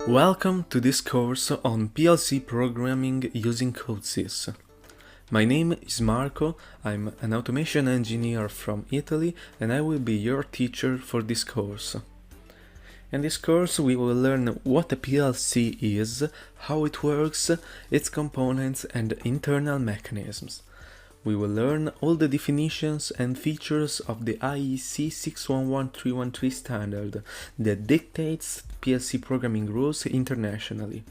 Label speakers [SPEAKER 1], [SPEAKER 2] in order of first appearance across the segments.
[SPEAKER 1] Welcome to this course on PLC programming using CoDeSys. My name is Marco, I'm an automation engineer from Italy and I will be your teacher for this course. In this course we will learn what a PLC is, how it works, its components and internal mechanisms. We will learn all the definitions and features of the IEC 611313 standard that dictates PLC programming rules internationally.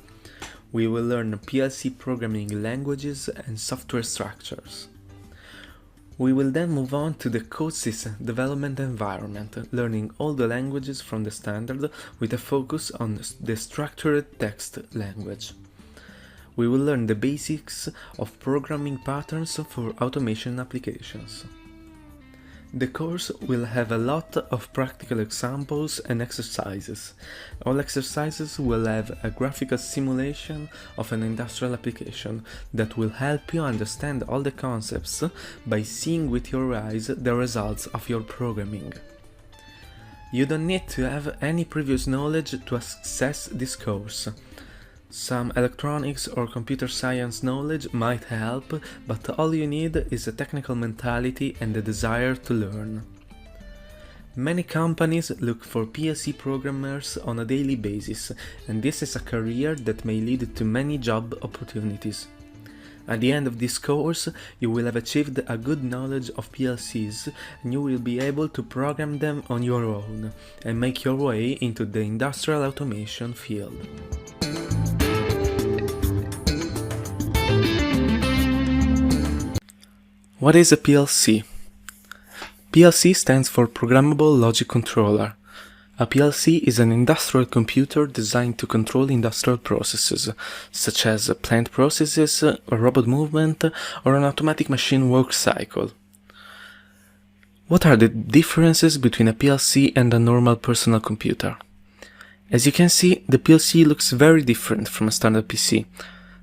[SPEAKER 1] We will learn PLC programming languages and software structures. We will then move on to the CoDeSys development environment, learning all the languages from the standard with a focus on the structured text language. We will learn the basics of programming patterns for automation applications. The course will have a lot of practical examples and exercises. All exercises will have a graphical simulation of an industrial application that will help you understand all the concepts by seeing with your eyes the results of your programming. You don't need to have any previous knowledge to access this course. Some electronics or computer science knowledge might help, but all you need is a technical mentality and a desire to learn. Many companies look for PLC programmers on a daily basis, and this is a career that may lead to many job opportunities. At the end of this course, you will have achieved a good knowledge of PLCs and you will be able to program them on your own and make your way into the industrial automation field. What is a PLC? PLC stands for Programmable Logic Controller. A PLC is an industrial computer designed to control industrial processes, such as plant processes, a robot movement, or an automatic machine work cycle. What are the differences between a PLC and a normal personal computer? As you can see, the PLC looks very different from a standard PC.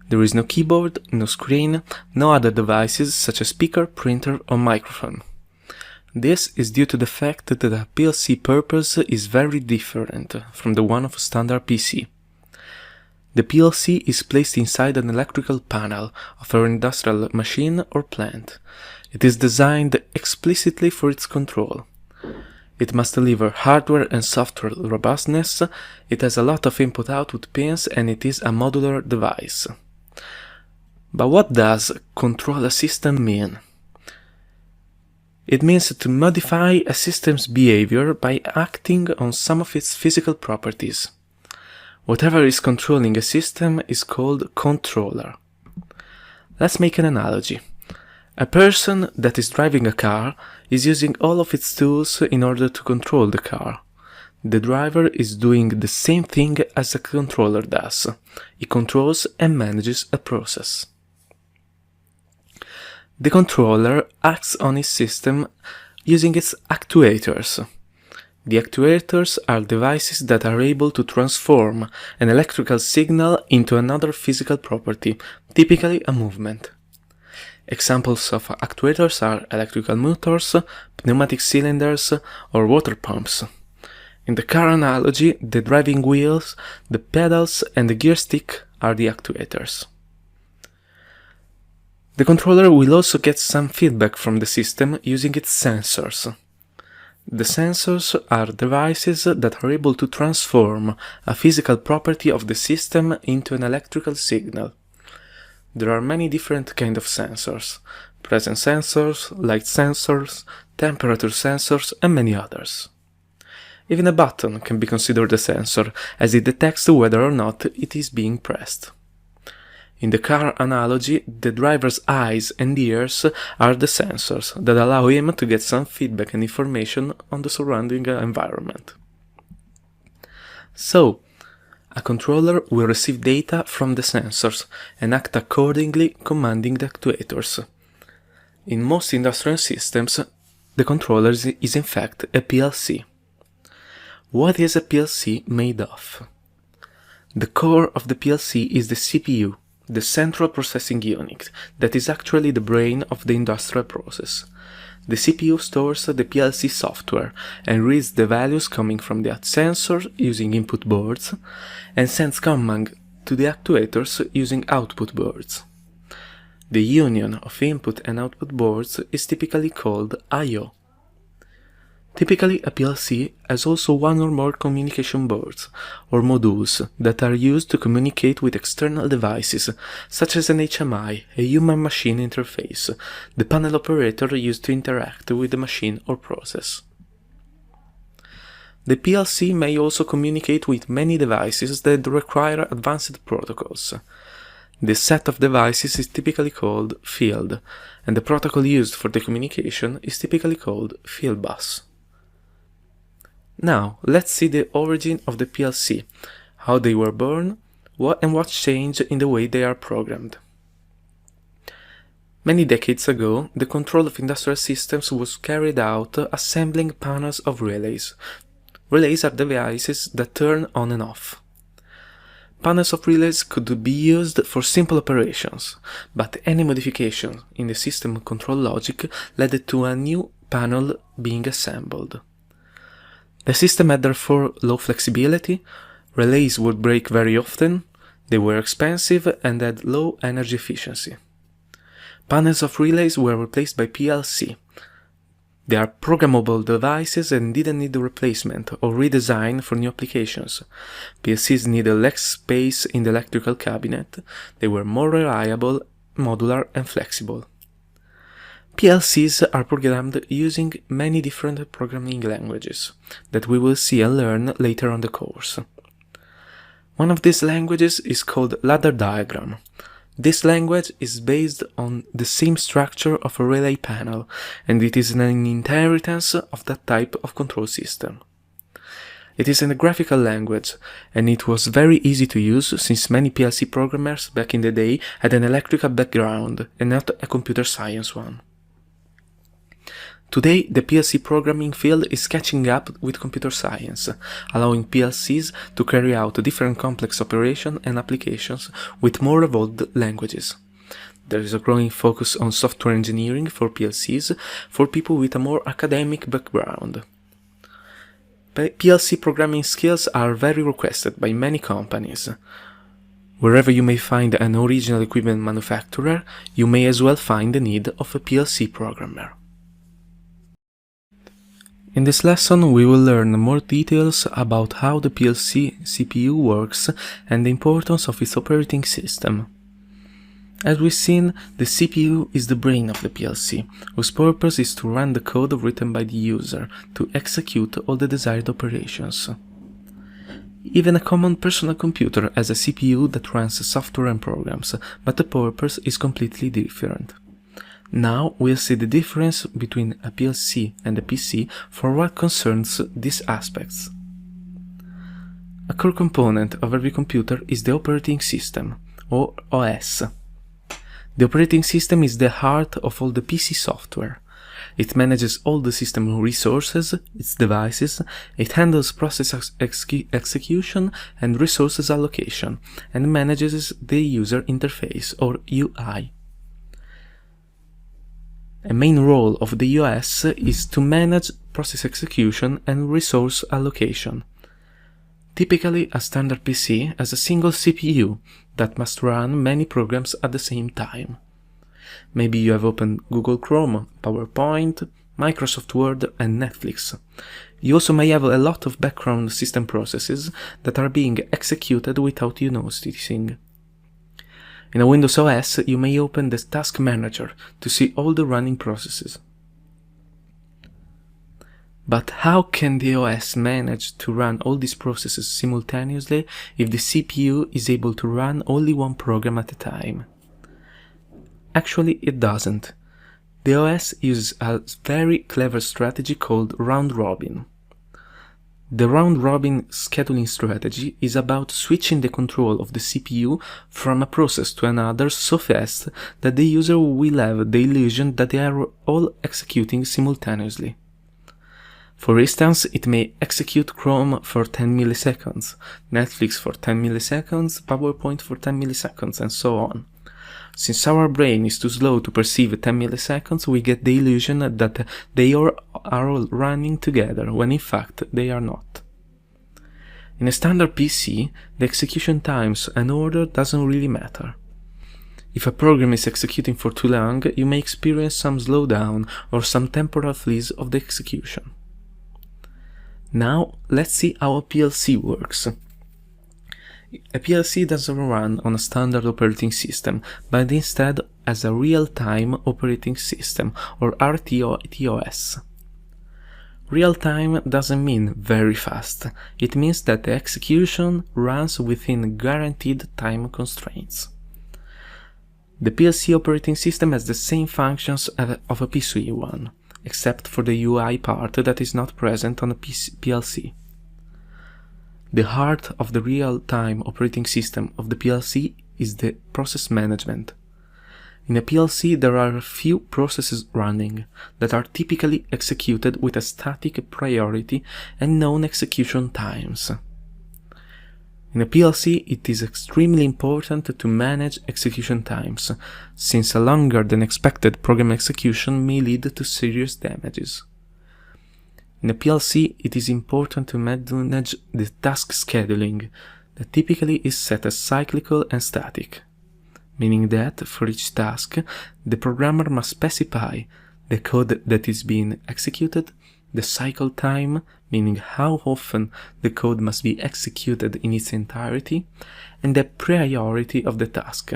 [SPEAKER 1] There is no keyboard, no screen, no other devices such as speaker, printer or microphone. This is due to the fact that a PLC purpose is very different from the one of a standard PC. The PLC is placed inside an electrical panel of an industrial machine or plant. It is designed explicitly for its control. It must deliver hardware and software robustness, it has a lot of input-output pins and it is a modular device. But what does control a system mean? It means to modify a system's behavior by acting on some of its physical properties. Whatever is controlling a system is called controller. Let's make an analogy. A person that is driving a car is using all of its tools in order to control the car. The driver is doing the same thing as a controller does. He controls and manages a process. The controller acts on his system using its actuators. The actuators are devices that are able to transform an electrical signal into another physical property, typically a movement. Examples of actuators are electrical motors, pneumatic cylinders, or water pumps. In the car analogy, the driving wheels, the pedals, and the gear stick are the actuators. The controller will also get some feedback from the system using its sensors. The sensors are devices that are able to transform a physical property of the system into an electrical signal. There are many different kinds of sensors: presence sensors, light sensors, temperature sensors, and many others. Even a button can be considered a sensor, as it detects whether or not it is being pressed. In the car analogy, the driver's eyes and ears are the sensors that allow him to get some feedback and information on the surrounding environment. So, a controller will receive data from the sensors and act accordingly, commanding the actuators. In most industrial systems, the controller is in fact a PLC. What is a PLC made of? The core of the PLC is the CPU, the central processing unit, that is actually the brain of the industrial process. The CPU stores the PLC software and reads the values coming from the sensor using input boards and sends command to the actuators using output boards. The union of input and output boards is typically called I/O. Typically, a PLC has also one or more communication boards, or modules, that are used to communicate with external devices, such as an HMI, a human-machine interface, the panel operator used to interact with the machine or process. The PLC may also communicate with many devices that require advanced protocols. This set of devices is typically called field, and the protocol used for the communication is typically called field bus. Now, let's see the origin of the PLC, how they were born, and what changed in the way they are programmed. Many decades ago, the control of industrial systems was carried out assembling panels of relays. Relays are devices that turn on and off. Panels of relays could be used for simple operations, but any modification in the system control logic led to a new panel being assembled. The system had therefore low flexibility, relays would break very often, they were expensive and had low energy efficiency. Panels of relays were replaced by PLC. They are programmable devices and didn't need replacement or redesign for new applications. PLCs needed less space in the electrical cabinet, they were more reliable, modular and flexible. PLCs are programmed using many different programming languages that we will see and learn later on the course. One of these languages is called ladder diagram. This language is based on the same structure of a relay panel, and it is an inheritance of that type of control system. It is a graphical language, and it was very easy to use since many PLC programmers back in the day had an electrical background and not a computer science one. Today, the PLC programming field is catching up with computer science, allowing PLCs to carry out different complex operations and applications with more evolved languages. There is a growing focus on software engineering for PLCs for people with a more academic background. PLC programming skills are very requested by many companies. Wherever you may find an original equipment manufacturer, you may as well find the need of a PLC programmer. In this lesson, we will learn more details about how the PLC CPU works and the importance of its operating system. As we've seen, the CPU is the brain of the PLC, whose purpose is to run the code written by the user to execute all the desired operations. Even a common personal computer has a CPU that runs software and programs, but the purpose is completely different. Now we'll see the difference between a PLC and a PC for what concerns these aspects. A core component of every computer is the operating system, or OS. The operating system is the heart of all the PC software. It manages all the system resources, its devices, it handles process execution and resources allocation, and manages the user interface, or UI. A main role of the OS is to manage process execution and resource allocation. Typically, a standard PC has a single CPU that must run many programs at the same time. Maybe you have opened Google Chrome, PowerPoint, Microsoft Word and Netflix. You also may have a lot of background system processes that are being executed without you noticing. In a Windows OS, you may open the Task Manager to see all the running processes. But how can the OS manage to run all these processes simultaneously if the CPU is able to run only one program at a time? Actually, it doesn't. The OS uses a very clever strategy called round robin. The round-robin scheduling strategy is about switching the control of the CPU from a process to another so fast that the user will have the illusion that they are all executing simultaneously. For instance, it may execute Chrome for 10 milliseconds, Netflix for 10 milliseconds, PowerPoint for 10 milliseconds, and so on. Since our brain is too slow to perceive 10 milliseconds, we get the illusion that they are all running together, when in fact they are not. In a standard PC, the execution times and order doesn't really matter. If a program is executing for too long, you may experience some slowdown or some temporal freeze of the execution. Now, let's see how a PLC works. A PLC doesn't run on a standard operating system, but instead as a real-time operating system, or RTOS. Real-time doesn't mean very fast. It means that the execution runs within guaranteed time constraints. The PLC operating system has the same functions of a PC one, except for the UI part that is not present on a PLC. The heart of the real-time operating system of the PLC is the process management. In a PLC there are a few processes running that are typically executed with a static priority and known execution times. In a PLC it is extremely important to manage execution times, since a longer than expected program execution may lead to serious damages. In a PLC, it is important to manage the task scheduling, that typically is set as cyclical and static, meaning that, for each task, the programmer must specify the code that is being executed, the cycle time, meaning how often the code must be executed in its entirety, and the priority of the task.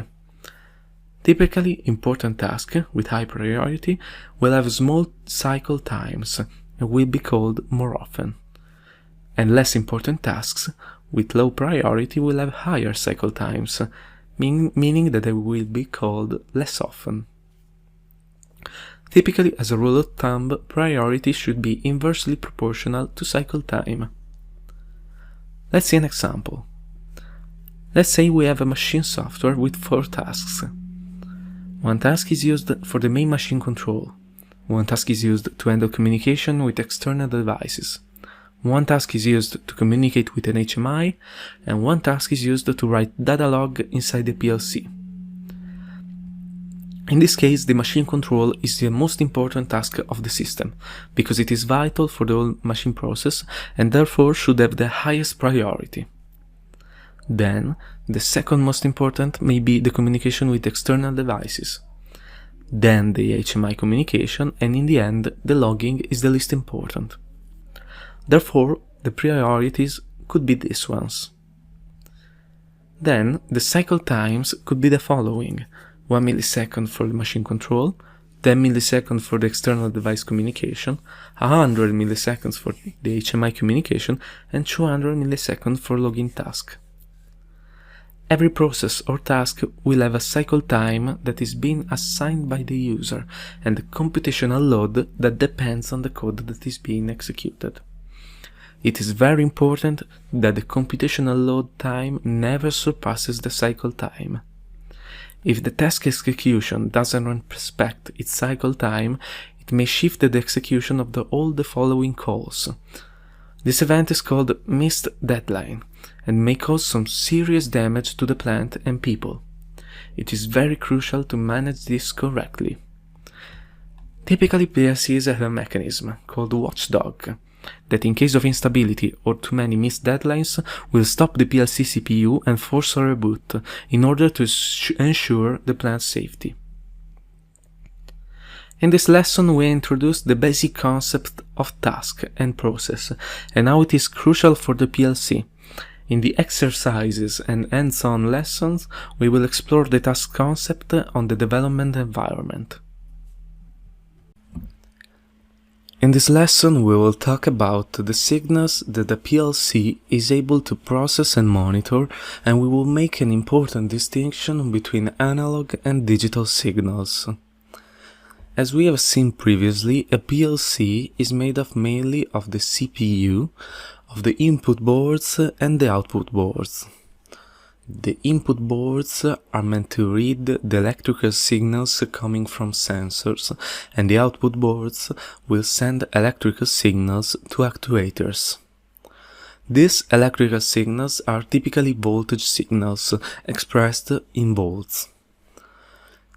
[SPEAKER 1] Typically, important tasks with high priority will have small cycle times, will be called more often, and less important tasks with low priority will have higher cycle times, meaning that they will be called less often. Typically, as a rule of thumb, priority should be inversely proportional to cycle time. Let's see an example. Let's say we have a machine software with 4 tasks. One task is used for the main machine control. One task is used to handle communication with external devices. One task is used to communicate with an HMI, and one task is used to write data log inside the PLC. In this case, the machine control is the most important task of the system, because it is vital for the whole machine process and therefore should have the highest priority. Then, the second most important may be the communication with external devices. Then the HMI communication, and in the end, the logging is the least important. Therefore, the priorities could be these ones. Then, the cycle times could be the following: 1 millisecond for the machine control, 10 milliseconds for the external device communication, 100 milliseconds for the HMI communication, and 200 milliseconds for logging task. Every process or task will have a cycle time that is being assigned by the user and a computational load that depends on the code that is being executed. It is very important that the computational load time never surpasses the cycle time. If the task execution doesn't respect its cycle time, it may shift the execution of all the following calls. This event is called missed deadline and may cause some serious damage to the plant and people. It is very crucial to manage this correctly. Typically, PLCs have a mechanism called watchdog that, in case of instability or too many missed deadlines, will stop the PLC CPU and force a reboot in order to ensure the plant's safety. In this lesson we introduced the basic concept of task and process and how it is crucial for the PLC. In the exercises and hands-on lessons we will explore the task concept on the development environment. In this lesson we will talk about the signals that the PLC is able to process and monitor, and we will make an important distinction between analog and digital signals. As we have seen previously, a PLC is made up mainly of the CPU, of the input boards and the output boards. The input boards are meant to read the electrical signals coming from sensors, and the output boards will send electrical signals to actuators. These electrical signals are typically voltage signals expressed in volts.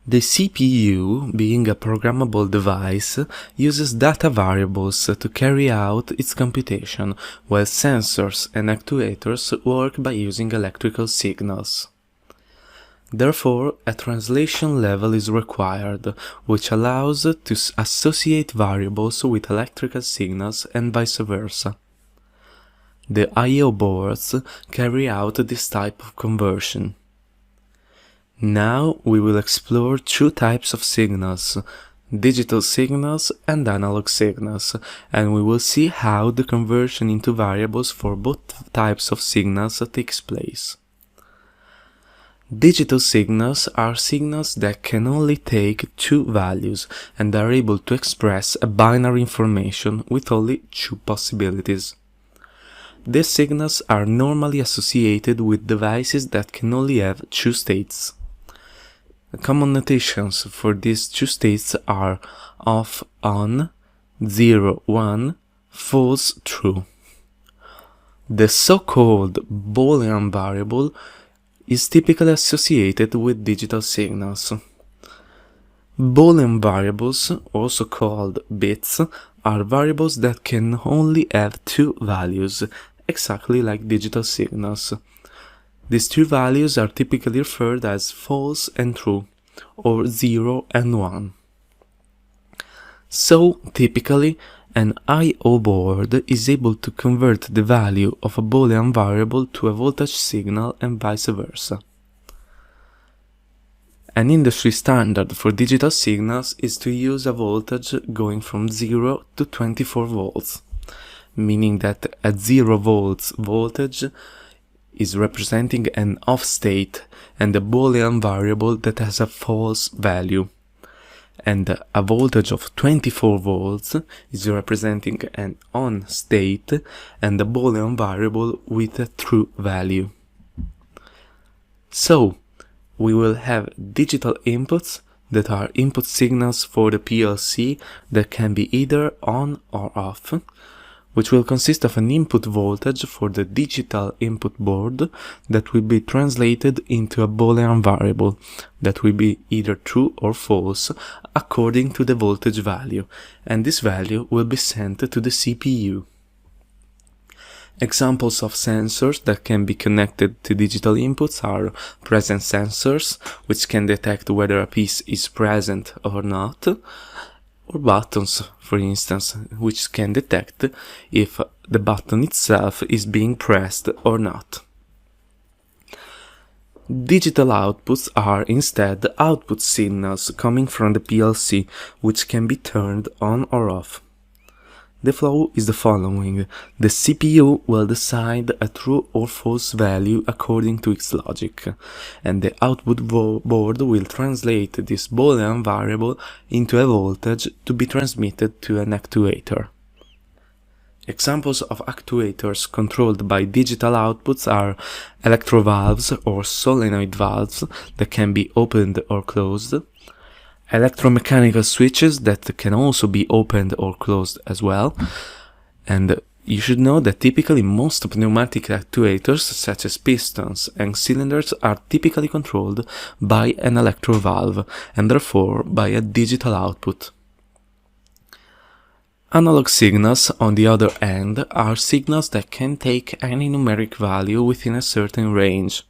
[SPEAKER 1] The CPU, being a programmable device, uses data variables to carry out its computation, while sensors and actuators work by using electrical signals. Therefore, a translation level is required, which allows to associate variables with electrical signals and vice versa. The I/O boards carry out this type of conversion. Now we will explore two types of signals, digital signals and analog signals, and we will see how the conversion into variables for both types of signals takes place. Digital signals are signals that can only take two values and are able to express a binary information with only two possibilities. These signals are normally associated with devices that can only have two states. Common notations for these two states are off, on, 0, 1, false, true. The so-called Boolean variable is typically associated with digital signals. Boolean variables, also called bits, are variables that can only have two values, exactly like digital signals. These two values are typically referred as false and true, or 0 and 1. So, typically, an I/O board is able to convert the value of a Boolean variable to a voltage signal and vice versa. An industry standard for digital signals is to use a voltage going from 0 to 24 volts, meaning that at 0 volts voltage is representing an off state and a Boolean variable that has a false value, and a voltage of 24 volts is representing an on state and a Boolean variable with a true value. So, we will have digital inputs that are input signals for the PLC that can be either on or off, which will consist of an input voltage for the digital input board that will be translated into a Boolean variable that will be either true or false according to the voltage value, and this value will be sent to the CPU. Examples of sensors that can be connected to digital inputs are presence sensors, which can detect whether a piece is present or not, or buttons, for instance, which can detect if the button itself is being pressed or not. Digital outputs are instead output signals coming from the PLC, which can be turned on or off. The flow is the following. The CPU will decide a true or false value according to its logic, and the output board will translate this Boolean variable into a voltage to be transmitted to an actuator. Examples of actuators controlled by digital outputs are electrovalves or solenoid valves that can be opened or closed, electromechanical switches that can also be opened or closed as well, and you should know that typically most pneumatic actuators, such as pistons and cylinders, are typically controlled by an electrovalve and therefore by a digital output. Analog signals, on the other hand, are signals that can take any numeric value within a certain range.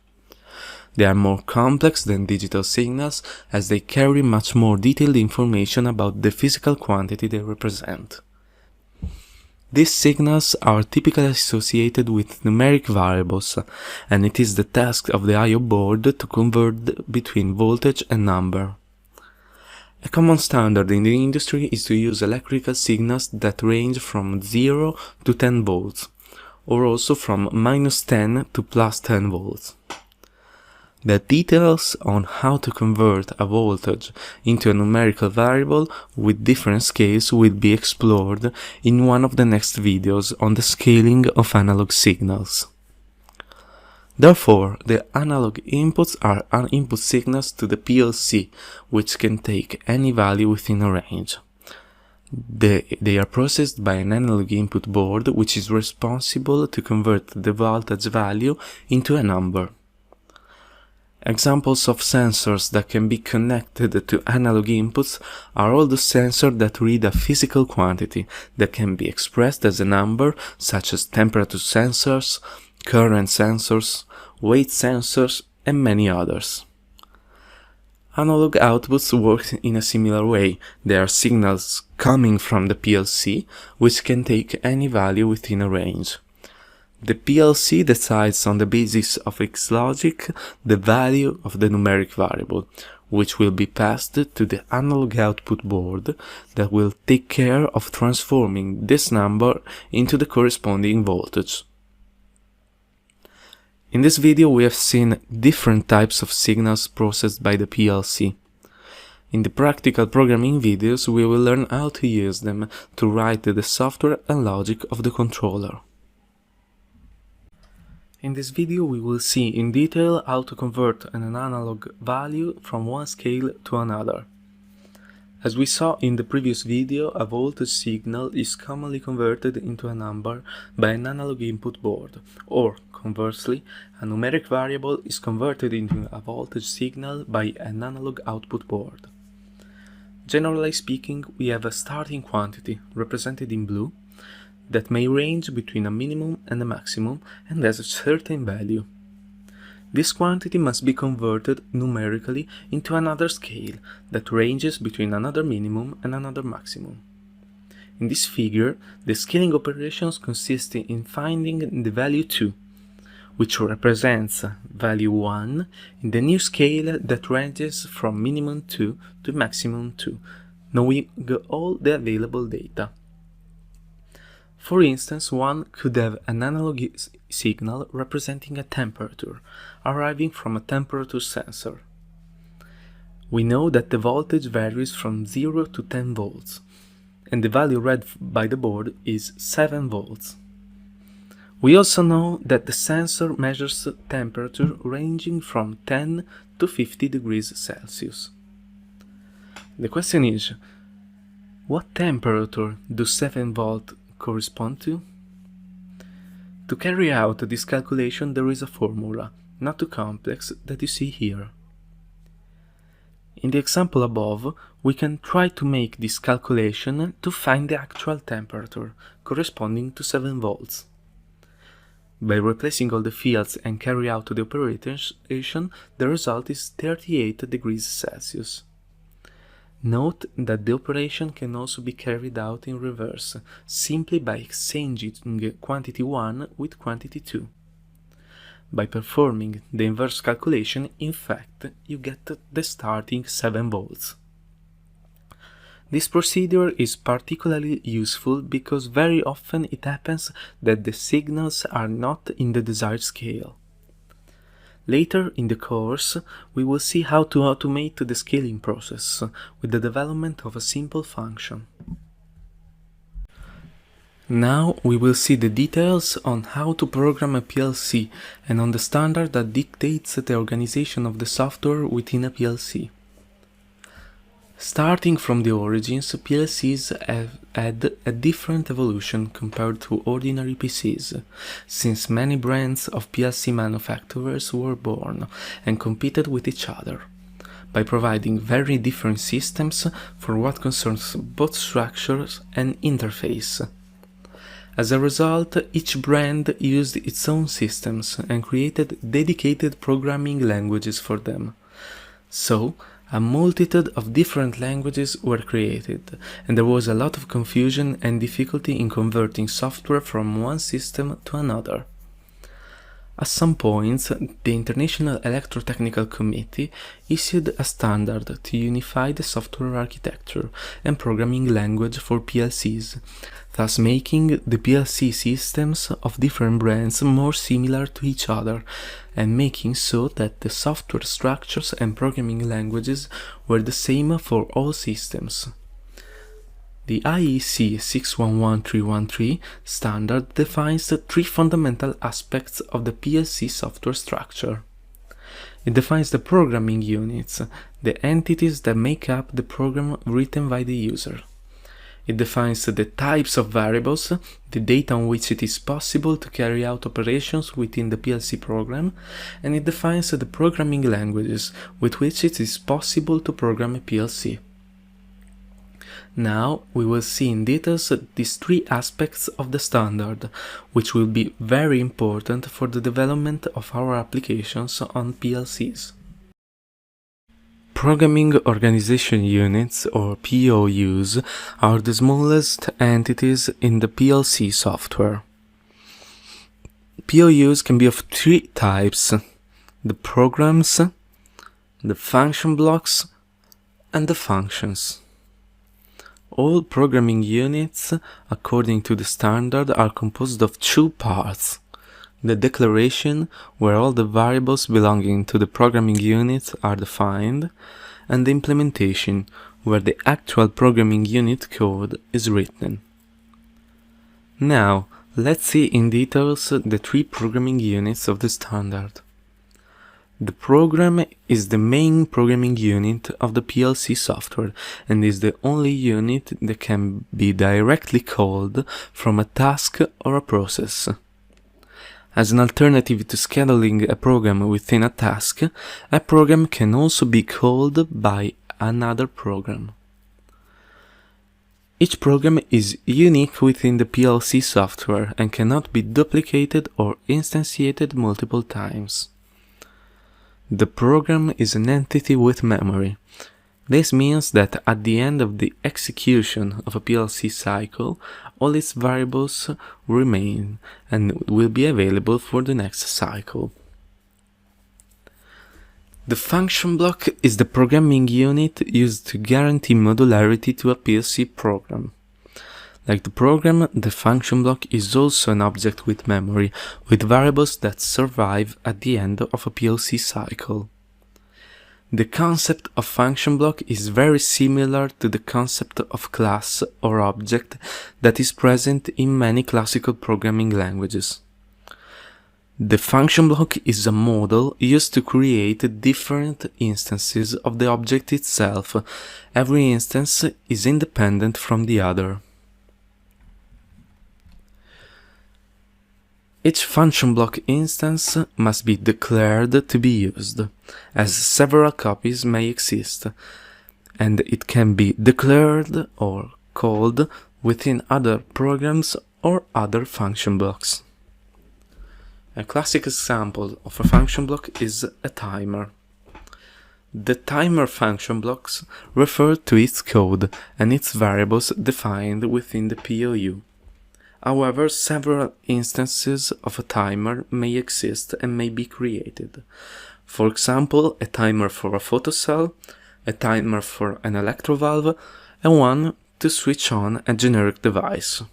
[SPEAKER 1] They are more complex than digital signals as they carry much more detailed information about the physical quantity they represent. These signals are typically associated with numeric variables, and it is the task of the I/O board to convert between voltage and number. A common standard in the industry is to use electrical signals that range from 0 to 10 volts, or also from -10 to +10 volts. The details on how to convert a voltage into a numerical variable with different scales will be explored in one of the next videos on the scaling of analog signals. Therefore, the analog inputs are input signals to the PLC, which can take any value within a range. They are processed by an analog input board, which is responsible to convert the voltage value into a number. Examples of sensors that can be connected to analog inputs are all the sensors that read a physical quantity that can be expressed as a number, such as temperature sensors, current sensors, weight sensors, and many others. Analog outputs work in a similar way. They are signals coming from the PLC, which can take any value within a range. The PLC decides on the basis of its logic the value of the numeric variable, which will be passed to the analog output board that will take care of transforming this number into the corresponding voltage. In this video we have seen different types of signals processed by the PLC. In the practical programming videos we will learn how to use them to write the software and logic of the controller. In this video we will see in detail how to convert an analog value from one scale to another. As we saw in the previous video, a voltage signal is commonly converted into a number by an analog input board, or conversely, a numeric variable is converted into a voltage signal by an analog output board. Generally speaking, we have a starting quantity, represented in blue, that may range between a minimum and a maximum and has a certain value. This quantity must be converted numerically into another scale that ranges between another minimum and another maximum. In this figure, the scaling operations consist in finding the value 2, which represents value 1 in the new scale that ranges from minimum 2 to maximum 2, knowing all the available data. For instance, one could have an analog signal representing a temperature, arriving from a temperature sensor. We know that the voltage varies from 0 to 10 volts, and the value read by the board is 7 volts. We also know that the sensor measures temperature ranging from 10 to 50 degrees Celsius. The question is, what temperature do 7 volts correspond to? To carry out this calculation there is a formula, not too complex, that you see here. In the example above, we can try to make this calculation to find the actual temperature, corresponding to 7 volts. By replacing all the fields and carry out the operation, the result is 38 degrees Celsius. Note that the operation can also be carried out in reverse, simply by exchanging quantity 1 with quantity 2. By performing the inverse calculation, in fact, you get the starting 7 volts. This procedure is particularly useful because very often it happens that the signals are not in the desired scale. Later in the course, we will see how to automate the scaling process with the development of a simple function. Now we will see the details on how to program a PLC and on the standard that dictates the organization of the software within a PLC. Starting from the origins, PLCs have had a different evolution compared to ordinary PCs, since many brands of PLC manufacturers were born and competed with each other, by providing very different systems for what concerns both structures and interface. As a result, each brand used its own systems and created dedicated programming languages for them. So, a multitude of different languages were created, and there was a lot of confusion and difficulty in converting software from one system to another. At some points, the International Electrotechnical Committee issued a standard to unify the software architecture and programming language for PLCs, thus making the PLC systems of different brands more similar to each other, and making so that the software structures and programming languages were the same for all systems. The IEC 611313 standard defines the three fundamental aspects of the PLC software structure. It defines the programming units, the entities that make up the program written by the user. It defines the types of variables, the data on which it is possible to carry out operations within the PLC program, and it defines the programming languages with which it is possible to program a PLC. Now we will see in details these three aspects of the standard, which will be very important for the development of our applications on PLCs. Programming Organization Units, or POUs, are the smallest entities in the PLC software. POUs can be of three types: the programs, the function blocks, and the functions. All programming units, according to the standard, are composed of two parts: the declaration, where all the variables belonging to the programming unit are defined, and the implementation, where the actual programming unit code is written. Now, let's see in details the three programming units of the standard. The program is the main programming unit of the PLC software and is the only unit that can be directly called from a task or a process. As an alternative to scheduling a program within a task, a program can also be called by another program. Each program is unique within the PLC software and cannot be duplicated or instantiated multiple times. The program is an entity with memory. This means that at the end of the execution of a PLC cycle, all its variables remain and will be available for the next cycle. The function block is the programming unit used to guarantee modularity to a PLC program. Like the program, the function block is also an object with memory, with variables that survive at the end of a PLC cycle. The concept of function block is very similar to the concept of class or object that is present in many classical programming languages. The function block is a model used to create different instances of the object itself. Every instance is independent from the other. Each function block instance must be declared to be used, as several copies may exist, and it can be declared or called within other programs or other function blocks. A classic example of a function block is a timer. The timer function blocks refer to its code and its variables defined within the POU. However, several instances of a timer may exist and may be created. For example, a timer for a photocell, a timer for an electrovalve, and one to switch on a generic device.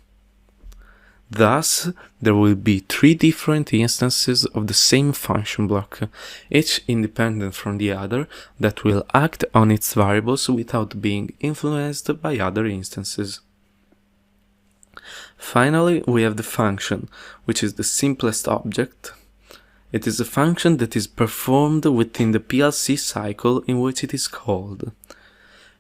[SPEAKER 1] Thus, there will be three different instances of the same function block, each independent from the other, that will act on its variables without being influenced by other instances. Finally, we have the function, which is the simplest object. It is a function that is performed within the PLC cycle in which it is called.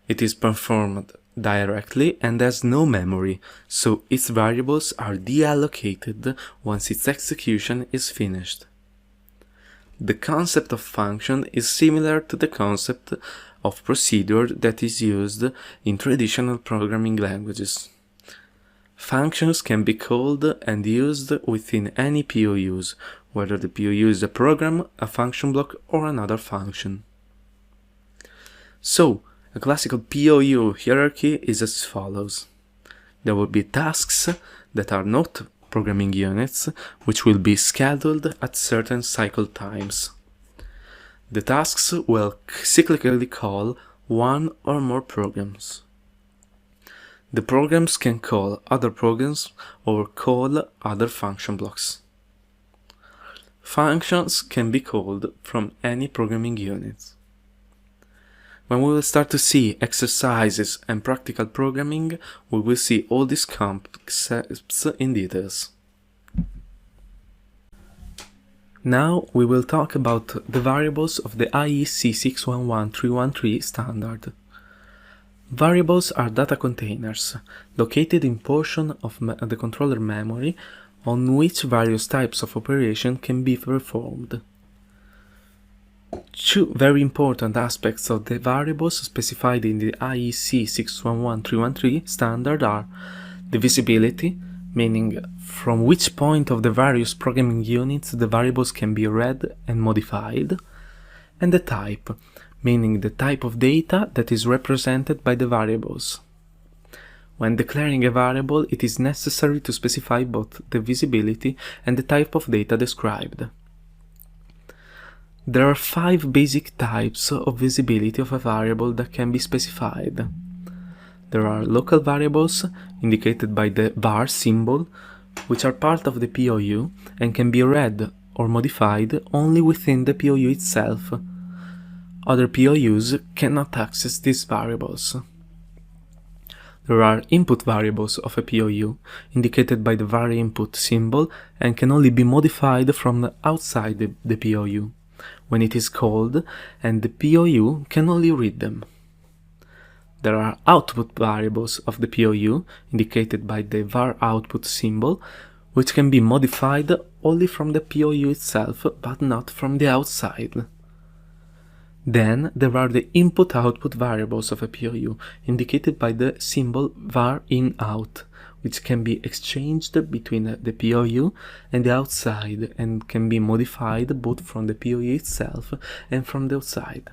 [SPEAKER 1] It is performed directly and has no memory, so its variables are deallocated once its execution is finished. The concept of function is similar to the concept of procedure that is used in traditional programming languages. Functions can be called and used within any POUs, whether the POU is a program, a function block, or another function. So, a classical POU hierarchy is as follows. There will be tasks that are not programming units, which will be scheduled at certain cycle times. The tasks will cyclically call one or more programs. The programs can call other programs or call other function blocks. Functions can be called from any programming unit. When we will start to see exercises and practical programming, we will see all these concepts in details. Now we will talk about the variables of the IEC 611313 standard. Variables are data containers, located in portion of the controller memory on which various types of operation can be performed. Two very important aspects of the variables specified in the IEC 611313 standard are the visibility, meaning from which point of the various programming units the variables can be read and modified, and the type, meaning the type of data that is represented by the variables. When declaring a variable, it is necessary to specify both the visibility and the type of data described. There are 5 basic types of visibility of a variable that can be specified. There are local variables, indicated by the var symbol, which are part of the POU and can be read or modified only within the POU itself. Other POUs cannot access these variables. There are input variables of a POU, indicated by the var input symbol, and can only be modified from outside the POU, when it is called, and the POU can only read them. There are output variables of the POU, indicated by the var output symbol, which can be modified only from the POU itself, but not from the outside. Then there are the input-output variables of a POU, indicated by the symbol var in-out, which can be exchanged between the POU and the outside and can be modified both from the POU itself and from the outside.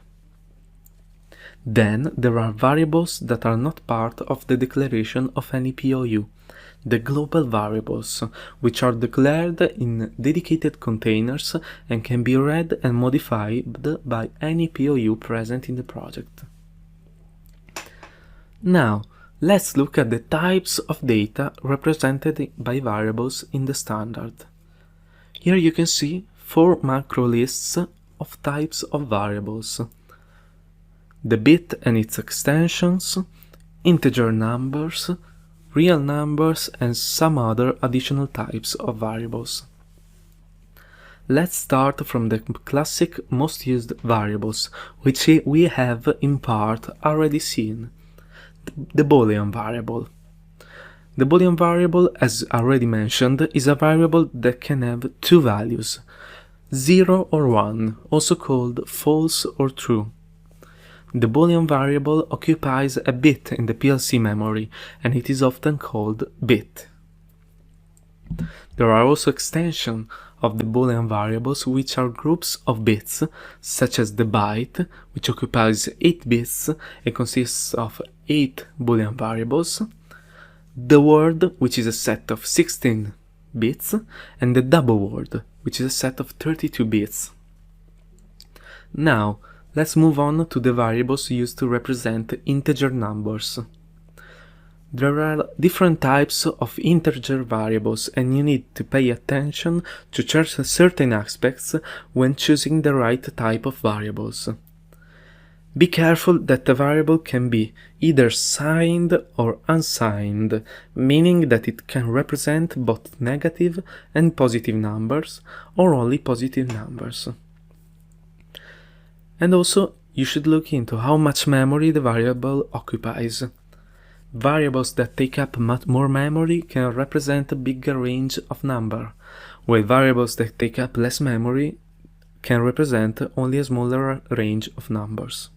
[SPEAKER 1] Then there are variables that are not part of the declaration of any POU, the global variables, which are declared in dedicated containers and can be read and modified by any POU present in the project. Now, let's look at the types of data represented by variables in the standard. Here you can see 4 macro lists of types of variables: the bit and its extensions, integer numbers, real numbers, and some other additional types of variables. Let's start from the classic most used variables, which we have in part already seen: the Boolean variable. The Boolean variable, as already mentioned, is a variable that can have 2 values, 0 or 1, also called false or true. The Boolean variable occupies a bit in the PLC memory, and it is often called bit. There are also extensions of the Boolean variables, which are groups of bits, such as the byte, which occupies 8 bits and consists of 8 Boolean variables, the word, which is a set of 16 bits, and the double word, which is a set of 32 bits. Now, let's move on to the variables used to represent integer numbers. There are different types of integer variables, and you need to pay attention to certain aspects when choosing the right type of variables. Be careful that the variable can be either signed or unsigned, meaning that it can represent both negative and positive numbers, or only positive numbers. And also, you should look into how much memory the variable occupies. Variables that take up more memory can represent a bigger range of number, while variables that take up less memory can represent only a smaller range of numbers.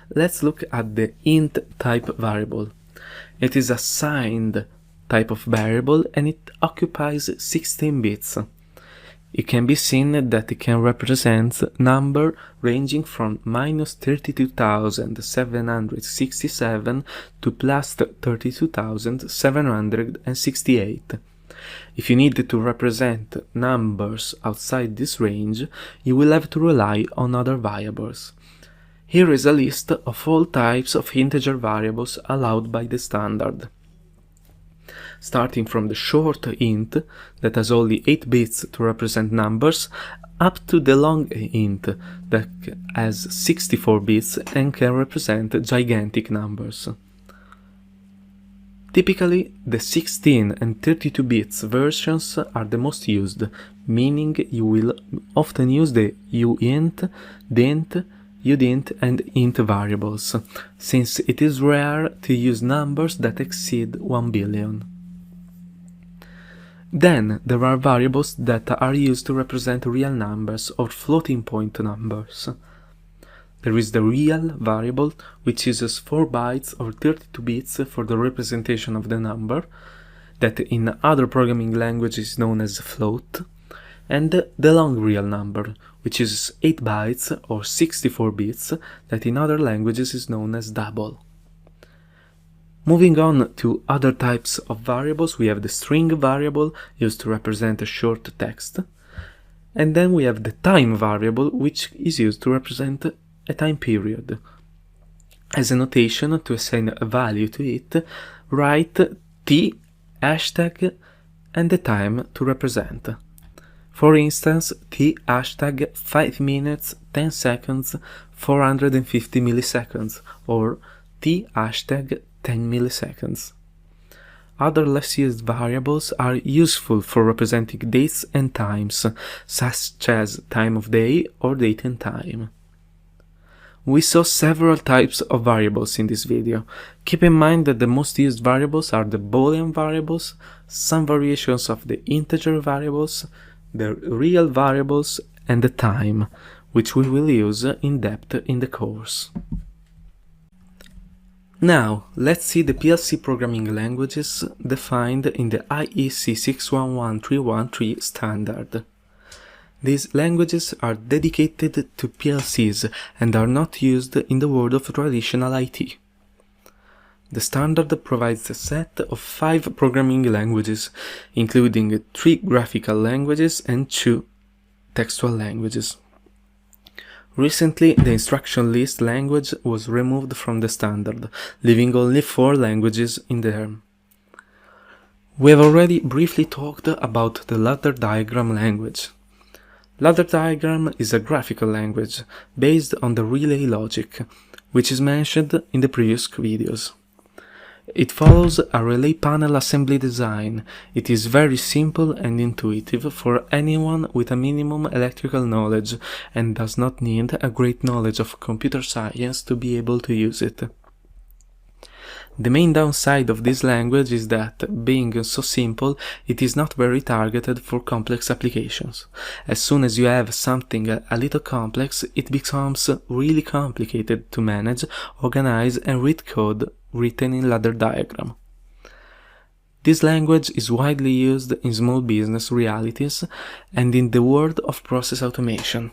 [SPEAKER 1] Let's look at the int type variable. It is a signed type of variable and it occupies 16 bits. It can be seen that it can represent number ranging from minus 32,767 to plus 32,768. If you need to represent numbers outside this range, you will have to rely on other variables. Here is a list of all types of integer variables allowed by the standard. Starting from the short int, that has only 8 bits to represent numbers, up to the long int, that has 64 bits and can represent gigantic numbers. Typically, the 16 and 32 bits versions are the most used, meaning you will often use the uint, the int, uint and int variables, since it is rare to use numbers that exceed 1 billion. Then there are variables that are used to represent real numbers or floating point numbers. There is the real variable, which uses 4 bytes or 32 bits for the representation of the number, that in other programming languages is known as float, and the long real number, which uses 8 bytes or 64 bits, that in other languages is known as double. Moving on to other types of variables, we have the string variable, used to represent a short text, and then we have the time variable, which is used to represent a time period. As a notation to assign a value to it, write t hashtag and the time to represent. For instance, t hashtag 5 minutes 10 seconds 450 milliseconds or t hashtag 10 milliseconds. Other less used variables are useful for representing dates and times, such as time of day or date and time. We saw several types of variables in this video. Keep in mind that the most used variables are the Boolean variables, some variations of the integer variables, the real variables, and the time, which we will use in depth in the course. Now, let's see the PLC programming languages defined in the IEC 611313 standard. These languages are dedicated to PLCs and are not used in the world of traditional IT. The standard provides a set of 5 programming languages, including 3 graphical languages and 2 textual languages. Recently, the instruction list language was removed from the standard, leaving only 4 languages in there. We have already briefly talked about the ladder diagram language. Ladder diagram is a graphical language based on the relay logic, which is mentioned in the previous videos. It follows a relay panel assembly design. It is very simple and intuitive for anyone with a minimum electrical knowledge and does not need a great knowledge of computer science to be able to use it. The main downside of this language is that, being so simple, it is not very targeted for complex applications. As soon as you have something a little complex, it becomes really complicated to manage, organize, and read code written in ladder diagram. This language is widely used in small business realities and in the world of process automation.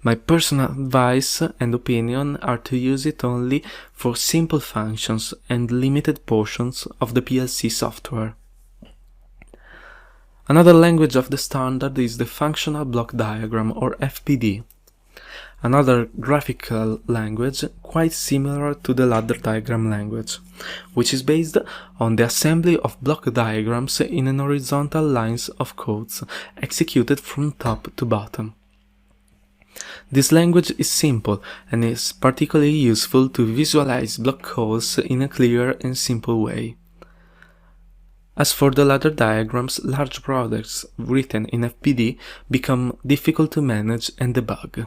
[SPEAKER 1] My personal advice and opinion are to use it only for simple functions and limited portions of the PLC software. Another language of the standard is the functional block diagram, or FBD. Another graphical language quite similar to the ladder diagram language, which is based on the assembly of block diagrams in an horizontal lines of codes executed from top to bottom. This language is simple and is particularly useful to visualize block codes in a clear and simple way. As for the ladder diagrams, large products written in FBD become difficult to manage and debug.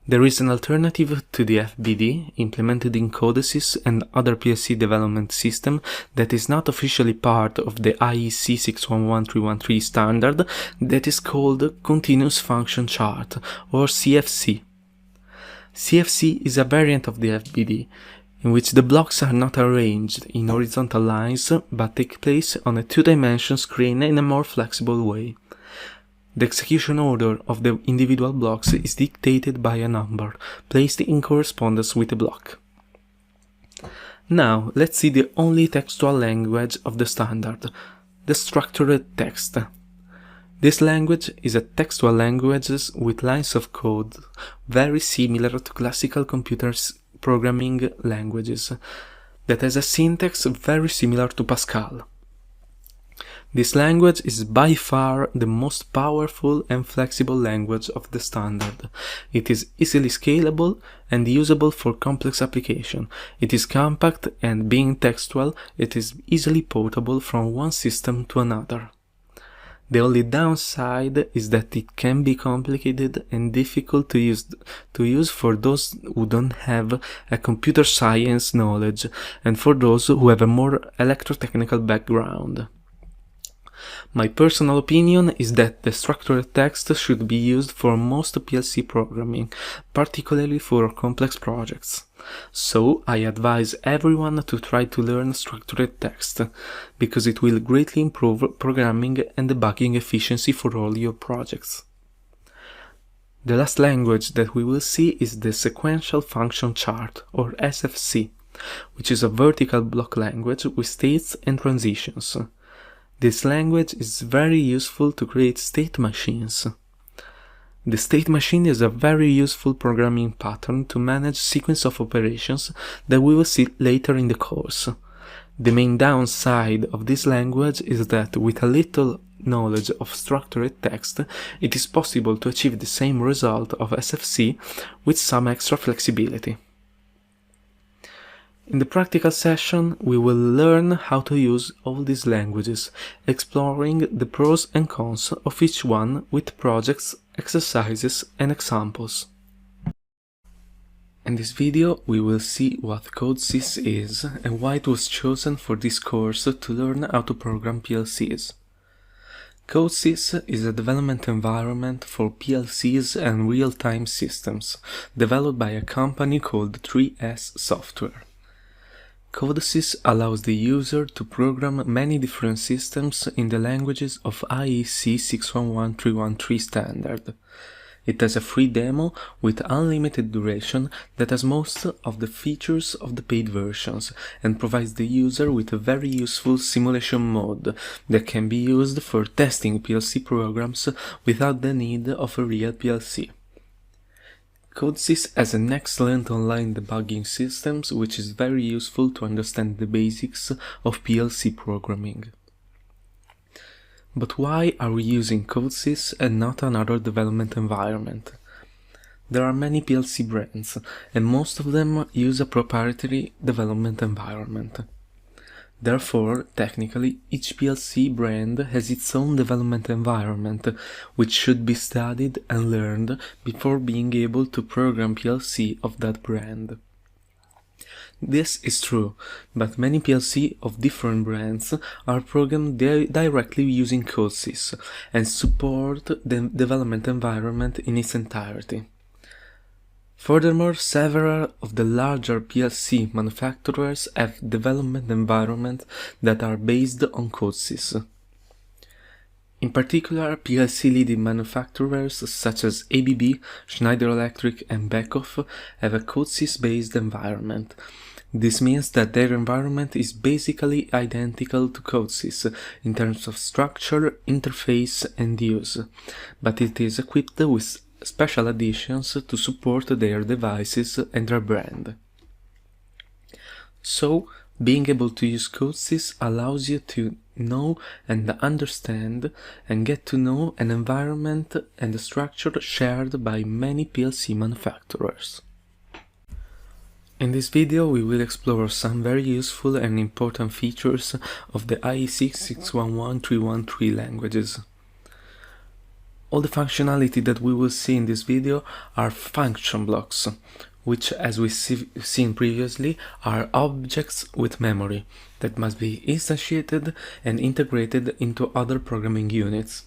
[SPEAKER 1] There is an alternative to the FBD implemented in CoDeSys and other PLC development systems that is not officially part of the IEC 611313 standard that is called Continuous Function Chart, or CFC. CFC is a variant of the FBD, in which the blocks are not arranged in horizontal lines but take place on a 2-dimensional screen in a more flexible way. The execution order of the individual blocks is dictated by a number, placed in correspondence with the block. Now, let's see the only textual language of the standard, the structured text. This language is a textual language with lines of code very similar to classical computer programming languages, that has a syntax very similar to Pascal. This language is by far the most powerful and flexible language of the standard. It is easily scalable and usable for complex application. It is compact and, being textual, it is easily portable from one system to another. The only downside is that it can be complicated and difficult to use for those who don't have a computer science knowledge and for those who have a more electrotechnical background. My personal opinion is that the structured text should be used for most PLC programming, particularly for complex projects. So I advise everyone to try to learn structured text, because it will greatly improve programming and debugging efficiency for all your projects. The last language that we will see is the Sequential Function Chart, or SFC, which is a vertical block language with states and transitions. This language is very useful to create state machines. The state machine is a very useful programming pattern to manage sequence of operations that we will see later in the course. The main downside of this language is that with a little knowledge of structured text, it is possible to achieve the same result of SFC with some extra flexibility. In the practical session, we will learn how to use all these languages, exploring the pros and cons of each one with projects, exercises and examples. In this video, we will see what CoDeSys is and why it was chosen for this course to learn how to program PLCs. CoDeSys is a development environment for PLCs and real-time systems, developed by a company called 3S Software. CoDeSys allows the user to program many different systems in the languages of IEC 611313 standard. It has a free demo with unlimited duration that has most of the features of the paid versions and provides the user with a very useful simulation mode that can be used for testing PLC programs without the need of a real PLC. CoDeSys has an excellent online debugging system which is very useful to understand the basics of PLC programming. But why are we using CoDeSys and not another development environment? There are many PLC brands, and most of them use a proprietary development environment. Therefore, technically, each PLC brand has its own development environment, which should be studied and learned before being able to program PLC of that brand. This is true, but many PLC of different brands are programmed directly using CoDeSys and support the development environment in its entirety. Furthermore, several of the larger PLC manufacturers have development environments that are based on CoDeSys. In particular, PLC leading manufacturers such as ABB, Schneider Electric and Beckhoff have a CoDeSys-based environment. This means that their environment is basically identical to CoDeSys in terms of structure, interface and use, but it is equipped with special additions to support their devices and their brand. So, being able to use CoDeSys allows you to know and understand and get to know an environment and a structure shared by many PLC manufacturers. In this video we will explore some very useful and important features of the IEC 611313 languages. All the functionality that we will see in this video are function blocks, which, as we've seen previously, are objects with memory that must be instantiated and integrated into other programming units.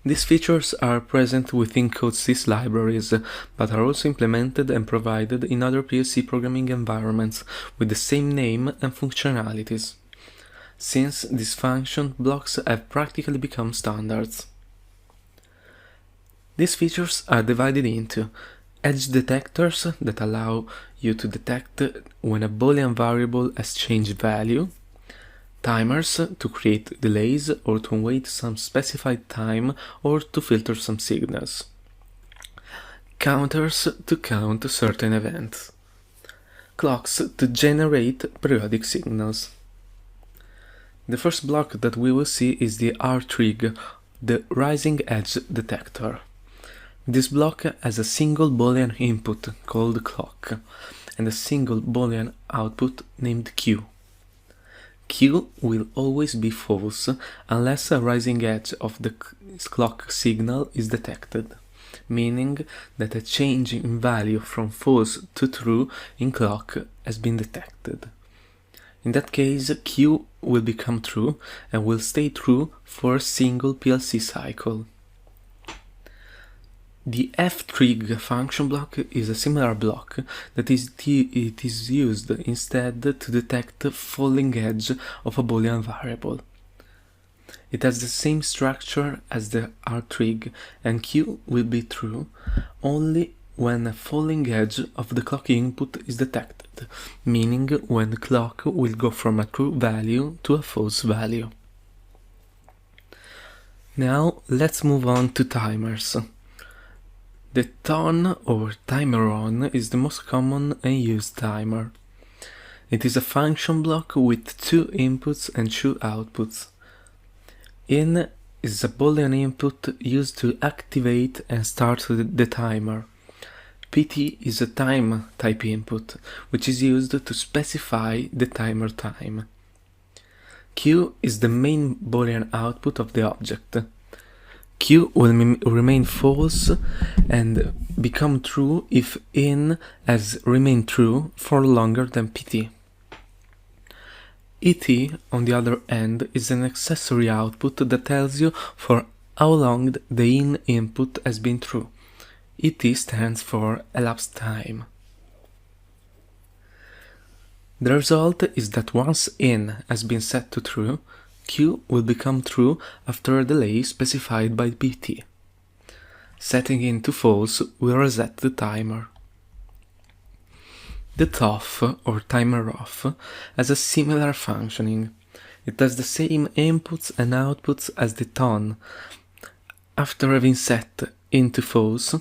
[SPEAKER 1] These features are present within CoDeSys libraries, but are also implemented and provided in other PLC programming environments with the same name and functionalities, since these function blocks have practically become standards. These features are divided into edge detectors that allow you to detect when a Boolean variable has changed value, timers to create delays or to wait some specified time or to filter some signals, counters to count certain events, clocks to generate periodic signals. The first block that we will see is the R-trig, the rising edge detector. This block has a single Boolean input called clock and a single Boolean output named Q. Q will always be false unless a rising edge of the clock signal is detected, meaning that a change in value from false to true in clock has been detected. In that case, Q will become true and will stay true for a single PLC cycle. The ftrig function block is a similar block that it is used instead to detect falling edge of a Boolean variable. It has the same structure as the rtrig, and Q will be true only when a falling edge of the clock input is detected, meaning when the clock will go from a true value to a false value. Now let's move on to timers. The ton or timer on is the most common and used timer. It is a function block with 2 inputs and 2 outputs. In is a Boolean input used to activate and start the timer. PT is a time type input, which is used to specify the timer time. Q is the main Boolean output of the object. Q will remain false and become true if in has remained true for longer than PT. ET, on the other hand, is an accessory output that tells you for how long the in input has been true. ET stands for elapsed time. The result is that once in has been set to true, Q will become true after a delay specified by PT. Setting in to false will reset the timer. The TOFF, or timer off, has a similar functioning. It has the same inputs and outputs as the ton. After having set into false,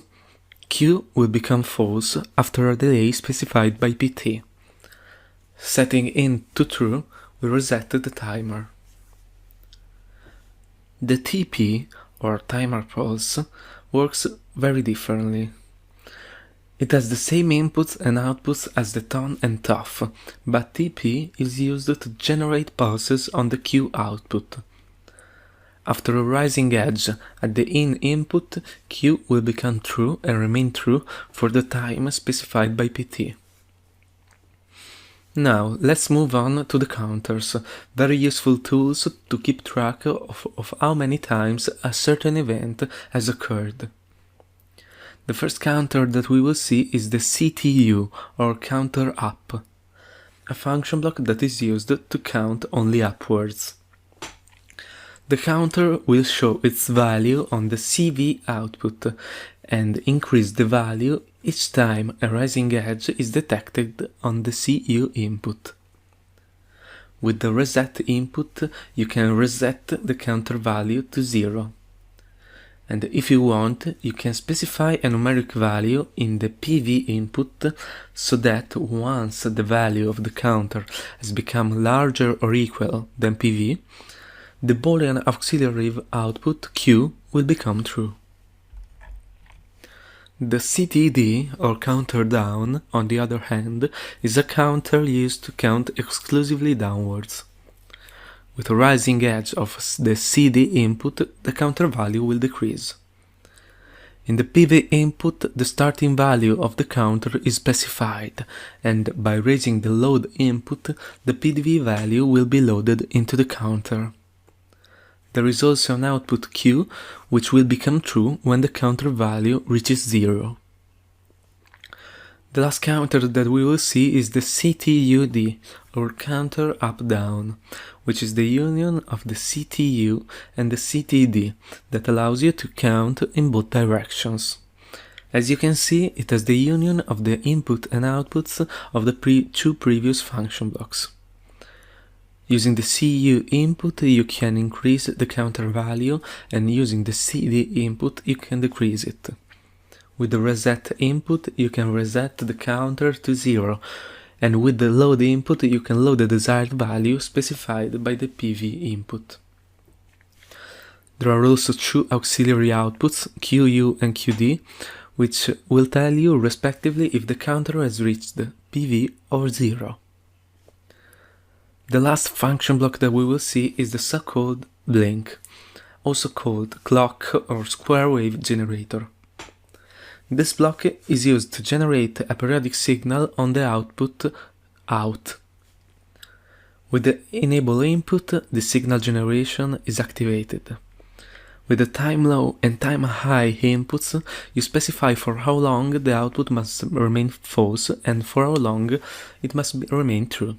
[SPEAKER 1] Q will become false after a delay specified by PT. Setting in to true will reset the timer. The TP, or timer pulse, works very differently. It has the same inputs and outputs as the ton and TOFF, but TP is used to generate pulses on the Q output. After a rising edge at the in input, Q will become true and remain true for the time specified by PT. Now, let's move on to the counters, very useful tools to keep track of how many times a certain event has occurred. The first counter that we will see is the CTU, or counter up, a function block that is used to count only upwards. The counter will show its value on the CV output and increase the value each time a rising edge is detected on the CU input. With the reset input, you can reset the counter value to 0. And if you want, you can specify a numeric value in the PV input so that once the value of the counter has become larger or equal than PV, the Boolean auxiliary output Q will become true. The CTD, or counter down, on the other hand, is a counter used to count exclusively downwards. With a rising edge of the CD input, the counter value will decrease. In the PV input, the starting value of the counter is specified, and by raising the load input, the PV value will be loaded into the counter. There is also an output Q, which will become true when the counter value reaches 0. The last counter that we will see is the CTUD, or counter up-down, which is the union of the CTU and the CTD that allows you to count in both directions. As you can see, it has the union of the input and outputs of the two previous function blocks. Using the CU input, you can increase the counter value, and using the CD input, you can decrease it. With the reset input, you can reset the counter to 0, and with the load input, you can load the desired value specified by the PV input. There are also two auxiliary outputs, QU and QD, which will tell you respectively if the counter has reached PV or 0. The last function block that we will see is the so-called blink, also called clock or square wave generator. This block is used to generate a periodic signal on the output out. With the enable input, the signal generation is activated. With the time low and time high inputs, you specify for how long the output must remain false and for how long it must remain true.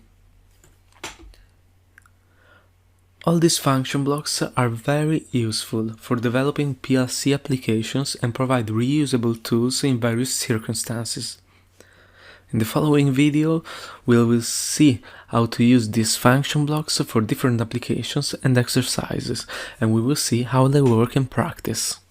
[SPEAKER 1] All these function blocks are very useful for developing PLC applications and provide reusable tools in various circumstances. In the following video, we will see how to use these function blocks for different applications and exercises, and we will see how they work in practice.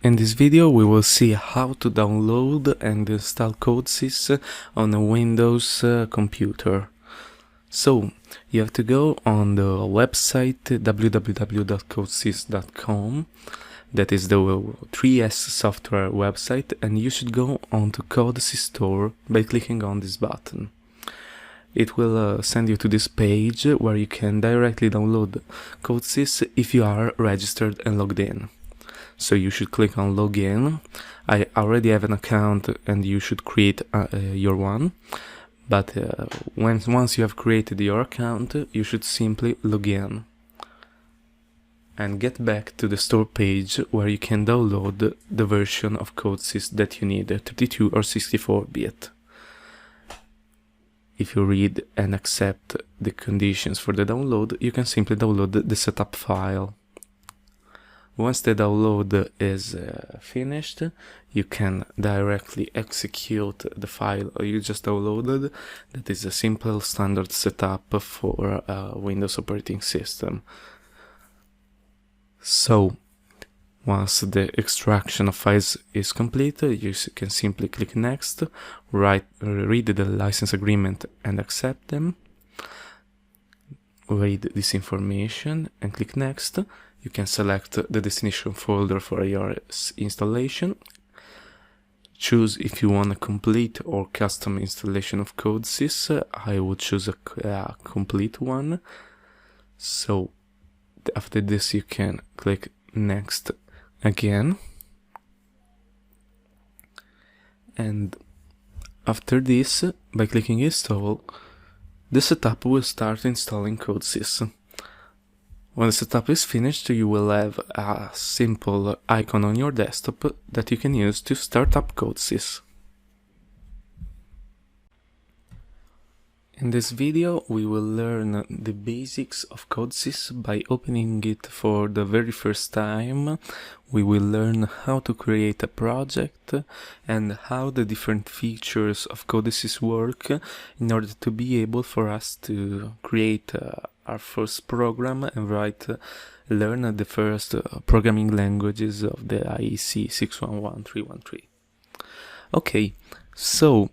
[SPEAKER 1] In this video, we will see how to download and install CoDeSys on a Windows computer. So, you have to go on the website www.codesys.com. That is the 3S software website, and you should go on to CoDeSys store by clicking on this button. It will send you to this page where you can directly download CoDeSys if you are registered and logged in. So you should click on login. I already have an account and you should create your one. But once you have created your account, you should simply log in and get back to the store page where you can download the version of CoDeSys that you need, 32 or 64-bit. If you read and accept the conditions for the download, you can simply download the setup file. Once the download is finished, you can directly execute the file you just downloaded. That is a simple standard setup for a Windows operating system. So, once the extraction of files is complete, you can simply click next, read the license agreement and accept them, read this information and click next. You can select the destination folder for your installation, choose if you want a complete or custom installation of CoDeSys. I would choose a complete one. So after this you can click next again, and after this, by clicking install, the setup will start installing CoDeSys. When the setup is finished, you will have a simple icon on your desktop that you can use to start up CoDeSys. In this video, we will learn the basics of CoDeSys by opening it for the very first time. We will learn how to create a project and how the different features of CoDeSys work in order to be able for us to create our first program and learn the first programming languages of the IEC 611313. Okay, so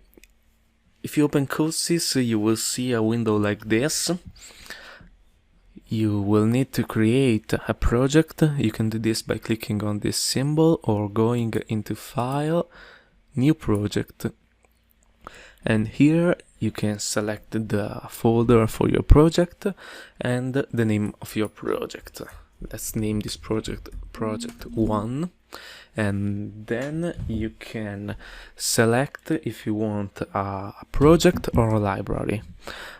[SPEAKER 1] if you open CoDeSys, you will see a window like this. You will need to create a project. You can do this by clicking on this symbol or going into File, New Project. And here you can select the folder for your project and the name of your project. Let's name this project Project 1. And then you can select if you want a project or a library.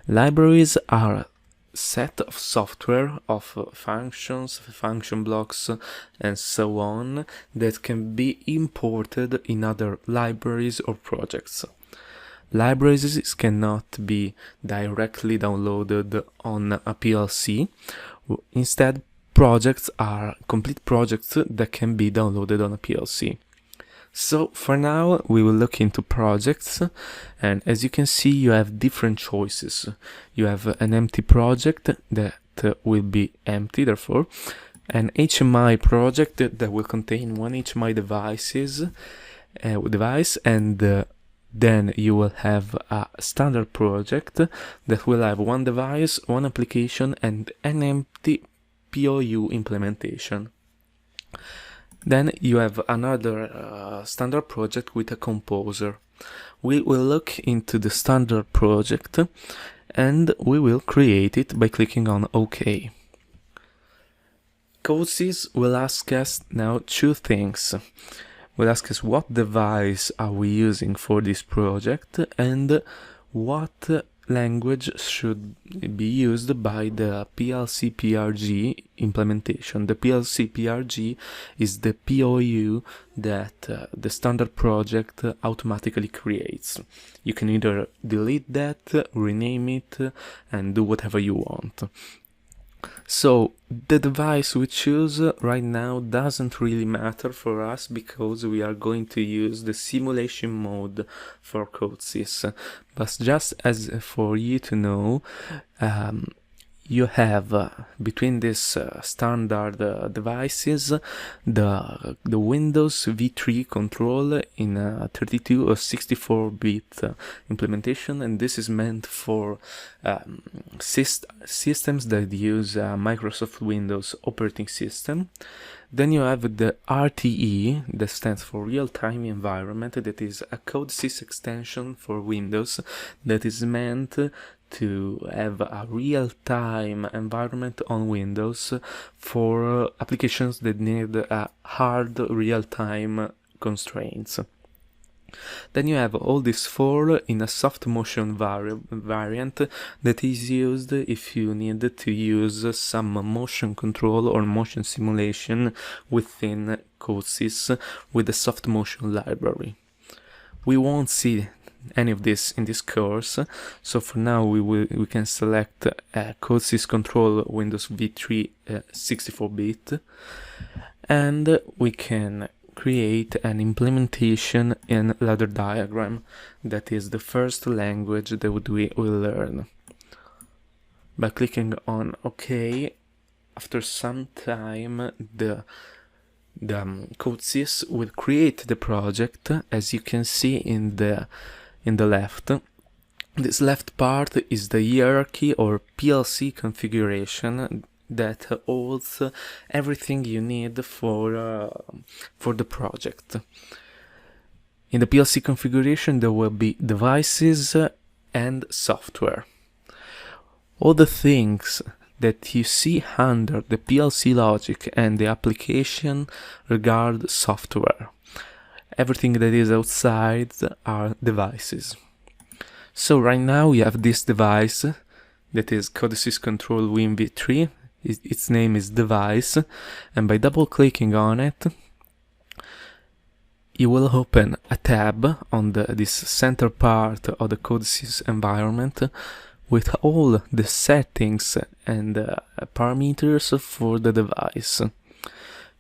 [SPEAKER 1] Libraries are a set of software of functions, function blocks and so on that can be imported in other libraries or projects. Libraries cannot be directly downloaded on a PLC. Instead, projects are complete projects that can be downloaded on a PLC. So for now we will look into projects, and as you can see you have different choices. You have an empty project that will be empty, therefore an HMI project that will contain one HMI device, and then you will have a standard project that will have one device, one application and an empty POU implementation. Then you have another standard project with a composer. we will look into the standard project and we will create it by clicking on OK. CoDeSys will ask us now two things. Will ask us what device are we using for this project and what language should be used by the PLC PRG implementation. The PLC PRG is the POU that the standard project automatically creates. You can either delete that, rename it, and do whatever you want. So the device we choose right now doesn't really matter for us because we are going to use the simulation mode for CoDeSys. But just as for you to know, you have between these standard devices the Windows V3 control in a 32 or 64-bit implementation, and this is meant for systems that use Microsoft Windows operating system. Then you have the RTE, that stands for real-time environment, that is a CoDeSys extension for Windows that is meant to have a real-time environment on Windows for applications that need hard real-time constraints. Then you have all these four in a soft motion variant that is used if you need to use some motion control or motion simulation within CoDeSys with the soft motion library. We won't see any of this in this course, so for now we can select CoDeSys control Windows V3 64-bit, and we can create an implementation in ladder diagram. That is the first language that we will learn. By clicking on OK, after some time the CoDeSys will create the project, as you can see in the left. This left part is the hierarchy or PLC configuration that holds everything you need for the project. In the PLC configuration there will be devices and software. All the things that you see under the PLC logic and the application regard software. Everything that is outside are devices. So right now we have this device that is CoDeSys Control Win V3. Its name is device, and by double clicking on it you will open a tab on this center part of the CoDeSys environment with all the settings and parameters for the device.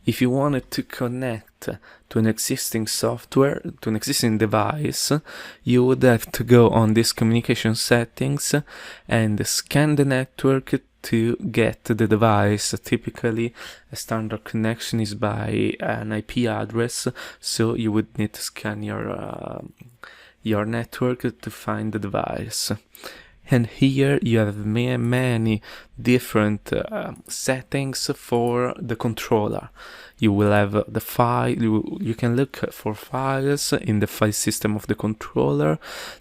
[SPEAKER 1] If you wanted to connect to an existing software, to an existing device, you would have to go on this communication settings and scan the network to get the device. Typically, a standard connection is by an IP address, so you would need to scan your network to find the device. And here you have many different settings for the controller. You will have the file, you can look for files in the file system of the controller.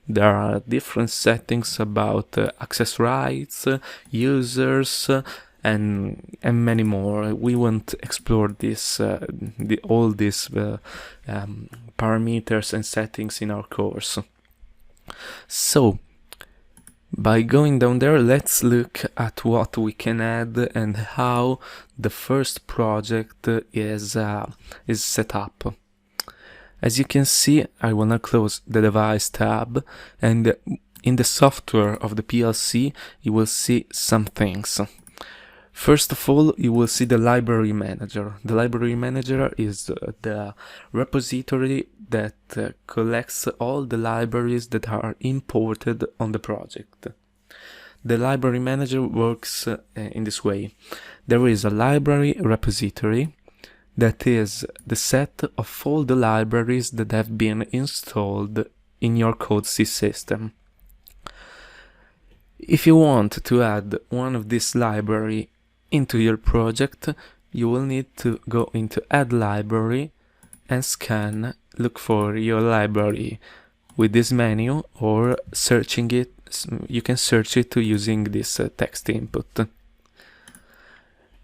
[SPEAKER 1] There are different settings about access rights, users, and many more. We won't explore this, all these parameters and settings in our course. So, by going down there, let's look at what we can add and how the first project is set up. As you can see, I will now close the device tab, and in the software of the PLC you will see some things. First of all, you will see the library manager. The library manager is the repository that collects all the libraries that are imported on the project. The library manager works in this way. There is a library repository that is the set of all the libraries that have been installed in your CoDeSys system. If you want to add one of these libraries into your project, you will need to go into Add Library and scan, look for your library with this menu, or searching it. You can search it using this text input.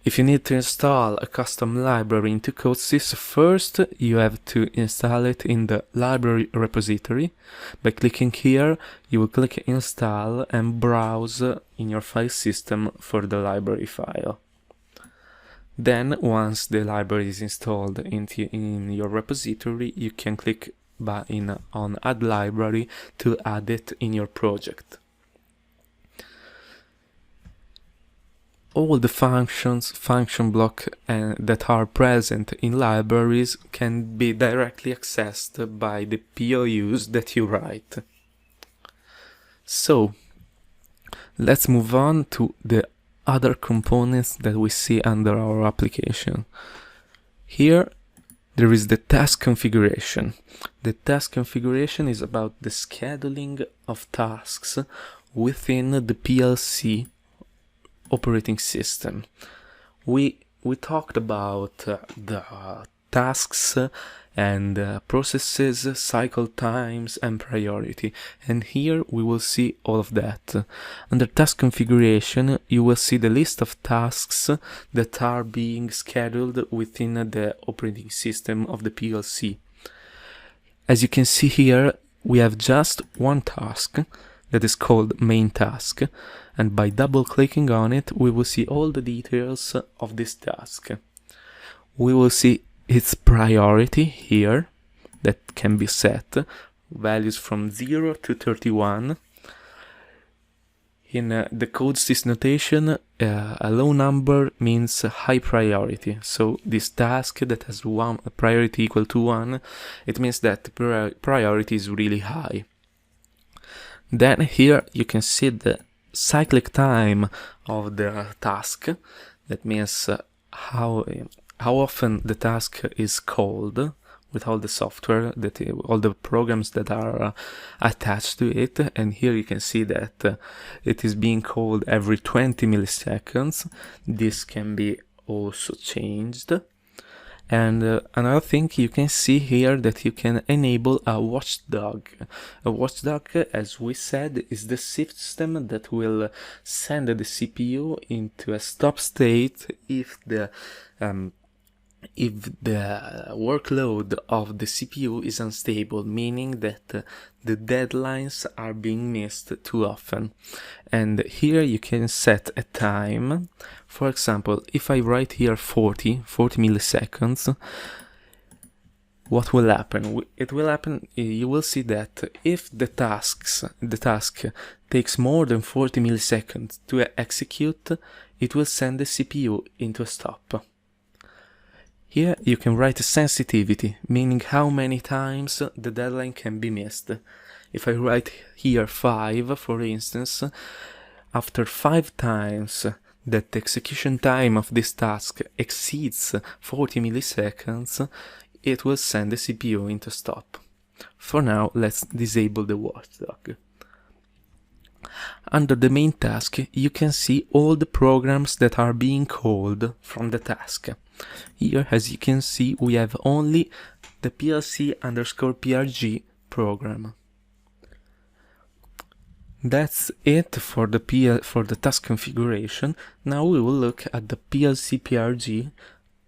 [SPEAKER 1] If you need to install a custom library into CoDeSys, first you have to install it in the library repository. By clicking here, you will click install and browse in your file system for the library file. Then, once the library is installed in your repository, you can click on add library to add it in your project. All the function block that are present in libraries can be directly accessed by the POUs that you write. So, let's move on to the other components that we see under our application. Here, there is the task configuration. The task configuration is about the scheduling of tasks within the PLC operating system. We talked about the tasks and processes, cycle times and priority, and here we will see all of that. Under task configuration, you will see the list of tasks that are being scheduled within the operating system of the PLC. As you can see here, we have just one task that is called main task, and by double clicking on it we will see all the details of this task. We will see its priority here that can be set, values from 0 to 31. In the CoDeSys notation, a low number means high priority. So this task that has a priority equal to 1, it means that the priority is really high. Then here you can see the cyclic time of the task. That means how often the task is called with all the software, all the programs that are attached to it. And here you can see that it is being called every 20 milliseconds. This can be also changed. And another thing you can see here, that you can enable a watchdog. A watchdog, as we said, is the system that will send the CPU into a stop state if the workload of the CPU is unstable, meaning that the deadlines are being missed too often. And here you can set a time. For example, if I write here 40 milliseconds, what will happen? It will happen, you will see that if the task takes more than 40 milliseconds to execute, it will send the CPU into a stop. Here you can write a sensitivity, meaning how many times the deadline can be missed. If I write here 5, for instance, after 5 times that the execution time of this task exceeds 40 milliseconds, it will send the CPU into stop. For now, let's disable the watchdog. Under the main task, you can see all the programs that are being called from the task. Here, as you can see, we have only the PLC_PRG program. That's it for the task configuration. Now we will look at the PLC_PRG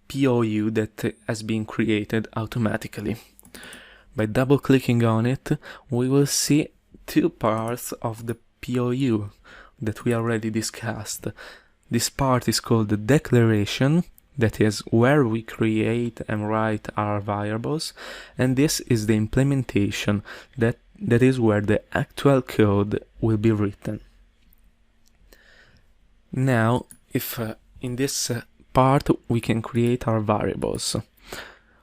[SPEAKER 1] POU that has been created automatically. By double clicking on it, we will see 2 parts of the POU that we already discussed. This part is called the declaration, that is where we create and write our variables, and this is the implementation, that is where the actual code will be written. Now, if in this part we can create our variables,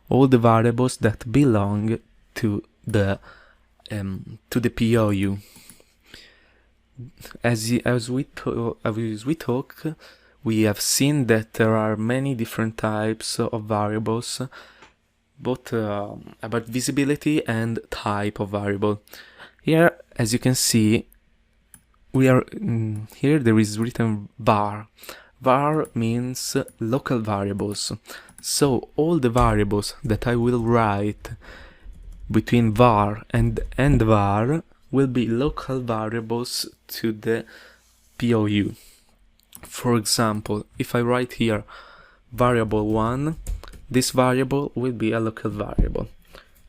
[SPEAKER 1] all the variables that belong to the POU. As we talk, we have seen that there are many different types of variables, both about visibility and type of variable. Here, as you can see, here there is written var. Var means local variables. So all the variables that I will write between var and var will be local variables to the POU. For example, if I write here variable 1, this variable will be a local variable.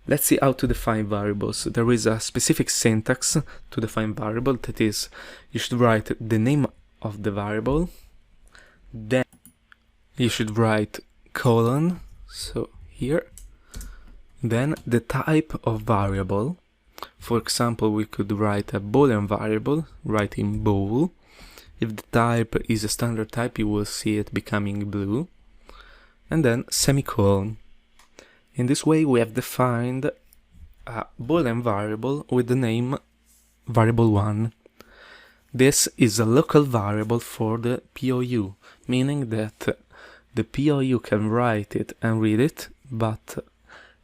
[SPEAKER 1] Let's see how to define variables. There is a specific syntax to define variable, that is, you should write the name of the variable, then you should write colon, so here, then the type of variable. For example, we could write a Boolean variable, writing bool. If the type is a standard type, you will see it becoming blue, and then semicolon. In this way, we have defined a Boolean variable with the name variable1. This is a local variable for the POU, meaning that the POU can write it and read it, but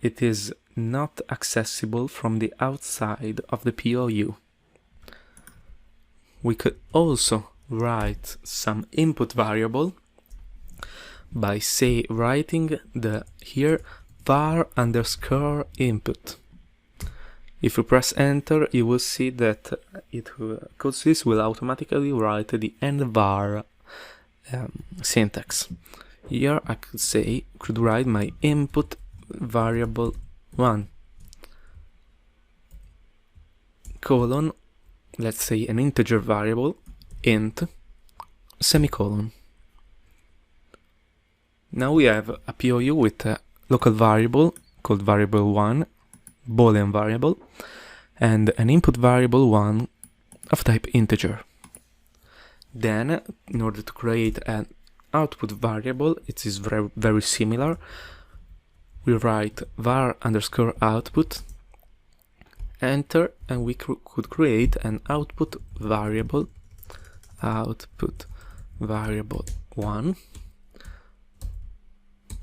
[SPEAKER 1] it is not accessible from the outside of the POU. We could also write some input variable by writing the here var underscore input. If you press enter, you will see that CoDeSys will automatically write the end var syntax. Here I could write my input variable 1 colon, let's say an integer variable, int, semicolon. Now we have a POU with a local variable called variable1, Boolean variable, and an input variable 1 of type integer. Then, in order to create an output variable, it is very similar. We write var underscore output, enter, and we could create an output variable 1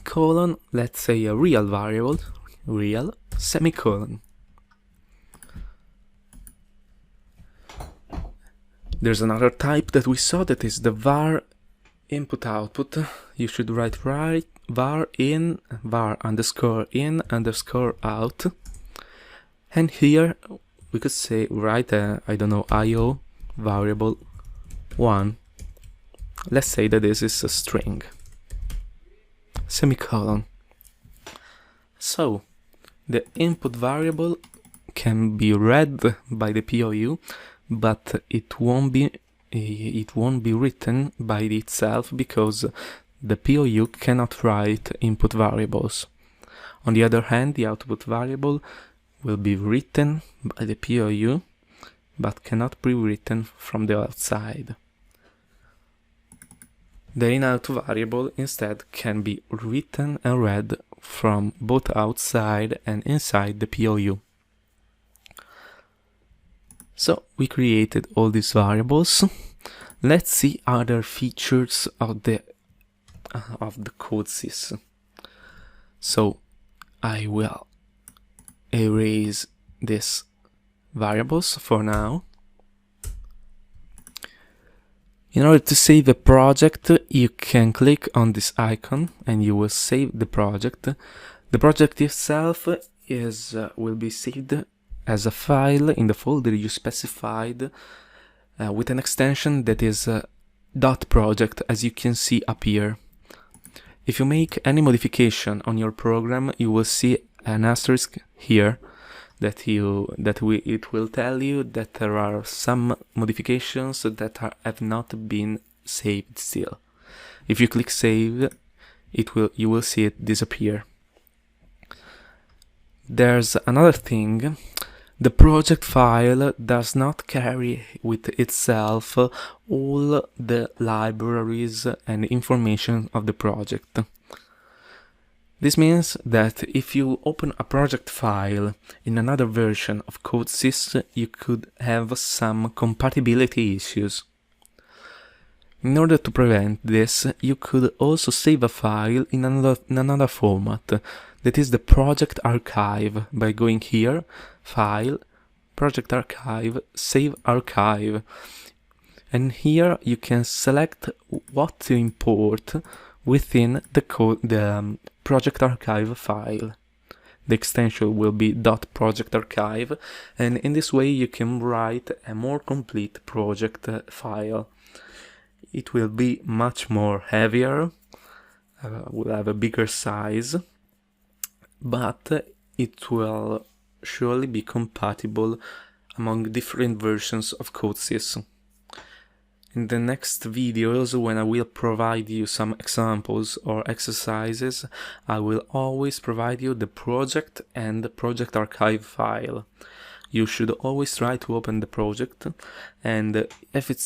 [SPEAKER 1] colon, let's say a real variable, real, semicolon. There's another type that we saw, that is the var input output. You should write var underscore in underscore out, and here we could say write a, I don't know, IO variable 1. Let's say that this is a string, semicolon. So the input variable can be read by the POU, but it won't be written by itself, because the POU cannot write input variables. On the other hand, the output variable will be written by the POU, but cannot be written from the outside. The in-out variable instead can be written and read from both outside and inside the POU. So we created all these variables. Let's see other features of the CoDeSys. So I will erase these variables for now. In order to save a project, you can click on this icon and you will save the project. The project itself will be saved as a file in the folder you specified with an extension that is .project, as you can see up here. If you make any modification on your program, you will see an asterisk here that it will tell you that there are some modifications that have not been saved still. If you click save, you will see it disappear. There's another thing. The project file does not carry with itself all the libraries and information of the project. This means that if you open a project file in another version of CoDeSys, you could have some compatibility issues. In order to prevent this, you could also save a file in another format, that is the project archive, by going here, File, Project Archive, Save Archive. And here you can select what to import within the project archive file. the extension will be .project archive, and in this way you can write a more complete project file. It will be much more heavier, will have a bigger size, but it will surely be compatible among different versions of CoDeSys. In the next videos, when I will provide you some examples or exercises, I will always provide you the project and the project archive file. You should always try to open the project, and if it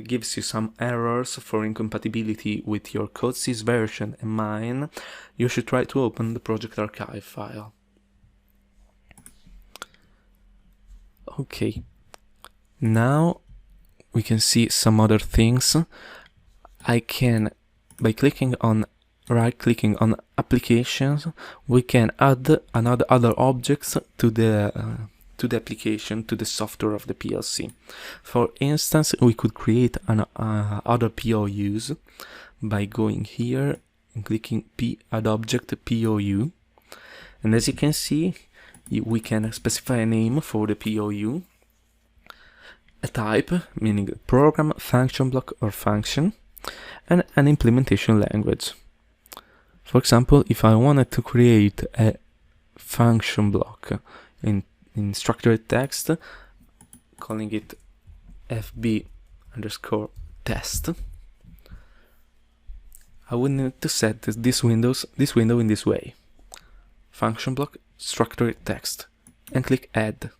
[SPEAKER 1] gives you some errors for incompatibility with your CoDeSys version and mine, you should try to open the project archive file. Okay, now we can see some other things. I can, by right-clicking on applications, we can add other objects to the application, to the software of the PLC. For instance, we could create other POUs by going here and clicking add object POU, and as you can see, we can specify a name for the POU, a type, meaning program, function block or function, and an implementation language. For example, if I wanted to create a function block in structured text, calling it fb_test, I would need to set this window in this way: function block, structured text, and click add.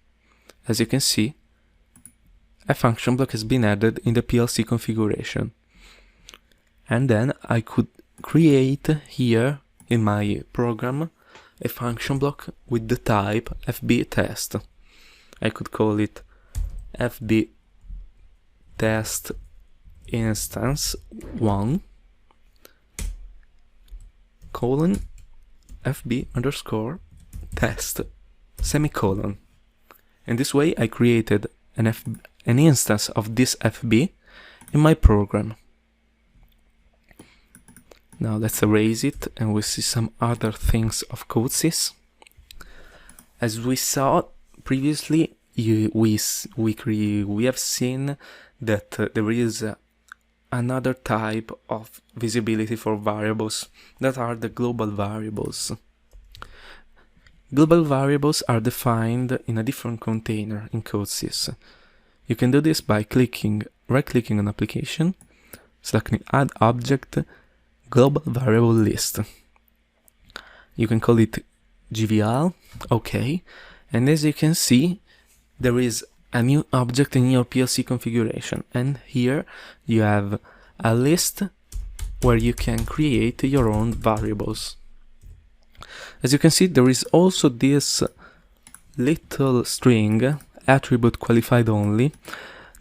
[SPEAKER 1] As you can see, a function block has been added in the PLC configuration. And then I could create here in my program a function block with the type fb_test. I could call it fb_test instance 1 colon fb_test semicolon. In this way I created an instance of this FB in my program. Now let's erase it and we see some other things of CoDeSys. As we saw previously, we have seen that there is another type of visibility for variables, that are the global variables. Global variables are defined in a different container in CoDeSys. You can do this by right-clicking on application, selecting add object, global variable list. You can call it GVL, okay, and as you can see, there is a new object in your PLC configuration, and here you have a list where you can create your own variables. As you can see, there is also this little string, attribute qualified only.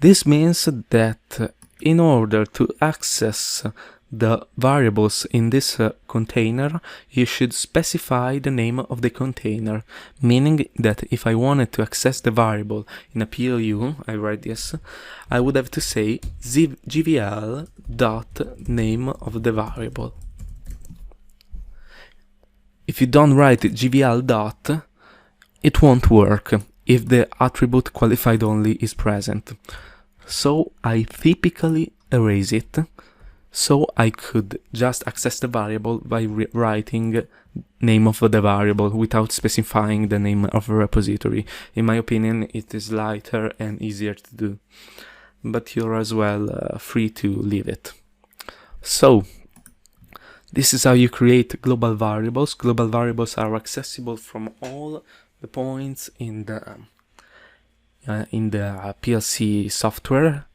[SPEAKER 1] This means that in order to access the variables in this container, you should specify the name of the container, meaning that if I wanted to access the variable in a PLU, I write this, I would have to say gvl.name of the variable. If you don't write gvl dot, it won't work if the attribute qualified only is present. So I typically erase it, so I could just access the variable by writing name of the variable without specifying the name of a repository. In my opinion, it is lighter and easier to do, but you're as well free to leave it. So this is how you create global variables. Global variables are accessible from all the points in the PLC software,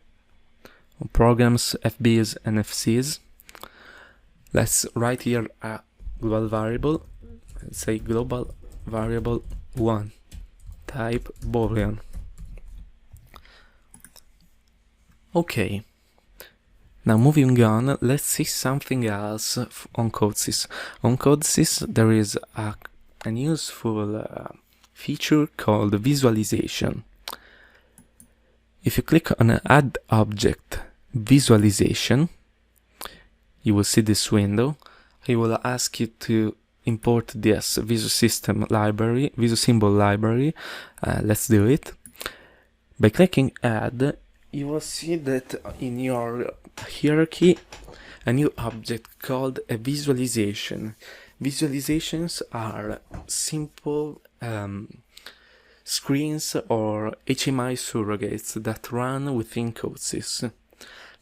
[SPEAKER 1] programs, FBs and FCs. Let's write here a global variable. Let's say global variable 1, type Boolean. Okay. Now moving on, let's see something else on CoDeSys. On CoDeSys there is an useful feature called visualization. If you click on add object visualization, you will see this window. It will ask you to import this VisuSystem library, VisuSymbol library. Let's do it. By clicking Add, you will see that in your hierarchy a new object called a visualization. Visualizations are simple screens or HMI surrogates that run within CoDeSys.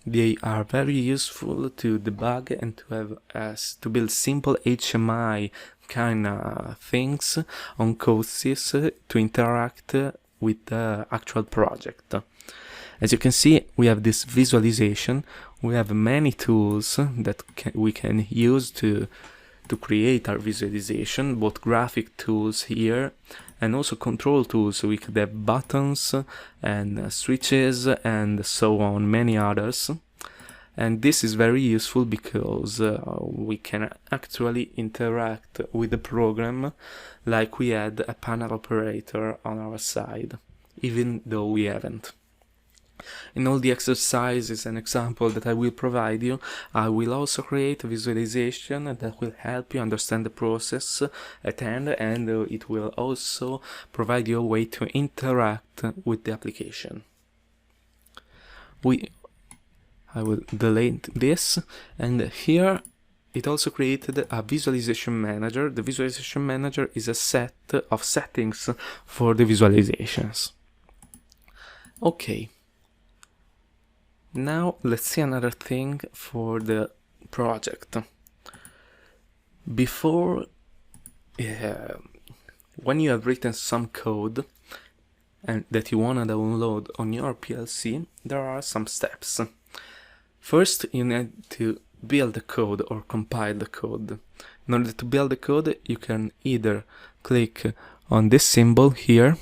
[SPEAKER 1] They are very useful to debug and to have to build simple HMI kind of things on CoDeSys to interact with the actual project. As you can see, we have this visualization. We have many tools that we can use to create our visualization, both graphic tools here and also control tools. We could have buttons and switches and so on, many others. And this is very useful because we can actually interact with the program like we had a panel operator on our side, even though we haven't. In all the exercises and examples that I will provide you, I will also create a visualization that will help you understand the process at hand, and it will also provide you a way to interact with the application. I will delete this, and here it also created a visualization manager. The visualization manager is a set of settings for the visualizations. Okay. Now let's see another thing for the project. Before, when you have written some code and that you want to download on your PLC, there are some steps. First, you need to build the code or compile the code. In order to build the code, you can either click on this symbol here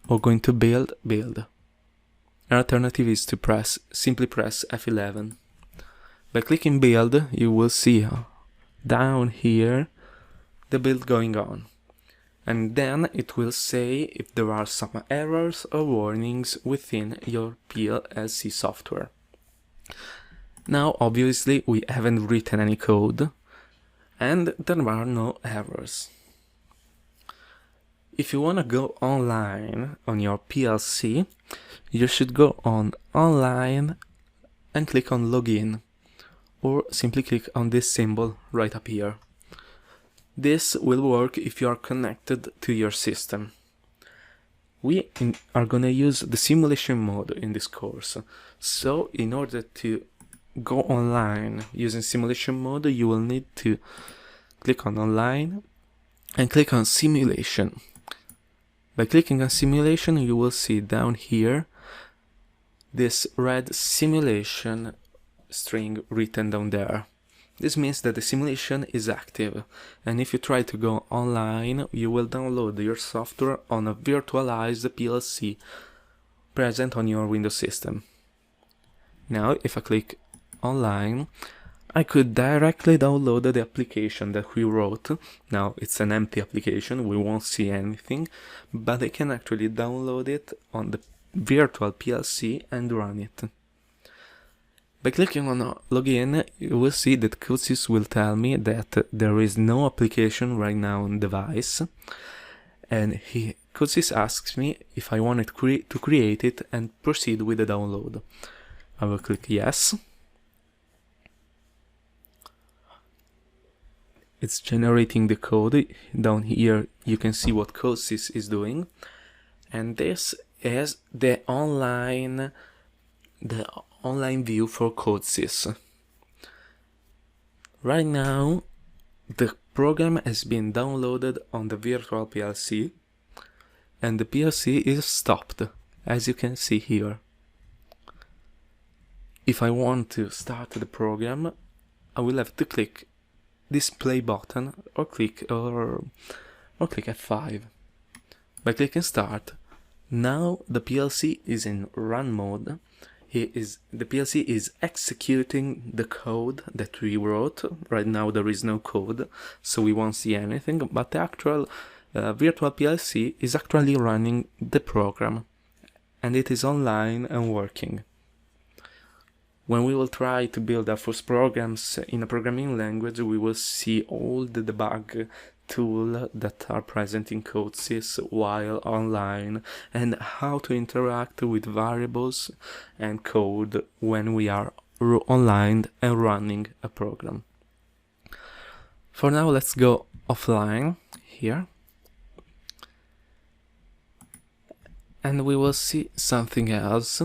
[SPEAKER 1] or going to build. An alternative is to simply press F11. By clicking build, you will see down here the build going on. And then it will say if there are some errors or warnings within your PLC software. Now, obviously, we haven't written any code, and there are no errors. If you want to go online on your PLC, you should go on online and click on login, or simply click on this symbol right up here. This will work if you are connected to your system. We are going to use the simulation mode in this course, so in order to go online using simulation mode, you will need to click on online and click on simulation. By clicking on simulation, you will see down here this red simulation string written down there. This means that the simulation is active, and if you try to go online, you will download your software on a virtualized PLC present on your Windows system. Now, if I click online, I could directly download the application that we wrote. Now, it's an empty application, we won't see anything, but I can actually download it on the virtual PLC and run it. By clicking on login, you will see that CoDeSys will tell me that there is no application right now on the device, and CoDeSys asks me if I wanted to create it and proceed with the download. I will click yes. It's generating the code. Down here you can see what CoDeSys is doing, and this is the online view for CoDeSys. Right now the program has been downloaded on the virtual PLC, and the PLC is stopped, as you can see here. If I want to start the program, I will have to click this play button or click F5. By clicking start, now the PLC is in run mode. The PLC is executing the code that we wrote. Right now there is no code, so we won't see anything, but the actual virtual PLC is actually running the program, and it is online and working. When we will try to build our first programs in a programming language, we will see all the debug tools that are present in CoDeSys while online, and how to interact with variables and code when we are online and running a program. For now, let's go offline here, and we will see something else.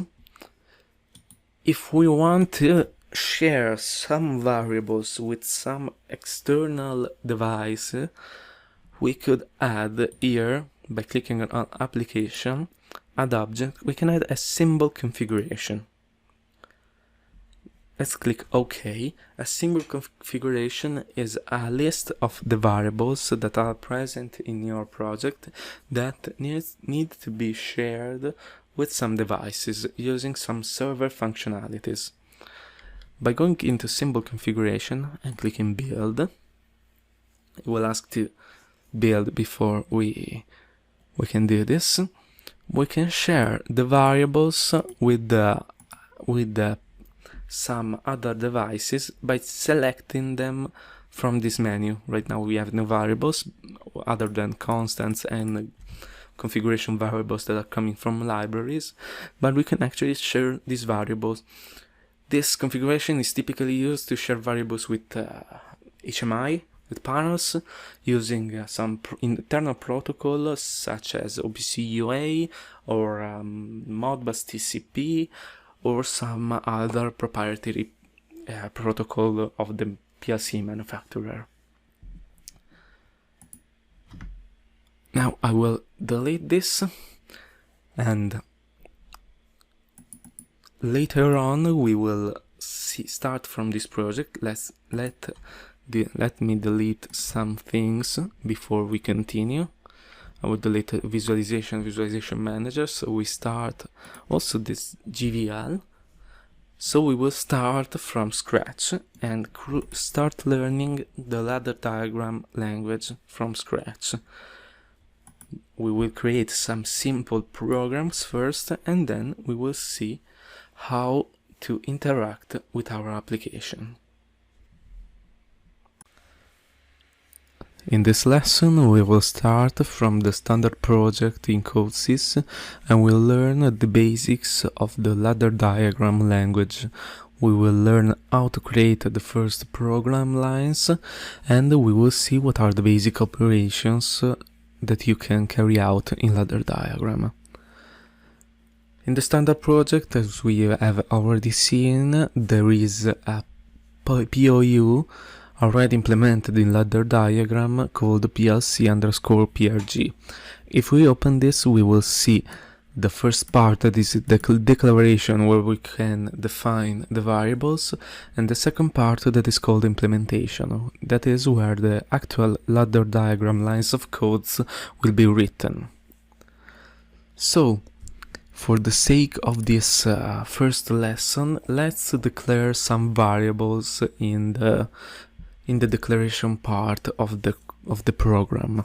[SPEAKER 1] If we want to share some variables with some external device, we could add here, by clicking on application, add object, we can add a symbol configuration. Let's click OK. A symbol configuration is a list of the variables that are present in your project that need to be shared with some devices using some server functionalities. By going into symbol configuration and clicking build, it will ask to build before we can do this. We can share the variables with some other devices by selecting them from this menu. Right now we have no variables other than constants and configuration variables that are coming from libraries, but we can actually share these variables. This configuration is typically used to share variables with HMI, with panels, using some internal protocols such as OPC UA or Modbus TCP, or some other proprietary protocol of the PLC manufacturer. Now I will delete this, and later on we will start from this project. Let me delete some things before we continue. I will delete visualization manager, so we start also this GVL. So we will start from scratch and start learning the ladder diagram language from scratch. We will create some simple programs first, and then we will see how to interact with our application. In this lesson, we will start from the standard project in CoDeSys, and we'll learn the basics of the ladder diagram language. We will learn how to create the first program lines, and we will see what are the basic operations that you can carry out in ladder diagram. In the standard project, as we have already seen, there is a POU already implemented in ladder diagram called PLC_PRG. If we open this, we will see the first part, that is the declaration where we can define the variables, and the second part that is called implementation. That is where the actual ladder diagram lines of codes will be written. So, for the sake of this first lesson, let's declare some variables in the declaration part of the program.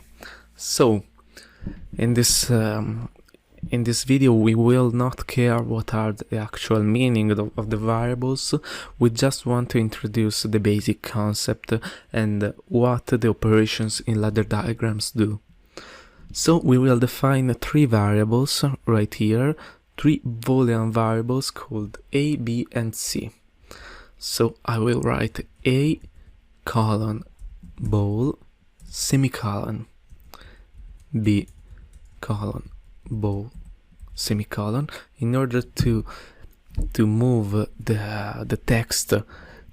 [SPEAKER 1] So, in this video, we will not care what are the actual meaning of the variables. We just want to introduce the basic concept and what the operations in ladder diagrams do. So we will define three variables right here, three Boolean variables called A, B, and C. So I will write A colon bool semicolon, B colon bool semicolon. In order to move the text,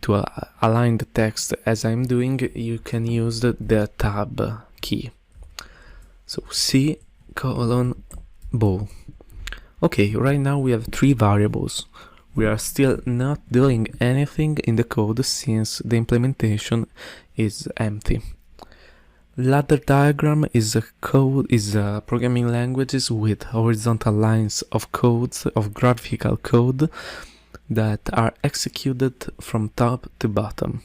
[SPEAKER 1] to align the text as I'm doing, you can use the tab key. So C colon bool. Okay, right now we have three variables. We are still not doing anything in the code since the implementation is empty. Ladder diagram is a programming languages with horizontal lines of codes, of graphical code, that are executed from top to bottom.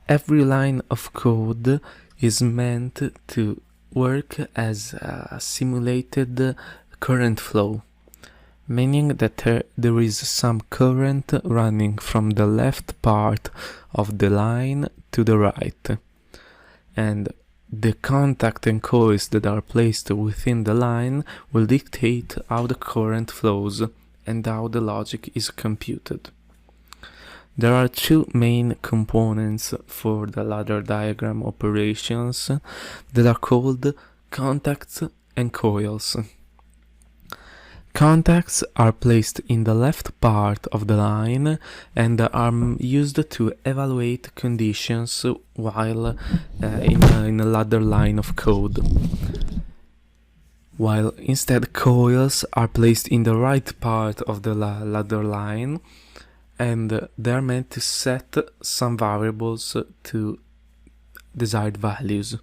[SPEAKER 1] Every line of code is meant to work as a simulated current flow, meaning that there is some current running from the left part of the line to the right, and the contact and coils that are placed within the line will dictate how the current flows and how the logic is computed. There are two main components for the ladder diagram operations that are called contacts and coils. Contacts are placed in the left part of the line and are used to evaluate conditions while in a ladder line of code. While instead coils are placed in the right part of the ladder line, and they are meant to set some variables to desired values.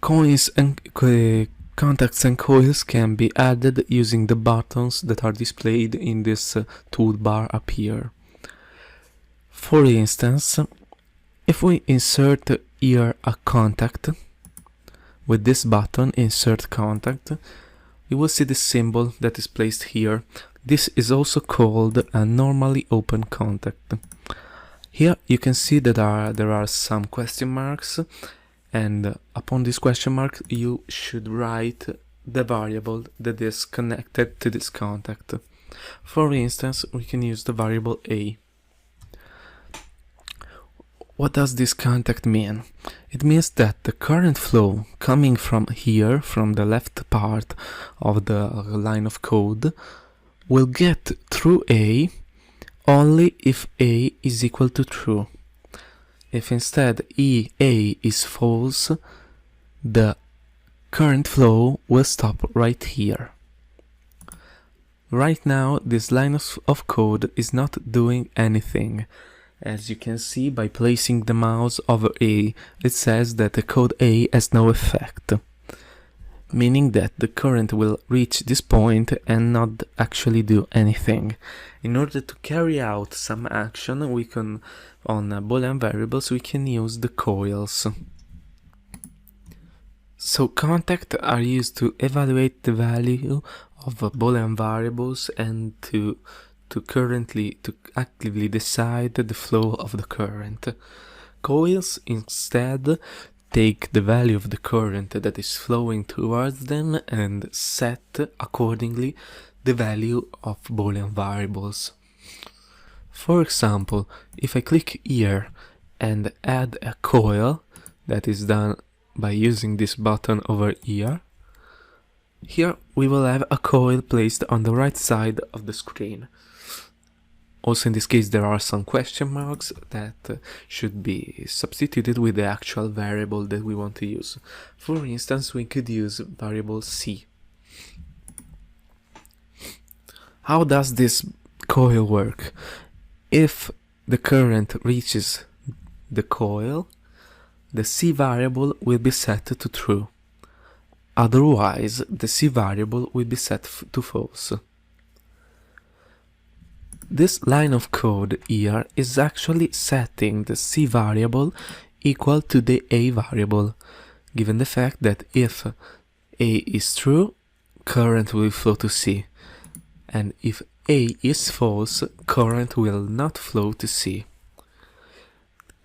[SPEAKER 1] Contacts and coils can be added using the buttons that are displayed in this toolbar up here. For instance, if we insert here a contact, with this button, Insert Contact, you will see the symbol that is placed here. This is also called a normally open contact. Here you can see that there are some question marks, and upon this question mark you should write the variable that is connected to this contact. For instance, we can use the variable A. What does this contact mean? It means that the current flow coming from here, from the left part of the line of code, will get through A only if A is equal to true. If instead A is false, the current flow will stop right here. Right now, this line of code is not doing anything. As you can see by placing the mouse over A, it says that the code A has no effect, meaning that the current will reach this point and not actually do anything. In order to carry out some action, we can, on Boolean variables, we can use the coils. So contacts are used to evaluate the value of Boolean variables and to actively decide the flow of the current. Coils instead take the value of the current that is flowing towards them and set accordingly the value of Boolean variables. For example, if I click here and add a coil, that is done by using this button over here, we will have a coil placed on the right side of the screen. Also in this case there are some question marks that should be substituted with the actual variable that we want to use. For instance, we could use variable C. How does this coil work? If the current reaches the coil, the C variable will be set to true. Otherwise, the C variable will be set to false. This line of code here is actually setting the C variable equal to the A variable, given the fact that if A is true, current will flow to C, and if A is false, current will not flow to C.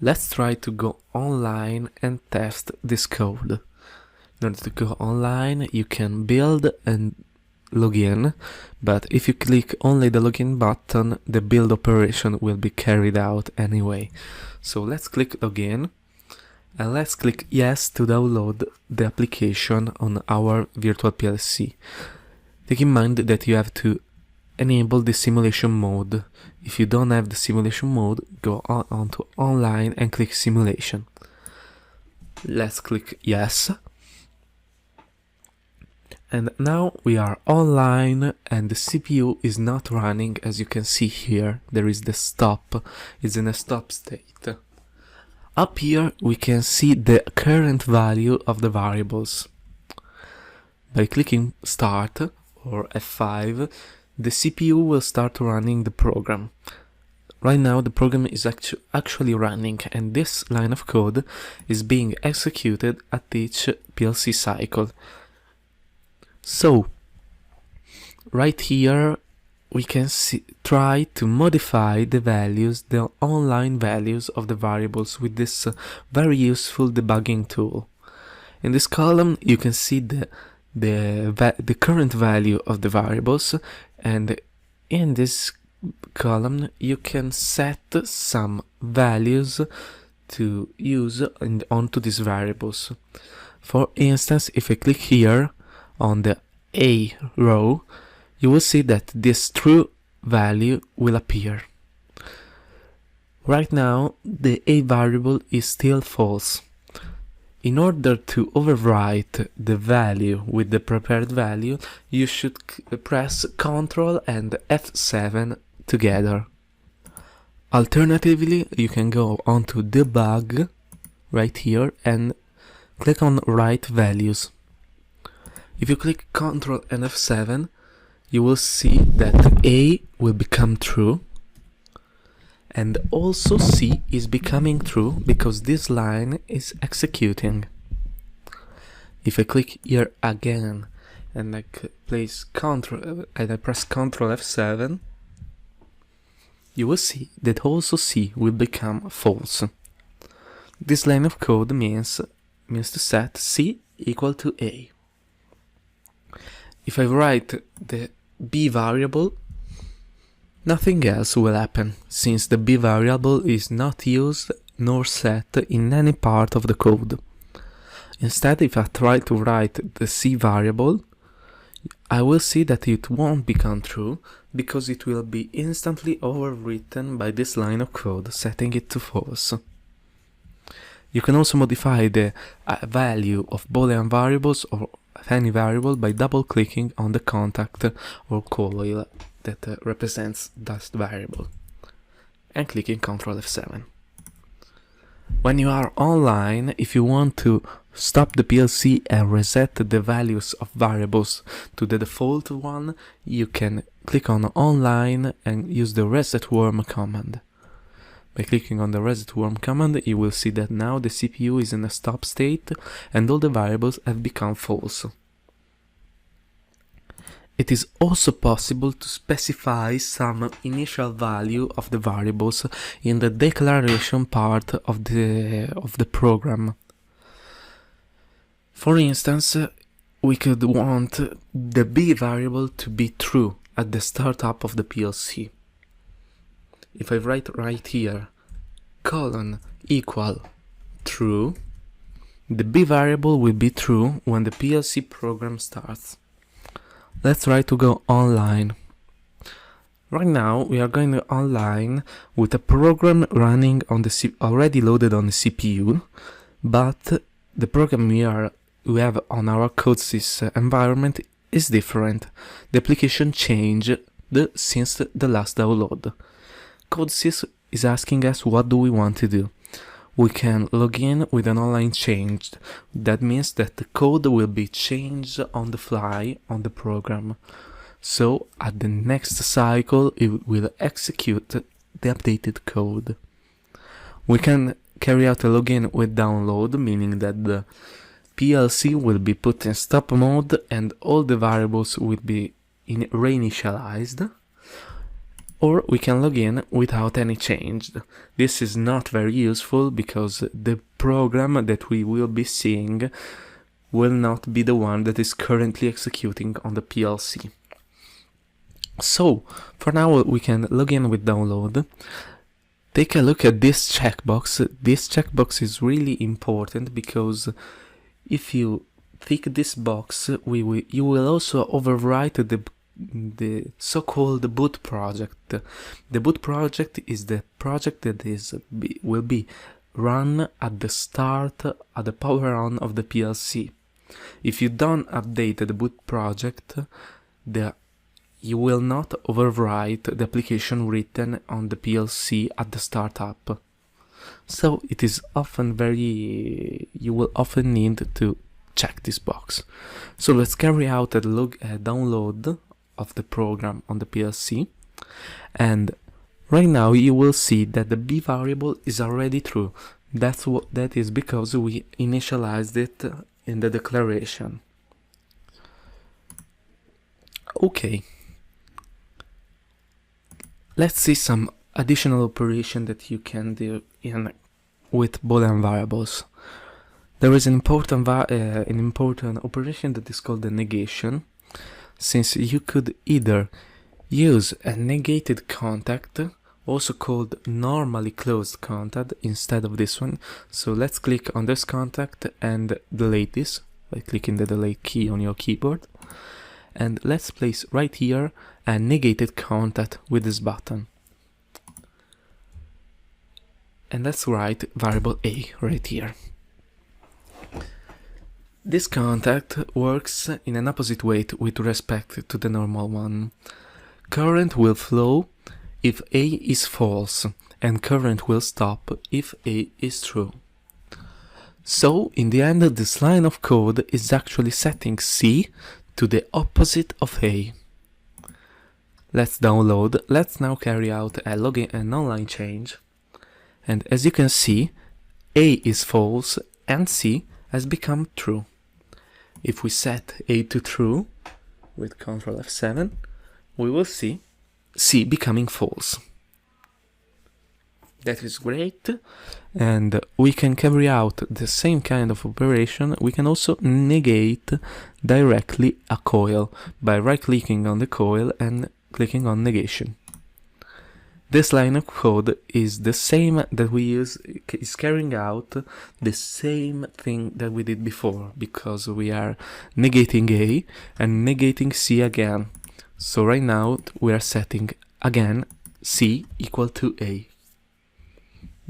[SPEAKER 1] Let's try to go online and test this code. In order to go online, you can build and login, but if you click only the login button, the build operation will be carried out anyway. So let's click login and let's click yes to download the application on our virtual PLC. Take in mind that you have to enable the simulation mode. If you don't have the simulation mode, go on to online and click simulation. Let's click yes. And now we are online and the CPU is not running. As you can see here, there is the stop, it's in a stop state. Up here we can see the current value of the variables. By clicking start or F5, the CPU will start running the program. Right now the program is actually running, and this line of code is being executed at each PLC cycle. So, right here we can try to modify the values, the online values of the variables with this very useful debugging tool. In this column you can see the current value of the variables, and in this column you can set some values to use onto these variables. For instance, if I click here on the A row, you will see that this true value will appear. Right now the A variable is still false. In order to overwrite the value with the prepared value, you should press Ctrl and F7 together. Alternatively, you can go onto Debug right here and click on Write Values. If you click Ctrl and F7, you will see that A will become true, and also C is becoming true because this line is executing. If I click here again and I press Ctrl F7, you will see that also C will become false. This line of code means to set C equal to A. If I write the B variable, nothing else will happen, since the B variable is not used nor set in any part of the code. Instead, if I try to write the C variable, I will see that it won't become true, because it will be instantly overwritten by this line of code, setting it to false. You can also modify the value of Boolean variables or any variable by double-clicking on the contact or coil that represents that variable, and clicking Ctrl F7. When you are online, if you want to stop the PLC and reset the values of variables to the default one, you can click on Online and use the reset worm command. By clicking on the reset worm command, you will see that now the CPU is in a stop state and all the variables have become false. It is also possible to specify some initial value of the variables in the declaration part of the program. For instance, we could want the B variable to be true at the startup of the PLC. If I write right here colon equal true, the B variable will be true when the PLC program starts. Let's try to go online. Right now we are going online with a program running on the already loaded on the CPU, but the program we have on our CoDeSys environment is different. The application changed since the last download. CoDeSys is asking us what do we want to do. We can log in with an online change. That means that the code will be changed on the fly on the program. So at the next cycle it will execute the updated code. We can carry out a login with download, meaning that the PLC will be put in stop mode and all the variables will be reinitialized. Or we can log in without any change. This is not very useful because the program that we will be seeing will not be the one that is currently executing on the PLC. So, for now we can log in with download. Take a look at this checkbox. This checkbox is really important because if you tick this box, you will also overwrite the so-called boot project. The boot project is the project that will be run at the start, at the power on of the PLC. If you don't update the boot project, you will not overwrite the application written on the PLC at the startup. So it is often you will often need to check this box. So let's carry out a download of the program on the PLC, and right now you will see that the B variable is already true. That is because we initialized it in the declaration. Okay, Let's see some additional operation that you can do with Boolean variables. There is an important operation that is called the negation, since you could either use a negated contact, also called normally closed contact, instead of this one. So let's click on this contact and delete this by clicking the delete key on your keyboard. And let's place right here a negated contact with this button. And let's write variable A right here. This contact works in an opposite way with respect to the normal one. Current will flow if A is false, and current will stop if A is true. So, in the end, this line of code is actually setting C to the opposite of A. Let's download. Let's now carry out an online change. And as you can see, A is false and C has become true. If we set A to true with Ctrl F7, we will see C becoming false. That is great, and we can carry out the same kind of operation. We can also negate directly a coil by right-clicking on the coil and clicking on negation. This line of code is the same that we use, is carrying out the same thing that we did before, because we are negating A and negating C again. So right now we are setting again C equal to A.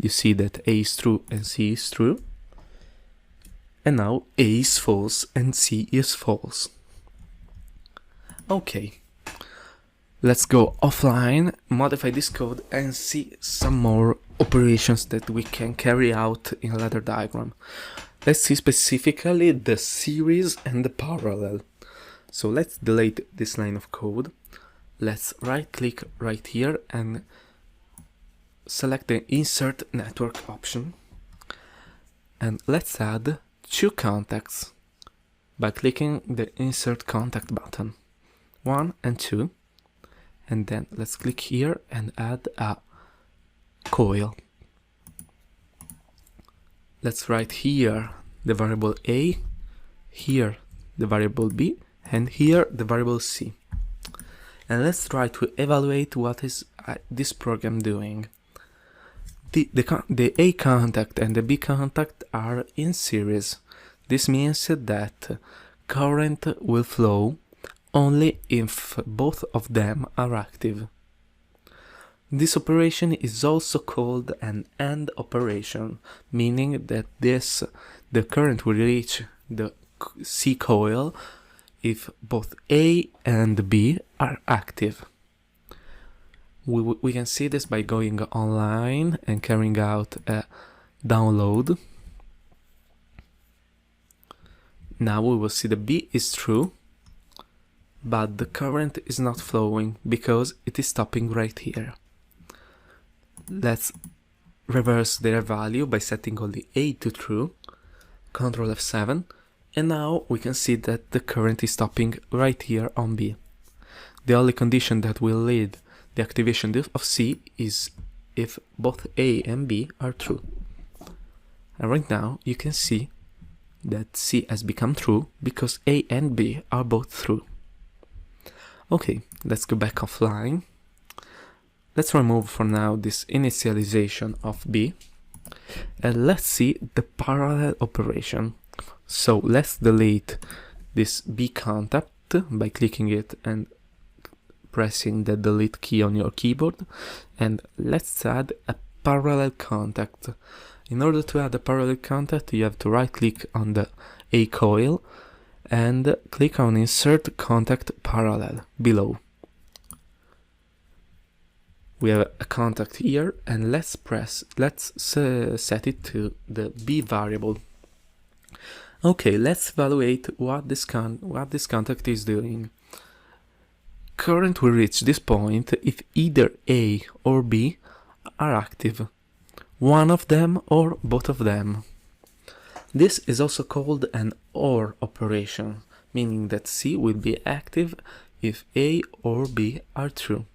[SPEAKER 1] You see that A is true and C is true. And now A is false and C is false. Okay. Let's go offline, modify this code and see some more operations that we can carry out in a ladder diagram. Let's see specifically the series and the parallel. So let's delete this line of code. Let's right click right here and select the insert network option. And let's add two contacts by clicking the insert contact button, 1 and 2. And then let's click here and add a coil. Let's write here the variable A, here the variable B, and here the variable C. And let's try to evaluate what is this program doing. The A contact and the B contact are in series. This means that current will flow only if both of them are active. This operation is also called an AND operation, meaning that the current will reach the C coil if both A and B are active. We can see this by going online and carrying out a download. Now we will see the B is true, but the current is not flowing because it is stopping right here. Let's reverse their value by setting only A to true, Ctrl F7, and now we can see that the current is stopping right here on B. The only condition that will lead the activation of C is if both A and B are true. And right now you can see that C has become true because A and B are both true. Okay, let's go back offline. Let's remove for now this initialization of B and let's see the parallel operation. So let's delete this B contact by clicking it and pressing the delete key on your keyboard, and let's add a parallel contact. In order to add a parallel contact, you have to right click on the A coil and click on insert contact parallel below. We have a contact here, and let's set it to the B variable. Okay, let's evaluate what this contact is doing. Current will reach this point if either A or B are active, one of them or both of them. This is also called an OR operation, meaning that C will be active if A or B are true.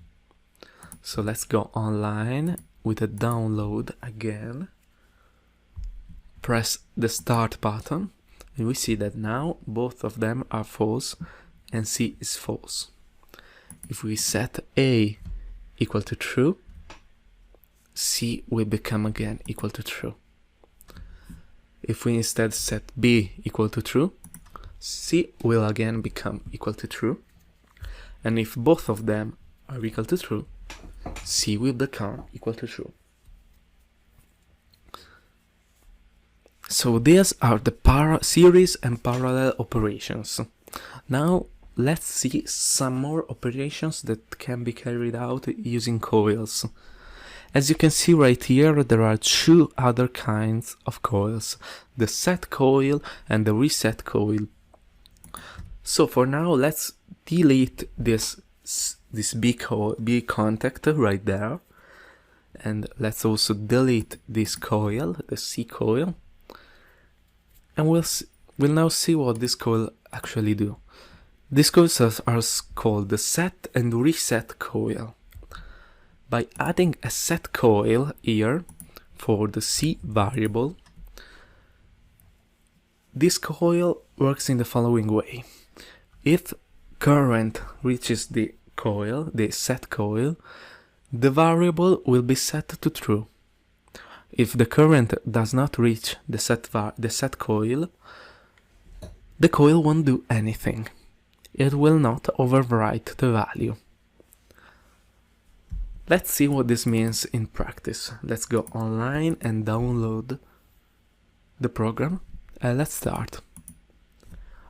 [SPEAKER 1] So let's go online with a download again. Press the start button and we see that now both of them are false and C is false. If we set A equal to true, C will become again equal to true. If we instead set B equal to true, C will again become equal to true. And if both of them are equal to true, C will become equal to true. So these are the series and parallel operations. Now let's see some more operations that can be carried out using coils. As you can see right here, there are two other kinds of coils, the set coil and the reset coil. So for now, let's delete this B contact right there, and let's also delete this coil, the C coil, and we'll now see what this coil actually do. These coils are called the set and reset coil. By adding a set coil here for the C variable, this coil works in the following way. If current reaches the coil, the set coil, the variable will be set to true. If the current does not reach the set coil, the coil won't do anything. It will not overwrite the value. Let's see what this means in practice. Let's go online and download the program. Let's start.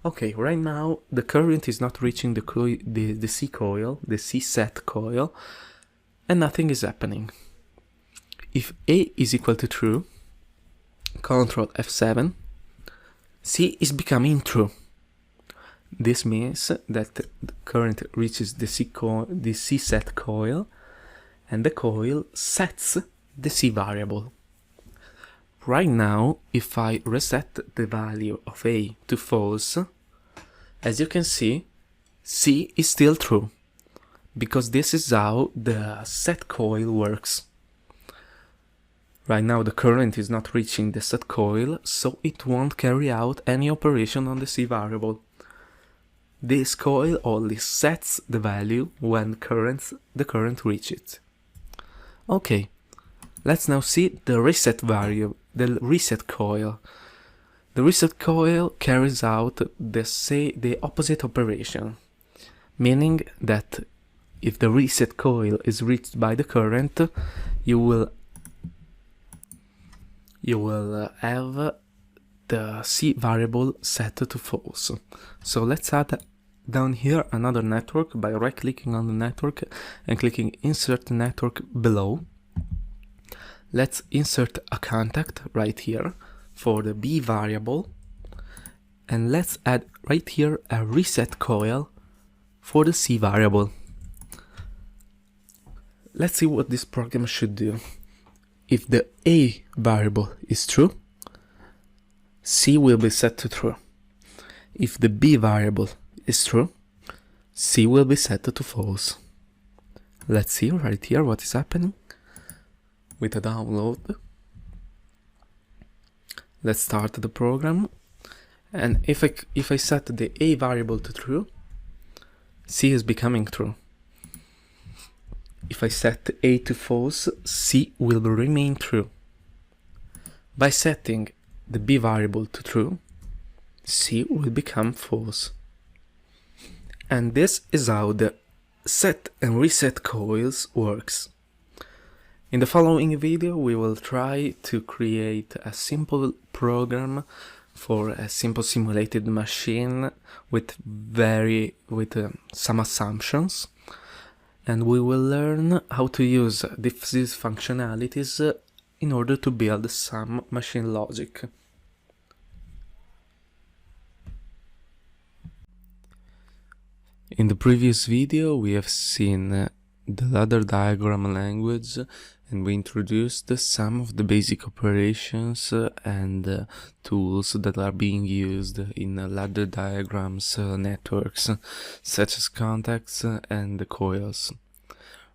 [SPEAKER 1] Okay, right now the current is not reaching the C coil, the C set coil, and nothing is happening. If A is equal to true, Ctrl F7, C is becoming true. This means that the current reaches the C set coil, and the coil sets the C variable. Right now, if I reset the value of A to false, as you can see, C is still true, because this is how the set coil works. Right now the current is not reaching the set coil, so it won't carry out any operation on the C variable. This coil only sets the value when the current reaches it. Okay, let's now see the reset variable, the reset coil. The reset coil carries out the opposite operation, meaning that if the reset coil is reached by the current, you will have the C variable set to false. So let's add down here another network by right-clicking on the network and clicking Insert Network below. Let's insert a contact right here for the B variable, and let's add right here a reset coil for the C variable. Let's see what this program should do. If the A variable is true, C will be set to true. If the B variable is true, C will be set to false. Let's see right here what is happening with a download. Let's start the program, and if I set the A variable to true, C is becoming true. If I set A to false, C will remain true. By setting the B variable to true, C will become false. And this is how the set and reset coils works. In the following video, we will try to create a simple program for a simple simulated machine with some assumptions, and we will learn how to use these functionalities in order to build some machine logic. In the previous video, we have seen the ladder diagram language, and we introduced some of the basic operations and tools that are being used in ladder diagrams networks, such as contacts and the coils.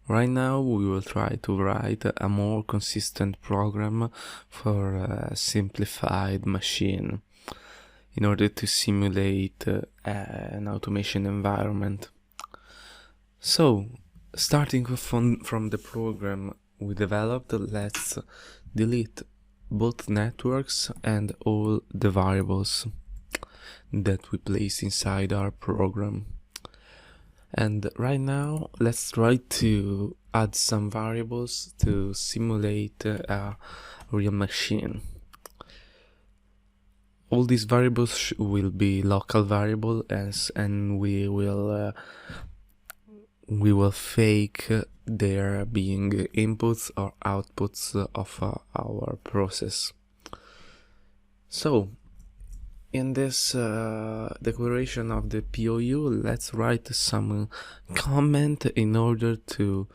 [SPEAKER 1] Right now we will try to write a more consistent program for a simplified machine in order to simulate an automation environment. So, starting from the program we developed, let's delete both networks and all the variables that we place inside our program. And right now, let's try to add some variables to simulate a real machine. All these variables will be local variables, and we will fake there being inputs or outputs of our process. So, in this declaration of the POU, let's write some comment in order to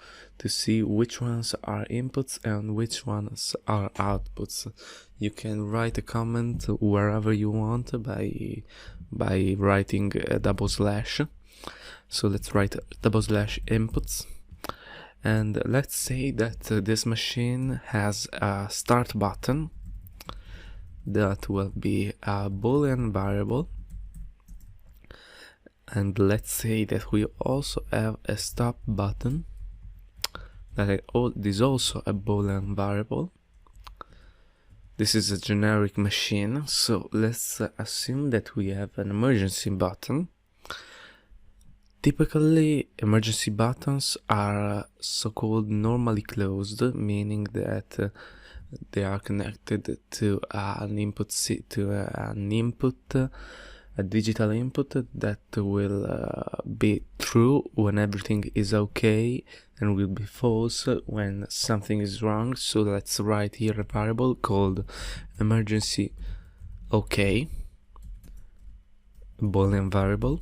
[SPEAKER 1] see which ones are inputs and which ones are outputs. You can write a comment wherever you want by writing a double slash. So let's write double slash inputs, and let's say that this machine has a start button that will be a Boolean variable, and let's say that we also have a stop button that is also a Boolean variable. This is a generic machine, so let's assume that we have an emergency button. Typically, emergency buttons are so-called normally closed, meaning that they are connected to an input, a digital input that will be true when everything is okay and will be false when something is wrong. So let's write here a variable called emergency okay, Boolean variable.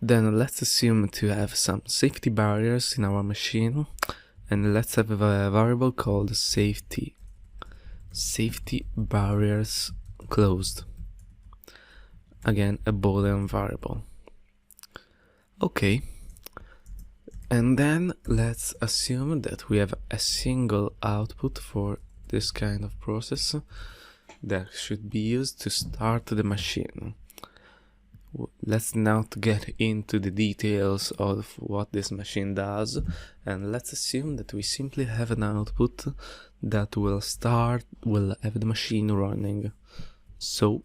[SPEAKER 1] Then let's assume to have some safety barriers in our machine, and let's have a variable called safety barriers closed. Again, a Boolean variable. Okay. And then let's assume that we have a single output for this kind of process that should be used to start the machine. Let's not get into the details of what this machine does, and let's assume that we simply have an output that will have the machine running. So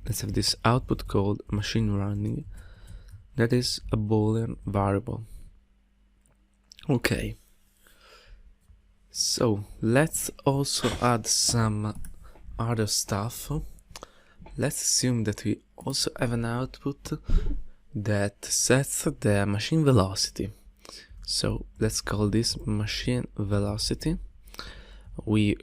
[SPEAKER 1] let's have this output called machine running. That is a Boolean variable. Okay. So let's also add some other stuff. Let's assume that we also have an output that sets the machine velocity. So let's call this machine velocity. We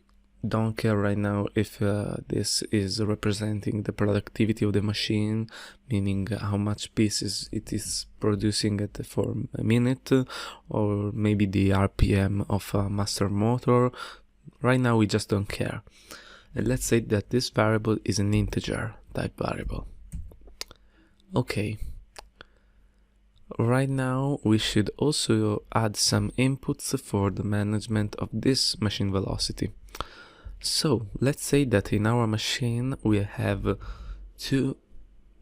[SPEAKER 1] don't care right now if this is representing the productivity of the machine, meaning how much pieces it is producing for a minute, or maybe the RPM of a master motor. Right now we just don't care. And let's say that this variable is an integer type variable. Okay. Right now we should also add some inputs for the management of this machine velocity. So let's say that in our machine we have two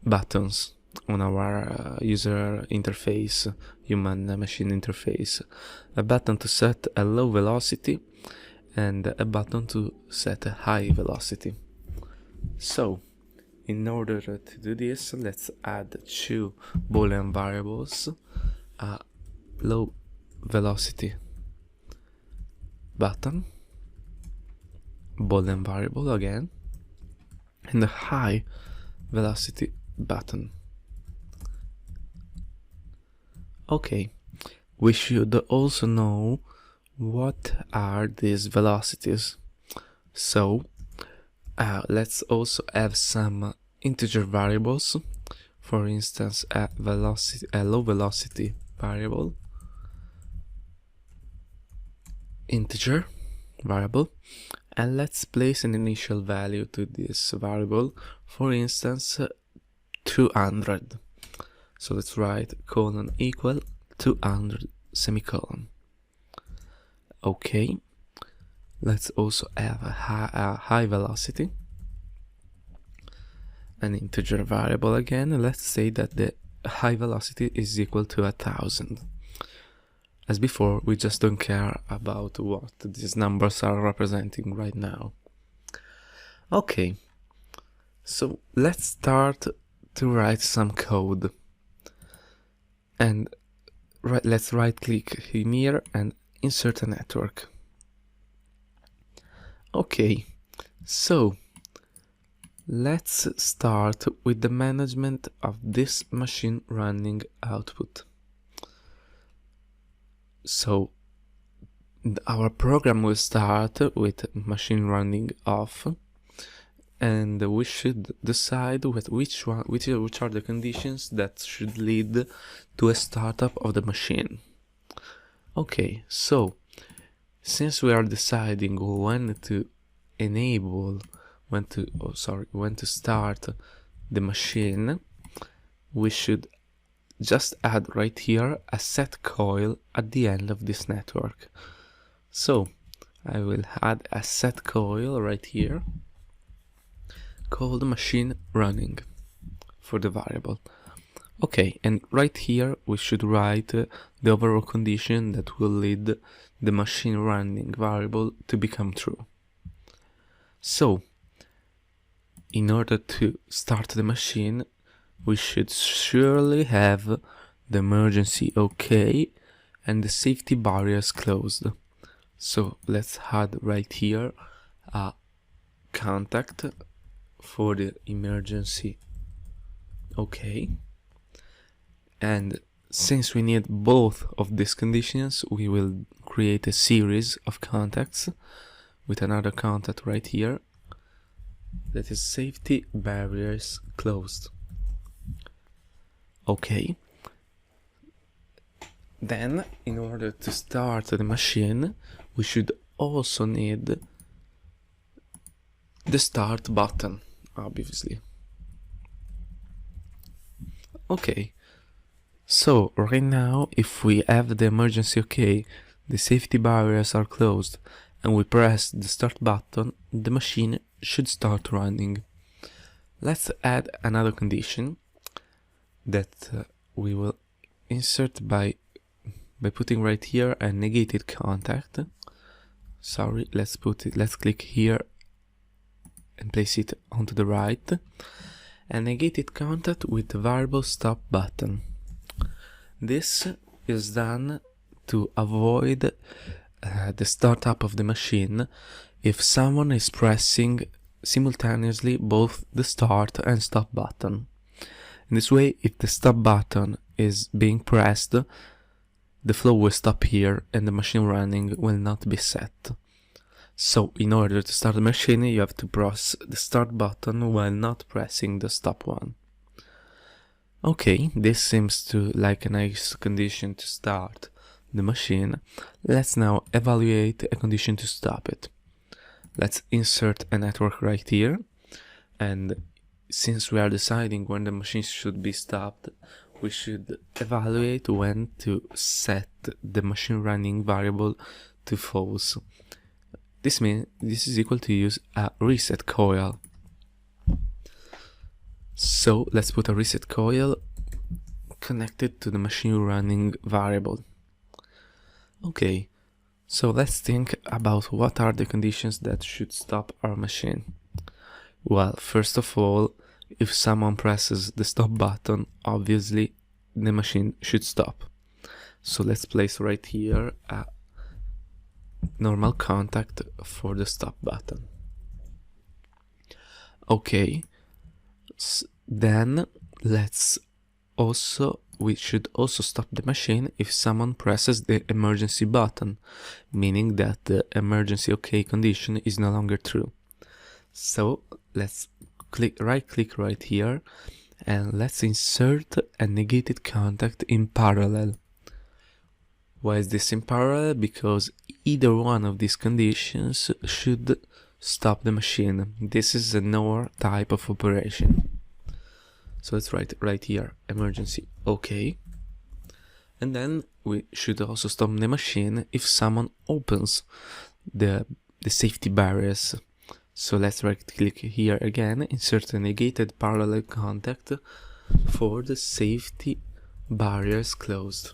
[SPEAKER 1] buttons on our user interface, human machine interface. A button to set a low velocity and a button to set a high velocity. So in order to do this, let's add two Boolean variables, a low velocity button, Boolean variable again, and a high velocity button. Okay, we should also know what are these velocities. So let's also have some integer variables. For instance, a low velocity variable, integer variable, and let's place an initial value to this variable, for instance 200. So let's write : equal 200 semicolon. Okay, let's also have a high velocity, an integer variable again. Let's say that the high velocity is equal to 1000. As before, we just don't care about what these numbers are representing right now. Okay, so let's start to write some code. And let's right click here and insert a network. Okay, so let's start with the management of this machine running output. So our program will start with machine running off, and we should decide which are the conditions that should lead to a startup of the machine. Okay, so since we are deciding when to enable, when to start the machine, we should just add right here a set coil at the end of this network. So I will add a set coil right here called machine running for the variable. Okay, and right here we should write the overall condition that will lead the machine running variable to become true. So in order to start the machine, we should surely have the emergency OK and the safety barriers closed. So let's add right here a contact for the emergency OK. And since we need both of these conditions, we will create a series of contacts with another contact right here that is safety barriers closed. Okay. Then, in order to start the machine, we should also need the start button, obviously. Okay. So right now, if we have the emergency OK, the safety barriers are closed, and we press the start button, the machine should start running. Let's add another condition that we will insert by putting right here a negated contact. Sorry, let's click here and place it onto the right. A negated contact with the variable stop button. This is done to avoid the startup of the machine if someone is pressing simultaneously both the start and stop button. In this way, if the stop button is being pressed, the flow will stop here and the machine running will not be set. So in order to start the machine, you have to press the start button while not pressing the stop one. Okay, this seems to like a nice condition to start the machine. Let's now evaluate a condition to stop it. Let's insert a network right here, and since we are deciding when the machine should be stopped, we should evaluate when to set the machine running variable to false. This means this is equal to use a reset coil. So let's put a reset coil connected to the machine running variable. Okay, so let's think about what are the conditions that should stop our machine. Well, first of all, if someone presses the stop button, obviously the machine should stop. So let's place right here a normal contact for the stop button. Okay, then we should also stop the machine if someone presses the emergency button, meaning that the emergency OK condition is no longer true. So let's right click right here and let's insert a negated contact in parallel. Why is this in parallel? Because either one of these conditions should stop the machine. This is a NOR type of operation. So let's write right here emergency OK. And then we should also stop the machine if someone opens the safety barriers. So let's right click here again, insert a negated parallel contact for the safety barriers closed.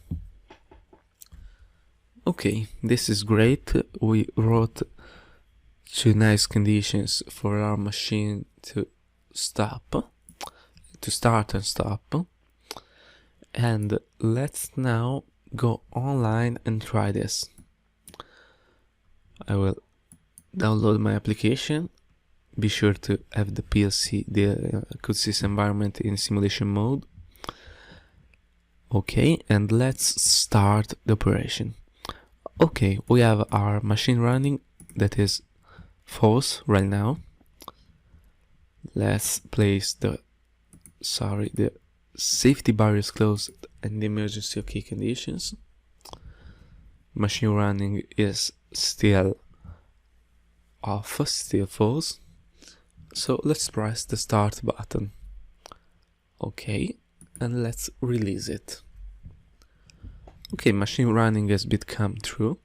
[SPEAKER 1] Okay, this is great. We wrote two nice conditions for our machine to start and stop. And let's now go online and try this. I will download my application. Be sure to have the PLC, the CoDeSys environment in simulation mode. Okay, and let's start the operation. Okay, we have our machine running that is false right now. Let's place the safety barriers closed and the emergency OK conditions. Machine running is still off, still false. So let's press the start button. Okay, and let's release it. Okay, machine running has become true.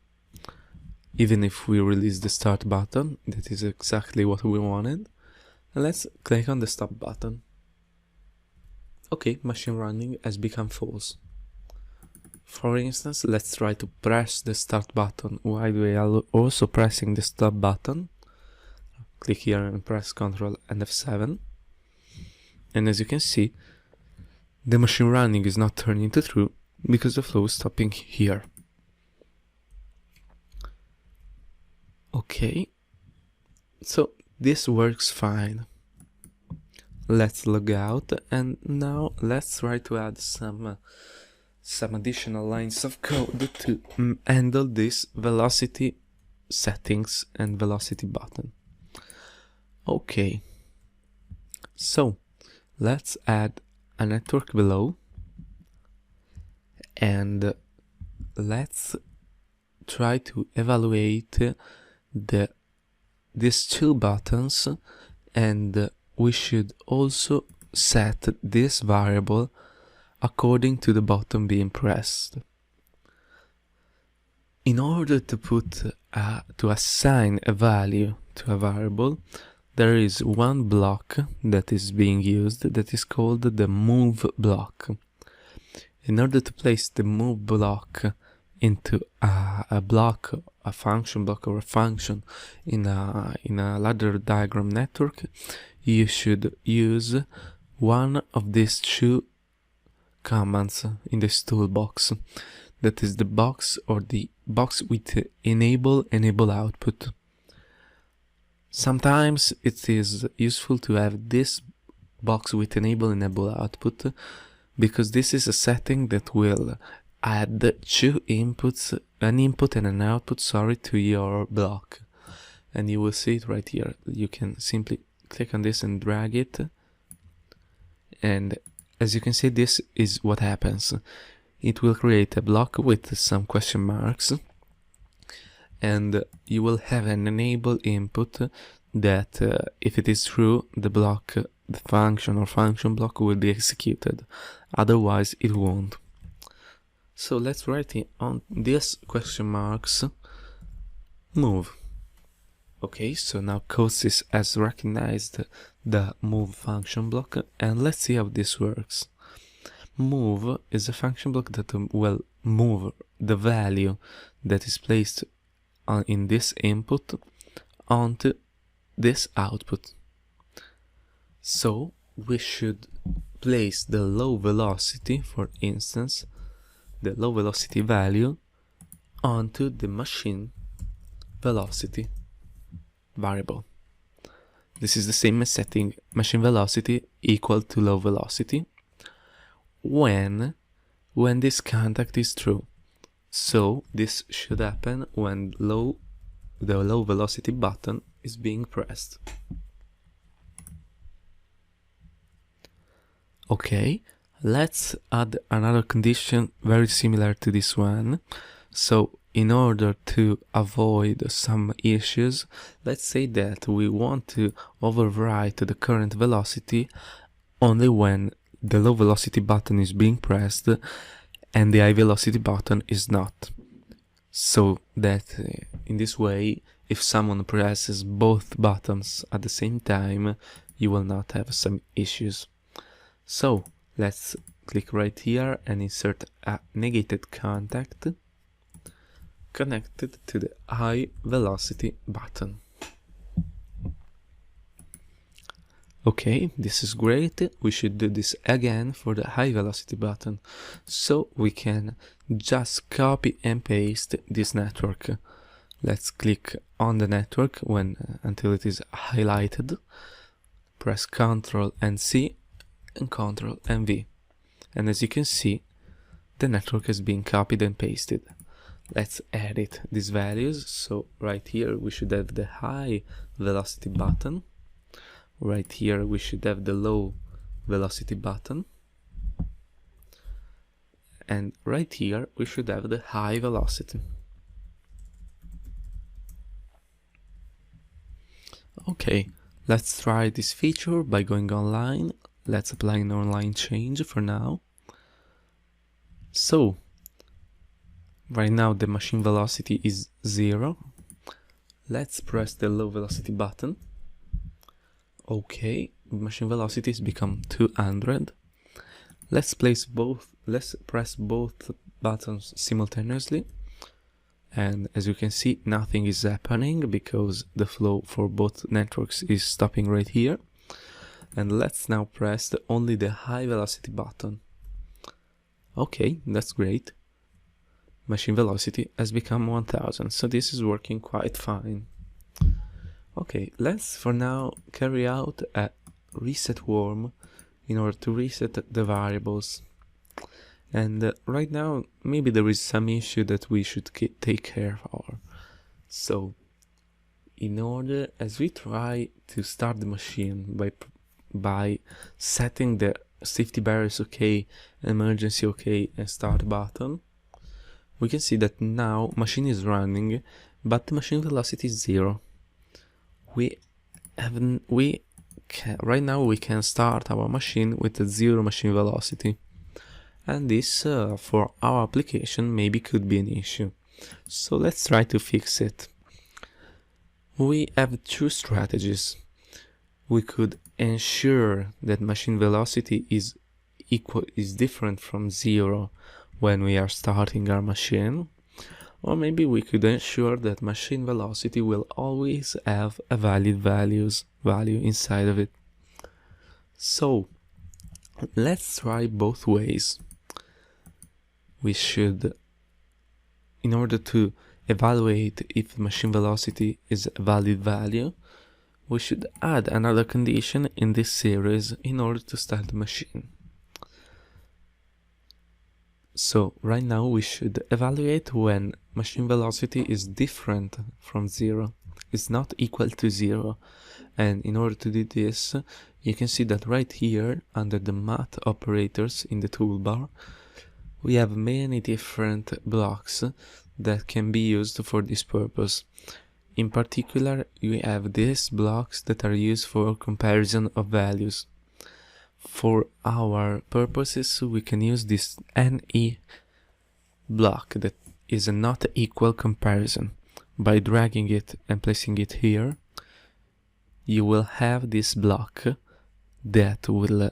[SPEAKER 1] Even if we release the start button, that is exactly what we wanted. And let's click on the stop button. Okay, machine running has become false. For instance, let's try to press the start button while we are also pressing the stop button. Click here and press Ctrl and F7. And as you can see, the machine running is not turning into true because the flow is stopping here. Okay, so this works fine. Let's log out, and now let's try to add some additional lines of code to handle this velocity settings and velocity button. Okay, so let's add a network below, and let's try to evaluate these two buttons, and we should also set this variable according to the button being pressed. In order to to assign a value to a variable, there is one block that is being used that is called the move block. In order to place the move block into a block, a function block or a function in a ladder diagram network, you should use one of these two commands in this toolbox. That is the box or the box with enable output. Sometimes it is useful to have this box with enable output, because this is a setting that will add two inputs, an input and an output, to your block. And you will see it right here. You can simply click on this and drag it. And as you can see, this is what happens. It will create a block with some question marks, and you will have an enable input that if it is true, the block, the function or function block will be executed. Otherwise it won't. So let's write on these question marks move. Okay, so now CoDeSys has recognized the move function block, and let's see how this works. Move is a function block that will move the value that is placed in this input onto this output. So we should place the low velocity, for instance, the low velocity value onto the machine velocity variable. This is the same as setting machine velocity equal to low velocity when this contact is true. So this should happen when the low velocity button is being pressed. Okay, let's add another condition very similar to this one. So in order to avoid some issues, let's say that we want to overwrite the current velocity only when the low velocity button is being pressed, and the high velocity button is not. So that in this way, if someone presses both buttons at the same time, you will not have some issues. So let's click right here and insert a negated contact connected to the high velocity button. Okay, this is great. We should do this again for the high velocity button. So we can just copy and paste this network. Let's click on the network until it is highlighted. Press Ctrl and C and Ctrl and V. And as you can see, the network has been copied and pasted. Let's edit these values. So right here we should have the high velocity button. Right here we should have the low velocity button. And right here we should have the high velocity. Okay, let's try this feature by going online. Let's apply an online change for now. So right now the machine velocity is 0. Let's press the low velocity button. Okay, machine velocity has become 200. Let's press both buttons simultaneously. And as you can see, nothing is happening because the flow for both networks is stopping right here. And let's now press only the high velocity button. Okay, that's great. Machine velocity has become 1000, so this is working quite fine. Okay, let's for now carry out a reset worm in order to reset the variables. And right now maybe there is some issue that we should take care of. So in order, as we try to start the machine by setting the safety barriers OK, emergency OK and start button, we can see that now machine is running but the machine velocity is 0. Right now we can start our machine with a 0 machine velocity, and this for our application maybe could be an issue. So let's try to fix it. We have two strategies. We could ensure that machine velocity is different from 0 when we are starting our machine. Or maybe we could ensure that machine velocity will always have a valid value inside of it. So let's try both ways. We should, in order to evaluate if machine velocity is a valid value, we should add another condition in this series in order to start the machine. So right now we should evaluate when machine velocity is different from 0, it's not equal to 0. And in order to do this, you can see that right here under the math operators in the toolbar, we have many different blocks that can be used for this purpose. In particular, we have these blocks that are used for comparison of values. For our purposes, we can use this NE block that is a not equal comparison. By dragging it and placing it here, you will have this block that will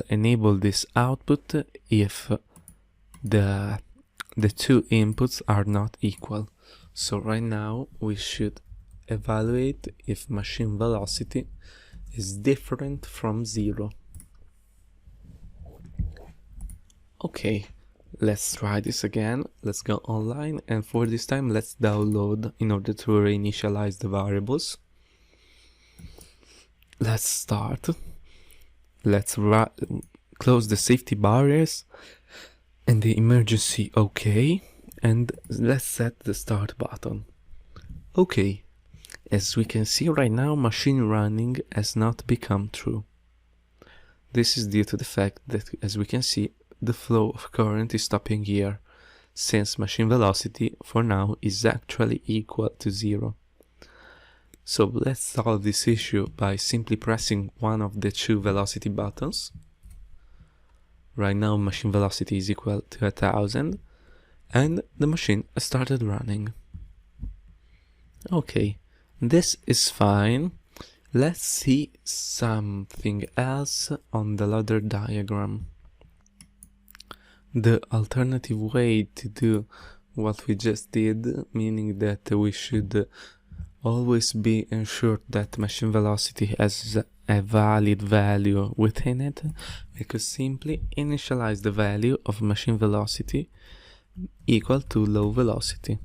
[SPEAKER 1] enable this output if the two inputs are not equal. So right now we should evaluate if machine velocity is different from 0. Okay, let's try this again. Let's go online, and for this time let's download in order to reinitialize the variables. Let's start. Let's close the safety barriers and the emergency OK, and let's set the start button. Okay, as we can see right now, machine running has not become true. This is due to the fact that, as we can see, the flow of current is stopping here, since machine velocity for now is actually equal to 0. So let's solve this issue by simply pressing one of the two velocity buttons. Right now machine velocity is equal to 1000, and the machine started running. Okay, this is fine. Let's see something else on the ladder diagram. The alternative way to do what we just did, meaning that we should always be ensured that machine velocity has a valid value within it, we could simply initialize the value of machine velocity equal to low velocity.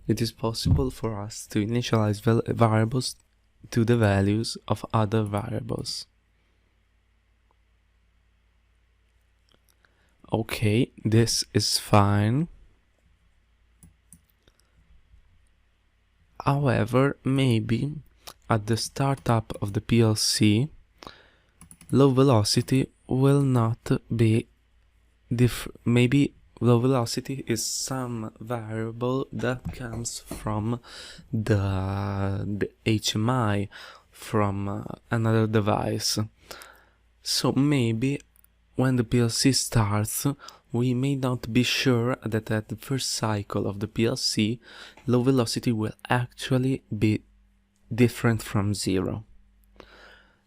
[SPEAKER 1] It is possible for us to initialize variables to the values of other variables. Okay, this is fine. However, maybe at the startup of the PLC, low velocity will not be maybe low velocity is some variable that comes from the HMI from another device. So maybe when the PLC starts, we may not be sure that at the first cycle of the PLC, low velocity will actually be different from 0.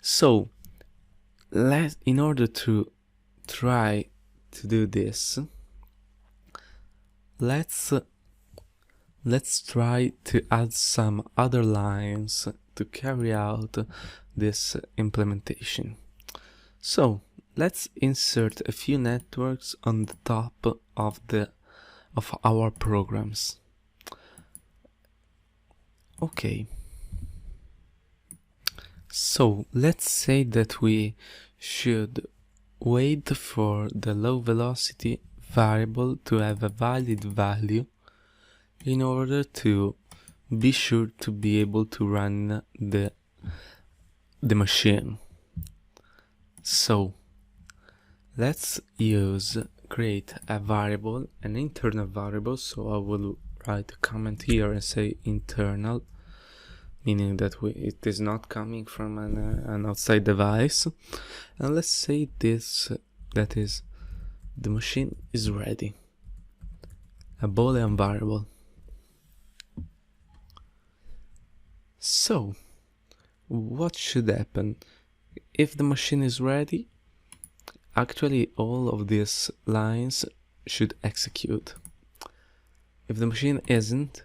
[SPEAKER 1] So, in order to try to do this, let's try to add some other lines to carry out this implementation. So, let's insert a few networks on the top of our programs. Okay. So let's say that we should wait for the low velocity variable to have a valid value in order to be sure to be able to run the machine. So let's create a variable, an internal variable. So I will write a comment here and say internal, meaning that it is not coming from an outside device. And let's say this, that is, the machine is ready, a Boolean variable. So what should happen if the machine is ready? Actually, all of these lines should execute. If the machine isn't,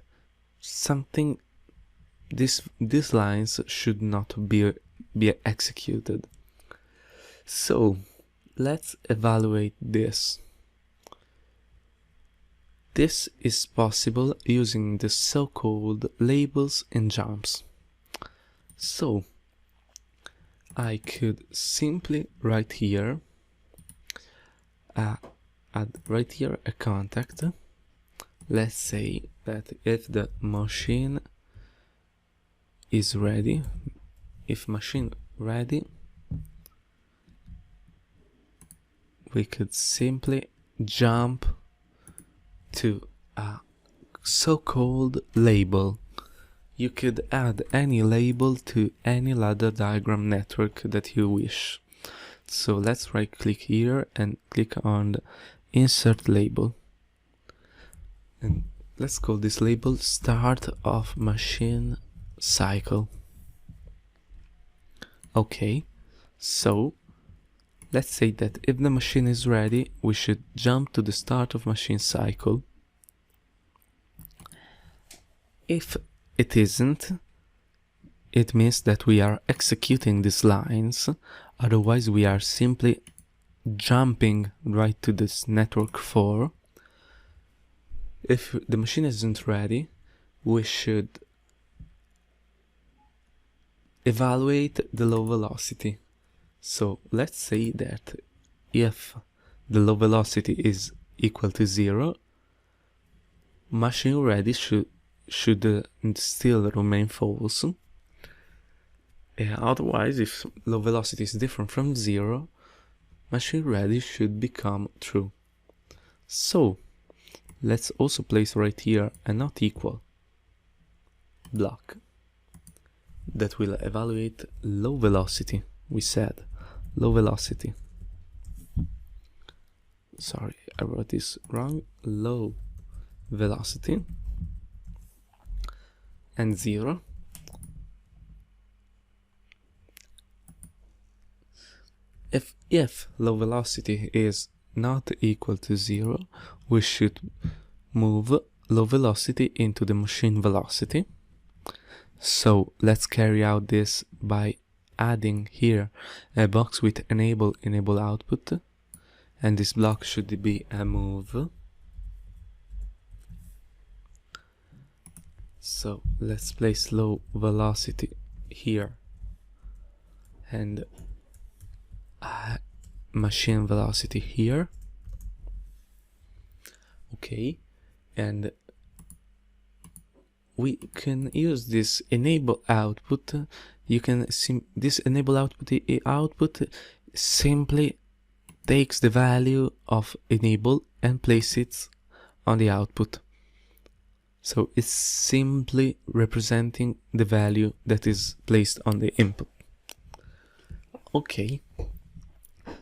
[SPEAKER 1] these lines should not be executed. So let's evaluate this. This is possible using the so-called labels and jumps. So I could simply write here, add right here a contact. Let's say that if the machine is ready, if machine ready, we could simply jump to a so-called label. You could add any label to any ladder diagram network that you wish. So let's right click here and click on the insert label. And let's call this label start of machine cycle. Okay, so let's say that if the machine is ready, we should jump to the start of machine cycle. If it isn't, it means that we are executing these lines, otherwise we are simply jumping right to this network 4. If the machine isn't ready, we should evaluate the low velocity. So let's say that if the low velocity is equal to 0, machine ready should still remain false. Otherwise, if low velocity is different from 0, machine ready should become true. So let's also place right here a not equal block that will evaluate low velocity. We said low velocity. sorry, I wrote this wrong, low velocity and 0. If low velocity is not equal to 0, we should move low velocity into the machine velocity. So let's carry out this by adding here a box with enable output, and this block should be a move. So let's place low velocity here and machine velocity here. Okay, and we can use this enable output. You can see this enable output simply takes the value of enable and places it on the output. So it's simply representing the value that is placed on the input. Okay,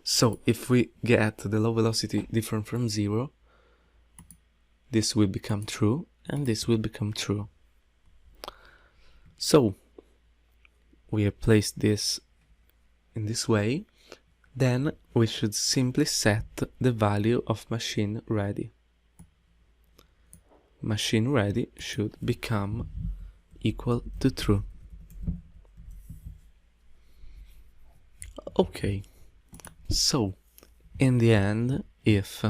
[SPEAKER 1] so if we get the low velocity different from 0, this will become true and this will become true. So we have placed this in this way. Then we should simply set the value of machine ready. Machine ready should become equal to true. Okay, so in the end, if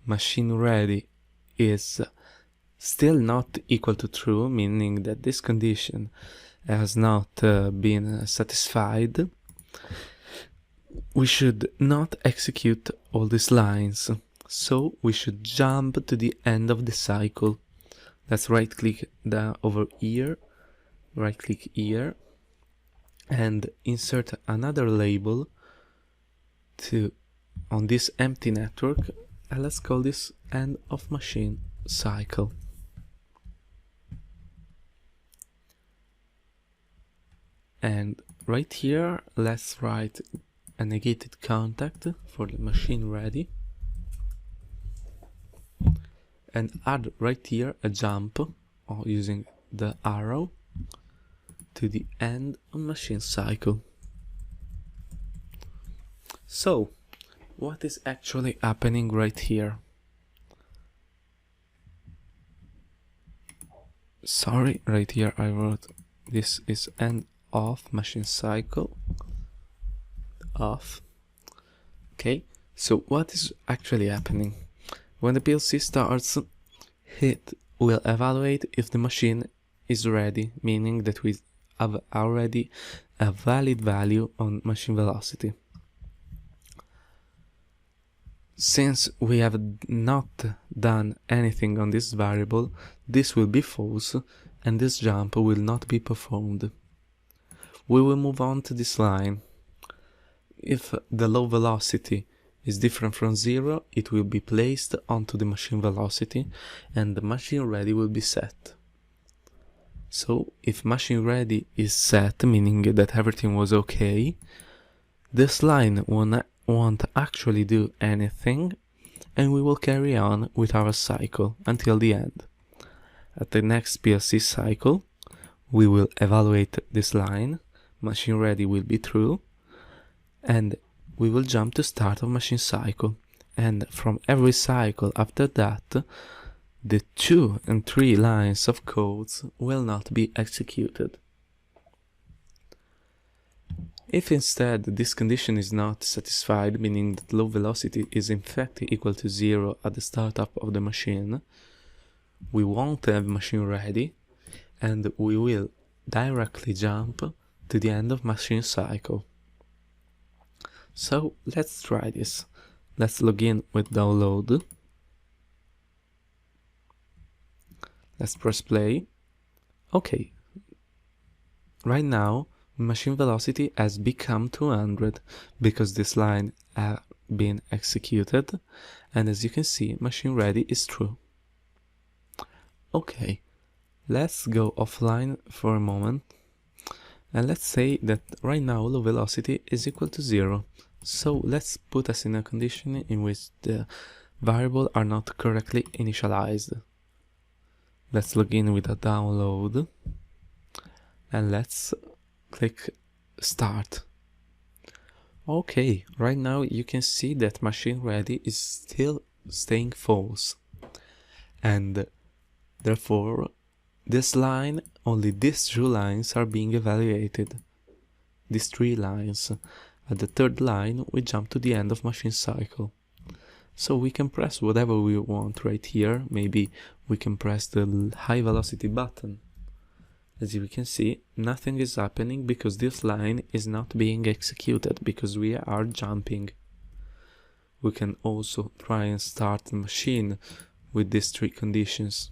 [SPEAKER 1] machine ready is still not equal to true, meaning that this condition has not been satisfied, we should not execute all these lines. So we should jump to the end of the cycle. Let's right click over here, right click here, and insert another label on this empty network, and let's call this end of machine cycle. And right here, let's write a negated contact for the machine ready, and add right here a jump using the arrow to the end of machine cycle. So what is actually happening right here? Sorry, right here I wrote this is end of machine cycle off. Okay, so what is actually happening? When the PLC starts, it will evaluate if the machine is ready, meaning that we have already a valid value on machine velocity. Since we have not done anything on this variable, this will be false and this jump will not be performed. We will move on to this line. If the low velocity is different from 0, it will be placed onto the machine velocity and the machine ready will be set. So if machine ready is set, meaning that everything was okay, this line won't actually do anything and we will carry on with our cycle until the end. At the next PLC cycle, we will evaluate this line, machine ready will be true, and we will jump to start of machine cycle, and from every cycle after that, the 2 and 3 lines of codes will not be executed. If instead this condition is not satisfied, meaning that low velocity is in fact equal to 0 at the startup of the machine, we won't have machine ready and we will directly jump to the end of machine cycle. So let's try this. Let's log in with download. Let's press play. Okay. Right now, machine velocity has become 200 because this line has been executed, and as you can see, machine ready is true. Okay, let's go offline for a moment, and let's say that right now low velocity is equal to 0. So let's put us in a condition in which the variables are not correctly initialized. Let's log in with a download and let's click start. Okay, right now you can see that machine ready is still staying false, and therefore this line, only these 2 lines are being evaluated. These 3 lines. At the 3rd line we jump to the end of machine cycle. So we can press whatever we want right here. Maybe we can press the high velocity button. As you can see, nothing is happening because this line is not being executed because we are jumping. We can also try and start the machine with these 3 conditions.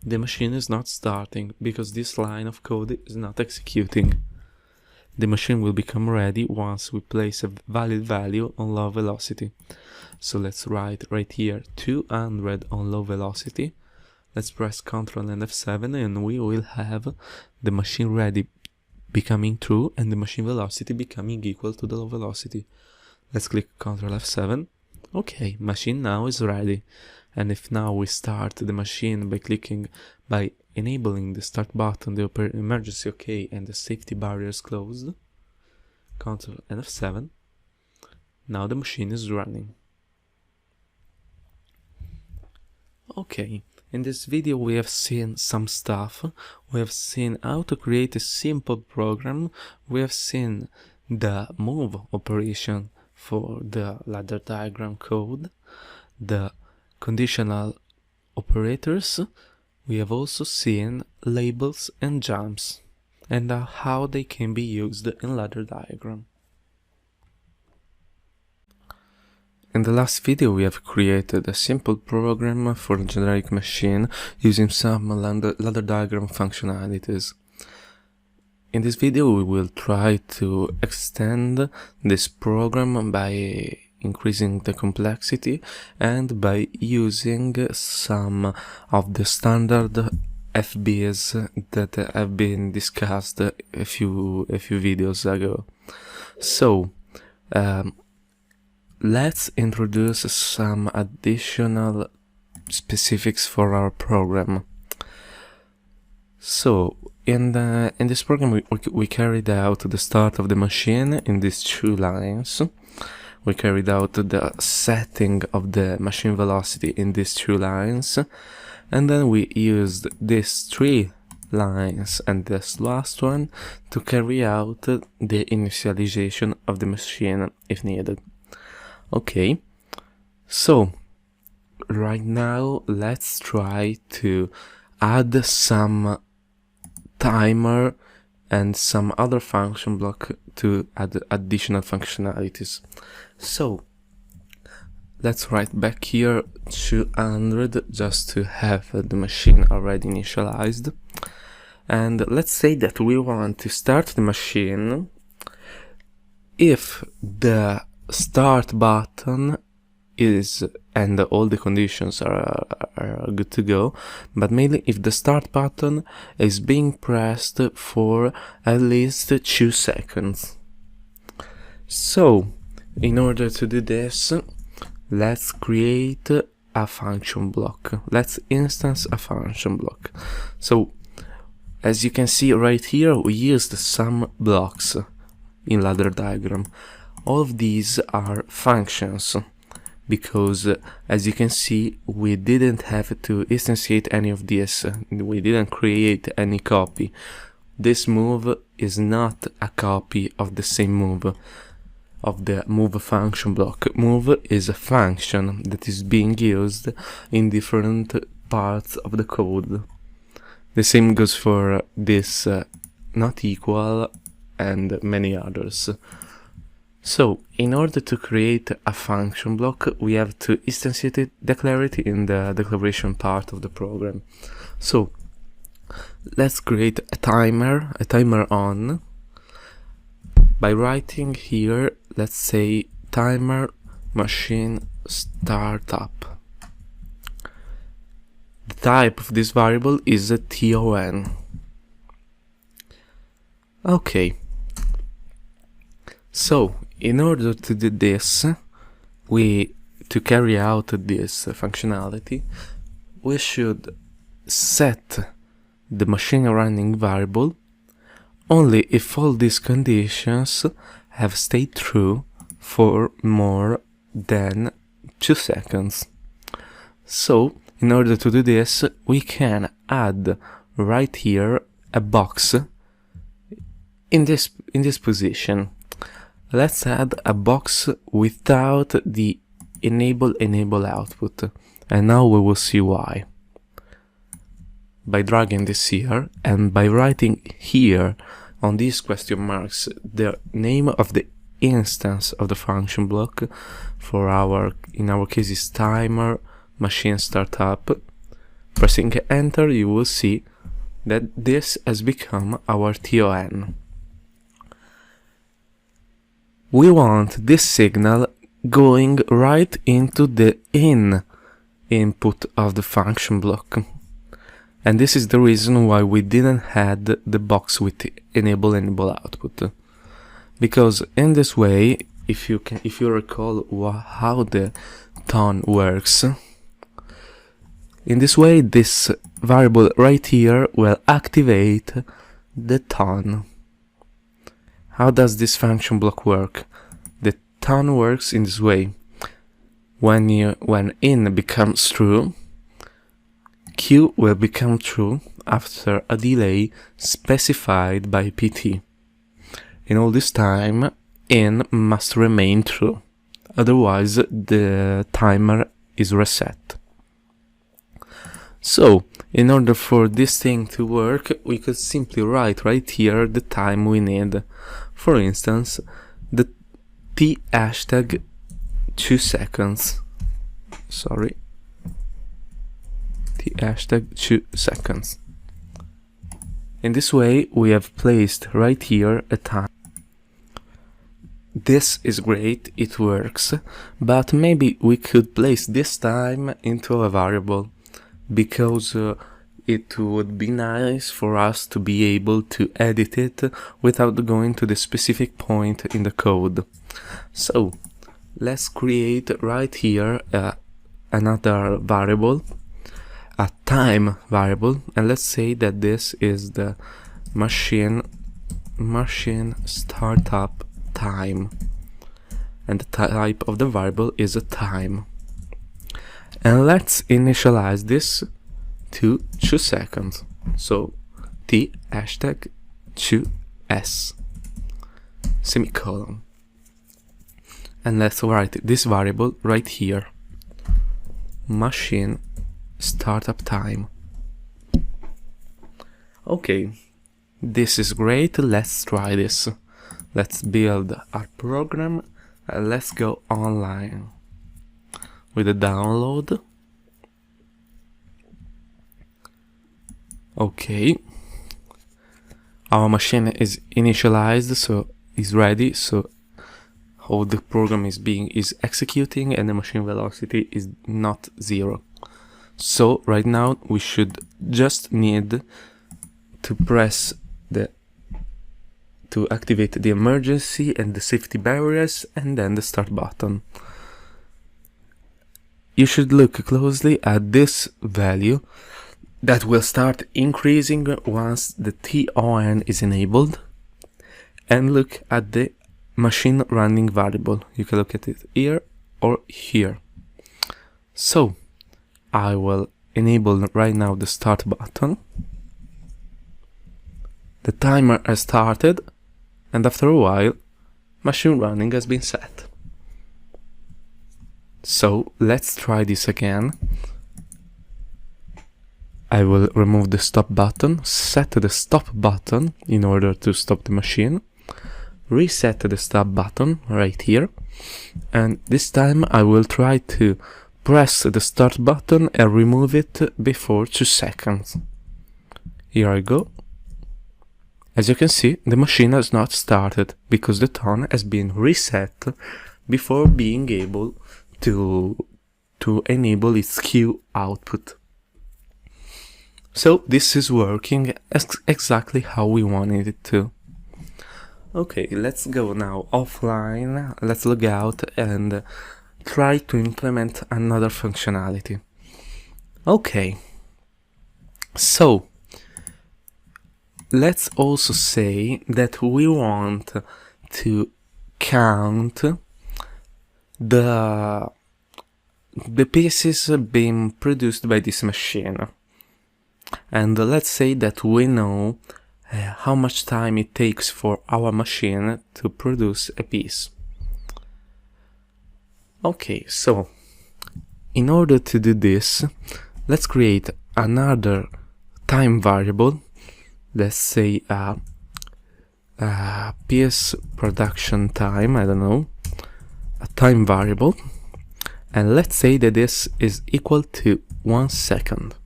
[SPEAKER 1] The machine is not starting because this line of code is not executing. The machine will become ready once we place a valid value on low velocity. So let's write right here 200 on low velocity. Let's press Ctrl and F7 and we will have the machine ready becoming true and the machine velocity becoming equal to the low velocity. Let's click Ctrl F7. Okay, machine now is ready. And if now we start the machine by enabling the start button, the emergency OK and the safety barriers closed, Ctrl and F7, now the machine is running. Okay, in this video we have seen some stuff. We have seen how to create a simple program. We have seen the move operation for the ladder diagram code, the conditional operators. We have also seen labels and jumps and how they can be used in ladder diagram. In the last video we have created a simple program for a generic machine using some ladder diagram functionalities. In this video we will try to extend this program by increasing the complexity and by using some of the standard FBs that have been discussed a few videos ago. So let's introduce some additional specifics for our program. So in this program we carried out the start of the machine in these 2 lines. We carried out the setting of the machine velocity in these 2 lines, and then we used these 3 lines and this last one to carry out the initialization of the machine if needed. Okay, so right now let's try to add some timer and some other function block to add additional functionalities. So let's write back here 200 just to have the machine already initialized, and let's say that we want to start the machine if the start button is and all the conditions are good to go, but mainly if the start button is being pressed for at least 2 seconds. So in order to do this, let's create a function block. Let's instance a function block. So as you can see right here, we used some blocks in ladder diagram. All of these are functions because as you can see we didn't have to instantiate any of this. We didn't create any copy. This move is not a copy of the same move of the move function block. Move is a function that is being used in different parts of the code. The same goes for this not equal and many others. So in order to create a function block, we have to instantiate it, declare it in the declaration part of the program. So let's create a timer on, by writing here, let's say timer machine startup. The type of this variable is a TON. Okay. So in order to do this, we to carry out this functionality, we should set the machine running variable only if all these conditions have stayed true for more than 2 seconds. So, in order to do this, we can add right here a box in this position. Let's add a box without the enable output, and now we will see why. By dragging this here and by writing here on these question marks the name of the instance of the function block, for in our case is timer machine startup, pressing enter, you will see that this has become our TON. We want this signal going right into the input of the function block. And this is the reason why we didn't add the box with enable output. Because in this way, if you recall how the tone works, in this way this variable right here will activate the tone. How does this function block work? The tone works in this way. When in becomes true, Q will become true after a delay specified by PT. In all this time, in must remain true, otherwise the timer is reset. So, in order for this thing to work, we could simply write right here the time we need. For instance, the T hashtag 2 seconds. Sorry. T hashtag 2 seconds. In this way, we have placed right here a time. This is great, it works, but maybe we could place this time into a variable, because it would be nice for us to be able to edit it without going to the specific point in the code. So, let's create right here another variable, a time variable, and let's say that this is the machine startup time, and the type of the variable is a time. And let's initialize this to 2 seconds. So T hashtag 2s semicolon. And let's write this variable right here. Machine startup time. Okay, this is great. Let's try this. Let's build our program. Let's go online with a download. Okay, our machine is initialized, so is ready. So how the program is executing, and the machine velocity is not 0. So right now we should just need to press to activate the emergency and the safety barriers, and then the start button. You should look closely at this value that will start increasing once the TON is enabled, and look at the machine running variable. You can look at it here or here. So I will enable right now the start button. The timer has started, and after a while machine running has been set. So let's try this again. I will remove the stop button, set the stop button in order to stop the machine, reset the stop button right here, and this time I will try to press the start button and remove it before 2 seconds. Here I go. As you can see, the machine has not started because the tone has been reset before being able to enable its Q output. So this is working exactly how we wanted it to. Okay, let's go now offline, let's log out and try to implement another functionality. Okay, so let's also say that we want to count the pieces being produced by this machine. And let's say that we know how much time it takes for our machine to produce a piece. Okay, so in order to do this, let's create another time variable. Let's say piece production time, I don't know, a time variable, and let's say that this is equal to 1 second.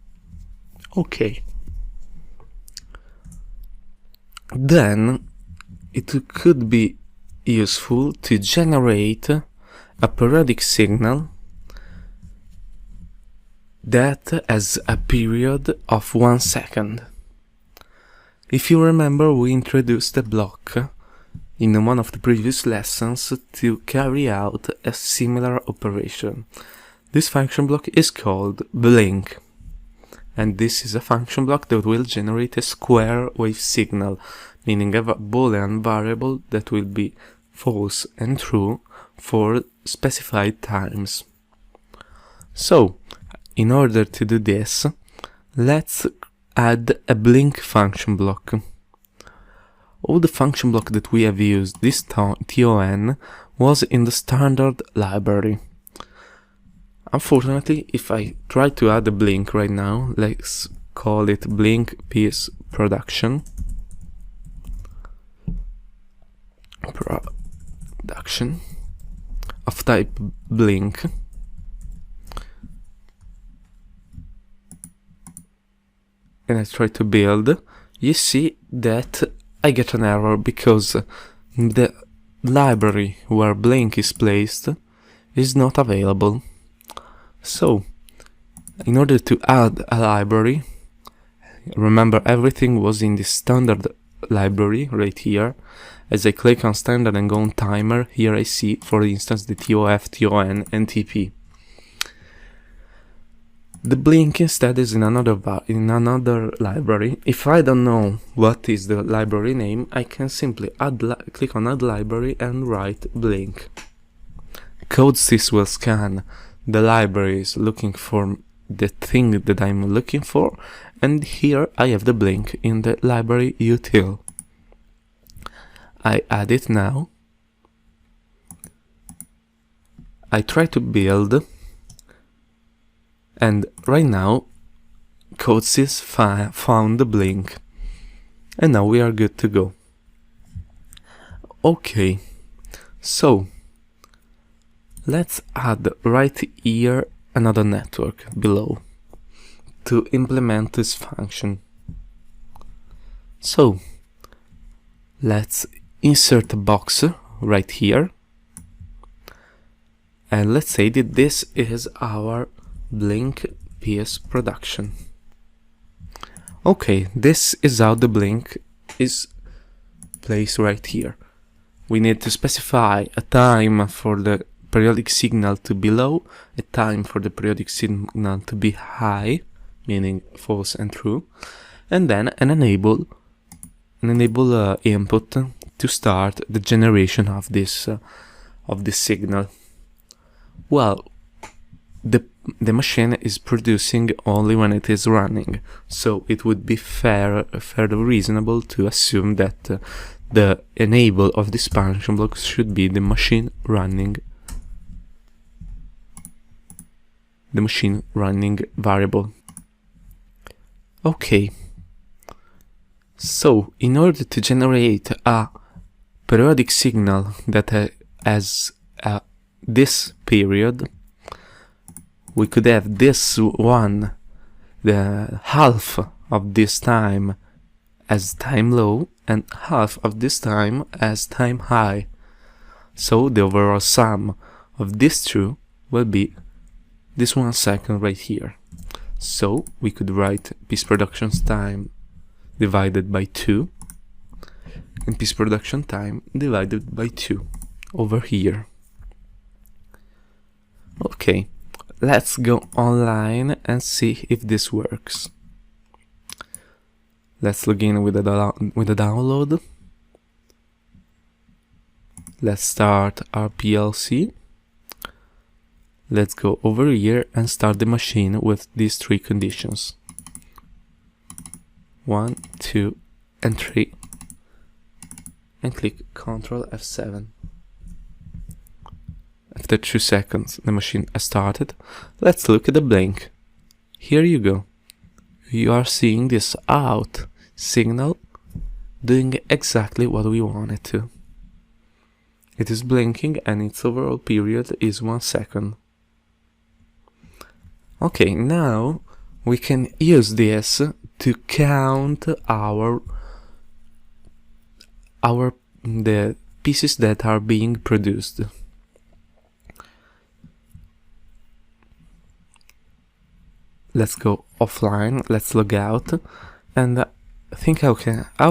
[SPEAKER 1] Okay. Then it could be useful to generate a periodic signal that has a period of 1 second. If you remember, we introduced a block in one of the previous lessons to carry out a similar operation. This function block is called blink, and this is a function block that will generate a square wave signal, meaning a Boolean variable that will be false and true for specified times. So, in order to do this, let's add a blink function block. All the function block that we have used, this ton, was in the standard library. Unfortunately, if I try to add a blink right now, let's call it blink piece production of type blink, and I try to build, you see that I get an error because the library where blink is placed is not available. So, in order to add a library, remember everything was in the standard library right here. As I click on standard and go on timer, here I see, for instance, the TOF, TON, and TP. The blink instead is in another library. If I don't know what is the library name, I can simply click on add library and write blink. CoDeSys will scan the libraries looking for the thing that I'm looking for, and here I have the blink in the library util. I add it now. I try to build, and right now CoDeSys found the blink, and now we are good to go. Okay, so let's add right here another network below to implement this function. So let's insert a box right here, and let's say that this is our blink piece production. Okay, this is how the blink is placed right here. We need to specify a time for the periodic signal to be low, a time for the periodic signal to be high, meaning false and true, and then an enable input to start the generation of this signal. Well, the machine is producing only when it is running, so it would be fairly reasonable to assume that the enable of this function block should be the machine running variable. Okay, so in order to generate a periodic signal that has this period, we could have this one, the half of this time as time low and half of this time as time high. So the overall sum of these two will be this 1 second right here. So we could write piece production time divided by 2 and piece production time divided by 2 over here. Okay, let's go online and see if this works. Let's log in with the download. Let's start our PLC. Let's go over here and start the machine with these three conditions. 1, 2, and 3. And click Ctrl F7. After 2 seconds, the machine has started. Let's look at the blink. Here you go. You are seeing this out signal doing exactly what we want it to. It is blinking and its overall period is 1 second. Okay, now we can use this to count the pieces that are being produced. Let's go offline, let's log out, and think how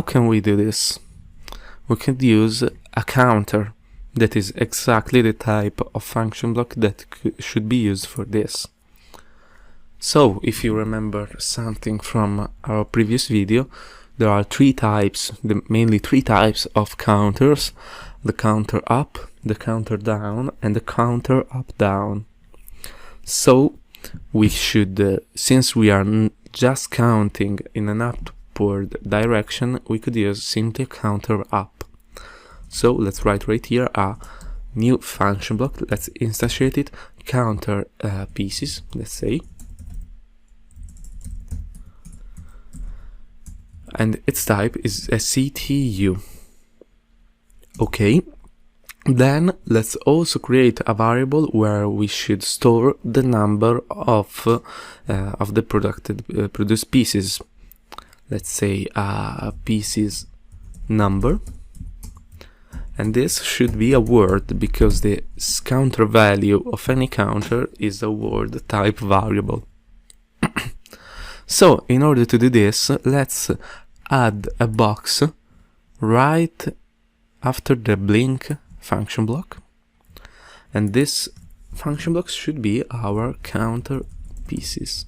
[SPEAKER 1] can we do this? We could use a counter that is exactly the type of function block that should be used for this. So, if you remember something from our previous video, there are mainly three types of counters: the counter up, the counter down, and the counter up down. So, we should, since we are just counting in an upward direction, we could use simply counter up. So let's write right here a new function block. Let's instantiate it, counter pieces, let's say, and its type is a CTU. Okay. Then let's also create a variable where we should store the number of the produced pieces. Let's say pieces number, and this should be a word because the counter value of any counter is a word type variable. So in order to do this, let's add a box right after the blink function block, and this function block should be our counter pieces.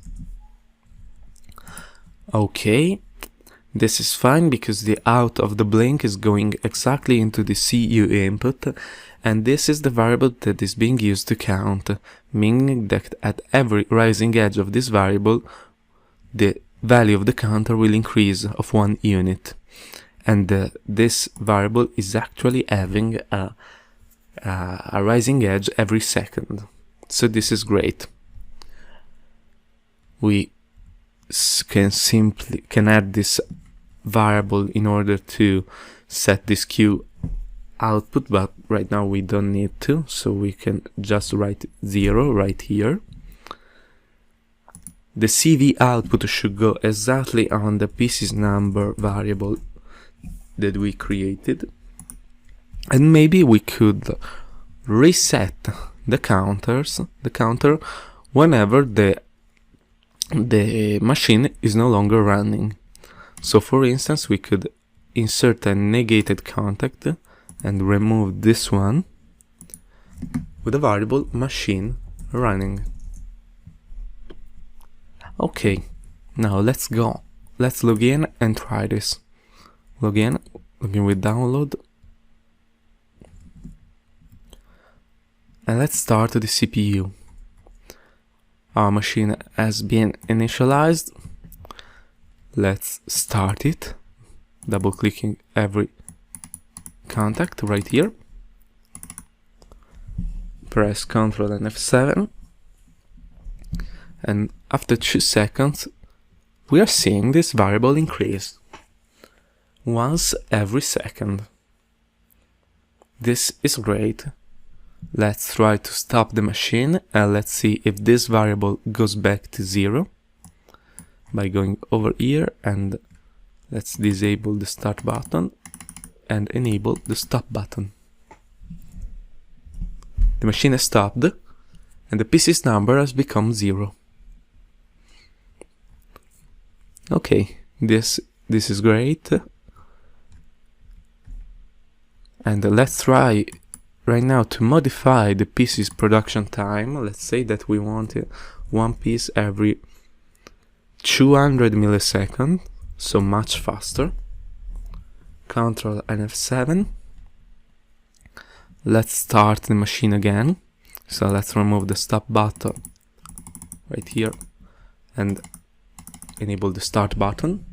[SPEAKER 1] Okay, this is fine because the out of the blink is going exactly into the CU input, and this is the variable that is being used to count, meaning that at every rising edge of this variable the value of the counter will increase of 1 unit. And this variable is actually having a rising edge every second. So this is great. We can add this variable in order to set this Q output, but right now we don't need to, so we can just write 0 right here. The CV output should go exactly on the pieces number variable that we created, and maybe we could reset the counter whenever the machine is no longer running. So for instance, we could insert a negated contact and remove this one with a variable machine running. Okay, now let's log in and try this. Log in with download, and let's start the CPU. Our machine has been initialized. Let's start it, double clicking every contact right here. Press Ctrl and F7, and after 2 seconds we are seeing this variable increase once every second. This is great. Let's try to stop the machine and let's see if this variable goes back to 0 by going over here, and let's disable the start button and enable the stop button. The machine has stopped and the pieces number has become 0. Okay, this is great. And let's try right now to modify the piece's production time. Let's say that we want one piece every 200 milliseconds, so much faster. Ctrl and F7. Let's start the machine again. So let's remove the stop button right here and enable the start button.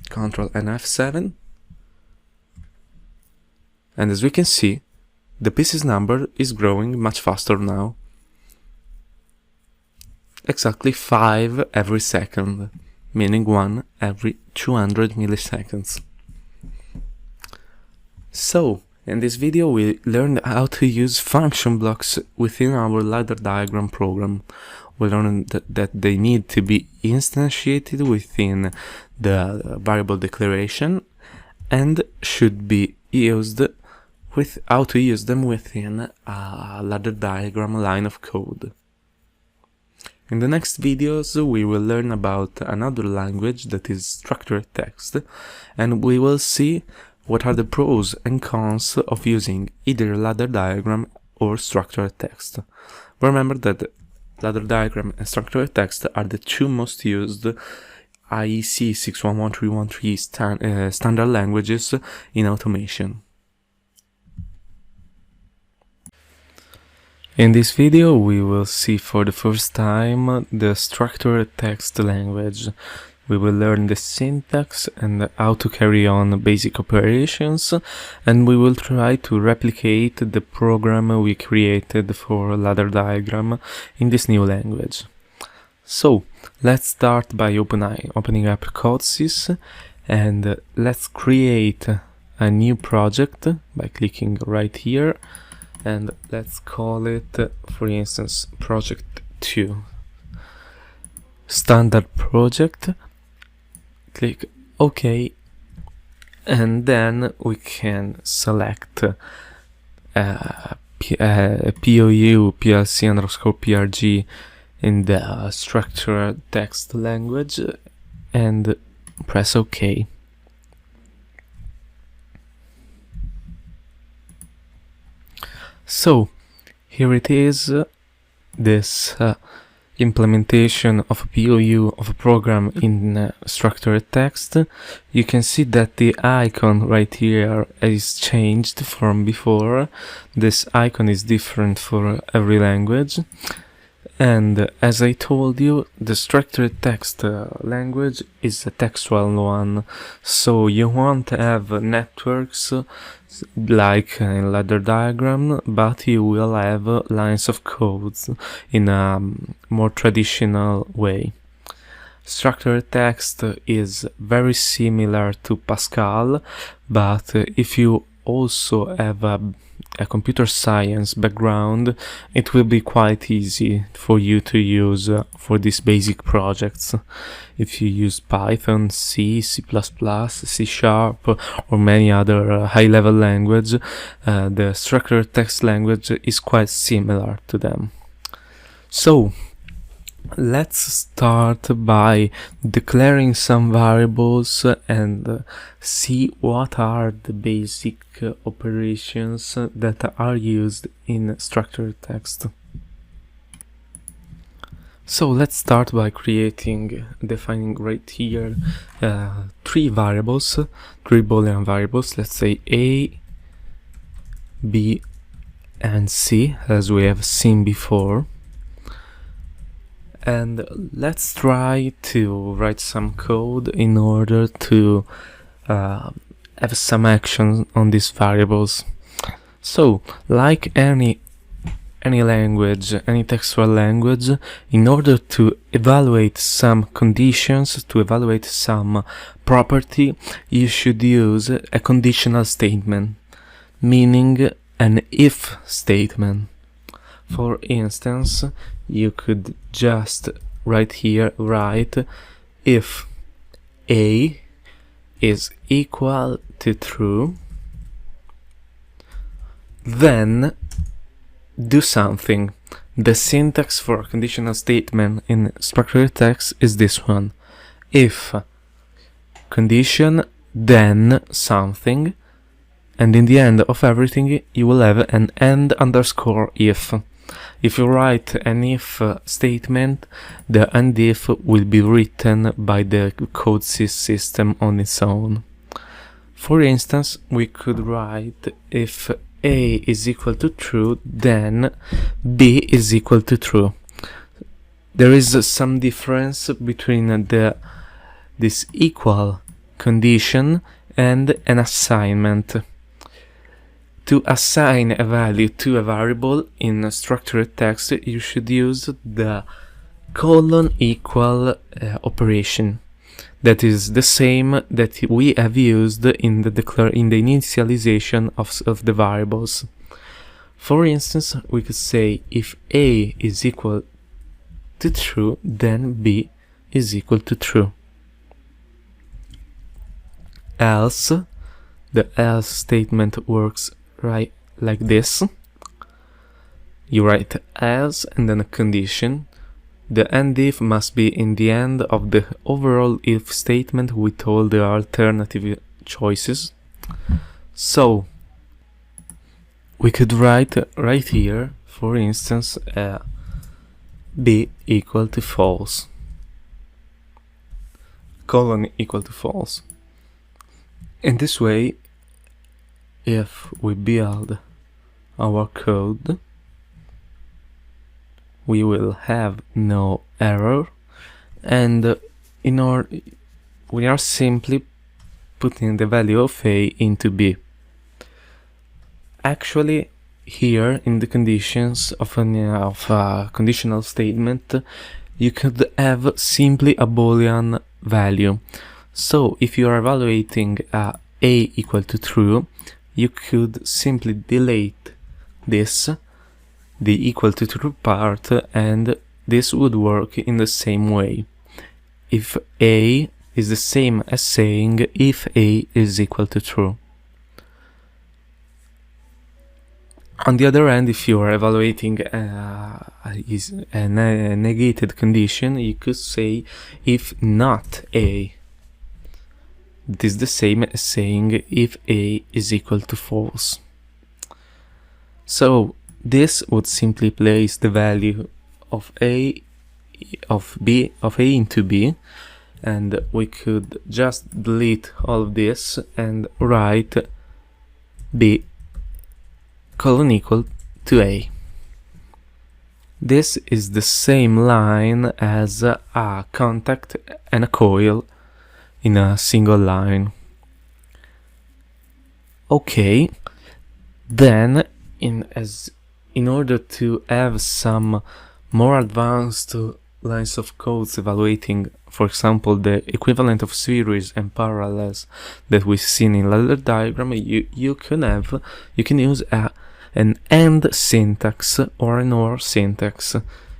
[SPEAKER 1] Ctrl and F7. And as we can see, the pieces number is growing much faster now. Exactly 5 every second, meaning 1 every 200 milliseconds. So, in this video we learned how to use function blocks within our ladder diagram program. We learned that they need to be instantiated within the variable declaration and should be used with how to use them within a ladder diagram line of code. In the next videos we will learn about another language that is structured text, and we will see what are the pros and cons of using either ladder diagram or structured text. Remember that ladder diagram and structured text are the two most used IEC 611313 standard languages in automation. In this video we will see for the first time the structured text language. We will learn the syntax and how to carry on basic operations, and we will try to replicate the program we created for ladder diagram in this new language. So let's start by opening up CoDeSys, and let's create a new project by clicking right here. And let's call it, for instance, project 2. Standard project. Click OK. And then we can select POU PLC underscore PRG in the structured text language and press OK. So here it is, this implementation of a POU of a program in structured text. You can see that the icon right here is changed from before. This icon is different for every language. And as I told you, the structured text language is a textual one, so you won't have networks like in ladder diagram, but you will have lines of codes in a more traditional way. Structured text is very similar to Pascal, but if you also have a computer science background, it will be quite easy for you to use for these basic projects. If you use Python, C, C++, C#, or many other high-level language, the structured text language is quite similar to them. So let's start by declaring some variables and see what are the basic operations that are used in structured text. So let's start by defining right here 3 variables, 3 Boolean variables. Let's say A, B, and C, as we have seen before. And let's try to write some code in order to have some action on these variables. So, like any language, any textual language, in order to evaluate some conditions, to evaluate some property, you should use a conditional statement, meaning an if statement. For instance, you could just right here write if A is equal to true, then do something. The syntax for a conditional statement in structured text is this one: if condition then something, and in the end of everything you will have an end underscore if. If you write an if statement, the end if will be written by the CoDeSys system on its own. For instance, we could write if A is equal to true, then B is equal to true. There is some difference between this equal condition and an assignment. To assign a value to a variable in structured text, you should use the colon equal operation. That is the same that we have used in the initialization of the variables. For instance, we could say if A is equal to true, then B is equal to true. Else, the else statement works right like this. You write else and then a condition. The end if must be in the end of the overall if statement with all the alternative choices. So we could write right here, for instance, B equal to false, colon equal to false. In this way, if we build our code, we will have no error, and we are simply putting the value of A into B. Actually, here in the conditions of a conditional statement, you could have simply a Boolean value. So if you are evaluating A equal to true, you could simply delete this, the equal to true part, and this would work in the same way. If A is the same as saying if A is equal to true. On the other hand, if you are evaluating a negated condition, you could say if not A. It is the same as saying if A is equal to false. So this would simply place the value of A into B, and we could just delete all of this and write B colon equal to A. This is the same line as a contact and a coil in a single line. Okay, then in order to have some more advanced lines of codes evaluating, for example, the equivalent of series and parallels that we've seen in ladder diagram, you can use an AND syntax or an OR syntax,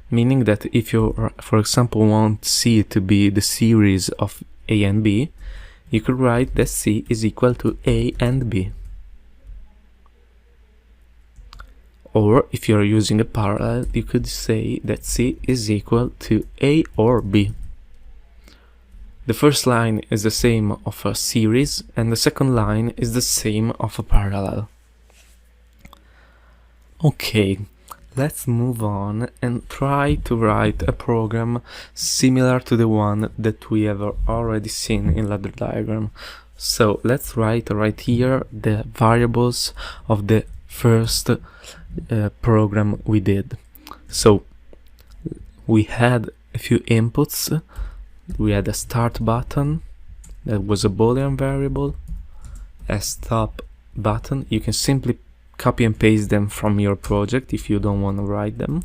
[SPEAKER 1] meaning that if you, for example, want C to be the series of A and B, you could write that C is equal to A and B. Or if you are using a parallel, you could say that C is equal to A or B. The first line is the same of a series, and the second line is the same of a parallel. Okay, let's move on and try to write a program similar to the one that we have already seen in ladder diagram. So let's write right here the variables of the first program we did. So we had a few inputs. We had a start button that was a Boolean variable, a stop button. You can simply copy and paste them from your project if you don't want to write them.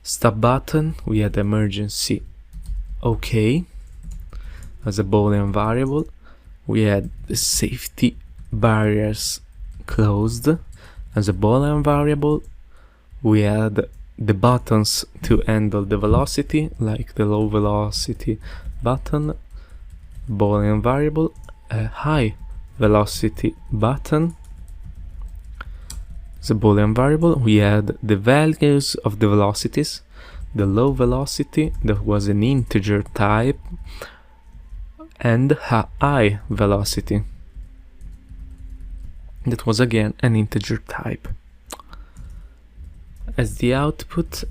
[SPEAKER 1] Stop button, we had emergency OK as a Boolean variable. We had the safety barriers closed as a Boolean variable. We had the buttons to handle the velocity, like the low velocity button, Boolean variable, a high velocity button, the Boolean variable. We had the values of the velocities, the low velocity that was an integer type, and a high velocity. that was again an integer type. As the output,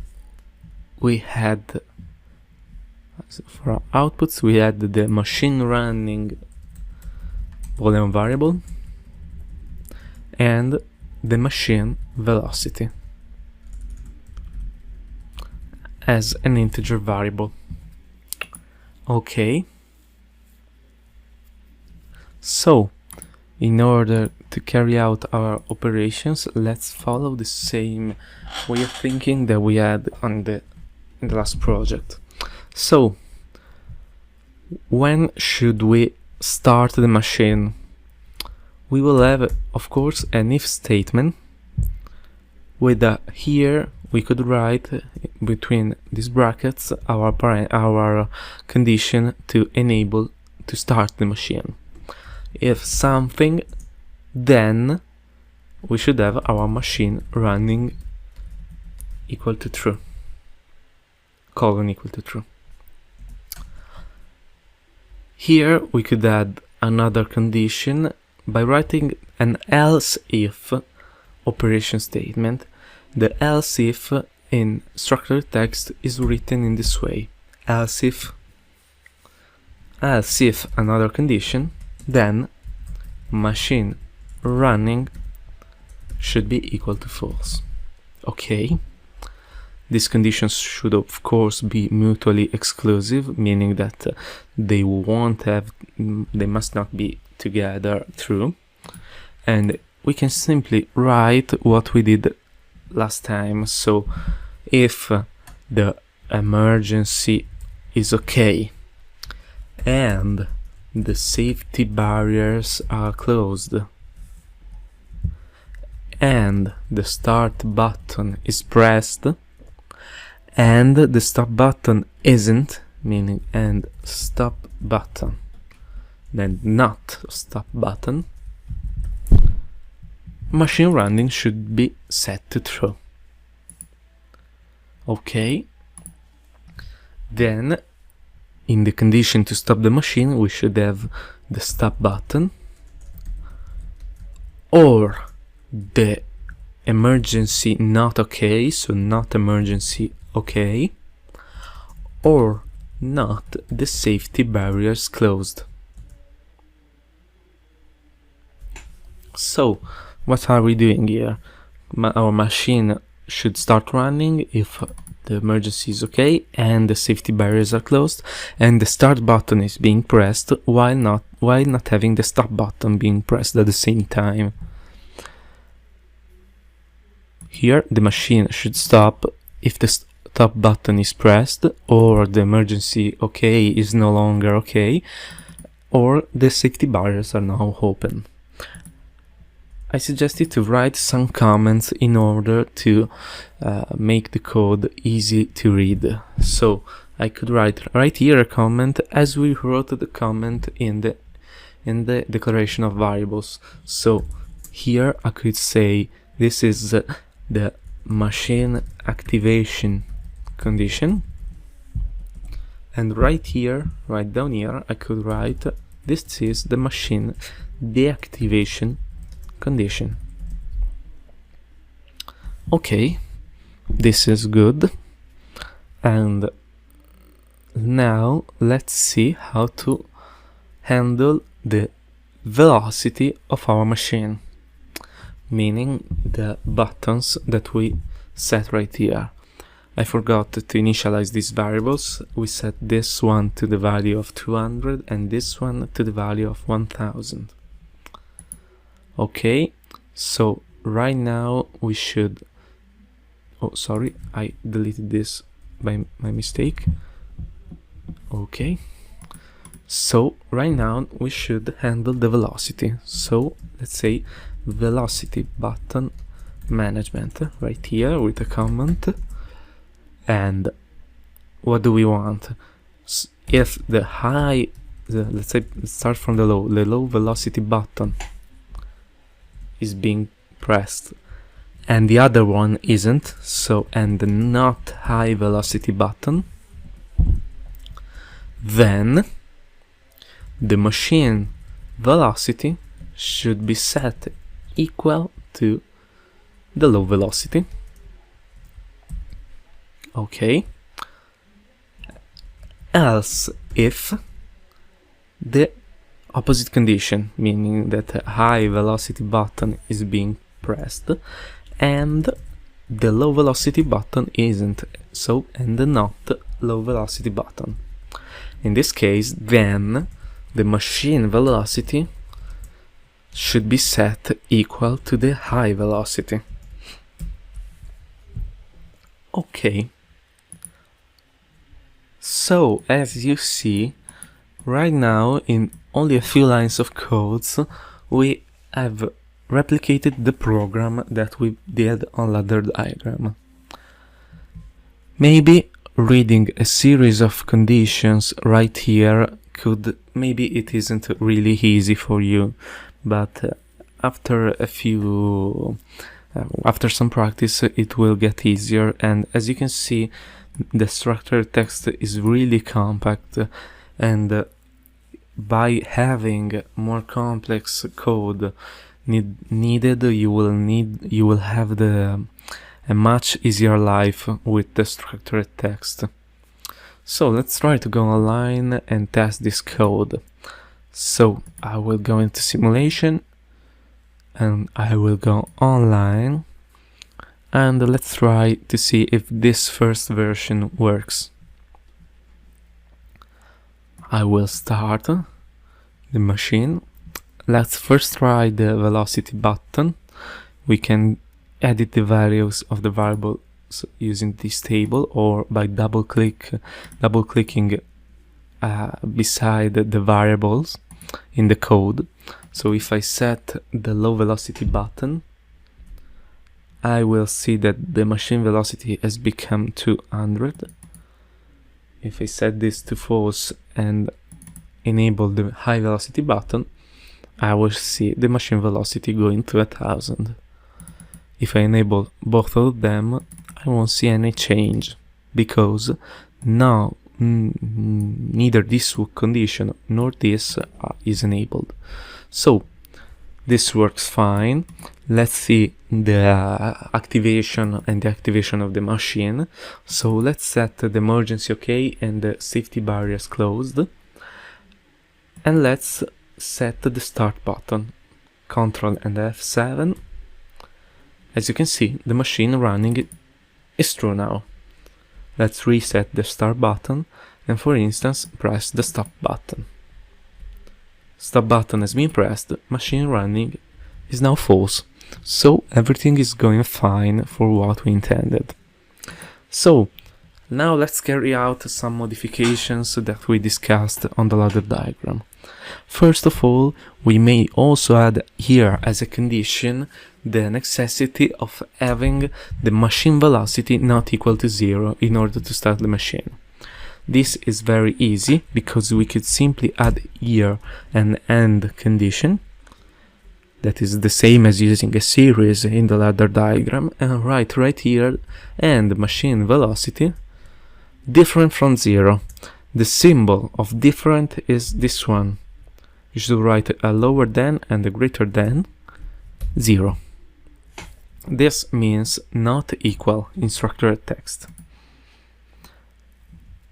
[SPEAKER 1] we had, for our outputs, we had the machine running volume variable and the machine velocity as an integer variable. Okay. So, in order to carry out our operations, let's follow the same way of thinking that we had in the last project. So, when should we start the machine? We will have, of course, an if statement with here we could write between these brackets our condition to enable to start the machine. If something, then we should have our machine running equal to true, colon equal to true. Here we could add another condition by writing an else if operation statement. The else if in structured text is written in this way: else if another condition, then machine running should be equal to false. Okay. These conditions should of course be mutually exclusive, meaning that they must not be together true. And we can simply write what we did last time. So if the emergency is okay and the safety barriers are closed and the start button is pressed and the stop button isn't, meaning and stop button, then not stop button, machine running should be set to true. Okay. Then in the condition to stop the machine we should have the stop button or the emergency not okay, so not emergency okay, or not the safety barriers closed. So what are we doing here? Our machine should start running if the emergency is okay and the safety barriers are closed and the start button is being pressed while not having the stop button being pressed at the same time. Here the machine should stop if the stop button is pressed or the emergency okay is no longer okay or the safety barriers are now open. I suggested to write some comments in order to make the code easy to read. So I could write right here a comment as we wrote the comment in the declaration of variables. So here I could say this is the machine activation condition, and right down here I could write this is the machine deactivation condition. Okay, this is good. And now let's see how to handle the velocity of our machine, meaning the buttons that we set right here. I forgot to initialize these variables. We set this one to the value of 200 and this one to the value of 1000. Okay, so right now we should, oh sorry, I deleted this by my mistake. Okay, so right now we should handle the velocity. So let's say velocity button management right here with a comment. And what do we want? If the high, let's say, let's start from the low velocity button is being pressed and the other one isn't, so, and the not high velocity button, then the machine velocity should be set equal to the low velocity. Okay. Else if the opposite condition, meaning that a high velocity button is being pressed and the low velocity button isn't, so and not low velocity button. In this case, then the machine velocity should be set equal to the high velocity. Okay. So, as you see, right now in only a few lines of codes, we have replicated the program that we did on ladder diagram. Maybe reading a series of conditions right here maybe it isn't really easy for you, but after some practice it will get easier. And as you can see, the structured text is really compact, and by having more complex code needed, you will have a much easier life with the structured text. So let's try to go online and test this code. So I will go into simulation and I will go online, and let's try to see if this first version works. I will start the machine. Let's first try the velocity button. We can edit the values of the variables using this table or by double-clicking beside the variables in the code. So if I set the low velocity button, I will see that the machine velocity has become 200. If I set this to false and enable the high velocity button, I will see the machine velocity going to 1000. If I enable both of them, I won't see any change, because now neither this condition nor this is enabled. So this works fine. Let's see the activation and deactivation of the machine. So let's set the emergency OK and the safety barriers closed. And let's set the start button. Ctrl and F7. As you can see, the machine running is true now. Let's reset the start button and, for instance, press the stop button. Stop button has been pressed, machine running is now false. So everything is going fine for what we intended. So now let's carry out some modifications that we discussed on the ladder diagram. First of all, we may also add here as a condition the necessity of having the machine velocity not equal to 0 in order to start the machine. This is very easy because we could simply add here an AND condition that is the same as using a series in the ladder diagram, and write right here and machine velocity different from 0. The symbol of different is this one. You should write a lower than and a greater than 0. This means not equal in structured text.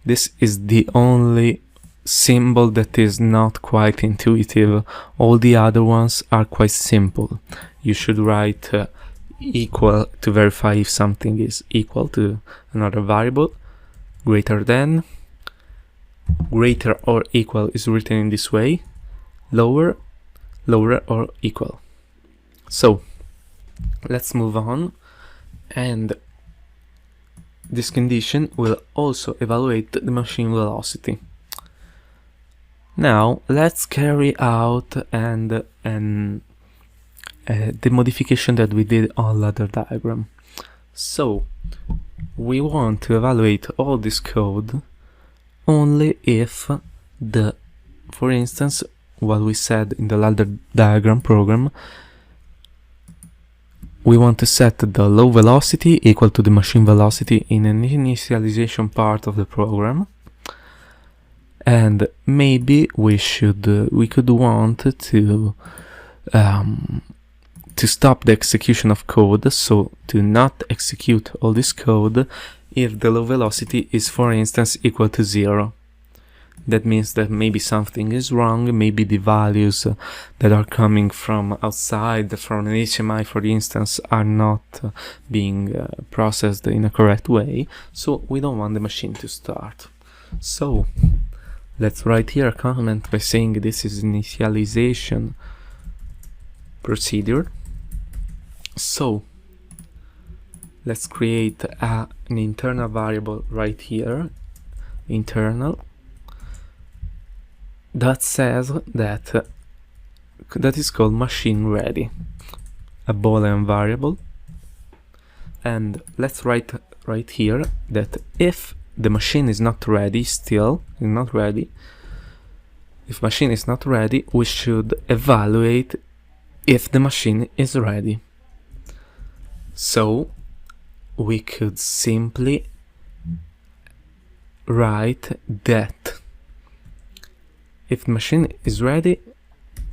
[SPEAKER 1] This is the only symbol that is not quite intuitive. All the other ones are quite simple. You should write equal to verify if something is equal to another variable. Greater than, greater or equal is written in this way. Lower, lower or equal. So let's move on, and this condition will also evaluate the machine velocity. Now let's carry out the modification that we did on ladder diagram. So we want to evaluate all this code only if for instance, what we said in the ladder diagram program, we want to set the low velocity equal to the machine velocity in an initialization part of the program, and maybe we could want to to stop the execution of code, so to not execute all this code if the low velocity is, for instance, equal to 0. That means that maybe something is wrong, maybe the values that are coming from outside, from an HMI for instance, are not being processed in a correct way, so we don't want the machine to start. So let's write here a comment by saying this is initialization procedure. So let's create an internal variable right here, internal, that says that is called machine ready, a boolean variable. And let's write right here that if the machine is not ready, if machine is not ready, we should evaluate if the machine is ready. So we could simply write that if the machine is ready,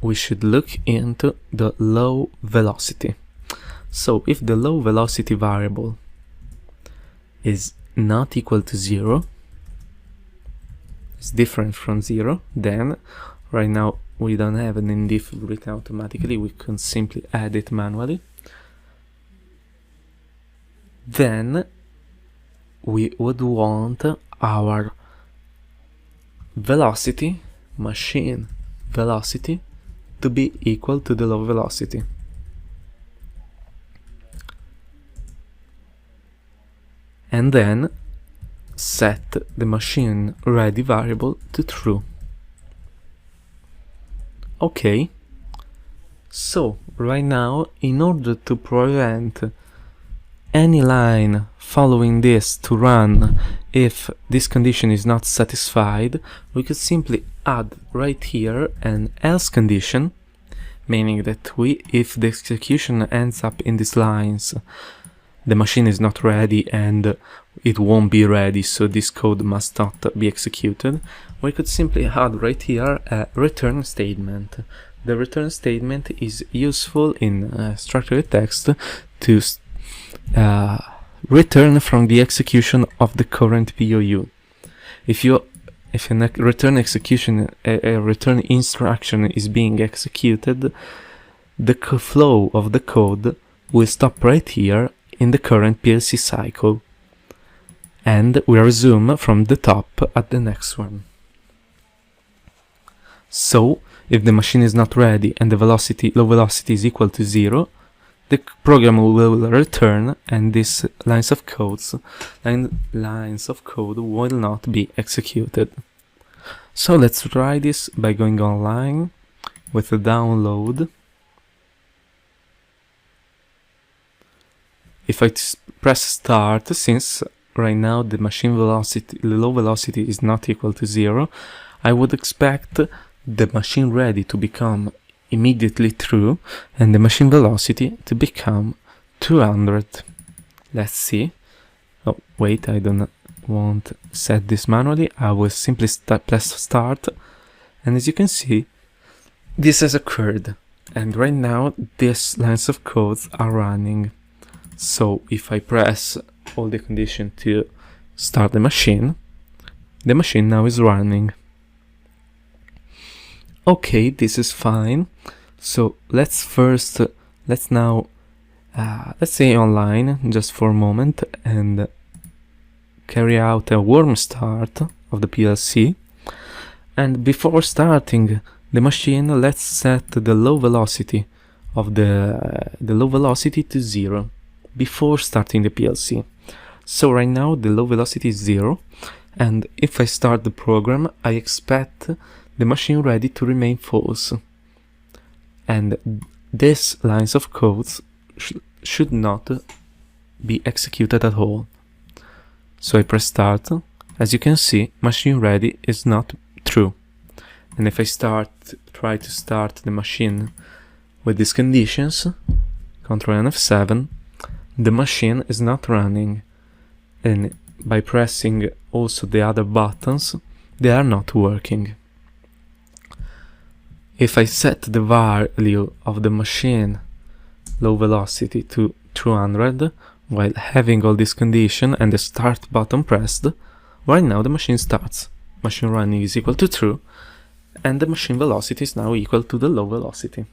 [SPEAKER 1] we should look into the low velocity. So if the low velocity variable is not equal to 0, it's different from 0, then right now we don't have an indiff written automatically, we can simply add it manually. Then we would want our velocity, machine velocity, to be equal to the low velocity. And then set the machine ready variable to true. Okay, so right now, in order to prevent any line following this to run if this condition is not satisfied, we could simply add right here an else condition, meaning that if the execution ends up in these lines, the machine is not ready and it won't be ready, so this code must not be executed. We could simply add right here a return statement. The return statement is useful in structured text to return from the execution of the current POU. If a return execution, a return instruction is being executed, the flow of the code will stop right here in the current PLC cycle, and we resume from the top at the next one. So if the machine is not ready and the low velocity is equal to 0, the program will return, and these lines of code will not be executed. So let's try this by going online with a download. If I press start, since right now the machine velocity, the low velocity is not equal to 0, I would expect the machine ready to become immediately true and the machine velocity to become 200. Let's see. Oh wait, I don't want to set this manually. I will simply press start, and as you can see, this has occurred, and right now these lines of codes are running. So if I press all the condition to start the machine now is running. Okay, this is fine. So let's now let's say online just for a moment and carry out a warm start of the PLC. And before starting the machine, let's set the low velocity of the low velocity to 0 before starting the PLC. So right now the low velocity is 0, and if I start the program, I expect the machine ready to remain false, and these lines of codes should not be executed at all. So I press start. As you can see, machine ready is not true, and if I try to start the machine with these conditions, Ctrl and F7, the machine is not running, and by pressing also the other buttons, they are not working. If I set the value of the machine low velocity to 200 while having all this condition and the start button pressed, right now the machine starts. Machine running is equal to true, and the machine velocity is now equal to the low velocity.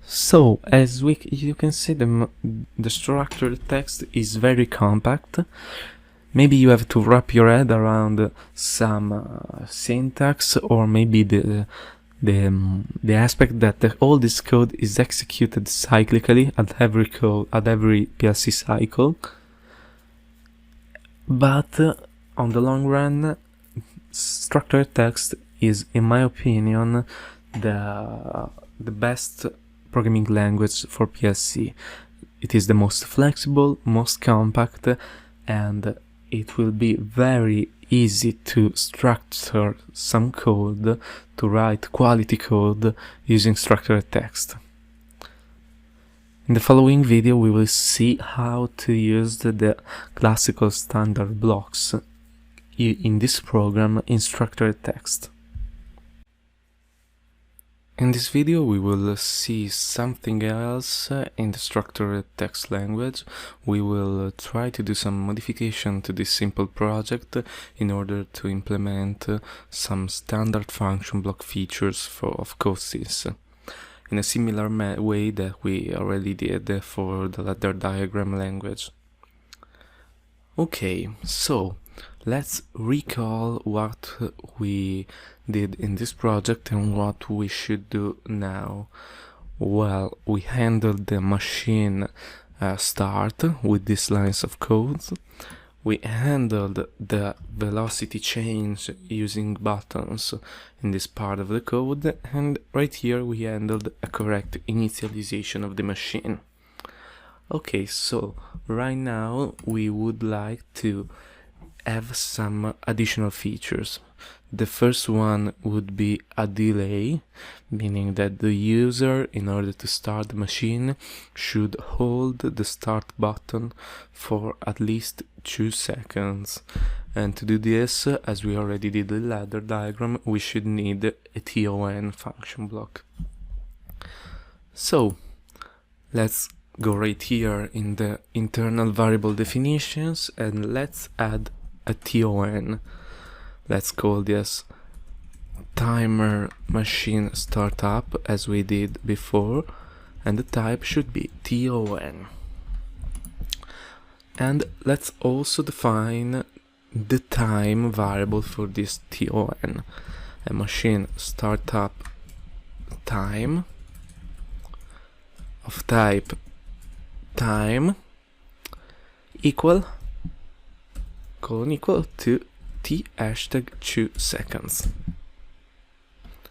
[SPEAKER 1] So, as you can see, the structured text is very compact. Maybe you have to wrap your head around some syntax, or maybe the aspect that all this code is executed cyclically at every PLC cycle. But on the long run, structured text is, in my opinion, the best programming language for PLC. It is the most flexible, most compact, and it will be very easy to structure some code, to write quality code using structured text. In the following video we will see how to use the classical standard blocks in this program in structured text. In this video we will see something else in the structured text language. We will try to do some modification to this simple project in order to implement some standard function block features of CoDeSys in a similar way that we already did for the ladder diagram language. Okay, so let's recall what we did in this project and what we should do now. Well, we handled the machine start with these lines of code. We handled the velocity change using buttons in this part of the code, and right here we handled a correct initialization of the machine. Okay, so right now we would like to have some additional features. The first one would be a delay, meaning that the user, in order to start the machine, should hold the start button for at least 2 seconds. And to do this, as we already did the ladder diagram, we should need a TON function block. So let's go right here in the internal variable definitions and let's add a TON. Let's call this timer machine startup as we did before, and the type should be TON. And let's also define the time variable for this TON. A machine startup time of type time equal to t#2 seconds.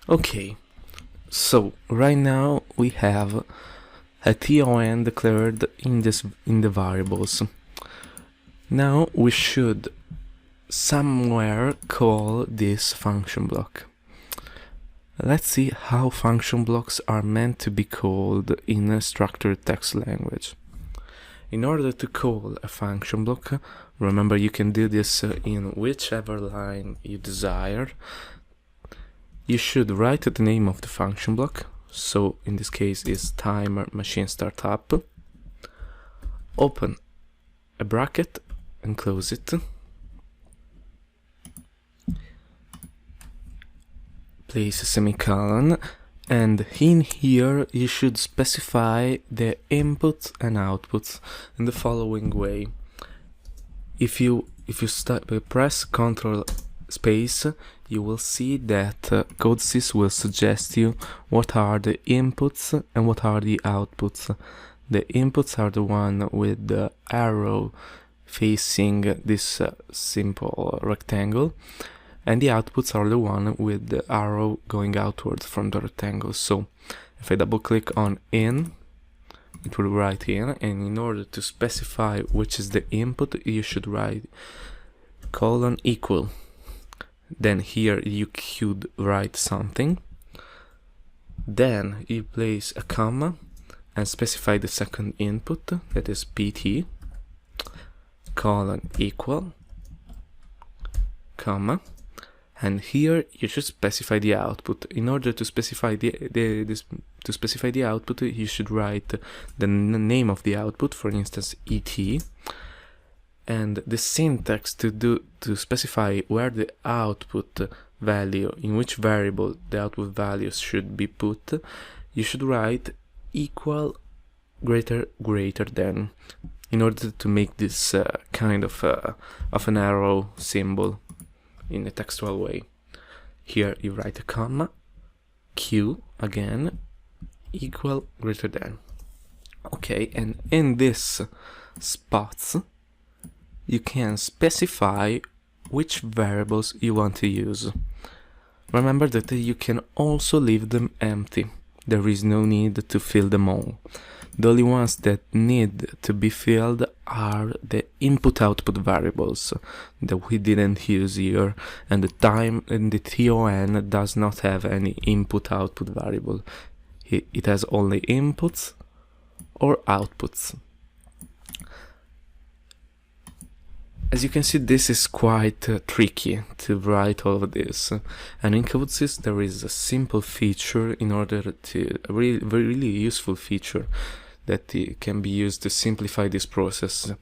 [SPEAKER 1] Okay, so right now we have a TON declared in the variables. Now we should somewhere call this function block. Let's see how function blocks are meant to be called in a structured text language. In order to call a function block, remember you can do this in whichever line you desire. You should write the name of the function block, so in this case is timer machine startup. Open a bracket and close it. Place a semicolon, and in here you should specify the inputs and outputs in the following way. If you press Ctrl space, you will see that CoDeSys will suggest you what are the inputs and what are the outputs. The inputs are the one with the arrow facing this simple rectangle, and the outputs are the one with the arrow going outwards from the rectangle. So if I double click on in, it will write in, and in order to specify which is the input, you should write colon equal. Then here you could write something. Then you place a comma and specify the second input, that is PT, colon equal, comma. And here you should specify the output. In order to specify the output, you should write the name of the output, for instance ET, and the syntax to specify where the output value, in which variable the output values should be put. You should write equal, greater than, in order to make this kind of an arrow symbol in a textual way. Here you write a comma, Q again, equal, greater than. Okay, and in this spots you can specify which variables you want to use. Remember that you can also leave them empty. There is no need to fill them all. The only ones that need to be filled are the input-output variables that we didn't use here, and the time and the TON does not have any input-output variable. It has only inputs or outputs. As you can see, this is quite tricky to write all of this, and in CoDeSys there is a simple feature in order to a really useful feature that can be used to simplify this process.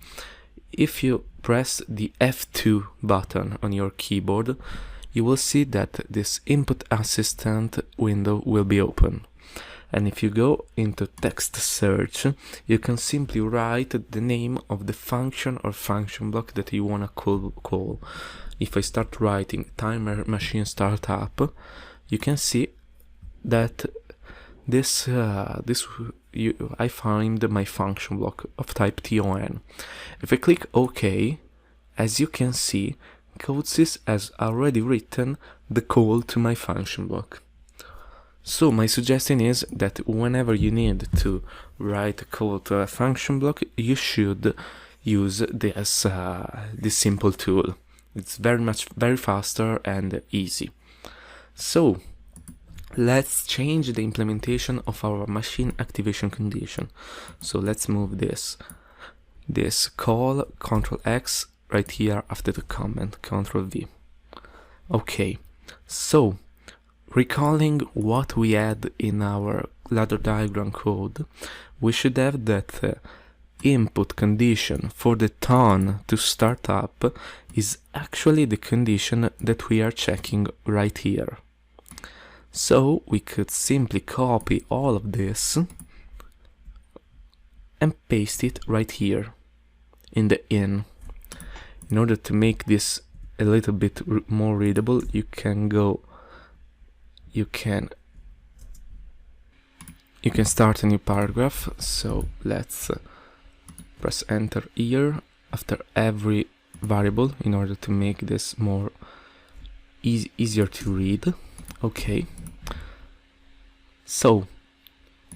[SPEAKER 1] If you press the F2 button on your keyboard, you will see that this input assistant window will be open. And if you go into text search, you can simply write the name of the function or function block that you want to call. If I start writing timer machine startup, you can see that I find my function block of type TON. If I click OK, as you can see, CoDeSys has already written the call to my function block. So my suggestion is that whenever you need to write a call to a function block, you should use this simple tool. It's very faster and easy. So let's change the implementation of our machine activation condition. So let's move this call, Ctrl X, right here after the comment, Ctrl V. Okay, so recalling what we had in our ladder diagram code, we should have that input condition for the tone to start up is actually the condition that we are checking right here. So we could simply copy all of this and paste it right here in the in. In order to make this a little bit more readable, you can start a new paragraph. So let's press enter here after every variable in order to make this more easier to read. Okay, so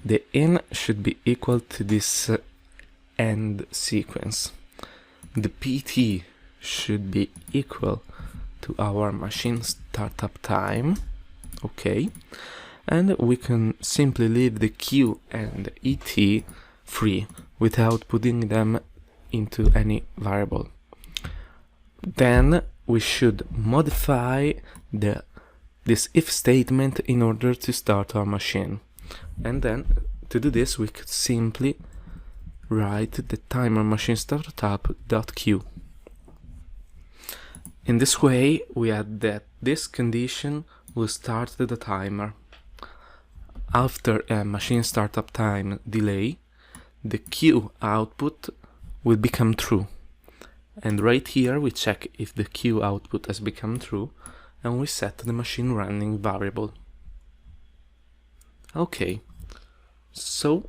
[SPEAKER 1] the in should be equal to this end sequence. The PT should be equal to our machine startup time. Okay, and we can simply leave the Q and ET free without putting them into any variable. Then we should modify this if statement in order to start our machine. And then to do this, we could simply write the timer machine startup.q. In this way, we add that this condition will start the timer. After a machine startup time delay, the Q output will become true. And right here we check if the Q output has become true, and we set the machine running variable. Okay, so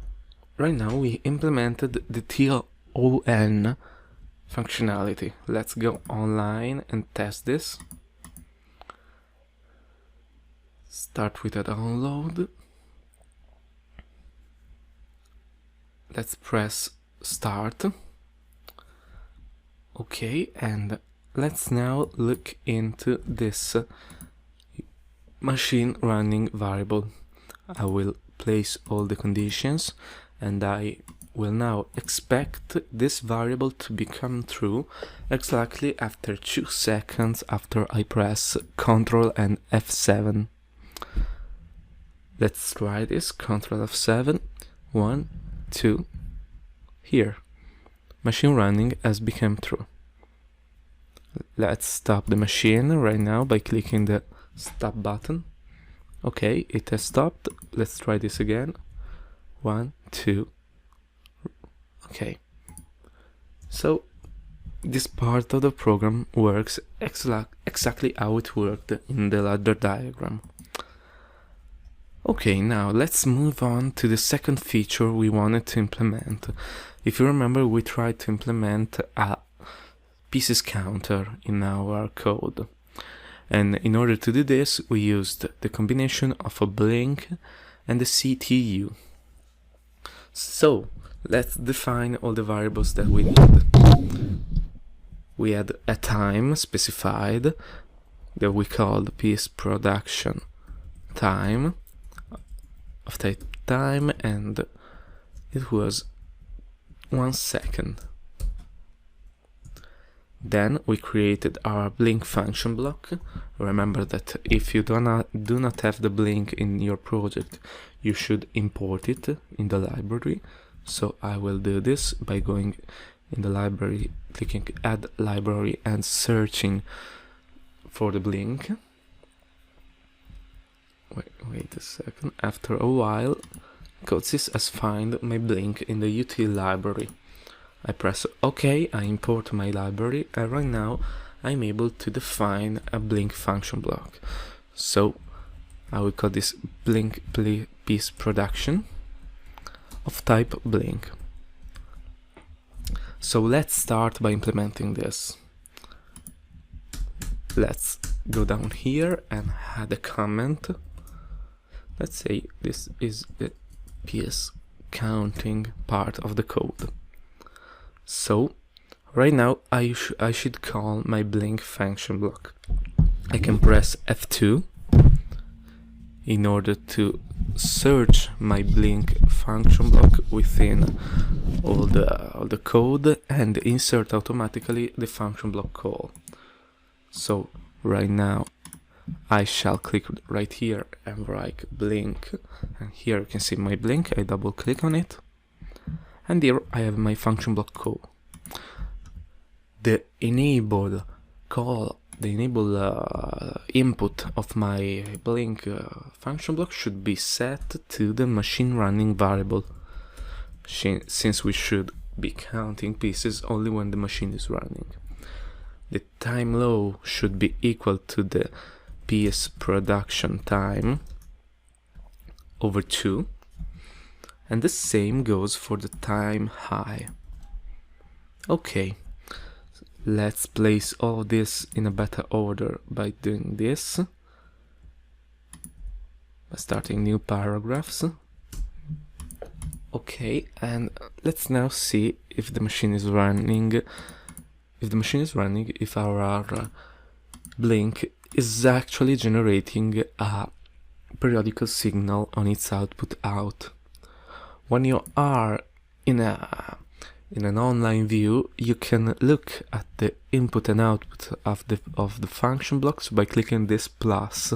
[SPEAKER 1] right now we implemented the TON functionality. Let's go online and test this. Start with a download. Let's press start. Okay, and let's now look into this machine running variable. I will place all the conditions and I will now expect this variable to become true exactly after 2 seconds after I press Ctrl and F7. Let's try this. Ctrl F7. 1, 2. Here. Machine running has become true. Let's stop the machine right now by clicking the stop button. Okay, it has stopped. Let's try this again. 1, 2. Okay. So this part of the program works exactly how it worked in the ladder diagram. Okay, now let's move on to the second feature we wanted to implement. If you remember, we tried to implement a pieces counter in our code. And in order to do this, we used the combination of a blink and a CTU. So, let's define all the variables that we need. We had a time specified that we called piece production time of type time, and it was 1 second. Then we created our blink function block. Remember that if you do not have the blink in your project, you should import it in the library. So I will do this by going in the library, clicking add library and searching for the blink. Wait a second. After a while, CoDeSys has found my blink in the util library. I press OK, I import my library, and right now I'm able to define a blink function block. So I will call this blink piece production of type blink. So let's start by implementing this. Let's go down here and add a comment. Let's say this is the piece counting part of the code. So right now I should call my blink function block. I can press F2 in order to search my blink function block within all the code and insert automatically the function block call. So right now I shall click right here and write blink, and here you can see my blink. I double click on it, and here I have my function block call. The enable call, the enable input of my blink function block should be set to the machine running variable, since we should be counting pieces only when the machine is running. The time low should be equal to the piece production time over 2, and the same goes for the time high. Okay, let's place all of this in a better order by doing this, by starting new paragraphs. Okay, and let's now see if the machine is running. If our blink is actually generating a periodical signal on its output out. When you are in an online view, you can look at the input and output of the function blocks by clicking this plus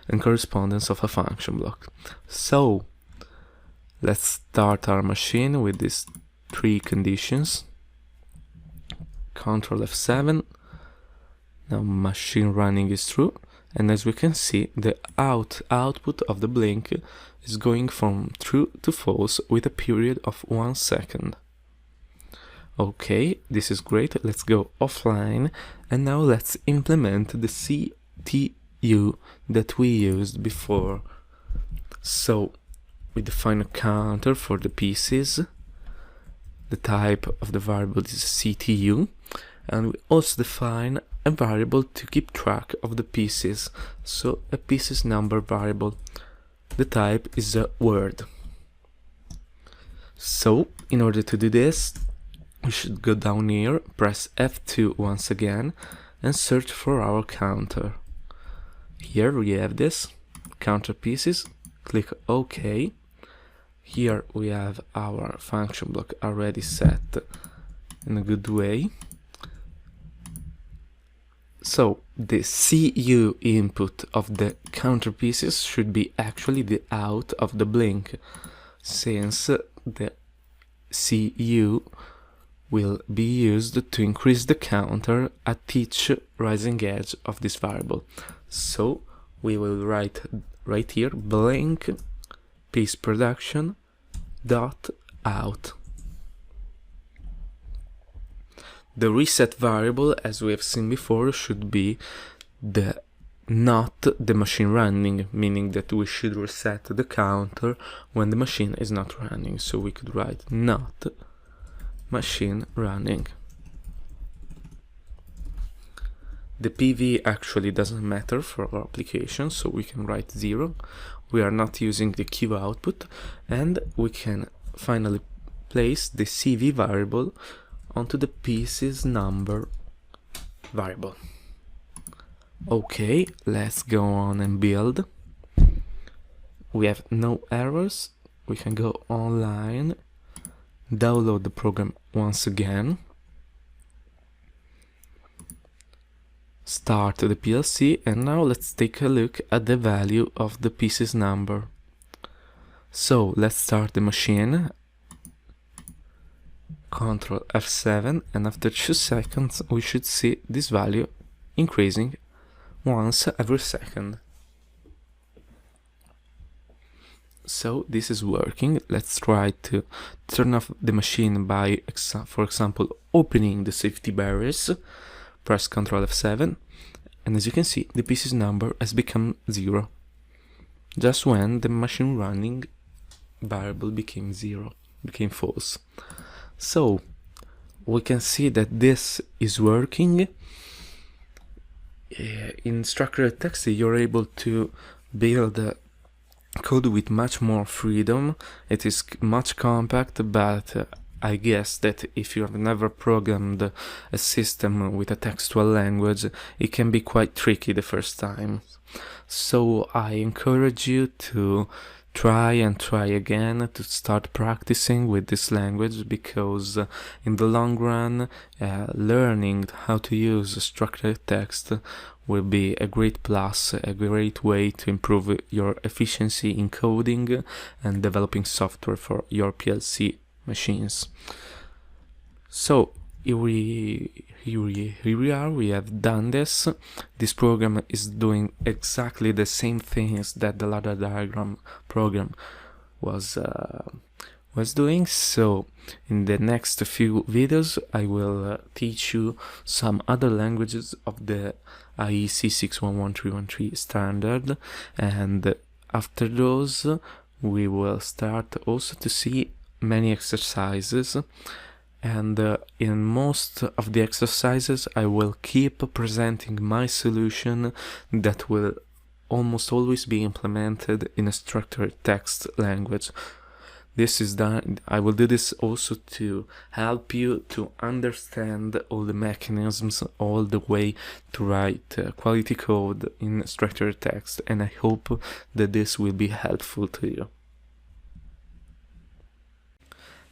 [SPEAKER 1] and correspondence of a function block. So let's start our machine with these 3 conditions. Ctrl F7. Now machine running is true, and as we can see, the output of the blink is going from true to false with a period of 1 second. Okay, this is great. Let's go offline, and now let's implement the CTU that we used before. So we define a counter for the pieces. The type of the variable is CTU, and we also define a variable to keep track of the pieces, so a pieces number variable. The type is a word. So in order to do this, we should go down here, press F2 once again, and search for our counter. Here we have this counter pieces. Click OK. Here we have our function block already set in a good way. So the CU input of the counter pieces should be actually the out of the blink, since the CU will be used to increase the counter at each rising edge of this variable. So we will write right here blink piece production dot out. The reset variable, as we have seen before, should be not the machine running, meaning that we should reset the counter when the machine is not running. So we could write not machine running. The PV actually doesn't matter for our application, so we can write 0. We are not using the Q output, and we can finally place the CV variable onto the pieces number variable. Okay, let's go on and build. We have no errors. We can go online, download the program once again, start the PLC, and now let's take a look at the value of the pieces number. So let's start the machine, Ctrl F7, and after 2 seconds we should see this value increasing once every second. So this is working. Let's try to turn off the machine by, for example, opening the safety barriers. Press Ctrl F7, and as you can see, the pieces number has become 0, just when the machine running variable became false. So we can see that this is working. In structured text, you're able to build code with much more freedom. It is much compact, but I guess that if you have never programmed a system with a textual language, it can be quite tricky the first time. So I encourage you to try and try again to start practicing with this language, because in the long run, learning how to use structured text will be a great plus, a great way to improve your efficiency in coding and developing software for your PLC machines. So here we are, we have done this. This program is doing exactly the same things that the ladder diagram program was doing. So in the next few videos I will teach you some other languages of the IEC 611313 standard, and after those we will start also to see many exercises, and in most of the exercises I will keep presenting my solution that will almost always be implemented in a structured text language. This is done. I will do this also to help you to understand all the mechanisms all the way to write quality code in structured text, and I hope that this will be helpful to you.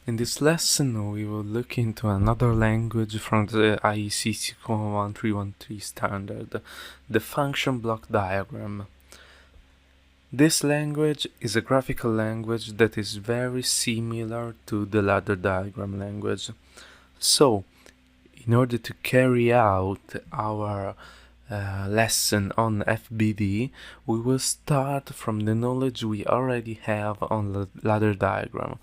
[SPEAKER 1] In this lesson we will look into another language from the IEC 611313 standard, the function block diagram. This language is a graphical language that is very similar to the ladder diagram language. So, in order to carry out our lesson on FBD, we will start from the knowledge we already have on the ladder diagram.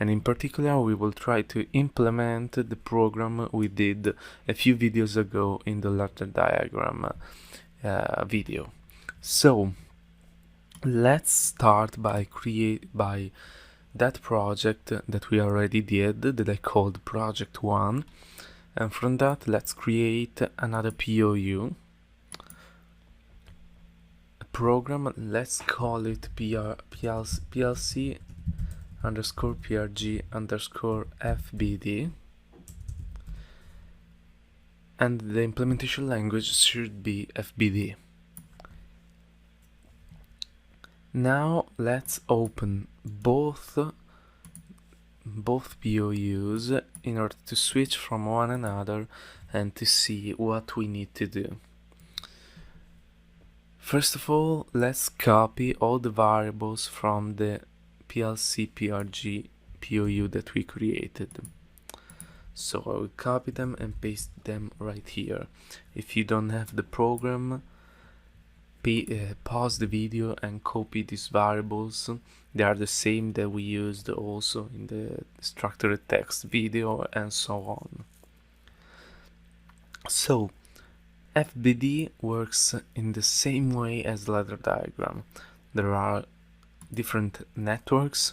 [SPEAKER 1] And in particular, we will try to implement the program we did a few videos ago in the ladder diagram video. So, let's start by that project that we already did, that I called project 1, and from that let's create another POU, a program. Let's call it PLC underscore PRG underscore FBD, and the implementation language should be FBD. Now let's open both POUs in order to switch from one another and to see what we need to do. First of all, let's copy all the variables from the PLC PRG POU that we created. So I will copy them and paste them right here. If you don't have the program, pause the video and copy these variables. They are the same that we used also in the structured text video and so on. So FBD works in the same way as ladder diagram. There are different networks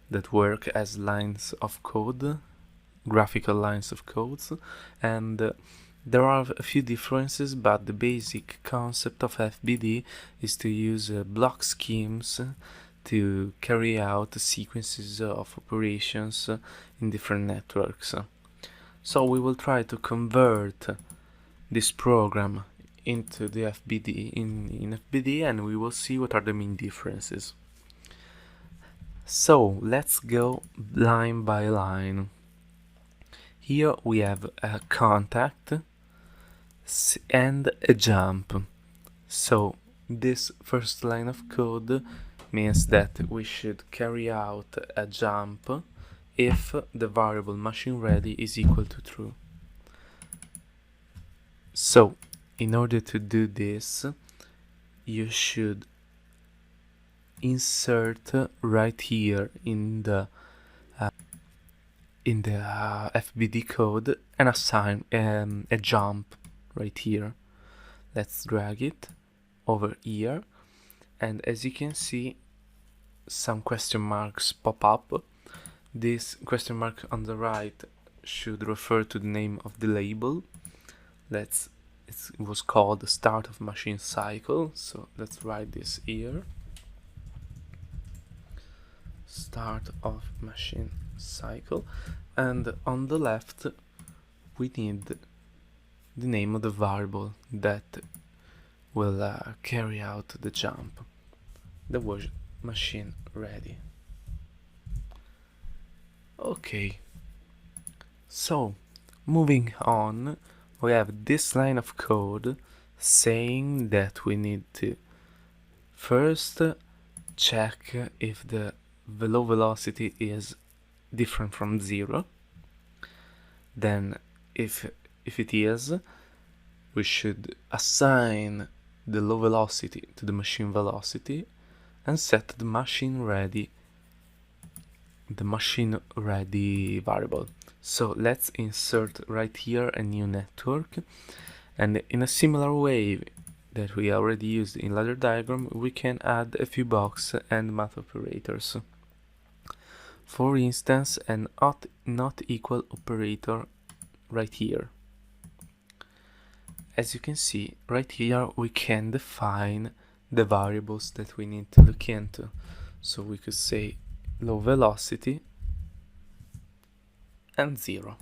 [SPEAKER 1] that work as lines of code, graphical lines of codes, and there are a few differences, but the basic concept of FBD is to use block schemes to carry out sequences of operations in different networks. So we will try to convert this program into the FBD in FBD, and we will see what are the main differences. So let's go line by line. Here we have a contact and a jump. So this first line of code means that we should carry out a jump if the variable machine ready is equal to true. So in order to do this, you should insert right here in the FBD code and assign a jump right here. Let's drag it over here, and as you can see, some question marks pop up. This question mark on the right should refer to the name of the label. It was called the start of machine cycle, so let's write this here. Start of machine cycle, and on the left we need the name of the variable that will carry out the jump. That was machine ready. Okay, so moving on, we have this line of code saying that we need to first check if the low velocity is different from 0. Then if it is, we should assign the low velocity to the machine velocity and set the machine ready variable. So let's insert right here a new network, and in a similar way that we already used in ladder diagram, we can add a few box and math operators. For instance, an not equal operator right here. As you can see, right here we can define the variables that we need to look into. So we could say low velocity and 0.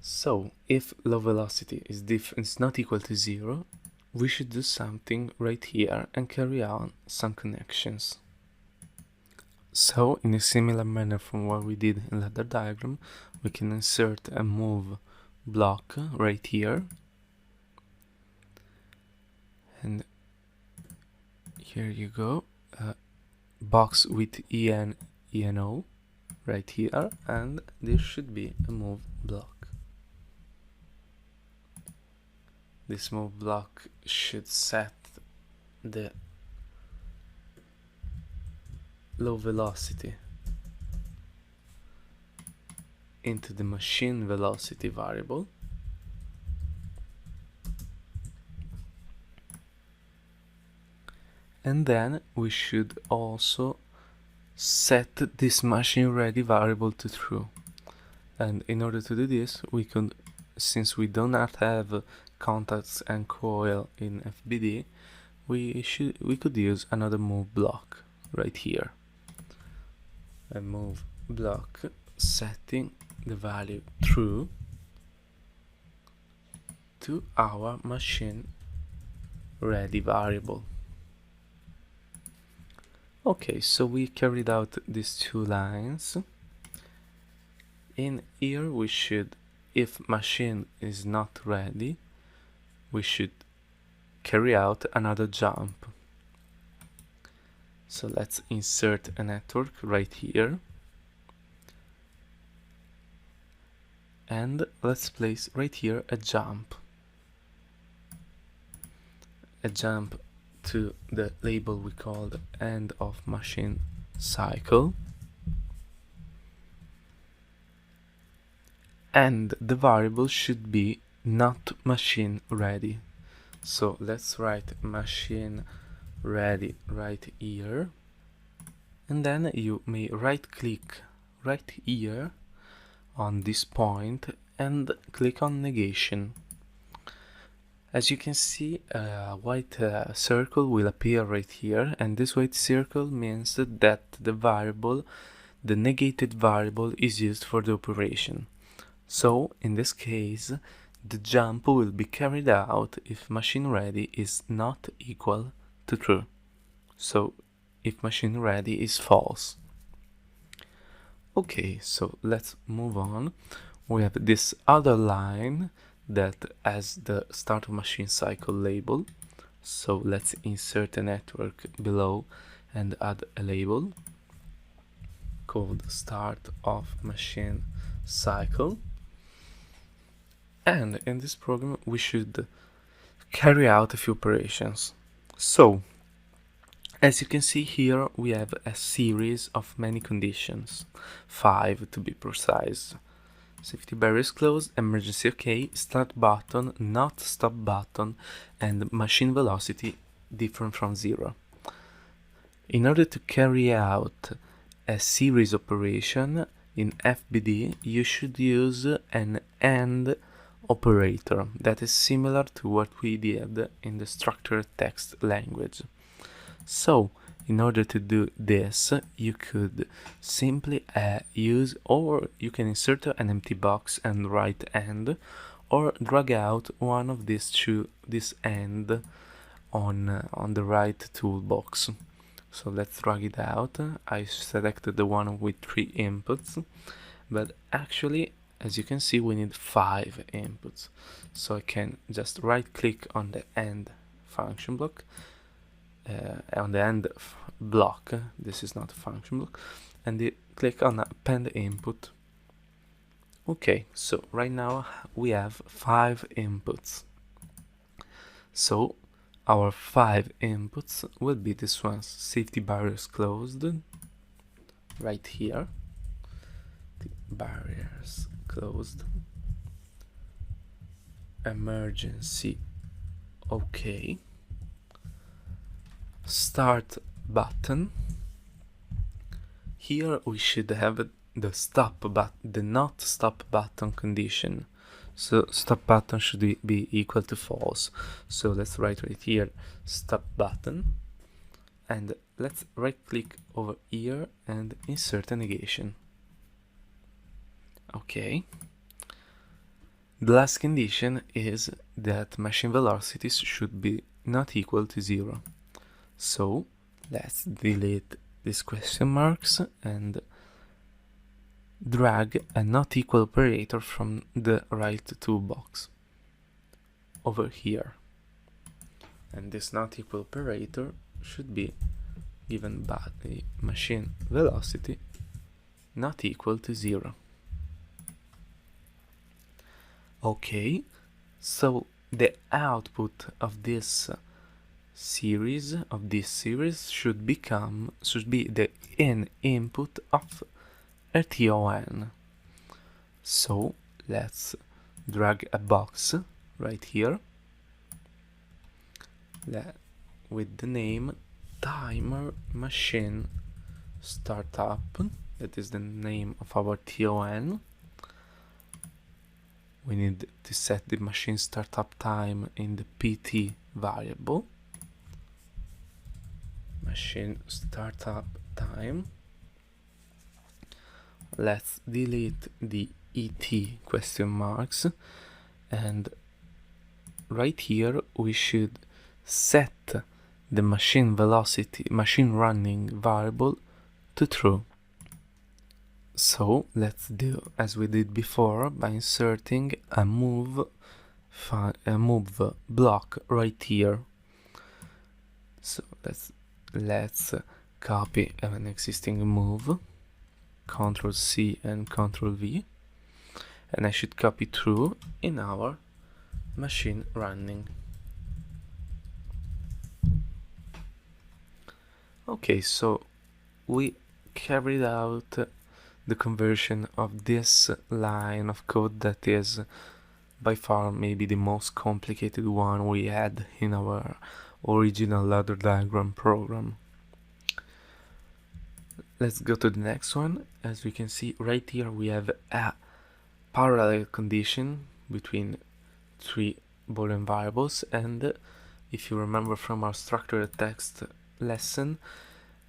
[SPEAKER 1] So if low velocity is not equal to 0, we should do something right here and carry on some connections. So in a similar manner from what we did in ladder diagram, we can insert a move block right here, and here you go, box with ENO right here, and this should be a move block. This move block should set the low velocity into the machine velocity variable, and then we should also set this machine ready variable to true. And in order to do this, we could, since we do not have contacts and coil in FBD, we could use another move block right here. A move block setting the value true to our machine ready variable. Okay, so we carried out these two lines. In here we should, if machine is not ready, we should carry out another jump. So let's insert a network right here. And let's place right here a jump. A jump to the label we called end of machine cycle. And the variable should be not machine ready. So let's write machine ready right here. And then you may right click right here on this point and click on negation. As you can see, a white circle will appear right here, and this white circle means that the variable, the negated variable, is used for the operation. So in this case, the jump will be carried out if machine ready is not equal to true. So if machine ready is false. Okay, so let's move on. We have this other line that has the start of machine cycle label. So let's insert a network below and add a label called start of machine cycle. And in this program we should carry out a few operations. So as you can see here, we have a series of many conditions, 5 to be precise. Safety barriers closed, emergency OK, start button, not stop button, and machine velocity different from 0. In order to carry out a series operation in FBD, you should use an AND operator that is similar to what we did in the structured text language. So, in order to do this, you could simply use, or you can insert an empty box and write AND, or drag out one of these two, this AND, on the right toolbox. So let's drag it out. I selected the one with 3 inputs, but actually, as you can see, we need 5 inputs. So I can just right click on the AND function block, on the AND block, this is not a function block, and click on append input. Okay, so right now we have 5 inputs. So our 5 inputs will be this ones: safety barriers closed, right here, the barriers closed, emergency OK, start button. Here we should have the stop button, the not stop button condition. So stop button should be equal to false. So let's write right here stop button, and let's right click over here and insert a negation. Okay. The last condition is that machine velocities should be not equal to 0. So let's delete these question marks and drag a not equal operator from the right toolbox over here. And this not equal operator should be given by the machine velocity not equal to 0. Okay, so the output of this series should be the input of RTON. So let's drag a box right here with the name timer machine startup. That is the name of our TON. We need to set the machine startup time in the PT variable. Machine startup time. Let's delete the ET question marks, and right here we should set the machine velocity, machine running variable to true. So let's do as we did before by inserting a move block right here. So let's copy an existing move, Ctrl C and Ctrl V, and I should copy true in our machine running. Okay, so we carried out the conversion of this line of code that is by far maybe the most complicated one we had in our original ladder diagram program. Let's go to the next one. As we can see right here, we have a parallel condition between three Boolean variables, and if you remember from our structured text lesson,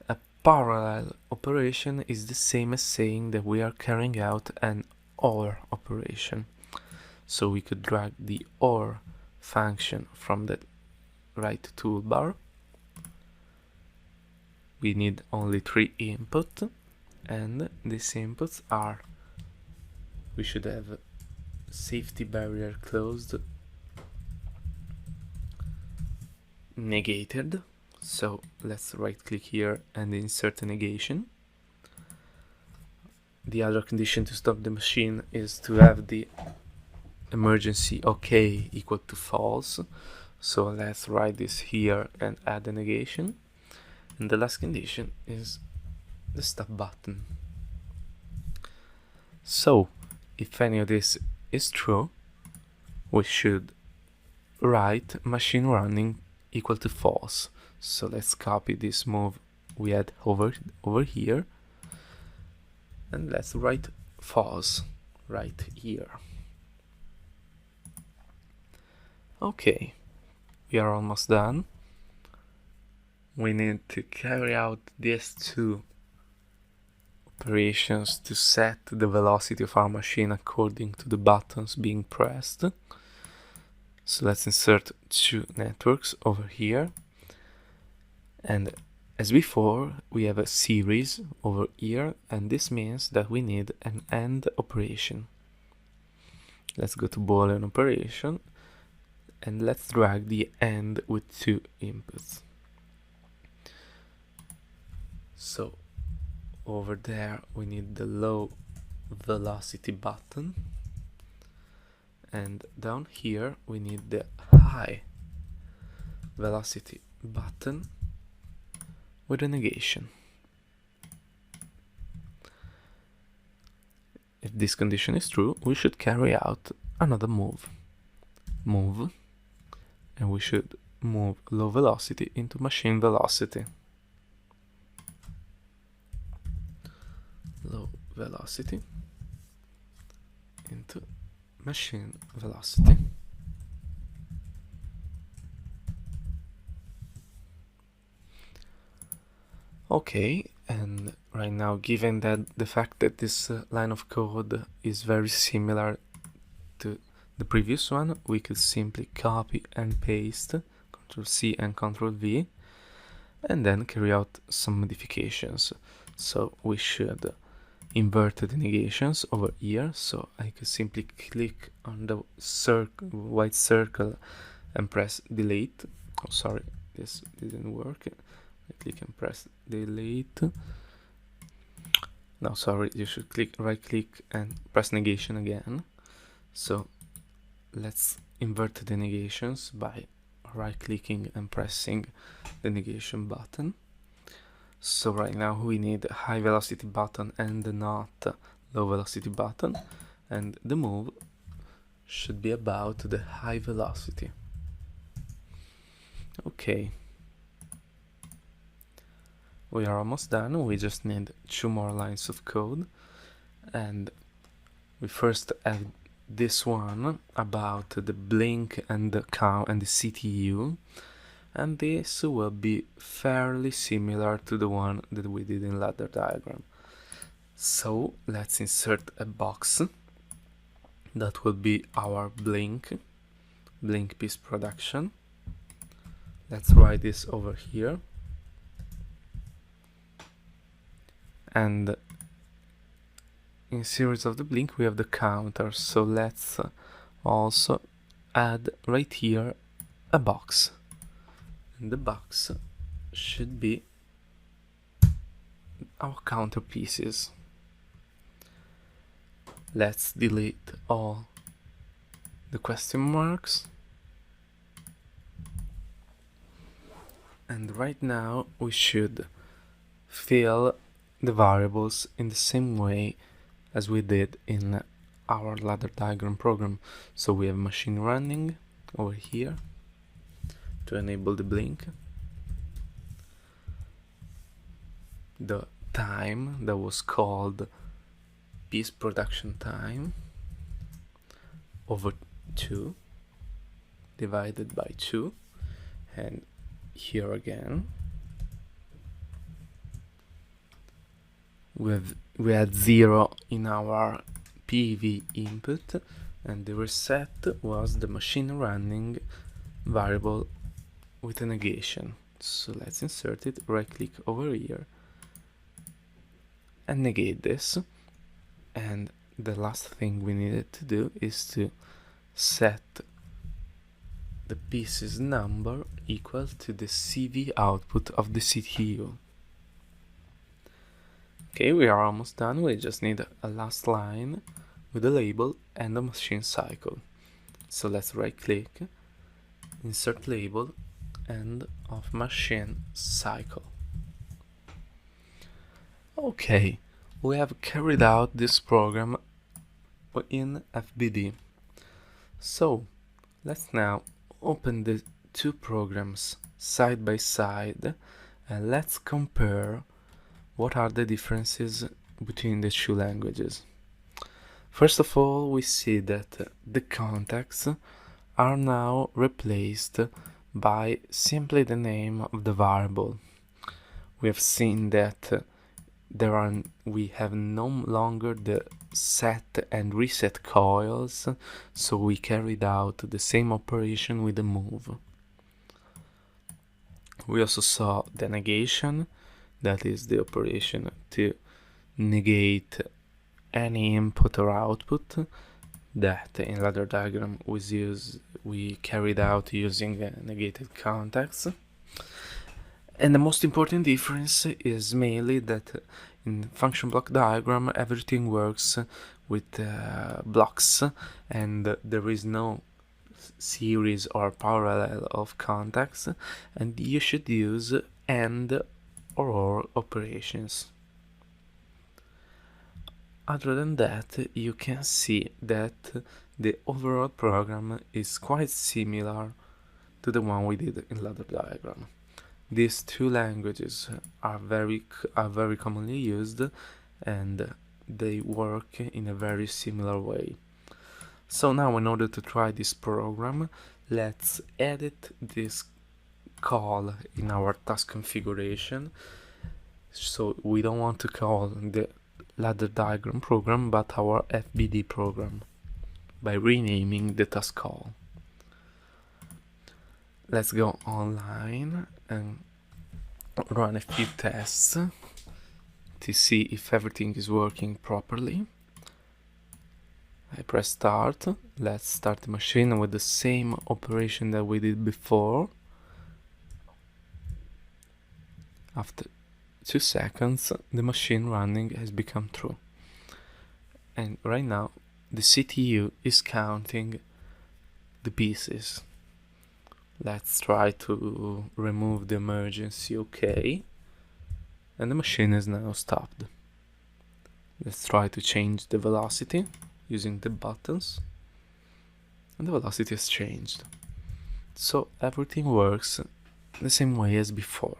[SPEAKER 1] a parallel operation is the same as saying that we are carrying out an OR operation. So we could drag the OR function from the right toolbar. We need only 3 input, and these inputs are, we should have safety barrier closed, negated. So let's right click here and insert a negation. The other condition to stop the machine is to have the emergency OK equal to false. So let's write this here and add a negation. And the last condition is the stop button. So if any of this is true, we should write machine running equal to false. So let's copy this move we had over here, and let's write false right here. Okay, we are almost done. We need to carry out these two operations to set the velocity of our machine according to the buttons being pressed. So let's insert two networks over here, and as before we have a series over here, and this means that we need an AND operation. Let's go to Boolean operation and let's drag the AND with 2 inputs. So over there we need the low velocity button, and down here we need the high velocity button with a negation. If this condition is true, we should carry out another move, and we should move low velocity into machine velocity. Low velocity into machine velocity. Okay, and right now, given that the fact that this line of code is very similar to the previous one, we could simply copy and paste, Ctrl C and Ctrl V, and then carry out some modifications. So we should invert the negations over here, so I could simply click on the white circle and press delete. Oh, sorry, this didn't work. I click and press delete. No, sorry, you should right click and press negation again. So let's invert the negations by right clicking and pressing the negation button. So right now we need a high velocity button and not low velocity button, and the move should be about the high velocity. Okay, we are almost done. We just need 2 more lines of code, and we first have this one about the blink and the count and the CTU, and this will be fairly similar to the one that we did in ladder diagram. So let's insert a box that will be our blink piece production. Let's write this over here. And in series of the blink we have the counter, so let's also add right here a box, and the box should be our counter pieces. Let's delete all the question marks, and right now we should fill the variables in the same way as we did in our ladder diagram program. So we have machine running over here to enable the blink, the time that was called piece production time over 2 divided by 2, and here again we had 0 in our PV input, and the reset was the machine running variable with a negation. So let's insert it, right click over here and negate this. And the last thing we needed to do is to set the pieces number equal to the CV output of the CPU. Okay, we are almost done. We just need a last line with a label and a machine cycle. So let's right click, insert label, end of machine cycle. Okay, we have carried out this program in FBD. So let's now open the two programs side by side and let's compare what are the differences between the two languages. First of all, we see that the contacts are now replaced by simply the name of the variable. We have seen that we have no longer the set and reset coils, so we carried out the same operation with the move. We also saw the negation, that is the operation to negate any input or output that in ladder diagram we carried out using negated contacts. And the most important difference is mainly that in function block diagram everything works with blocks, and there is no series or parallel of contacts, and you should use AND or OR operations. Other than that, you can see that the overall program is quite similar to the one we did in ladder diagram. These two languages are very commonly used, and they work in a very similar way. So now, in order to try this program, let's edit this call in our task configuration. So we don't want to call the ladder diagram program but our FBD program by renaming the task call. Let's go online and run a few tests to see if everything is working properly. I press start. Let's start the machine with the same operation that we did before. After 2 seconds, the machine running has become true. And right now, the CPU is counting the pieces. Let's try to remove the emergency OK. And the machine is now stopped. Let's try to change the velocity using the buttons. And the velocity has changed. So everything works the same way as before.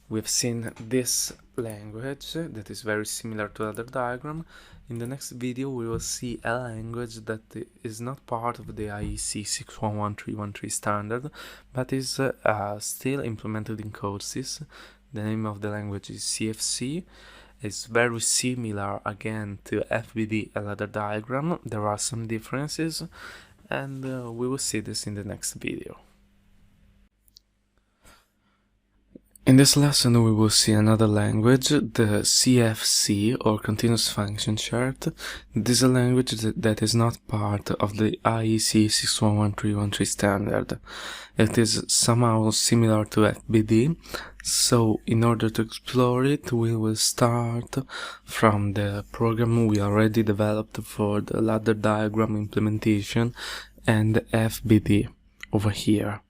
[SPEAKER 1] We've seen this language that is very similar to other diagram. In the next video we will see a language that is not part of the IEC 611313 standard, but is still implemented in CoDeSys. The name of the language is CFC. It's very similar again to FBD and ladder diagram. There are some differences, and we will see this in the next video. In this lesson we will see another language, the CFC or Continuous Function Chart. This is a language that is not part of the IEC 6111313 standard. It is somehow similar to FBD, so in order to explore it we will start from the program we already developed for the ladder diagram implementation and FBD over here.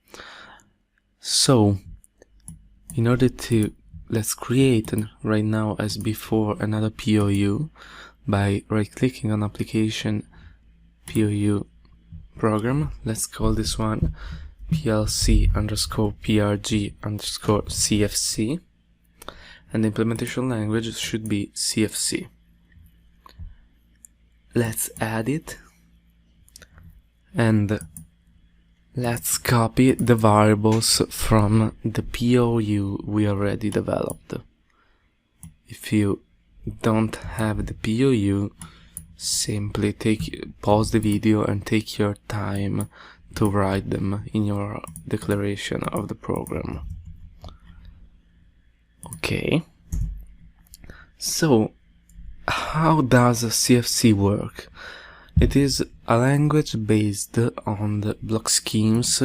[SPEAKER 1] So in order to, let's create right now as before another POU by right-clicking on application POU program. Let's call this one PLC_PRG_CFC, and the implementation language should be CFC. Let's add it and let's copy the variables from the POU we already developed. If you don't have the POU, simply pause the video and take your time to write them in your declaration of the program. Okay. So, how does CFC work? It is a language based on the block schemes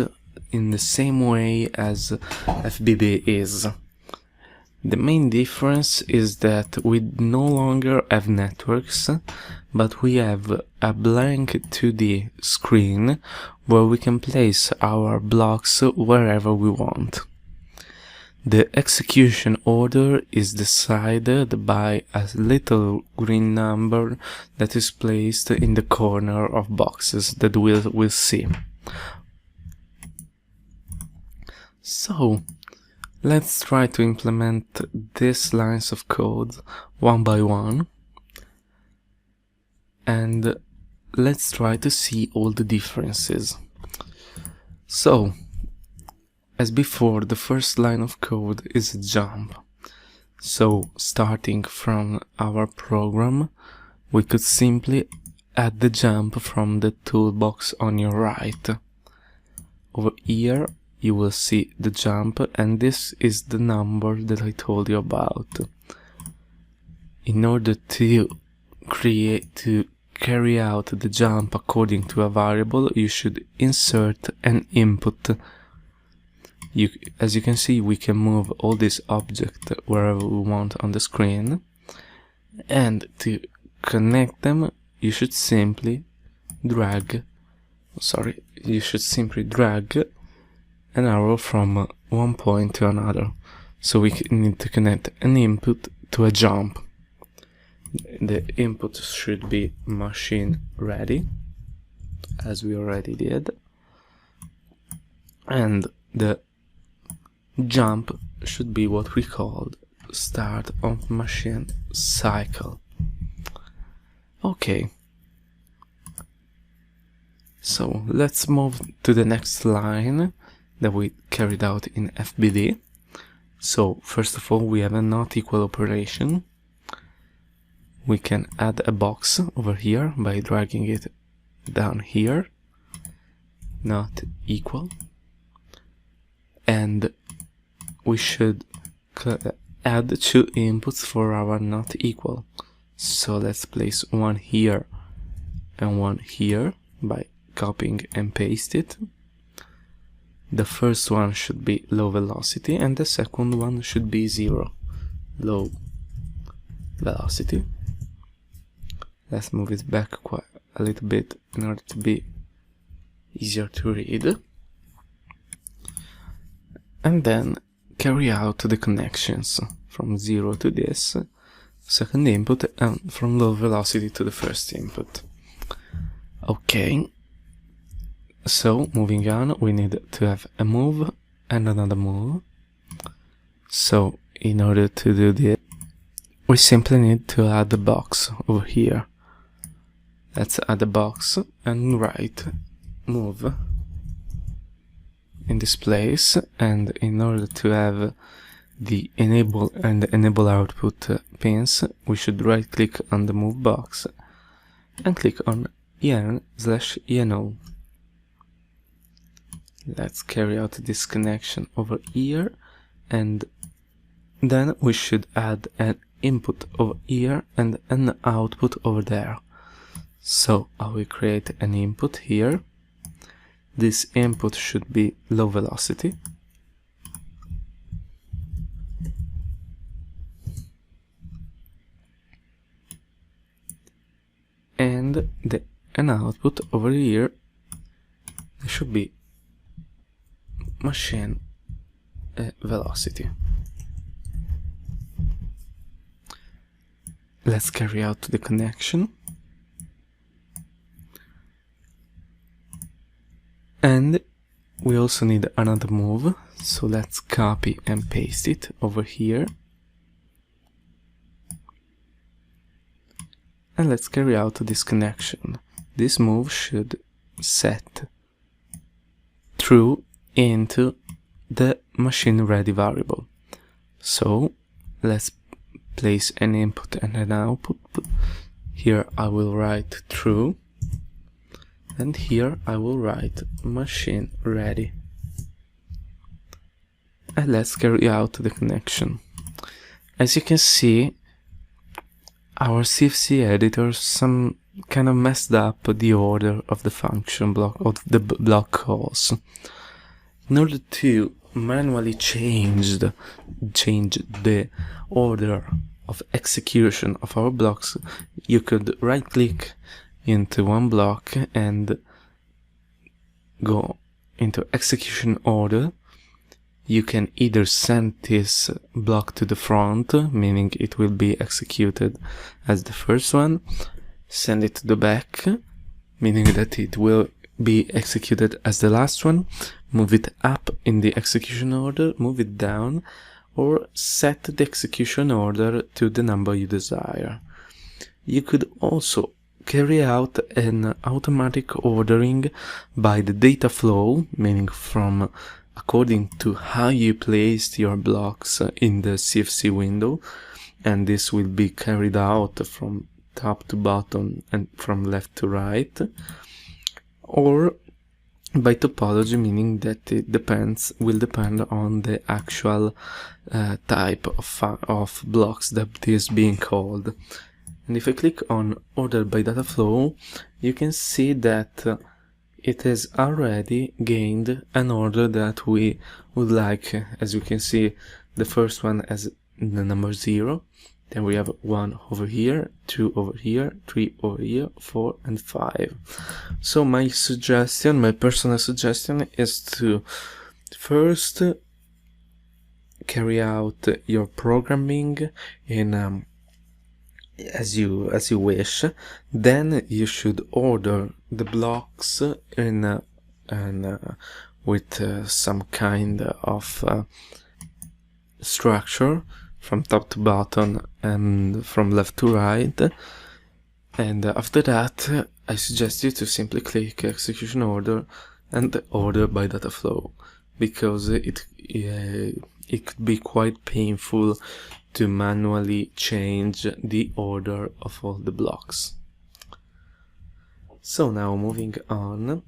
[SPEAKER 1] in the same way as FBD is. The main difference is that we no longer have networks, but we have a blank 2D screen where we can place our blocks wherever we want. The execution order is decided by a little green number that is placed in the corner of boxes that we'll see. So, let's try to implement these lines of code one by one, and let's try to see all the differences. So, as before, the first line of code is a jump. So, starting from our program, we could simply add the jump from the toolbox on your right. Over here, you will see the jump, and this is the number that I told you about. In order to carry out the jump according to a variable, you should insert an input. As you can see, we can move all these objects wherever we want on the screen, and to connect them you should simply drag an arrow from one point to another. So we need to connect an input to a jump. The input should be machine ready, as we already did, and the jump should be what we called start of machine cycle. Okay, so let's move to the next line that we carried out in FBD. So first of all, we have a not equal operation. We can add a box over here by dragging it down here, not equal, and we should add two inputs for our not equal. So let's place one here and one here by copying and paste it. The first one should be low velocity and the second one should be 0, low velocity. Let's move it back quite a little bit in order to be easier to read. And then carry out the connections from 0 to this second input and from low velocity to the first input. Okay, so moving on, we need to have a move and another move. So in order to do this, we simply need to add the box over here. Let's add a box and write move in this place, and in order to have the enable and enable output pins, we should right click on the move box and click on en/eno. Let's carry out this connection over here, and then we should add an input over here and an output over there. So I will create an input here. This input should be low velocity. And an output over here should be machine velocity. Let's carry out the connection. And we also need another move, so let's copy and paste it over here. And let's carry out this connection. This move should set true into the machine ready variable. So let's place an input and an output. Here I will write true, and here I will write machine ready. And let's carry out the connection. As you can see, our CFC editor some kind of messed up the order of the function block, of the block calls. In order to manually change the order of execution of our blocks, you could right click into one block and go into execution order. You can either send this block to the front, meaning it will be executed as the first one, send it to the back, meaning that it will be executed as the last one, move it up in the execution order, move it down, or set the execution order to the number you desire. You could also carry out an automatic ordering by the data flow, meaning from according to how you placed your blocks in the CFC window, and this will be carried out from top to bottom and from left to right, or by topology, meaning that it will depend on the actual type of blocks that is being called. And if I click on order by data flow, you can see that it has already gained an order that we would like. As you can see, the first one has the number 0, then we have 1 over here, 2 over here, 3 over here, 4 and 5. So my personal suggestion is to first carry out your programming in as you wish. Then you should order the blocks in with some kind of structure from top to bottom and from left to right. And after that, I suggest you to simply click execution order and order by data flow, because it could be quite painful to manually change the order of all the blocks. So now moving on,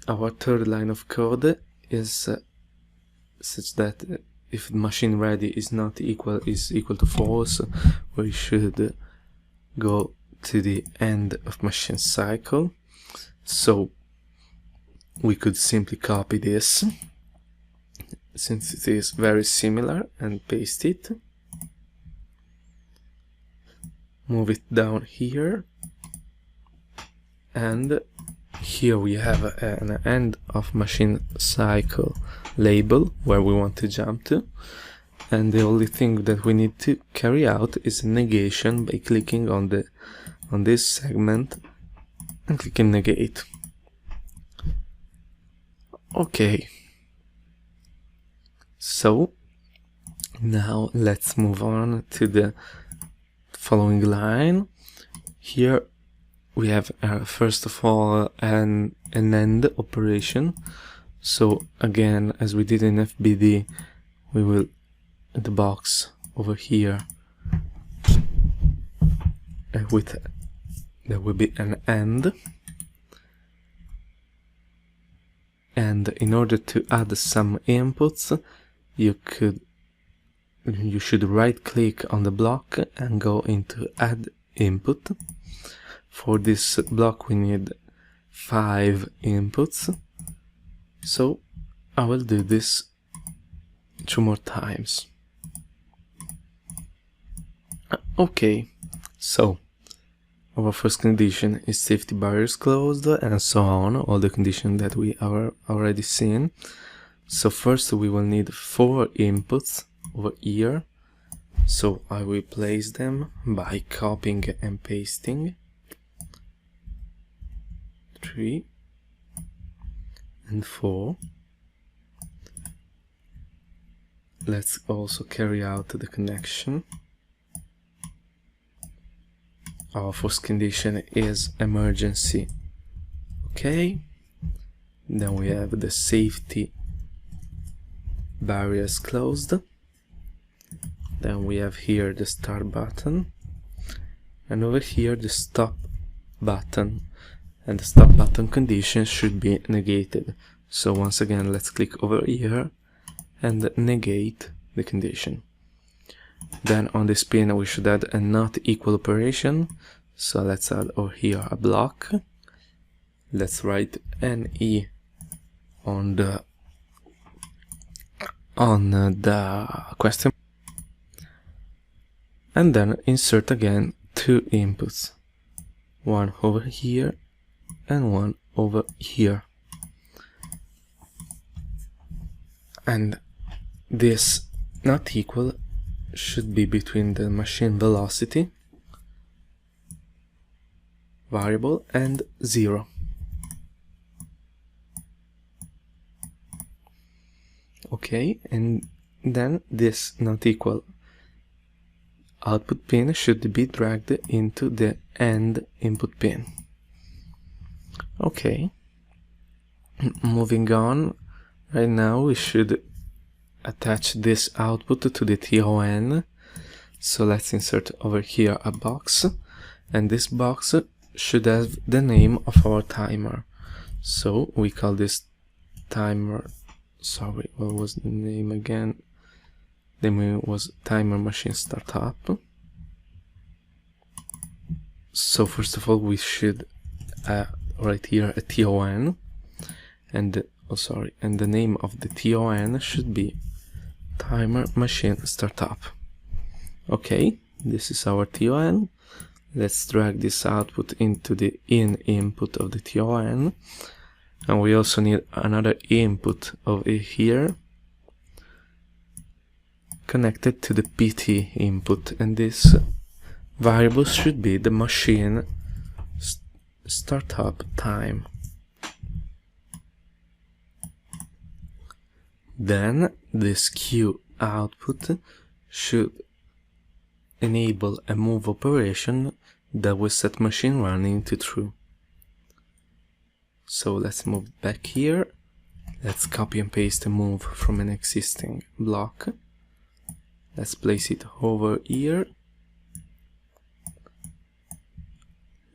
[SPEAKER 1] our third line of code is such that if machine ready is equal to false, we should go to the end of machine cycle. So we could simply copy this, since it is very similar, and paste it. Move it down here, and here we have an end of machine cycle label where we want to jump to, and the only thing that we need to carry out is a negation by clicking on this segment and clicking negate. Okay, so now let's move on to the following line. Here we have first of all an end operation. So again, as we did in FBD, we will the box over here there will be an end, And in order to add some inputs, you should right click on the block and go into add input. For this block we need 5 inputs, so I will do this 2 more times. Okay, so our first condition is safety barriers closed, and so on, all the conditions that we are already seen. So first we will need 4 inputs over here, so I will place them by copying and pasting. 3 and 4. Let's also carry out the connection. Our first condition is emergency. Okay. Then we have the safety barriers closed. Then we have here the start button. And over here the stop button. And the stop button condition should be negated. So once again, let's click over here and negate the condition. Then on this pin we should add a not equal operation. So let's add over here a block. Let's write NE on the question, and then insert again 2 inputs, one over here and one over here. And this not equal should be between the machine velocity variable and 0. Okay, and then this not equal output pin should be dragged into the end input pin. Okay, moving on. Right now we should attach this output to the TON. So let's insert over here a box, and this box should have the name of our timer. So we call this timer, sorry, what was the name again? The name was timer machine startup. So first of all we should write here a TON, and and the name of the TON should be timer machine startup. Okay, this is our TON. Let's drag this output into the in input of the TON, and we also need another input over here connected to the PT input, and this variable should be the machine startup time. Then this Q output should enable a move operation that will set machine running to true. So let's move back here. Let's copy and paste a move from an existing block. Let's place it over here.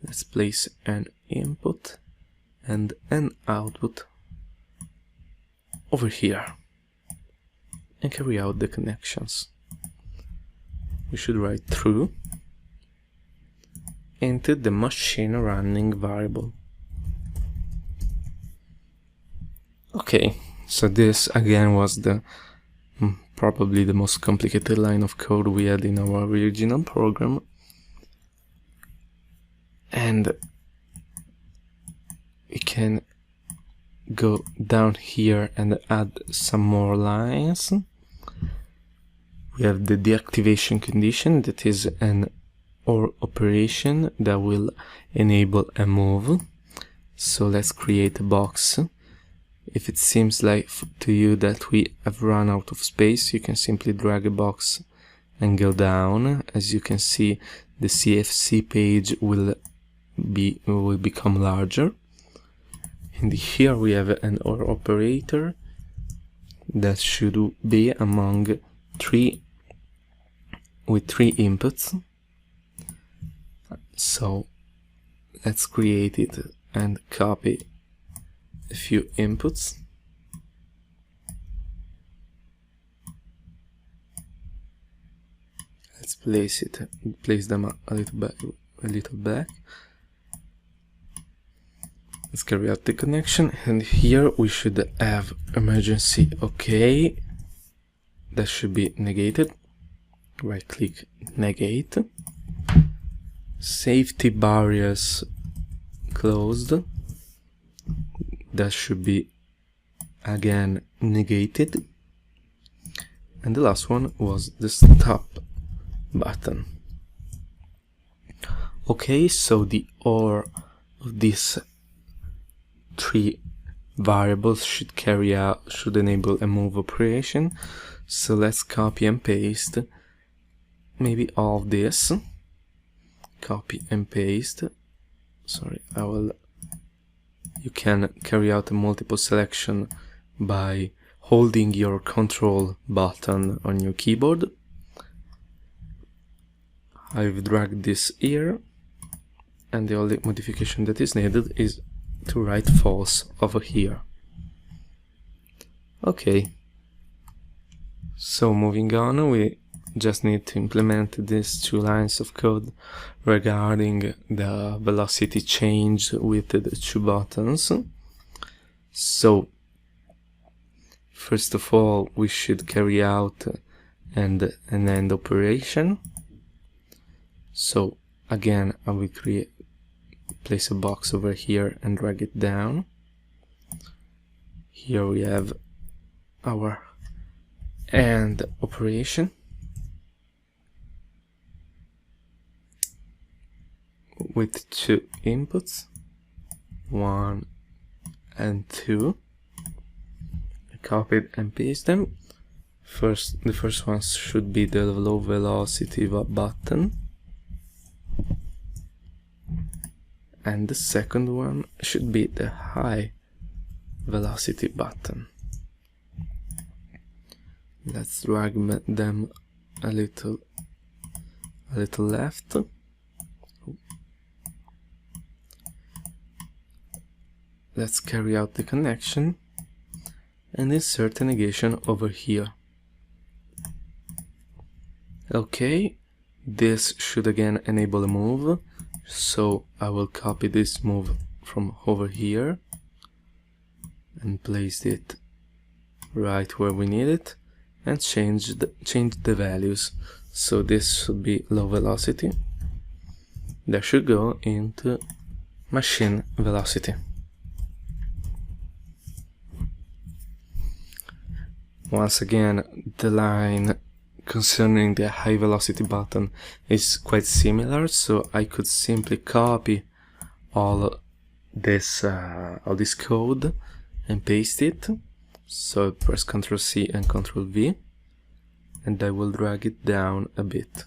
[SPEAKER 1] Let's place an input and an output over here and carry out the connections. We should write true into the machine running variable. Okay, so this again was the probably the most complicated line of code we had in our original program, and we can go down here and add some more lines. We have the deactivation condition, that is an OR operation that will enable a move. So let's create a box. If it seems like to you that we have run out of space, you can simply drag a box and go down. As you can see, the CFC page will become larger. And here we have an OR operator that should be among 3 with 3 inputs. So let's create it and copy a few inputs. Let's place them a little back. Let's carry out the connection, and here we should have emergency OK. That should be negated. Right click, negate. Safety barriers closed. That should be again negated. And the last one was the stop button. Okay, so the OR of these three variables should enable a move operation. So let's copy and paste maybe all of this. Copy and paste. Sorry, you can carry out a multiple selection by holding your control button on your keyboard. I've dragged this here, and the only modification that is needed is to write false over here. Okay, so moving on, we just need to implement these 2 lines of code regarding the velocity change with the 2 buttons. So first of all, we should carry out an end operation. So again, I will place a box over here and drag it down. Here we have our AND operation with 2 inputs, 1 and 2. I copied and paste them. The first one should be the low velocity button, and the second one should be the high velocity button. Let's drag them a little left. Let's carry out the connection and insert a negation over here. Okay, this should again enable a move, so I will copy this move from over here and place it right where we need it, and change the values. So this should be low velocity. That should go into machine velocity. Once again, the line concerning the high velocity button is quite similar, so I could simply copy all this code and paste it. So press Ctrl C and Ctrl V, and I will drag it down a bit.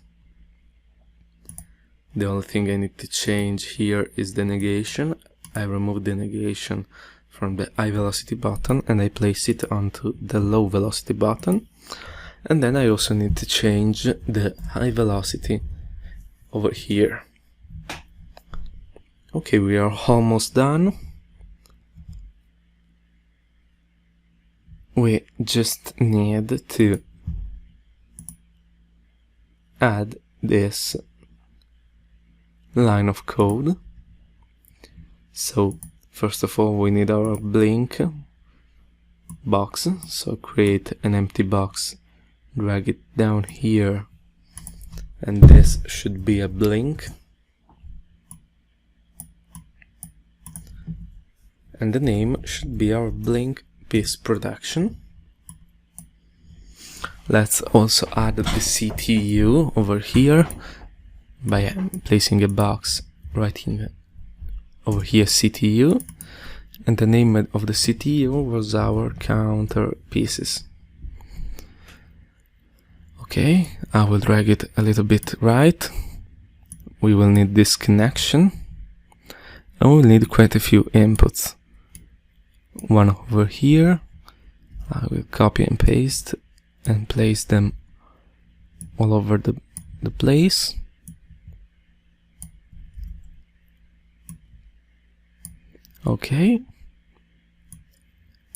[SPEAKER 1] The only thing I need to change here is the negation. I removed the negation from the high velocity button and I place it onto the low velocity button. And then I also need to change the high velocity over here. Okay, we are almost done. We just need to add this line of code. So first of all, we need our blink box. So create an empty box, drag it down here, and this should be a blink. And the name should be our blink piece production. Let's also add the CTU over here by placing a box right here over here, CTU, and the name of the CTU was our counter pieces. Okay, I will drag it a little bit right. We will need this connection, and we'll need quite a few inputs. One over here. I will copy and paste and place them all over the place. Okay,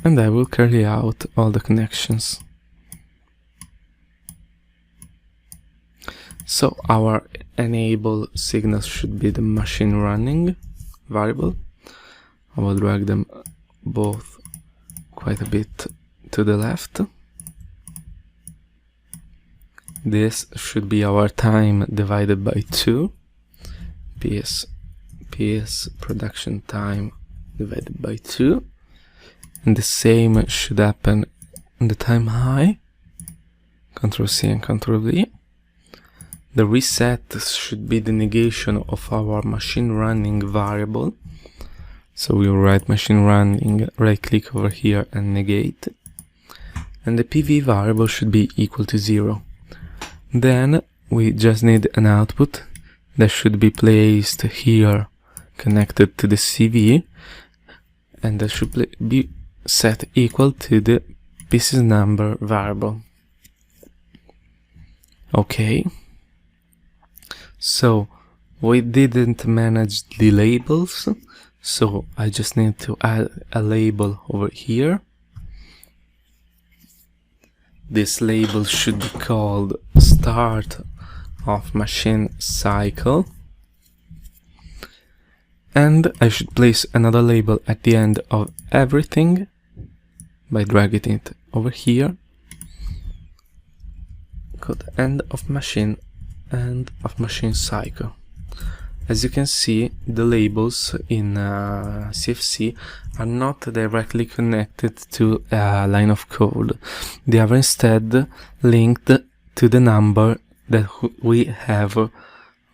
[SPEAKER 1] and I will carry out all the connections. So our enable signal should be the machine running variable. I will drag them both quite a bit to the left. This should be our time divided by 2. PS production time divided by 2. And the same should happen in the time high. Ctrl C and Ctrl V. The reset should be the negation of our machine running variable. So we will write machine running, right click over here and negate. And the PV variable should be equal to 0. Then we just need an output that should be placed here, connected to the CV, and that should be set equal to the pieces number variable. Okay, so we didn't manage the labels, so I just need to add a label over here. This label should be called start of machine cycle, and I should place another label at the end of everything by dragging it over here, called end of machine cycle. As you can see, the labels in CFC are not directly connected to a line of code. They are instead linked to the number that we have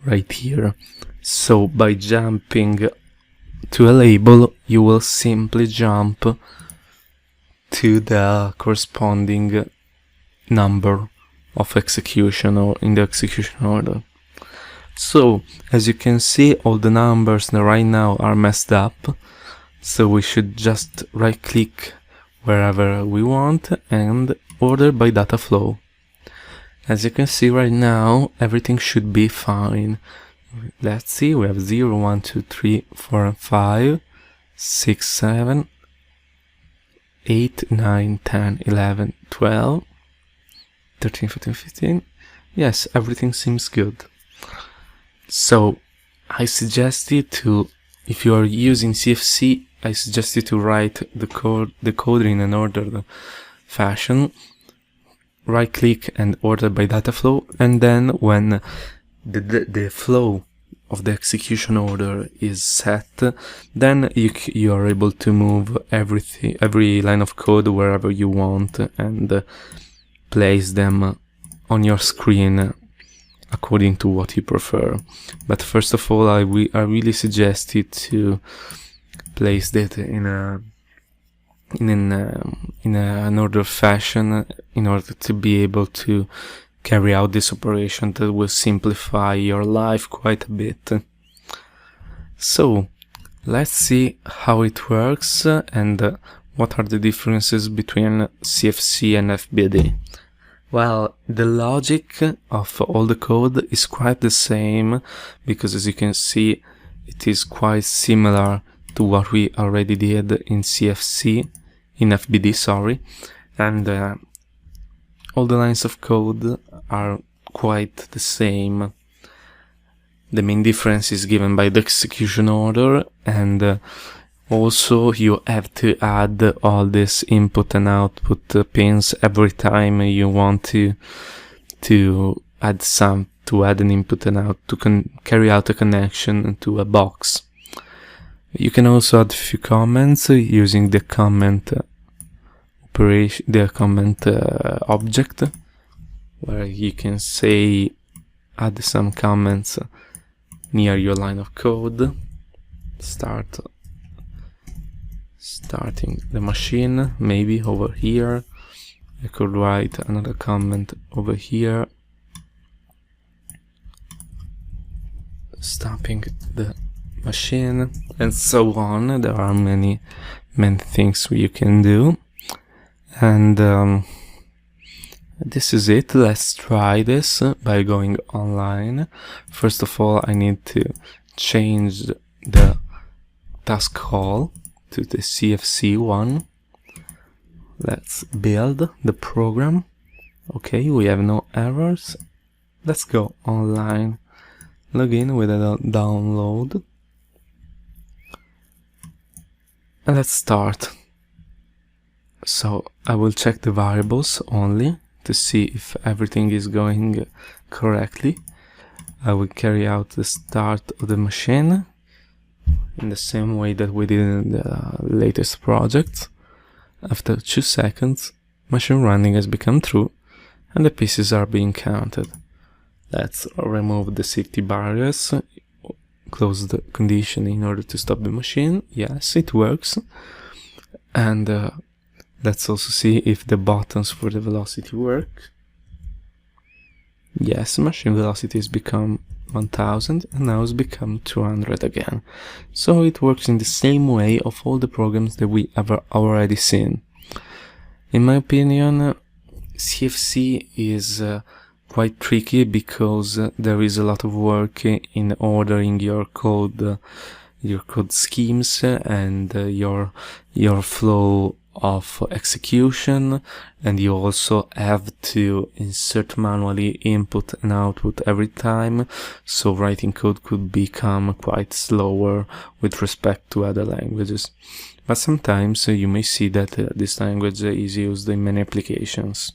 [SPEAKER 1] right here. So by jumping to a label, you will simply jump to the corresponding number of execution or in the execution order. So as you can see, all the numbers right now are messed up, so we should just right click wherever we want and order by data flow. As you can see right now, everything should be fine. Let's see, we have 0, 1, 2, 3, 4 and 5, 6, 7, 8, 9, 10, 11, 12, 13, 14, 15. Yes, everything seems good. So I suggest you to, if you are using CFC, I suggest you to write the code in an ordered fashion. Right click and order by data flow, and then when the flow of the execution order is set, then you are able to move every line of code wherever you want and place them on your screen according to what you prefer. But first of all, I really suggest you to place that in an ordered fashion in order to be able to carry out this operation that will simplify your life quite a bit. So let's see how it works and what are the differences between CFC and FBD. Well, the logic of all the code is quite the same, because as you can see, it is quite similar to what we already did in CFC, in FBD, sorry, and all the lines of code are quite the same. The main difference is given by the execution order, and also you have to add all this input and output pins every time you want to add an input and out to carry out a connection to a box. You can also add a few comments using the comment operation, the comment object, where you can say add some comments near your line of code. Starting the machine, maybe over here. I could write another comment over here. Stopping the machine, and so on. There are many things you can do, and this is it. Let's try this by going online. First of all, I need to change the task call to the CFC one. Let's build the program. Okay, we have no errors. Let's go online, log in with a download, and let's start. So I will check the variables only to see if everything is going correctly. I will carry out the start of the machine in the same way that we did in the latest project. After 2 seconds, machine running has become true and the pieces are being counted. Let's remove the safety barriers, close the condition in order to stop the machine. Yes, it works. And let's also see if the buttons for the velocity work. Yes, machine velocity has become 1000 and now it's become 200 again. So it works in the same way of all the programs that we have already seen. In my opinion, CFC is quite tricky because there is a lot of work in ordering your code schemes and your flow of execution, and you also have to insert manually input and output every time, so writing code could become quite slower with respect to other languages. But sometimes you may see that this language is used in many applications.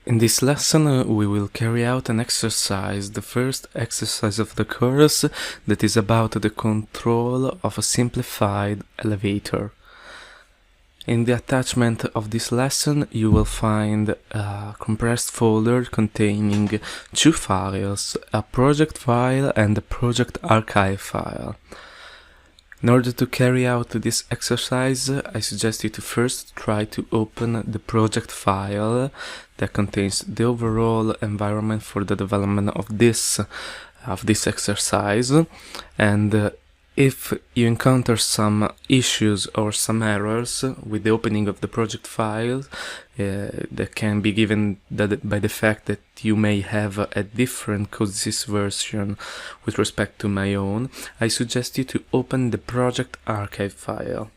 [SPEAKER 1] In this lesson we will carry out an exercise, the first exercise of the course, that is about the control of a simplified elevator. In the attachment of this lesson you will find a compressed folder containing 2 files, a project file and a project archive file. In order to carry out this exercise, I suggest you to first try to open the project file that contains the overall environment for the development of this exercise, and if you encounter some issues or some errors with the opening of the project file that can be given by the fact that you may have a different CoDeSys version with respect to my own, I suggest you to open the project archive file.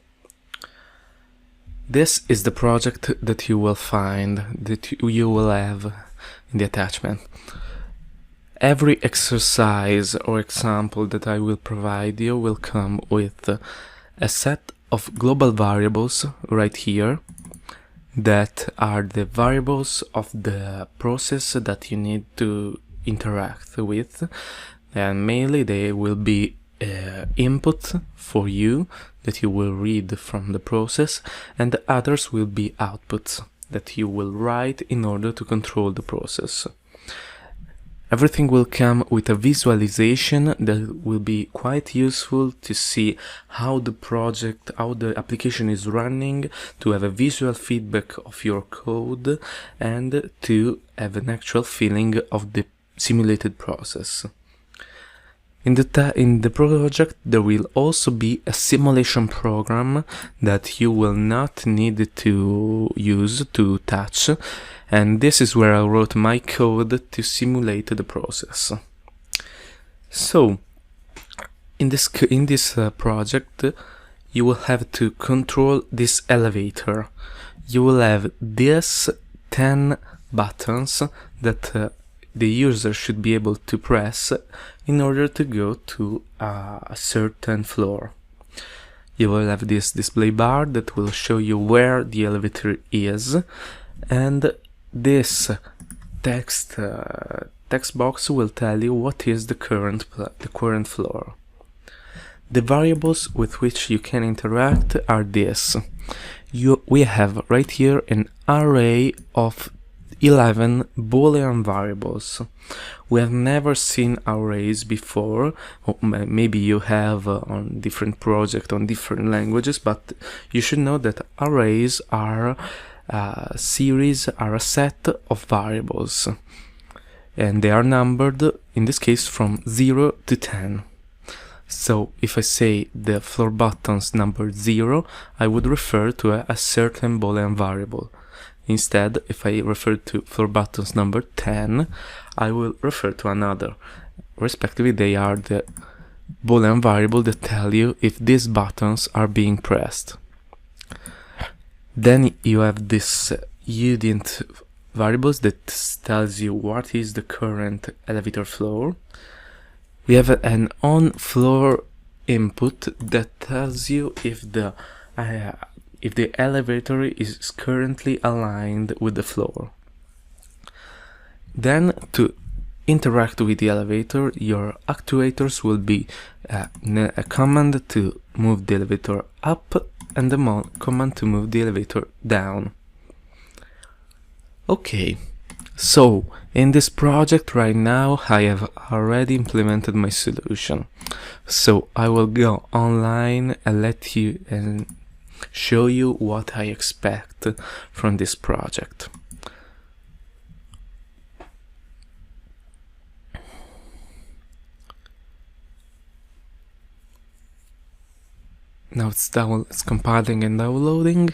[SPEAKER 1] This is the project that you will find, that you will have in the attachment. Every exercise or example that I will provide you will come with a set of global variables right here that are the variables of the process that you need to interact with, and mainly they will be input for you that you will read from the process, and the others will be outputs that you will write in order to control the process. Everything will come with a visualization that will be quite useful to see how the application is running, to have a visual feedback of your code, and to have an actual feeling of the simulated process. In the project there will also be a simulation program that you will not need to touch, and this is where I wrote my code to simulate the process. So in this project you will have to control this elevator. You will have these 10 buttons that the user should be able to press in order to go to a certain floor. You will have this display bar that will show you where the elevator is, and this text box will tell you what is the current floor. The variables with which you can interact are this. We have right here an array of 11 Boolean variables. We have never seen arrays before, or maybe you have on different projects on different languages, but you should know that arrays are a set of variables, and they are numbered, in this case, from 0 to 10. So if I say the floor buttons number 0, I would refer to a certain Boolean variable. Instead, if I refer to floor buttons number 10, I will refer to another. Respectively, they are the Boolean variable that tell you if these buttons are being pressed. Then you have this udint variables that tells you what is the current elevator floor. We have an on floor input that tells you if the elevator is currently aligned with the floor. Then to interact with the elevator, your actuators will be a command to move the elevator up and a command to move the elevator down. Okay, so in this project right now I have already implemented my solution. So I will go online and show you what I expect from this project. Now it's compiling and downloading.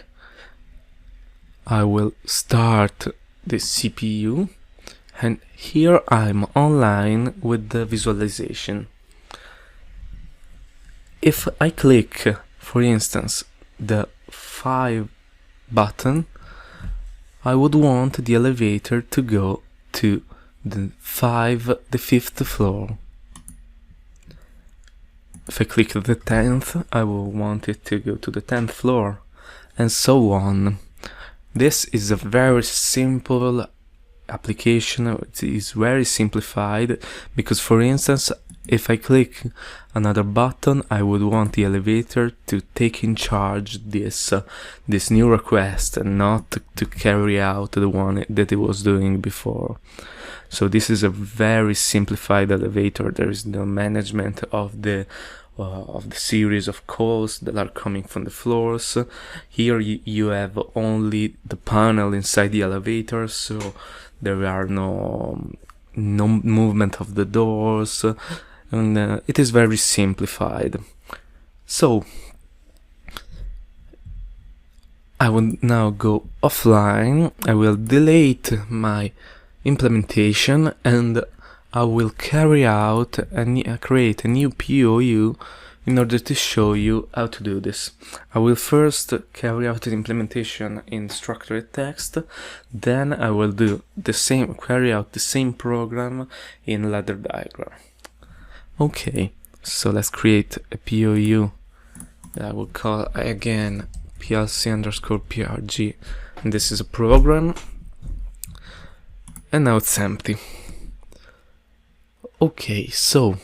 [SPEAKER 1] I will start the CPU, and here I'm online with the visualization. If I click, for instance, the 5 button, I would want the elevator to go to the 5th floor. If I click the 10th, I will want it to go to the 10th floor, and so on. This is a very simple application. It is very simplified because, for instance, if I click another button, I would want the elevator to take in charge this new request and not to carry out the one that it was doing before. So this is a very simplified elevator. There is no management of the series of calls that are coming from the floors. Here you have only the panel inside the elevator, so there are no movement of the doors, and it is very simplified. So I will now go offline. I will delete my implementation and I will carry out and create a new POU in order to show you how to do this. I will first carry out the implementation in structured text, then I will carry out the same program in ladder diagram. Okay, so let's create a POU that I will call again PLC_PRG, and this is a program, and now it's empty. Okay, so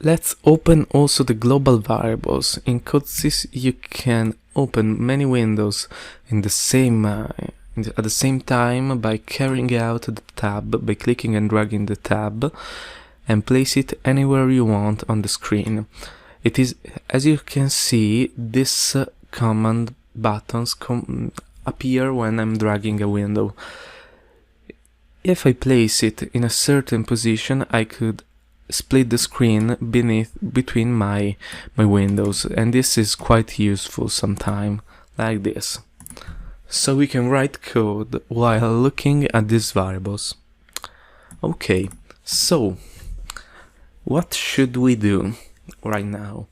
[SPEAKER 1] let's open also the global variables. In CoDeSys you can open many windows in the same at the same time by carrying out the tab, by clicking and dragging the tab and place it anywhere you want on the screen. It is, as you can see, this command buttons appear when I'm dragging a window. If I place it in a certain position, I could split the screen between my windows, and this is quite useful sometimes, like this. So we can write code while looking at these variables. Okay, so what should we do right now?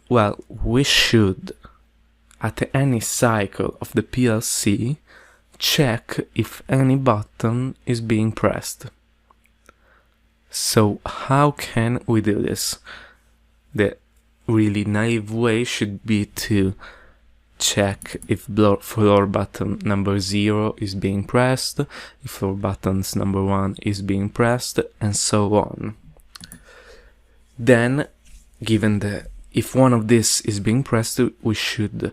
[SPEAKER 1] Well, we should, at any cycle of the PLC, check if any button is being pressed. So how can we do this? The really naive way should be to check if floor button number 0 is being pressed, if floor buttons number 1 is being pressed, and so on. Then, if one of these is being pressed, we should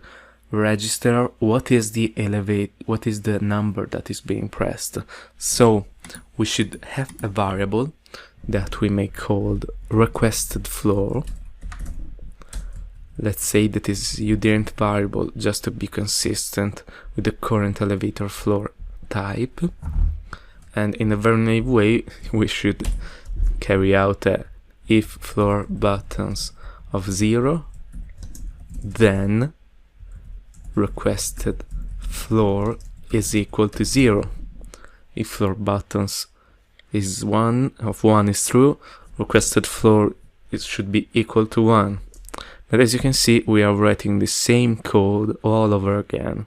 [SPEAKER 1] register what is the number that is being pressed. So we should have a variable that we may call requested floor. Let's say that is udint variable just to be consistent with the current elevator floor type. And in a very naive way, we should carry out a if floor buttons of 0, then requested floor is equal to 0. If floor buttons is 1 is true, requested floor should be equal to 1. But as you can see, we are writing the same code all over again.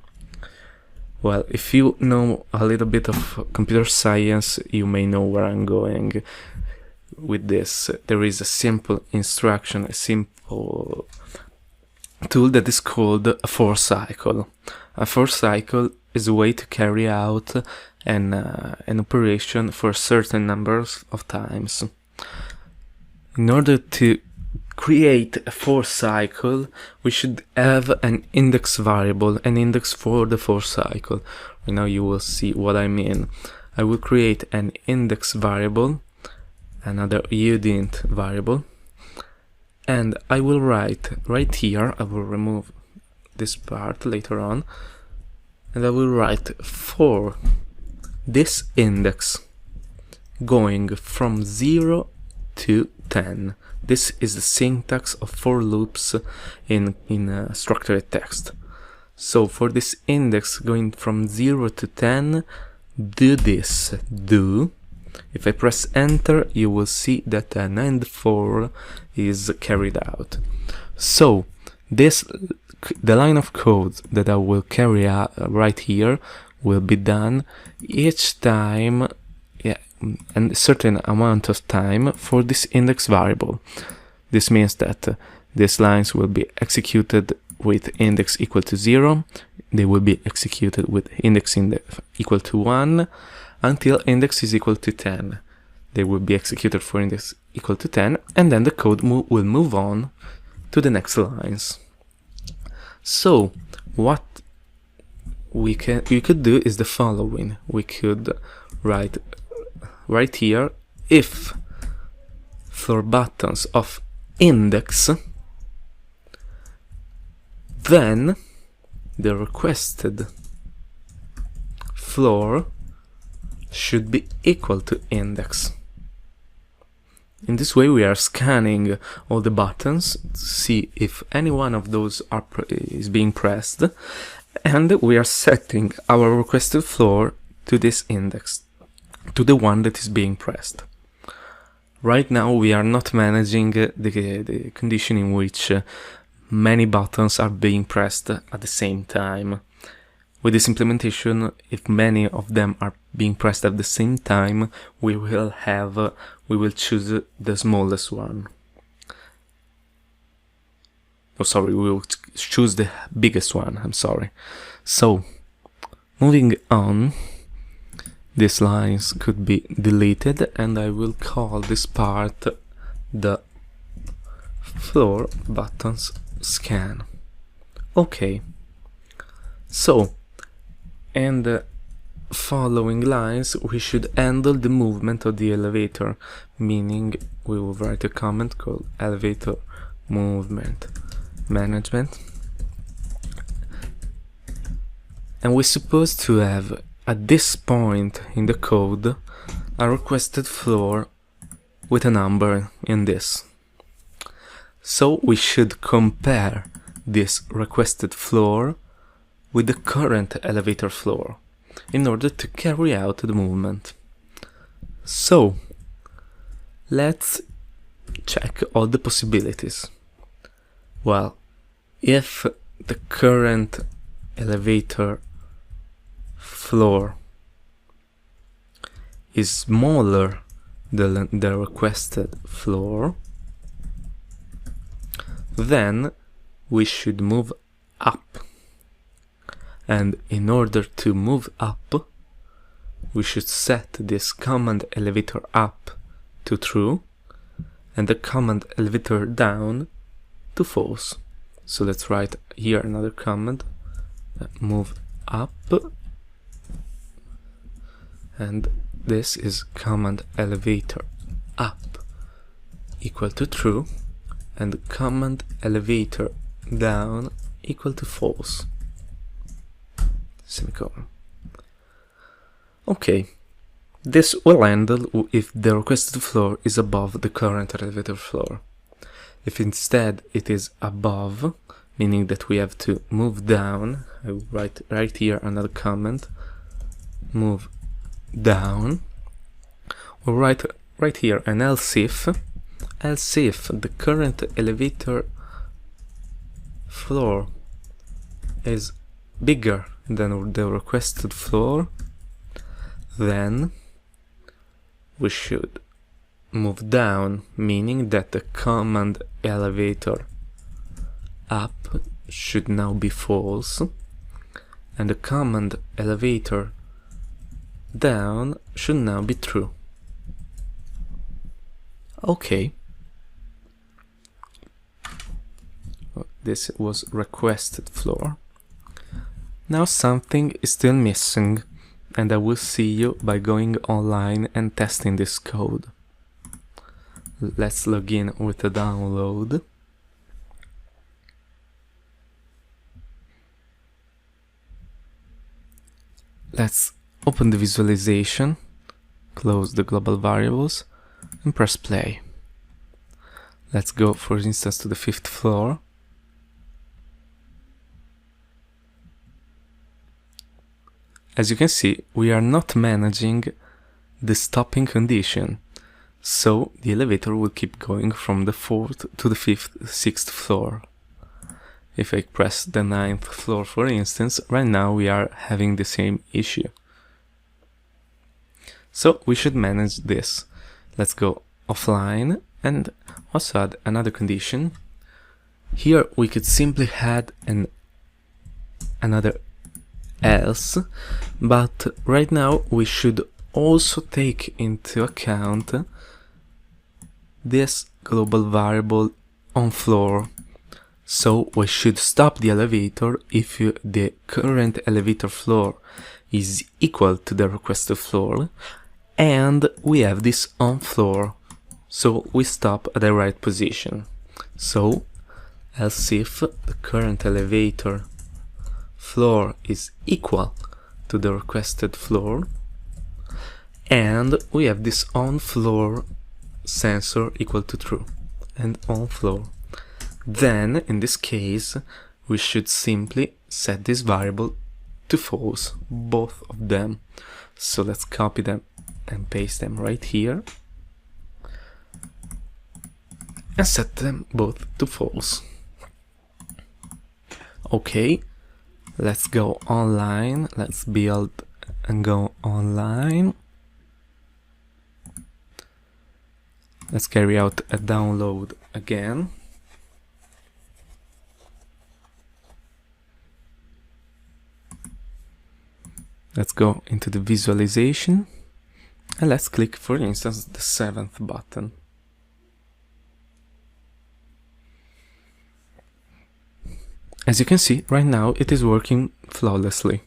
[SPEAKER 1] Well, if you know a little bit of computer science, you may know where I'm going with this. There is a simple instruction, a simple tool that is called a for cycle. A for cycle is a way to carry out an operation for certain numbers of times. In order to create a for cycle, we should have an index variable, an index for the for cycle. Right now you will see what I mean. I will create an index variable, another udint variable, and I will write right here, I will remove this part later on, and I will write for this index going from 0 to 10. This is the syntax of for loops in structured text. So for this index going from 0 to 10, do this, do. If I press enter, you will see that an end for is carried out. So the line of code that I will carry out right here will be done each time, and a certain amount of time for this index variable. This means that these lines will be executed with index equal to 0, they will be executed with index equal to 1 until index is equal to 10. They will be executed for index equal to 10, and then the code will move on to the next lines. So what we could do is the following. We could write right here, if floor buttons of index, then the requested floor should be equal to index. In this way we are scanning all the buttons to see if any one of those is being pressed, and we are setting our requested floor to this index, to the one that is being pressed. Right now we are not managing the condition in which many buttons are being pressed at the same time. With this implementation, if many of them are being pressed at the same time, we will choose the smallest one. Oh, sorry, we will choose the biggest one, I'm sorry. So, moving on, these lines could be deleted, and I will call this part the floor buttons scan. Okay, so in the following lines we should handle the movement of the elevator, meaning we will write a comment called elevator movement management, and we're supposed to have at this point in the code a requested floor with a number in this. So we should compare this requested floor with the current elevator floor in order to carry out the movement. So let's check all the possibilities. Well, if the current elevator floor is smaller than the requested floor, then we should move up. And in order to move up, we should set this command elevator up to true and the command elevator down to false. So let's write here another command, move up, and this is command elevator up equal to true and command elevator down equal to false. Semicolon. Okay, this will handle if the requested floor is above the current elevator floor. If instead it is above, meaning that we have to move down, I will write right here another comment, move down. We'll write right here an else if the current elevator floor is bigger than the requested floor, then we should move down, meaning that the command elevator up should now be false, and the command elevator down should now be true. Okay. This was requested floor. Now something is still missing, and I will see you by going online and testing this code. Let's log in with the download. Let's open the visualization, close the global variables, and press play. Let's go, for instance, to the 5th floor. As you can see, we are not managing the stopping condition, so the elevator will keep going from the 4th to the 5th, 6th floor. If I press the 9th floor, for instance, right now we are having the same issue. So we should manage this. Let's go offline and also add another condition. Here we could simply add another else, but right now we should also take into account this global variable on floor. So we should stop the elevator if the current elevator floor is equal to the requested floor, and we have this on floor, so we stop at the right position. So else if the current elevator floor is equal to the requested floor, and we have this on floor sensor equal to true and on floor, then in this case we should simply set this variable to false, both of them. So let's copy them and paste them right here and set them both to false. Okay, let's go online. Let's build and go online. Let's carry out a download again. Let's go into the visualization and let's click, for instance, the 7th button. As you can see, right now it is working flawlessly.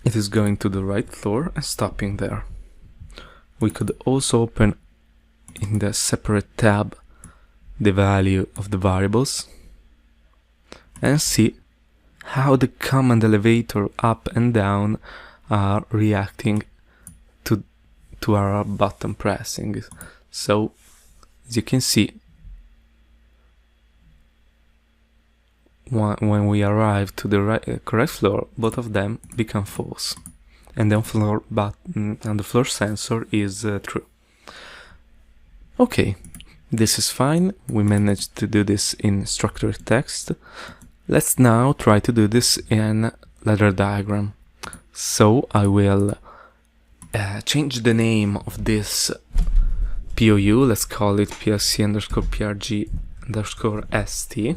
[SPEAKER 1] It is going to the right floor and stopping there. We could also open in the separate tab the value of the variables and see how the command elevator up and down are reacting to our button pressing. So as you can see, when we arrive to the correct floor, both of them become false, and the floor button and the floor sensor is true. Okay, this is fine. We managed to do this in structured text. Let's now try to do this in ladder diagram. So I will change the name of this POU. Let's call it PLC_PRG_ST.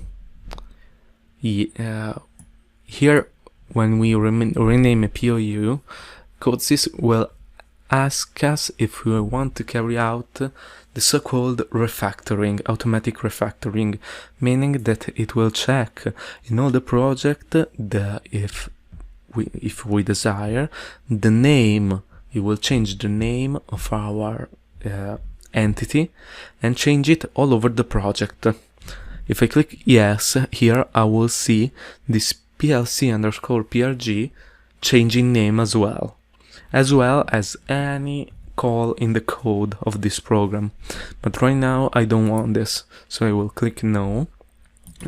[SPEAKER 1] Here, when we rename a POU, CoDeSys will ask us if we want to carry out the so-called refactoring, automatic refactoring, meaning that it will check in all the project if we desire the name. It will change the name of our entity and change it all over the project. If I click yes, here I will see this PLC_PRG changing name as well as any call in the code of this program. But right now I don't want this, so I will click no,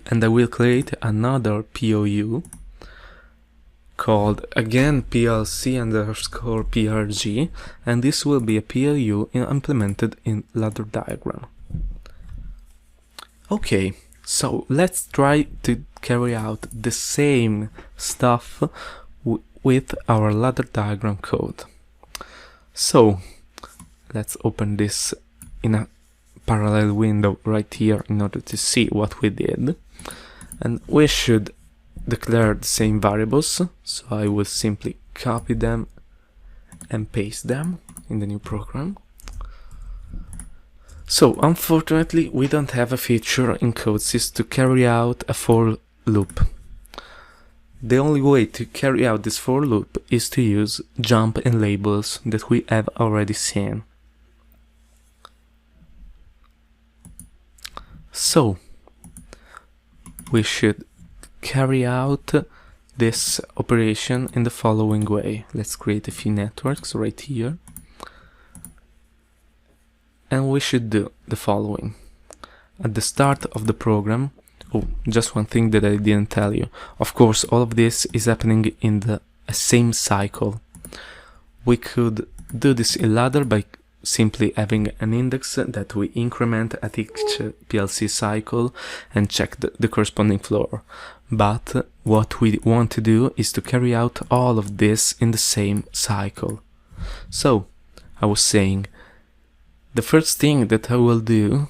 [SPEAKER 1] and I will create another POU called again PLC_PRG, and this will be a POU implemented in ladder diagram. Okay, So let's try to carry out the same stuff with our ladder diagram code. So let's open this in a parallel window right here in order to see what we did. And we should declare the same variables, so I will simply copy them and paste them in the new program. So unfortunately we don't have a feature in CoDeSys to carry out a for loop. The only way to carry out this for loop is to use jump and labels that we have already seen. So we should carry out this operation in the following way. Let's create a few networks right here. And we should do the following. At the start of the program, oh, just one thing that I didn't tell you. Of course, all of this is happening in the same cycle. We could do this in ladder by simply having an index that we increment at each PLC cycle and check the corresponding floor. But what we want to do is to carry out all of this in the same cycle. So, I was saying, the first thing that I will do,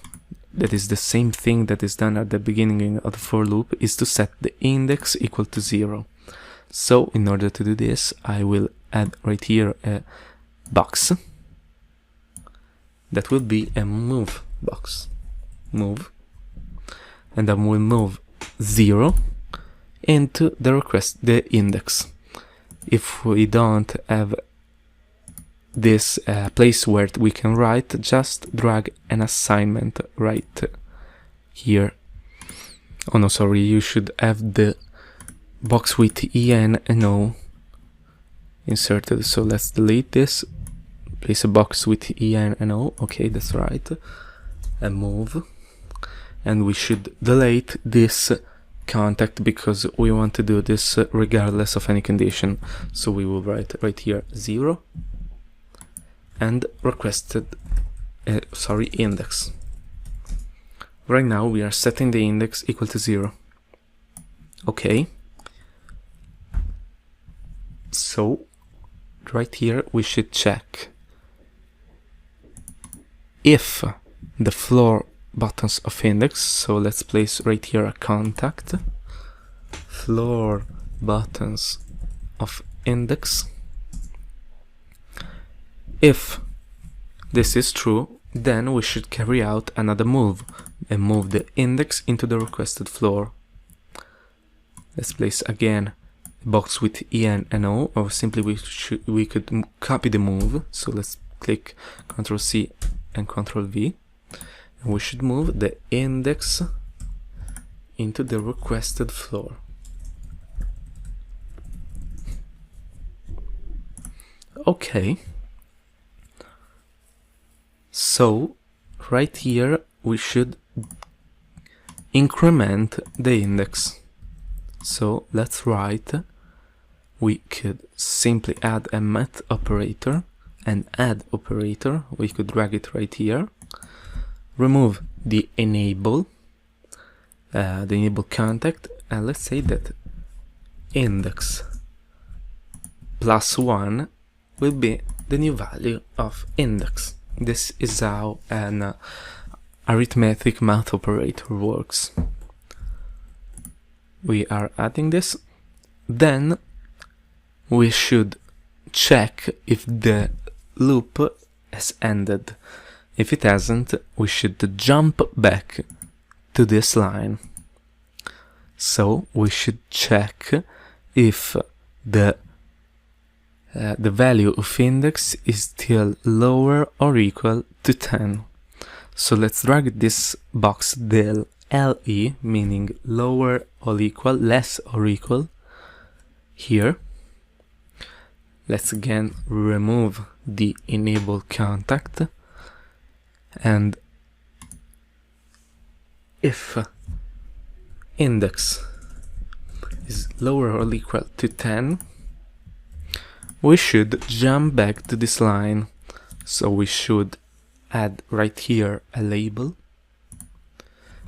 [SPEAKER 1] that is the same thing that is done at the beginning of the for loop, is to set the index equal to 0. So, in order to do this, I will add right here a box. That will be a move box. Move. And then we'll move 0 into the index. If we don't have this place where we can write, just drag an assignment right here. Oh no, sorry, you should have the box with EN and O inserted. So let's delete this. Place a box with EN and O. Okay, that's right. And move. And we should delete this contact because we want to do this regardless of any condition. So we will write right here 0 and requested index. Right now we are setting the index equal to 0. Okay. So right here we should check if the floor buttons of index, so let's place right here a contact, floor buttons of index. If this is true, then we should carry out another move and move the index into the requested floor. Let's place again a box with EN and O, or simply we could copy the move. So let's click Ctrl C and Ctrl V, and we should move the index into the requested floor. Okay. So right here we should increment the index. So let's write, we could simply add a met operator, an add operator, we could drag it right here, remove the enable contact, and let's say that index plus 1 will be the new value of index. This is how an arithmetic math operator works. We are adding this. Then we should check if the loop has ended. If it hasn't, we should jump back to this line. So we should check if the value of index is still lower or equal to 10. So let's drag this box del LE, meaning lower or equal, less or equal, here. Let's again remove the enable contact, and if index is lower or equal to 10, we should jump back to this line. So we should add right here a label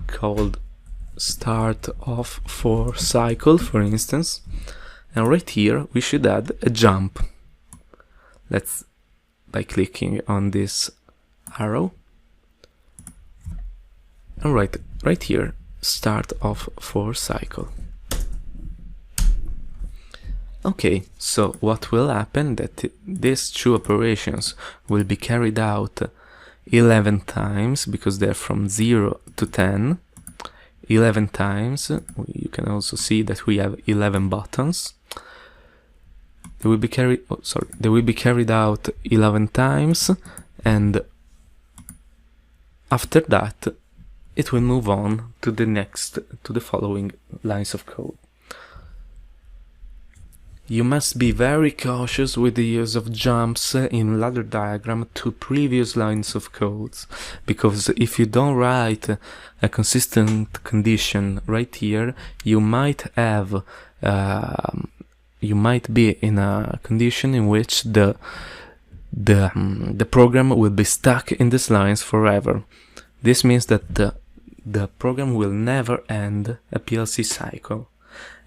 [SPEAKER 1] called start of for cycle, for instance, and right here we should add a jump. Let's by clicking on this arrow, and right here, start of for cycle. Okay, so what will happen that these two operations will be carried out 11 times, because they're from 0 to 10. 11 times. You can also see that we have 11 buttons. They will be carried out 11 times, and after that it will move on to the following lines of code. You must be very cautious with the use of jumps in ladder diagram to previous lines of codes, because if you don't write a consistent condition right here, you might be in a condition in which the program will be stuck in these lines forever. This means that the program will never end a PLC cycle,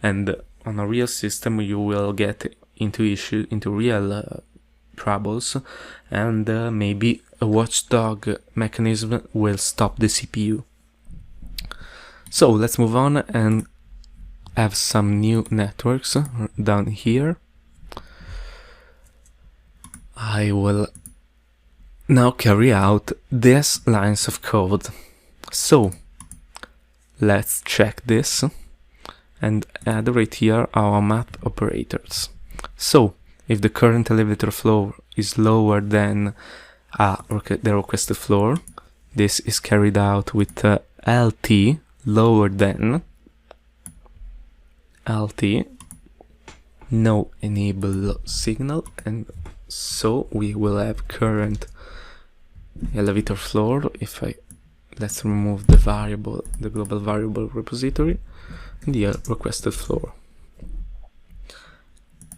[SPEAKER 1] and on a real system you will get into real troubles, and maybe a watchdog mechanism will stop the CPU. So let's move on and have some new networks down here. I will now carry out these lines of code. So let's check this and add right here our math operators. So if the current elevator floor is lower than the requested floor, this is carried out with LT lower than LT, no enable signal, and so we will have current elevator floor. Let's remove the global variable repository, and the requested floor.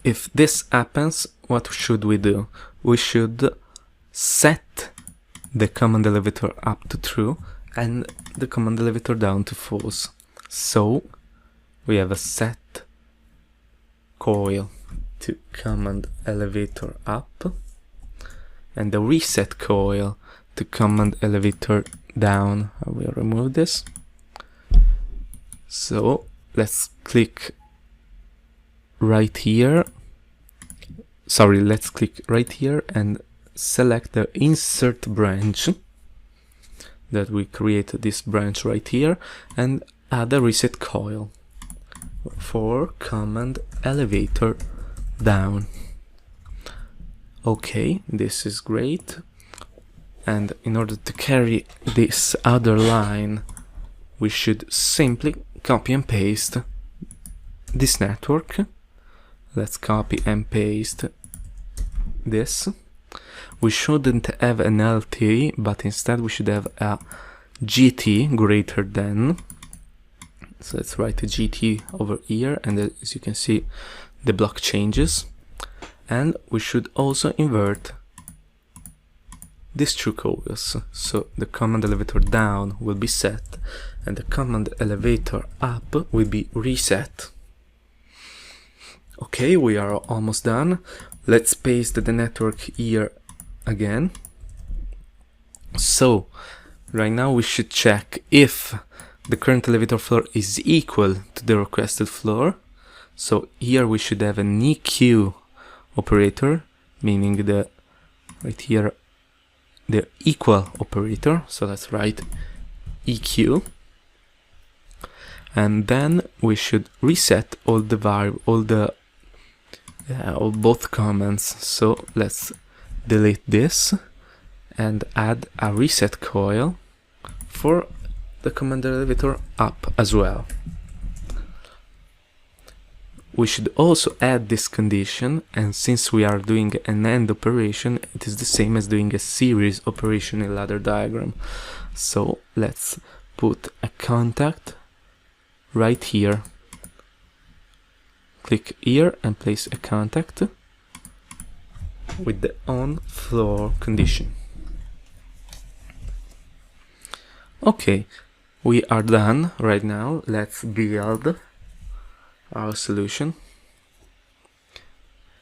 [SPEAKER 1] If this happens, what should we do? We should set the command elevator up to true and the command elevator down to false. So we have a set coil to command elevator up and the reset coil to command elevator down. I will remove this. So let's click right here. Let's click right here and select the insert branch, that we create this branch right here, and add a reset coil for command elevator down. Okay, this is great. And in order to carry this other line, we should simply copy and paste this network. Let's copy and paste this. We shouldn't have an LT, but instead we should have a GT greater than. So let's write a GT over here, and as you can see, the block changes. And we should also invert these two coils. So the command elevator down will be set, and the command elevator up will be reset. Okay, we are almost done. Let's paste the network here again. So right now we should check if the current elevator floor is equal to the requested floor. So here we should have an EQ operator, meaning right here the equal operator. So let's write EQ, and then we should reset both commands. So let's delete this and add a reset coil for the command elevator up as well. We should also add this condition, and since we are doing an AND operation, it is the same as doing a series operation in ladder diagram. So let's put a contact right here. Click here and place a contact with the on floor condition. Okay, We are done right now. Let's build our solution.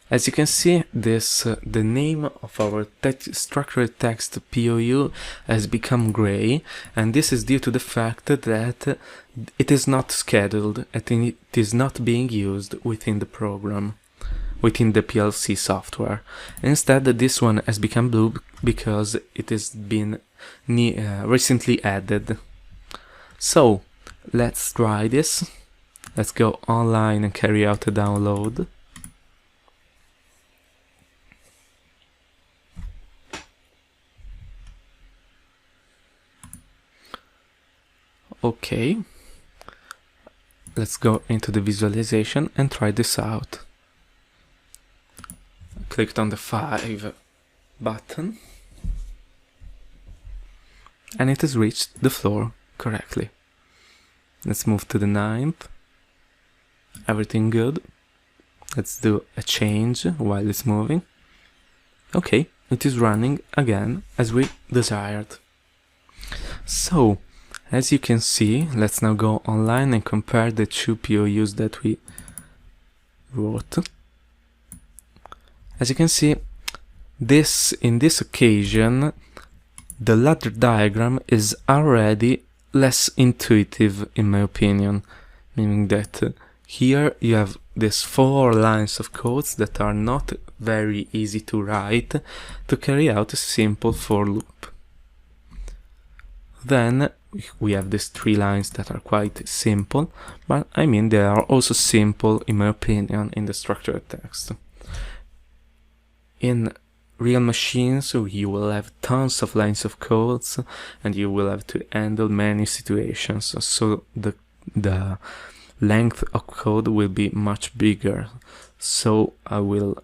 [SPEAKER 1] As you can see, the name of our structured text POU has become gray, and this is due to the fact that it is not scheduled and it is not being used within the program, within the PLC software. Instead, this one has become blue because it has been recently added. So, let's try this. Let's go online and carry out a download. Okay, let's go into the visualization and try this out. Clicked on the 5 button and it has reached the floor correctly. Let's move to the 9th. Everything good. Let's do a change while it's moving. Okay, it is running again as we desired. So, as you can see, let's now go online and compare the two POUs that we wrote. As you can see, in this occasion, the ladder diagram is already less intuitive in my opinion, meaning that here you have these 4 lines of codes that are not very easy to write to carry out a simple for loop. Then we have these 3 lines that are quite simple, but I mean they are also simple in my opinion in the structured text. In real machines you will have tons of lines of codes and you will have to handle many situations, so the length of code will be much bigger. So I will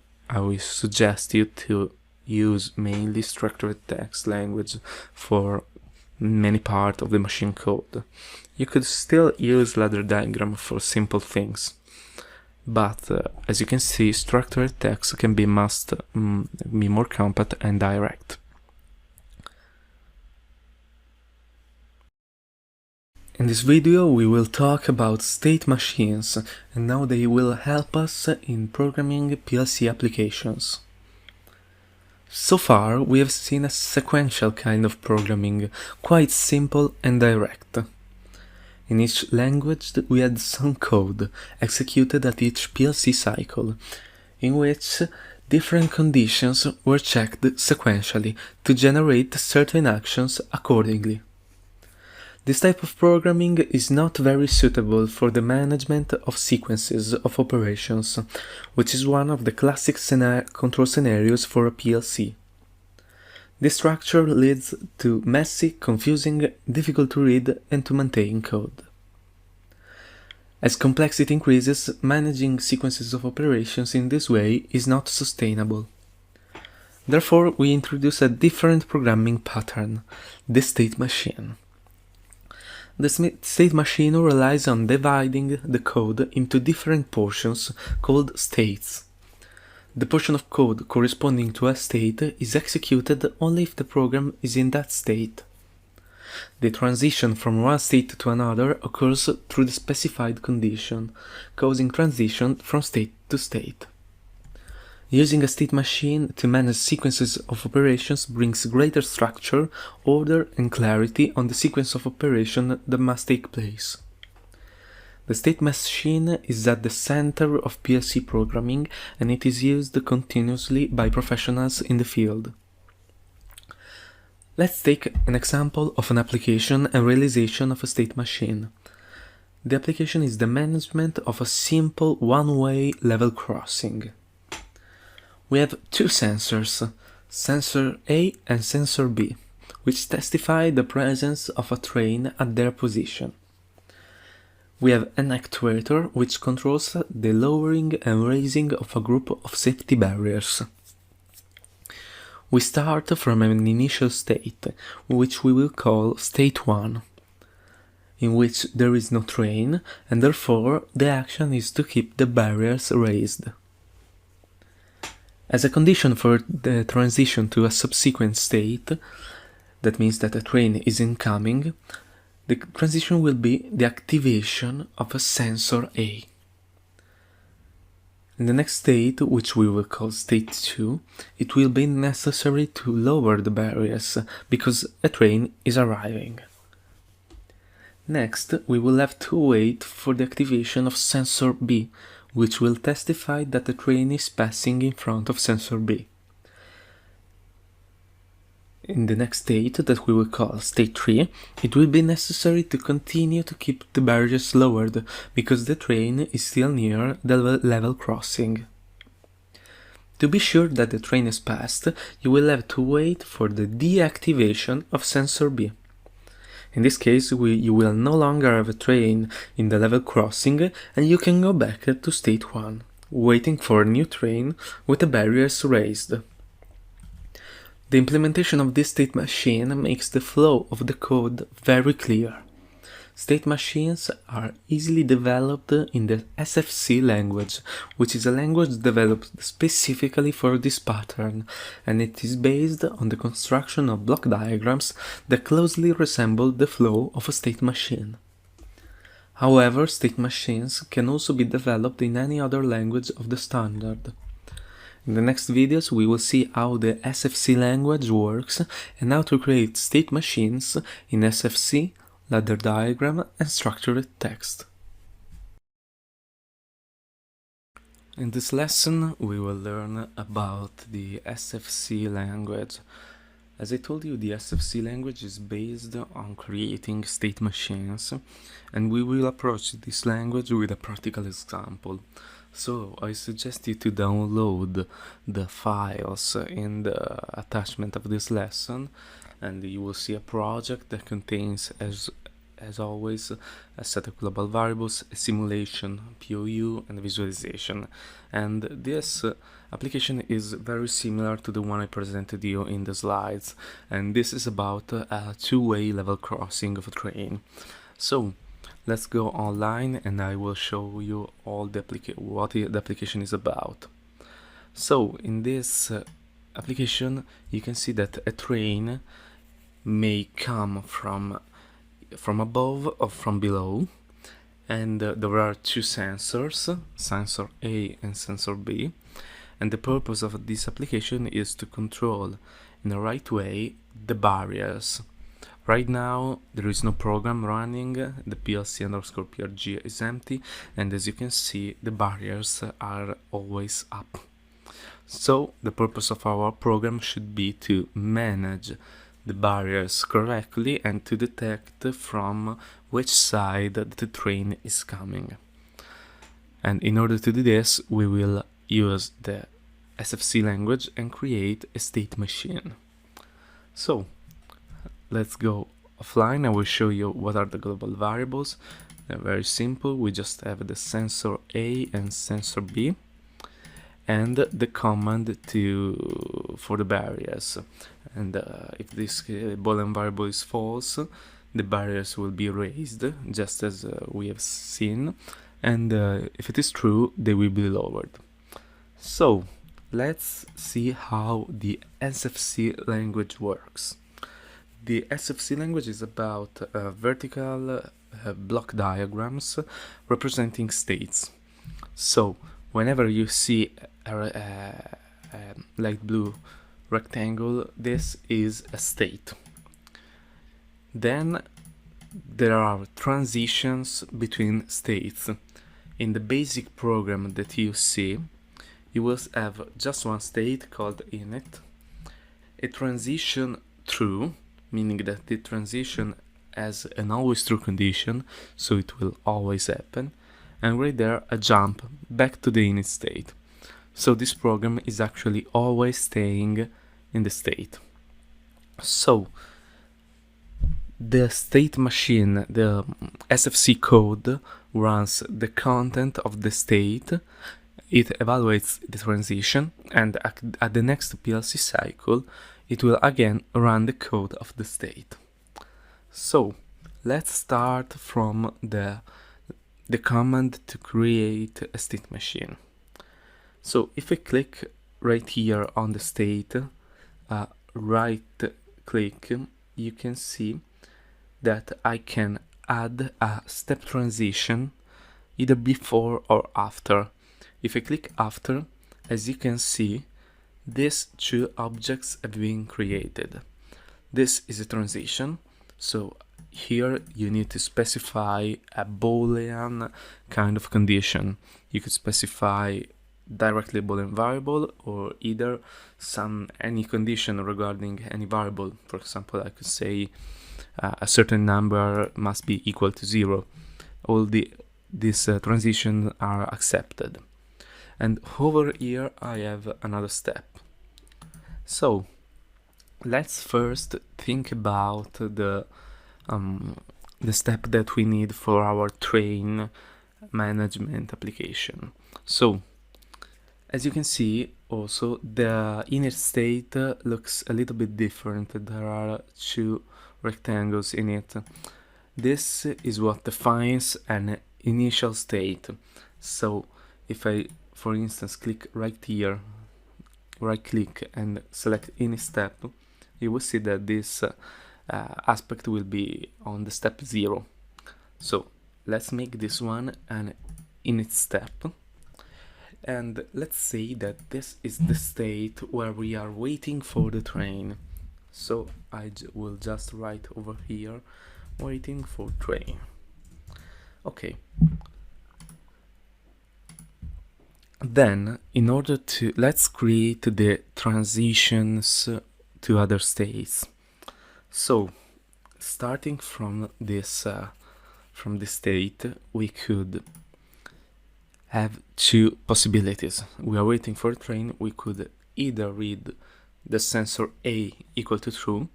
[SPEAKER 1] suggest you to use mainly structured text language for many part of the machine code. You could still use ladder diagram for simple things, but as you can see, structured text can be be more compact and direct. In this video we will talk about state machines, and now they will help us in programming PLC applications. So far we have seen a sequential kind of programming, quite simple and direct. In each language we had some code executed at each PLC cycle, in which different conditions were checked sequentially to generate certain actions accordingly. This type of programming is not very suitable for the management of sequences of operations, which is one of the classic control scenarios for a PLC. This structure leads to messy, confusing, difficult to read and to maintain code. As complexity increases, managing sequences of operations in this way is not sustainable. Therefore, we introduce a different programming pattern, the state machine. The state machine relies on dividing the code into different portions called states. The portion of code corresponding to a state is executed only if the program is in that state. The transition from one state to another occurs through the specified condition, causing transition from state to state. Using a state machine to manage sequences of operations brings greater structure, order and clarity on the sequence of operation that must take place. The state machine is at the center of PLC programming and it is used continuously by professionals in the field. Let's take an example of an application and realization of a state machine. The application is the management of a simple one-way level crossing. We have 2 sensors, sensor A and sensor B, which testify the presence of a train at their position. We have an actuator which controls the lowering and raising of a group of safety barriers. We start from an initial state, which we will call state 1, in which there is no train and therefore the action is to keep the barriers raised. As a condition for the transition to a subsequent state, that means that a train is incoming, The transition will be the activation of a sensor A. In the next state, which we will call state 2, it will be necessary to lower the barriers because a train is arriving. Next, we will have to wait for the activation of sensor B, which will testify that the train is passing in front of sensor B. In the next state, that we will call state 3, it will be necessary to continue to keep the barriers lowered, because the train is still near the level crossing. To be sure that the train is passed, you will have to wait for the deactivation of sensor B. In this case, you will no longer have a train in the level crossing, and you can go back to state 1, waiting for a new train with the barriers raised. The implementation of this state machine makes the flow of the code very clear. State machines are easily developed in the SFC language, which is a language developed specifically for this pattern, and it is based on the construction of block diagrams that closely resemble the flow of a state machine. However, state machines can also be developed in any other language of the standard. In the next videos, we will see how the SFC language works and how to create state machines in SFC, ladder diagram, and structured text. In this lesson, we will learn about the SFC language. As I told you, the SFC language is based on creating state machines, and we will approach this language with a practical example. So I suggest you to download the files in the attachment of this lesson, and you will see a project that contains, as always, a set of global variables, a simulation, POU, and visualization. And this application is very similar to the one I presented you in the slides, and this is about a two-way level crossing of a train. So let's go online and I will show you all what the application is about. So in this application, you can see that a train may come from above or from below, and there are two sensors, sensor A and sensor B, and the purpose of this application is to control in the right way the barriers. Right now there is no program running, the PLC_PRG is empty, and as you can see, the barriers are always up. So the purpose of our program should be to manage the barriers correctly and to detect from which side the train is coming. And in order to do this, we will use the SFC language and create a state machine. So let's go offline. I will show you what are the global variables. They're very simple. We just have the sensor A and sensor B, and the command for the barriers. And if this boolean variable is false, the barriers will be raised, just as we have seen, and if it is true, they will be lowered. So let's see how the SFC language works. The SFC language is about vertical block diagrams representing states. So whenever you see a light blue rectangle, this is a state. Then there are transitions between states. In the basic program that you see, you will have just one state called init, a transition through, meaning that the transition has an always true condition, so it will always happen, and right there a jump back to the init state. So this program is actually always staying in the state. So the state machine, the SFC code, runs the content of the state, it evaluates the transition, and at the next PLC cycle it will again run the code of the state. So let's start from the command to create a state machine. So if I click right here on the state, right click, you can see that I can add a step transition either before or after. If I click after, as you can see, these two objects have been created. This is a transition, so here you need to specify a Boolean kind of condition. You could specify directly Boolean variable or either any condition regarding any variable. For example, I could say a certain number must be equal to 0. All these transitions are accepted. And over here I have another step. So let's first think about the step that we need for our train management application. So as you can see, also the init state looks a little bit different. There are two rectangles in it. This is what defines an initial state. So if I, for instance, click right here, right click and select init step, you will see that this aspect will be on the step 0. So let's make this one an init step, and let's say that this is the state where we are waiting for the train. So I will just write over here, waiting for train. Okay. Then, in order to, let's create the transitions to other states. So, starting from this state, we could have two possibilities. We are waiting for a train. We could either read the sensor A equal to true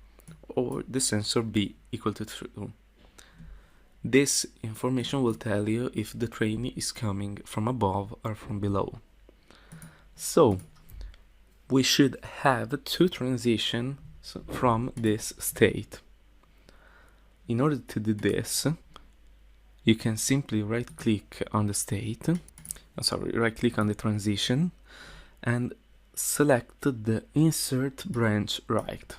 [SPEAKER 1] or the sensor B equal to true. This information will tell you if the train is coming from above or from below. So we should have two transitions from this state. In order to do this, you can simply right click on the state, right click on the transition and select the insert branch right.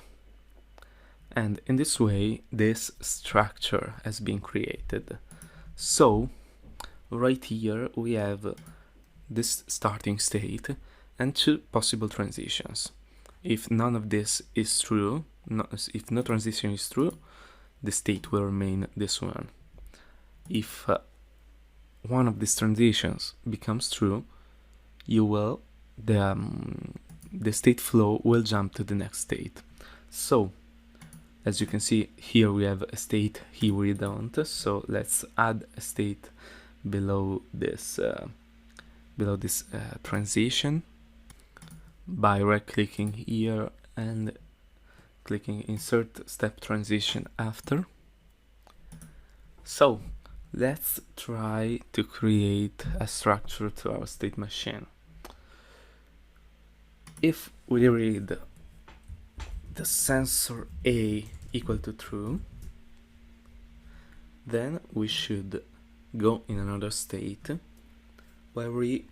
[SPEAKER 1] And in this way, this structure has been created. So right here we have this starting state and two possible transitions. If none of this is true, if no transition is true, the state will remain this one. If one of these transitions becomes true, you will the state flow will jump to the next state. So as you can see here, we have a state here we don't. So let's add a state below this transition by right clicking here and clicking insert step transition after. So let's try to create a structure to our state machine. If we read the sensor A equal to true, then we should go in another state where we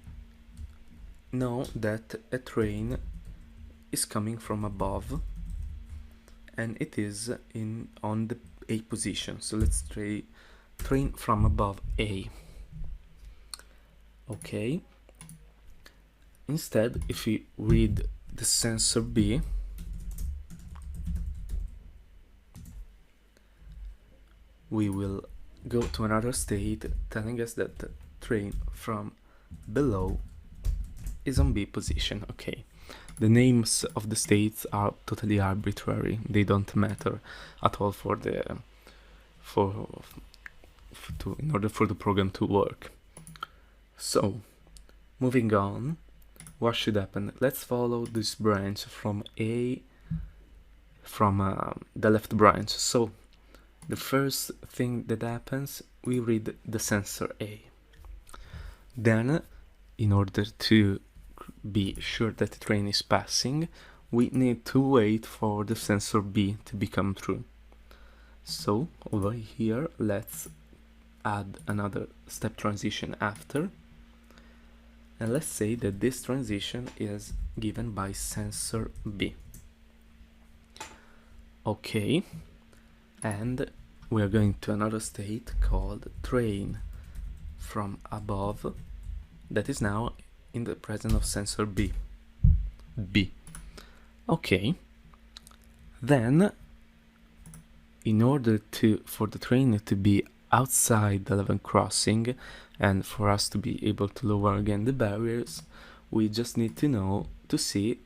[SPEAKER 1] know that a train is coming from above and it is on the A position. So let's try train from above A. Okay. Instead, if we read the sensor B, we will go to another state telling us that the train from below is on B position. Okay, the names of the states are totally arbitrary. They don't matter at all in order for the program to work. So moving on, what should happen? Let's follow this branch from the left branch. So the first thing that happens, we read the sensor A. Then, in order to be sure that the train is passing, we need to wait for the sensor B to become true. So over here, let's add another step transition after. And let's say that this transition is given by sensor B. Okay. And we are going to another state called train from above, that is now in the presence of sensor B. Okay. Then, in order for the train to be outside the level crossing and for us to be able to lower again the barriers, we just need to see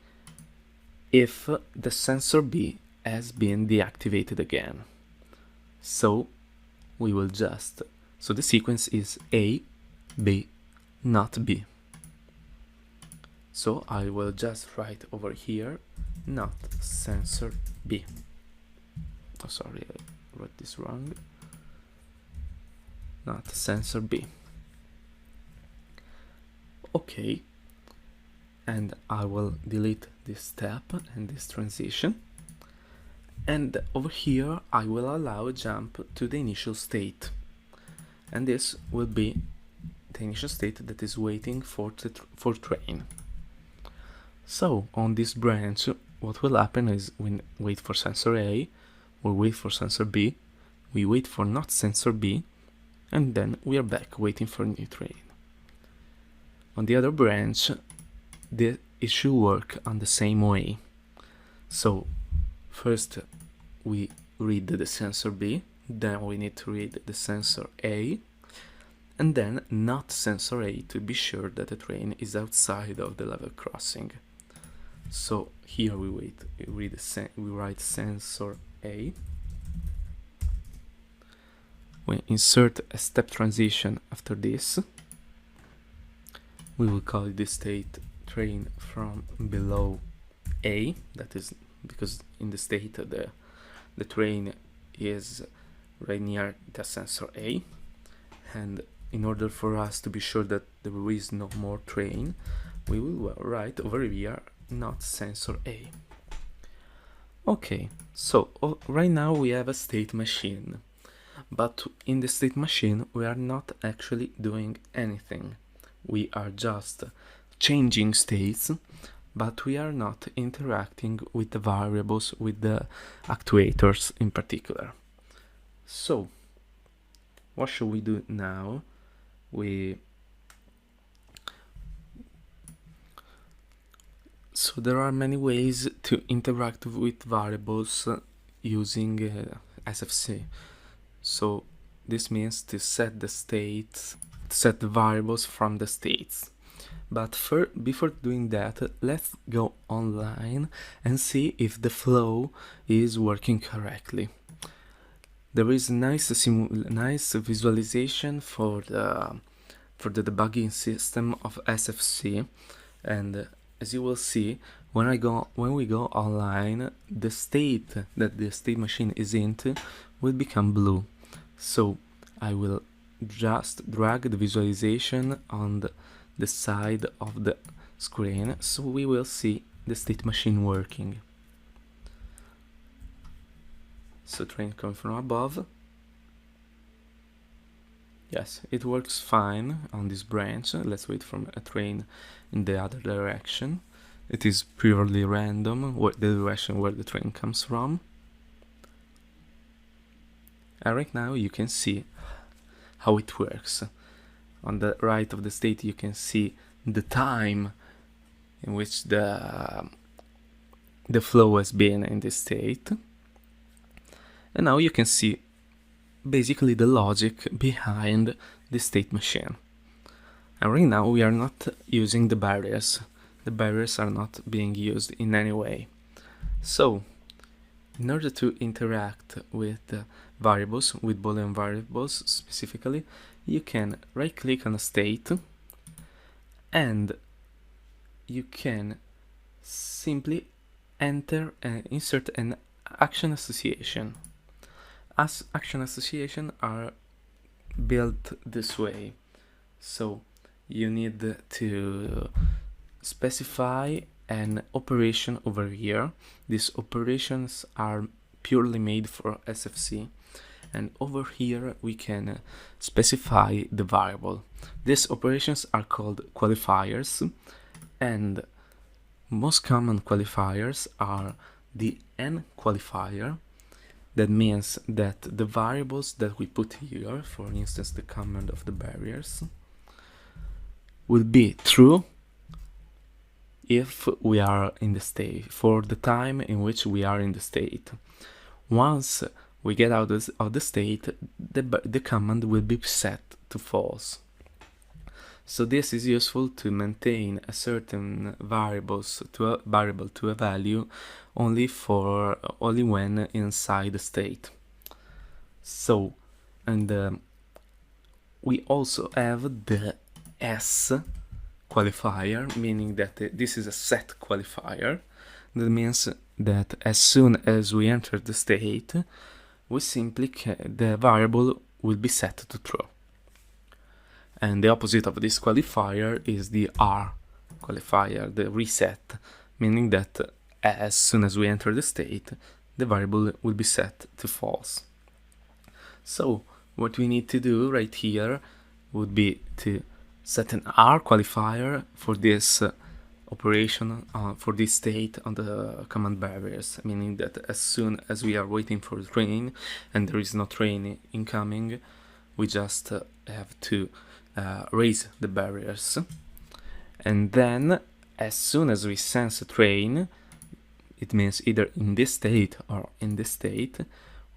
[SPEAKER 1] if the sensor B has been deactivated again. So the sequence is A, B, not B. So I will just write over here, not sensor B. Oh, sorry, I wrote this wrong. Not sensor B. Okay. And I will delete this step and this transition. And over here, I will allow a jump to the initial state. And this will be the initial state that is waiting for train. So on this branch, what will happen is we wait for sensor A, we wait for sensor B, we wait for not sensor B, and then we are back waiting for a new train. On the other branch, it should work on the same way. So first we read the sensor B, then we need to read the sensor A, and then not sensor A to be sure that the train is outside of the level crossing. So here we write sensor A. We insert a step transition after this. We will call this state train from below A. That is because in the state the train is right near the sensor A, and in order for us to be sure that there is no more train, we will write over here not sensor A. Okay, so right now we have a state machine, but in the state machine we are not actually doing anything. We are just changing states, but we are not interacting with the variables, with the actuators in particular. So what should we do now? So there are many ways to interact with variables using SFC. So this means to set the states, set the variables from the states. But before doing that, let's go online and see if the flow is working correctly. There is a nice visualization for the debugging system of SFC, and as you will see, when we go online, the state that the state machine is into will become blue. So I will just drag the visualization on the side of the screen, so we will see the state machine working. So train coming from above. Yes, it works fine on this branch. Let's wait for a train in the other direction. It is purely random, the direction where the train comes from. And right now you can see how it works. On the right of the state you can see the time in which the flow has been in this state. And now you can see basically the logic behind the state machine. And right now we are not using the barriers. The barriers are not being used in any way. So in order to interact with variables, with Boolean variables specifically, you can right click on a state and you can simply insert an action association. As action association are built this way. So you need to specify an operation over here. These operations are purely made for SFC, and over here we can specify the variable. These operations are called qualifiers, and most common qualifiers are the N qualifier, That means that the variables that we put here, for instance the command of the barriers, will be true if we are in the state, for the time in which we are in the state. Once we get out of the state, the command will be set to false. So this is useful to maintain a certain variable to a value only when inside the state. So, and we also have the S qualifier, meaning that this is a set qualifier. That means that as soon as we enter the state, we simply the variable will be set to true. And the opposite of this qualifier is the R qualifier, the reset, meaning that as soon as we enter the state, the variable will be set to false. So what we need to do right here would be to set an R qualifier for this operation, for this state on the command barriers, meaning that as soon as we are waiting for the train and there is no train incoming, we just have to raise the barriers. And then as soon as we sense a train, it means either in this state or in this state,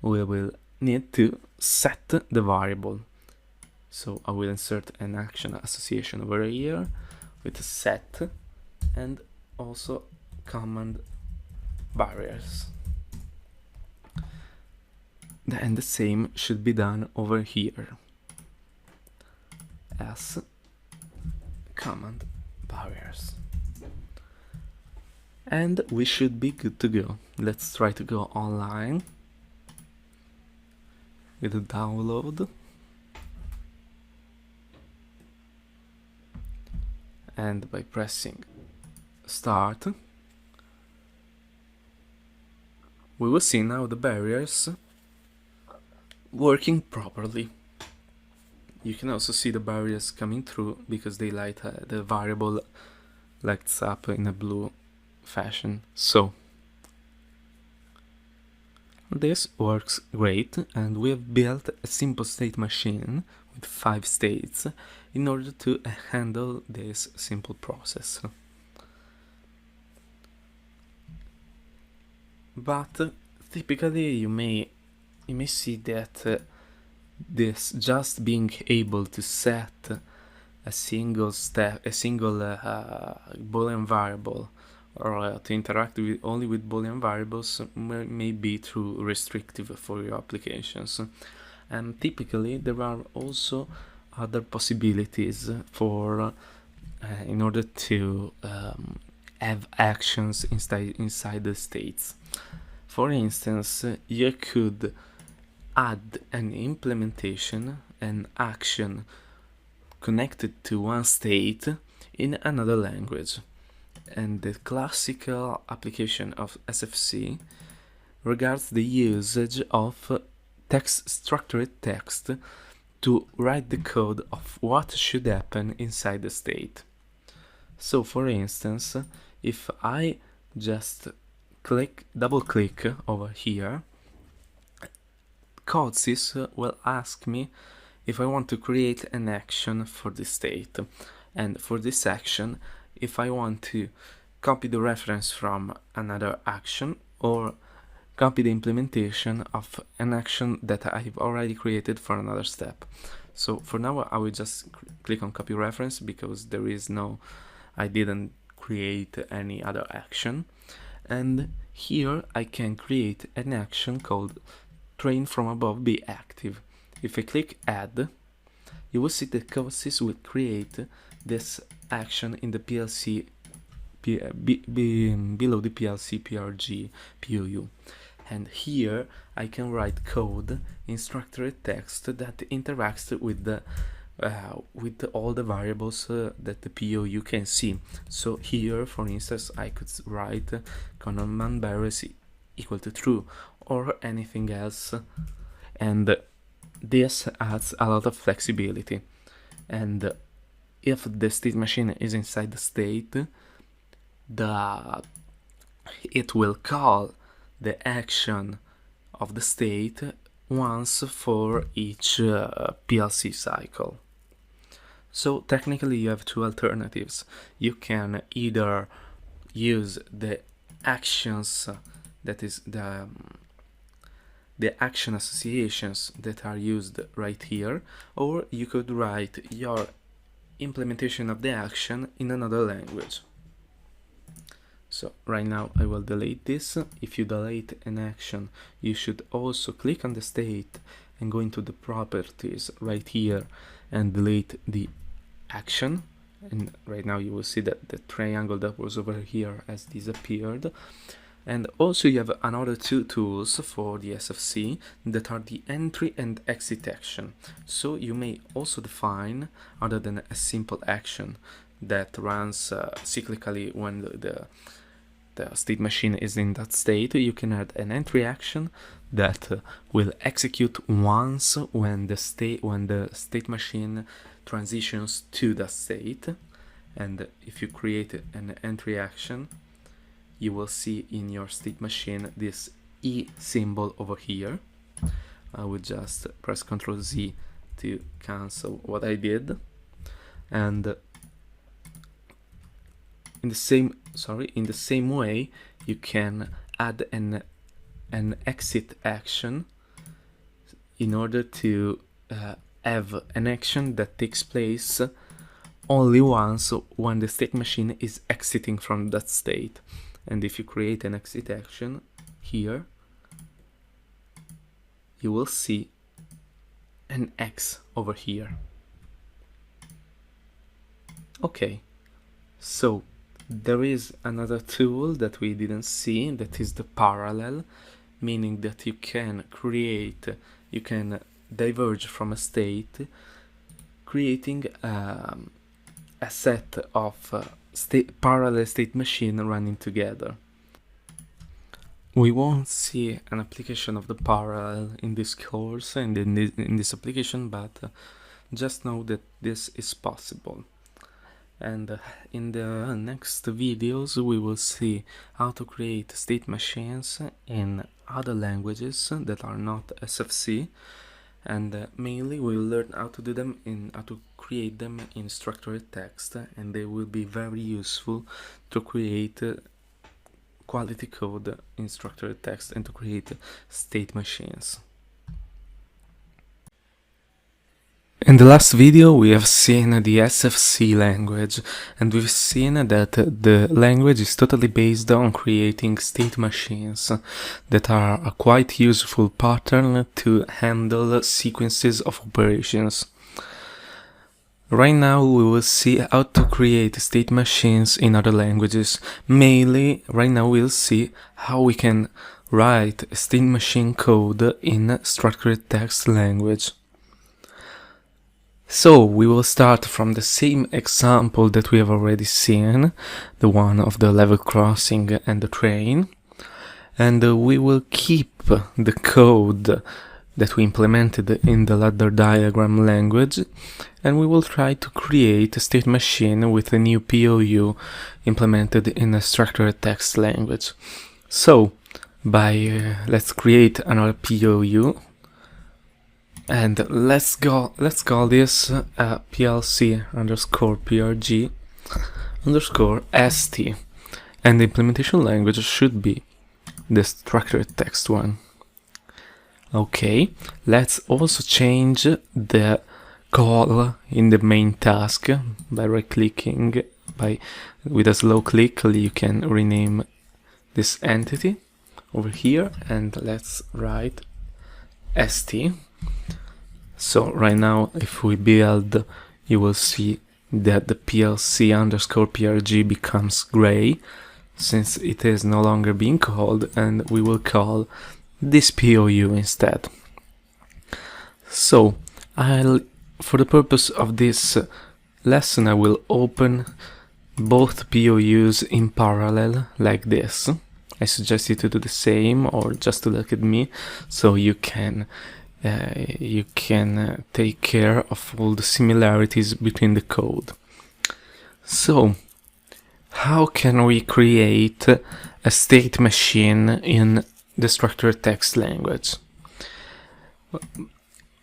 [SPEAKER 1] we will need to set the variable. So I will insert an action association over here with set and also command barriers. And the same should be done over here as command barriers. And we should be good to go. Let's try to go online with a download. And by pressing start, we will see now the barriers working properly. You can also see the barriers coming through because they light the variable lights up in a blue fashion. So this works great, and we have built a simple state machine with 5 states in order to handle this simple process. But typically you may see that this just being able to set a single Boolean variable, or to interact only with Boolean variables, may be too restrictive for your applications. And typically there are also other possibilities for in order to have actions inside the states. For instance, you could add an implementation, an action connected to one state in another language. And the classical application of SFC regards the usage of structured text to write the code of what should happen inside the state. So for instance, if I just double click over here, CoDeSys will ask me if I want to create an action for this state, and for this action, if I want to copy the reference from another action or copy the implementation of an action that I've already created for another step. So for now I will just click on copy reference because I didn't create any other action. And here I can create an action called train from above be active. If I click add, you will see that CoDeSys will create this action in the PLC below the PLC PRG POU. And here I can write code in structured text that interacts with all the variables that the POU can see. So here, for instance, I could write command barriers equal to true or anything else, and this adds a lot of flexibility. And if the state machine is inside the state, it will call the action of the state once for each PLC cycle. So technically you have two alternatives. You can either use the actions, that is the action associations that are used right here, or you could write your implementation of the action in another language. So right now I will delete this. If you delete an action, you should also click on the state and go into the properties right here and delete the action. And right now you will see that the triangle that was over here has disappeared. And also you have another two tools for the SFC that are the entry and exit action. So you may also define, other than a simple action that runs cyclically when the state machine is in that state, you can add an entry action that will execute once when the state machine transitions to the state. And if you create an entry action, you will see in your state machine this E symbol over here. I will just press Ctrl Z to cancel what I did. And in the same way, you can add an exit action in order to have an action that takes place only once when the state machine is exiting from that state. And if you create an exit action here, you will see an X over here. Okay, so there is another tool that we didn't see, that is the parallel, meaning that you can diverge from a state, creating a set of parallel state machine running together. We won't see an application of the parallel in this course and in this application, but just know that this is possible. And in the next videos we will see how to create state machines in other languages that are not SFC, and mainly we will learn how to do them how to create them in structured text, and they will be very useful to create quality code in structured text and to create state machines. In the last video we have seen the SFC language, and we've seen that the language is totally based on creating state machines that are a quite useful pattern to handle sequences of operations. Right now we will see how to create state machines in other languages. Mainly, right now we'll see how we can write state machine code in structured text language. So we will start from the same example that we have already seen, the one of the level crossing and the train, and we will keep the code that we implemented in the ladder diagram language, and we will try to create a state machine with a new POU implemented in a structured text language. So let's create another POU. And let's call this PLC underscore PRG underscore ST, and the implementation language should be the structured text one. Okay, let's also change the call in the main task by right-clicking. With a slow click you can rename this entity over here, and let's write ST. So right now if we build, you will see that the PLC underscore PRG becomes gray, since it is no longer being called, and we will call this POU instead. So for the purpose of this lesson, I will open both POUs in parallel like this. I suggest you to do the same, or just to look at me, so you can take care of all the similarities between the code. So, how can we create a state machine in the structured text language.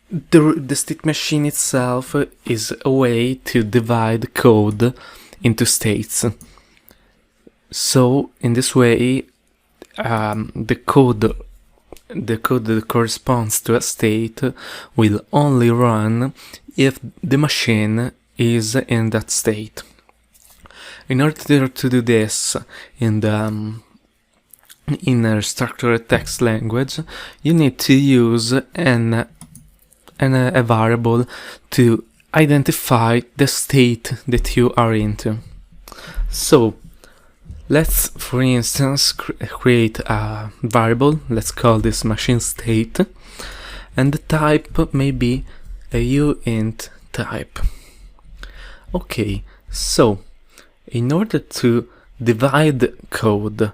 [SPEAKER 1] The state machine itself is a way to divide code into states. So in this way, the code that corresponds to a state will only run if the machine is in that state. In order to do this in the inner structured text language, you need to use a variable to identify the state that you are into. So let's, for instance, create a variable. Let's call this machine state, and the type may be a uint type. Okay, so in order to divide code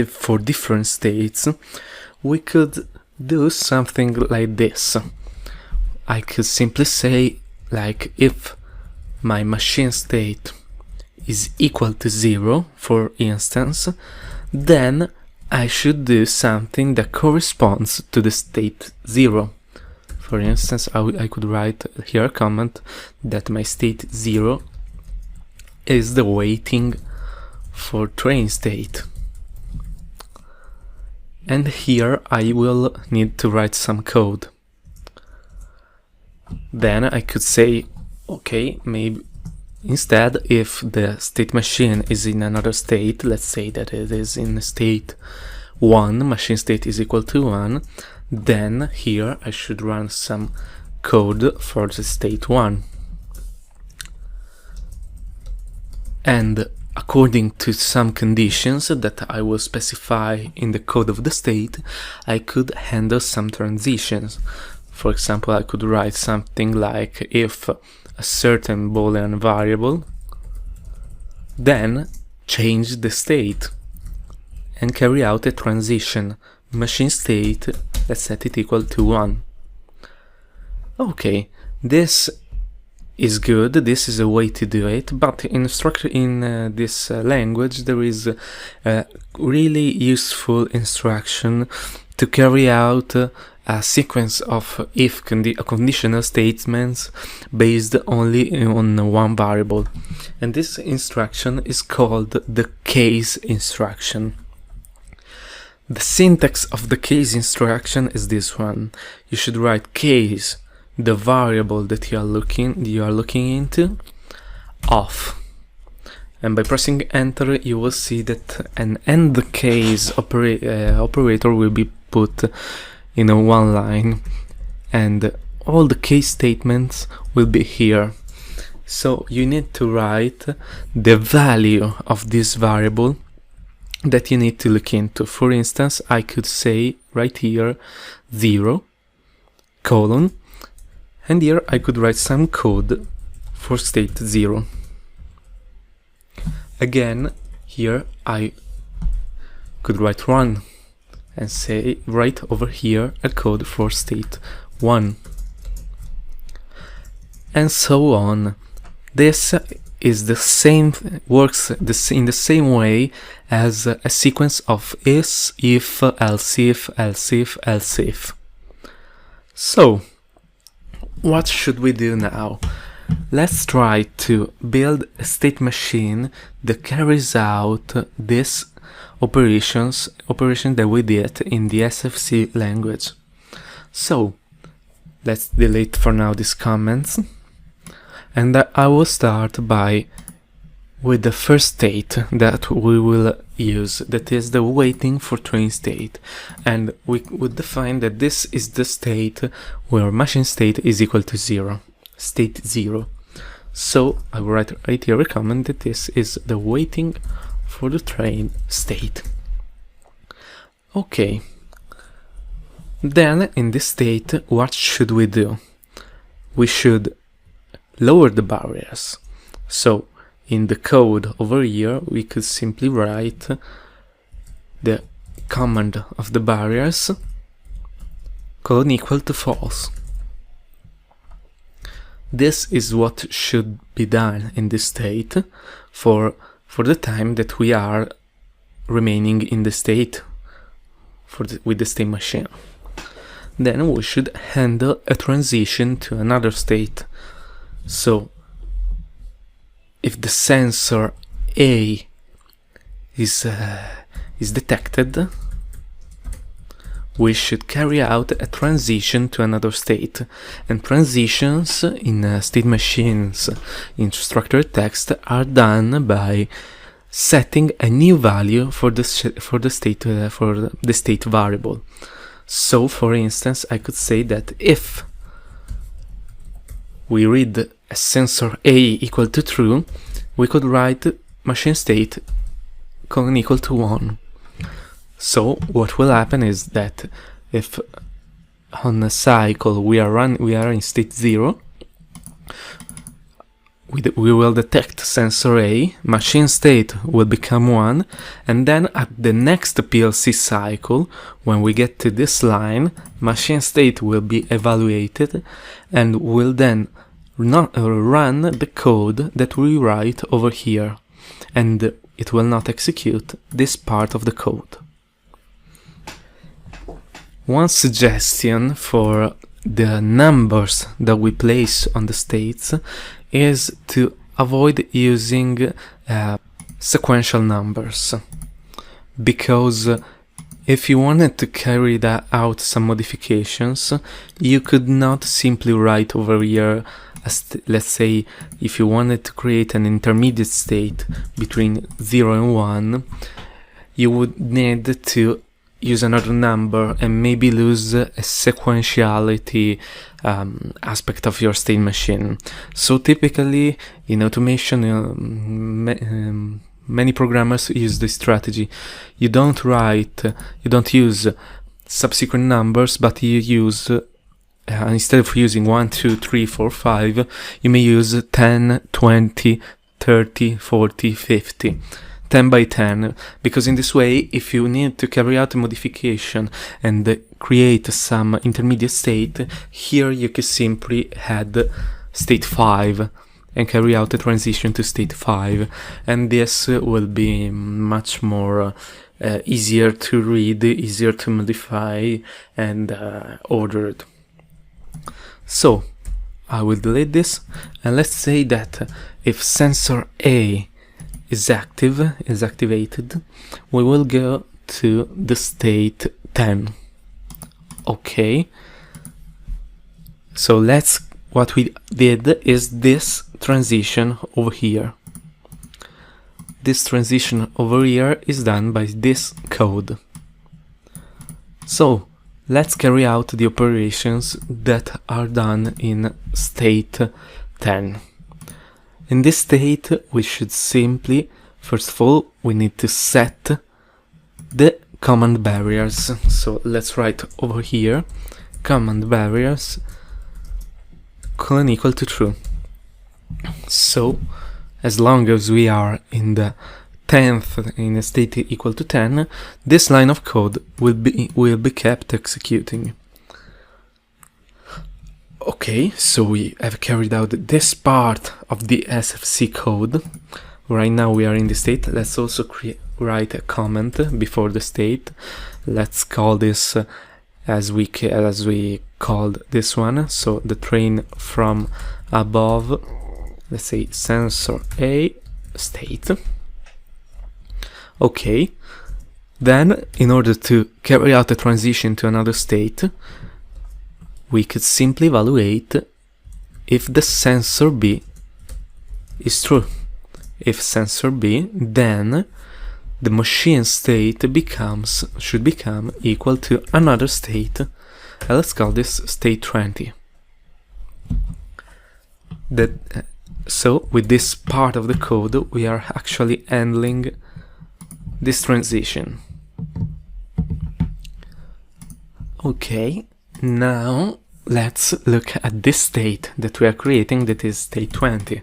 [SPEAKER 1] for different states, we could do something like this. I could simply say, like, if my machine state is equal to 0, for instance, then I should do something that corresponds to the state 0. For instance, I could write here a comment that my state 0 is the waiting for train state. And here I will need to write some code. Then I could say, okay, maybe instead, if the state machine is in another state, let's say that it is in state 1, machine state is equal to 1, then here I should run some code for the state 1. And according to some conditions that I will specify in the code of the state, I could handle some transitions. For example, I could write something like, if a certain Boolean variable, then change the state and carry out a transition. Machine state, let's set it equal to 1. Okay, this is good, this is a way to do it, but in this language there is a really useful instruction to carry out a sequence of conditional statements based only on one variable, and this instruction is called the case instruction. The syntax of the case instruction is this one. You should write case, the variable that you are looking into, off, and by pressing enter you will see that an end case operator will be put in one line, and all the case statements will be here. So you need to write the value of this variable that you need to look into. For instance, I could say right here 0, colon, and here I could write some code for state 0. Again, here I could write 1 and say right over here a code for state 1, and so on. This is the same, works in the same way as a sequence of is, if, else if, else if, else if. So what should we do now? Let's try to build a state machine that carries out this operation that we did in the SFC language. So let's delete for now these comments, and I will start with the first state that we will use, that is the waiting for train state, and we would define that this is the state where machine state is equal to 0, state 0. So I will write right here a comment that this is the waiting for the train state. Okay, then in this state what should we do? We should lower the barriers. So in the code over here we could simply write the command of the barriers colon equal to false. This is what should be done in this state for the time that we are remaining in the state with the state machine. Then we should handle a transition to another state. So if the sensor A is detected, we should carry out a transition to another state. And transitions in state machines in structured text are done by setting a new value for the state variable. So, for instance, I could say that if we read a sensor A equal to true, we could write machine state equal to 1. So what will happen is that if on a cycle we are in state 0, we will detect sensor A, machine state will become 1, and then at the next PLC cycle, when we get to this line, machine state will be evaluated and will then run the code that we write over here, and it will not execute this part of the code. One suggestion for the numbers that we place on the states is to avoid using sequential numbers, because if you wanted to carry out some modifications, you could not simply write over here, let's say if you wanted to create an intermediate state between 0 and 1, you would need to use another number and maybe lose a sequentiality aspect of your state machine. So typically in automation, many programmers use this strategy. You don't use subsequent numbers, but you use instead of using 1, 2, 3, 4, 5, you may use 10, 20, 30, 40, 50. 10 by 10, because in this way, if you need to carry out a modification and create some intermediate state, here you can simply add state 5 and carry out a transition to state 5, and this will be much more easier to read, easier to modify, and ordered. So I will delete this, and let's say that if sensor A is activated, we will go to the state 10. Okay, so what we did is this transition over here. This transition over here is done by this code. So let's carry out the operations that are done in state 10. In this state, we should simply, first of all, we need to set the command barriers. So let's write over here, command barriers equal to true. So as long as we are in the 10th, in a state equal to 10, this line of code will be kept executing. Okay, so we have carried out this part of the SFC code. Right now we are in the state. Let's also write a comment before the state. Let's call this as we called this one. So the train from above, let's say sensor A state. Okay, then in order to carry out a transition to another state, we could simply evaluate if the sensor B is true. If sensor B, then the machine state should become equal to another state. Let's call this state 20. So with this part of the code, we are actually handling this transition. Okay, now let's look at this state that we are creating, that is state 20.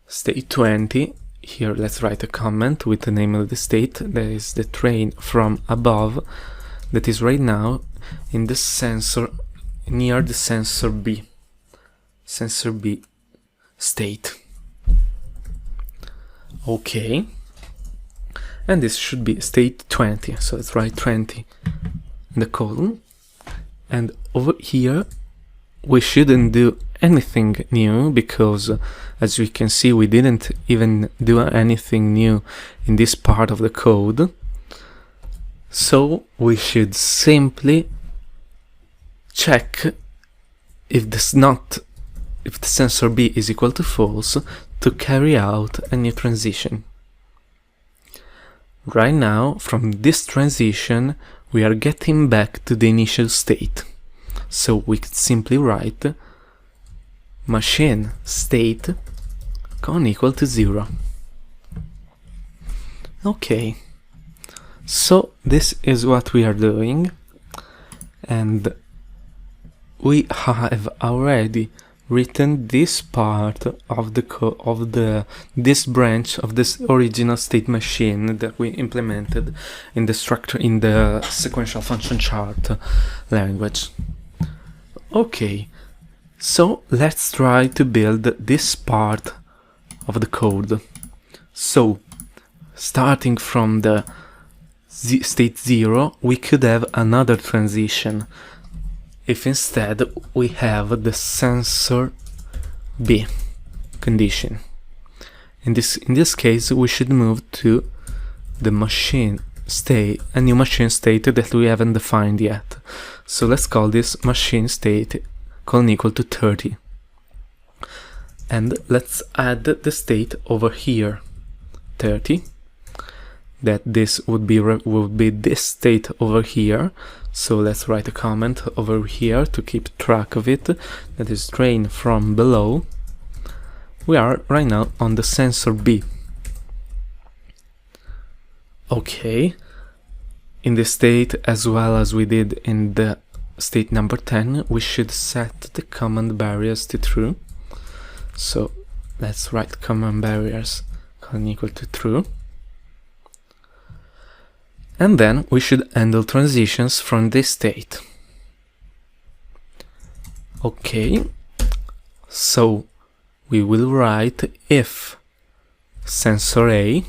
[SPEAKER 1] State 20, here let's write a comment with the name of the state. There is the train from above that is right now in the sensor, near the sensor B state. Okay, and this should be state 20. So let's write 20 in the column, and over here we shouldn't do anything new, because as we can see, we didn't even do anything new in this part of the code. So we should simply check if the sensor B is equal to false to carry out a new transition. Right now, from this transition, we are getting back to the initial state. So we could simply write machine state equal to 0. Okay, so this is what we are doing, and we have already written this part of this branch of this original state machine that we implemented in the sequential function chart language. Okay, so let's try to build this part of the code. So starting from the state 0, we could have another transition if instead we have the sensor B condition. In this case, we should move to the machine state, a new machine state that we haven't defined yet. So let's call this machine state equal to 30, and let's add the state over here, 30. That this would be this state over here. So let's write a comment over here to keep track of it. That is train from below. We are right now on the sensor B. Okay. In this state, as well as we did in the state number 10, we should set the command barriers to true. So let's write command barriers equal to true. And then we should handle transitions from this state. Okay, so we will write if sensor A,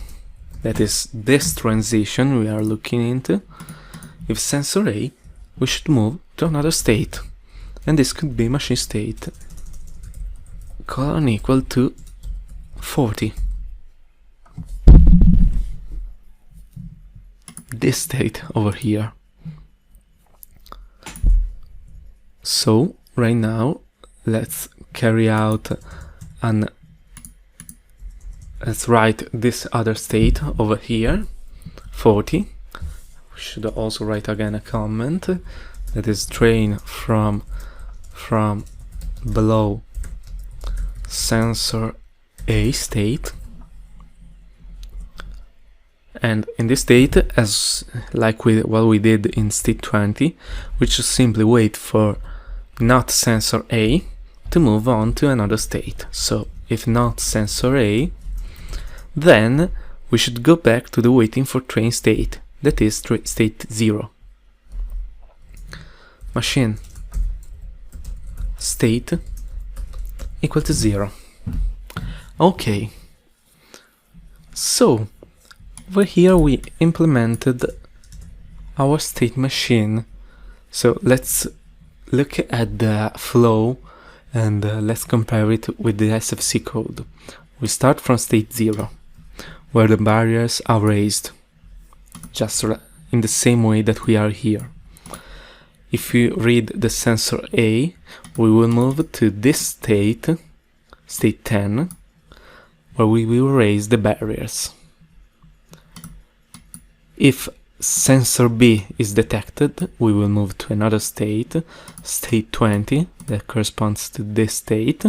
[SPEAKER 1] that is this transition we are looking into, if sensor A, we should move to another state, and this could be machine state equal to 40. This state over here. So right now let's carry out let's write this other state over here, 40. We should also write again a comment that is train from below sensor A state. And in this state, as like what we did in state 20, we should simply wait for not sensor A to move on to another state. So if not sensor A, then we should go back to the waiting for train state, that is state 0. Machine state equal to 0. Okay, so over here we implemented our state machine. So let's look at the flow and let's compare it with the SFC code. We start from state 0, where the barriers are raised, just in the same way that we are here. If we read the sensor A, we will move to this state, state 10, where we will raise the barriers. If sensor B is detected, we will move to another state, state 20, that corresponds to this state,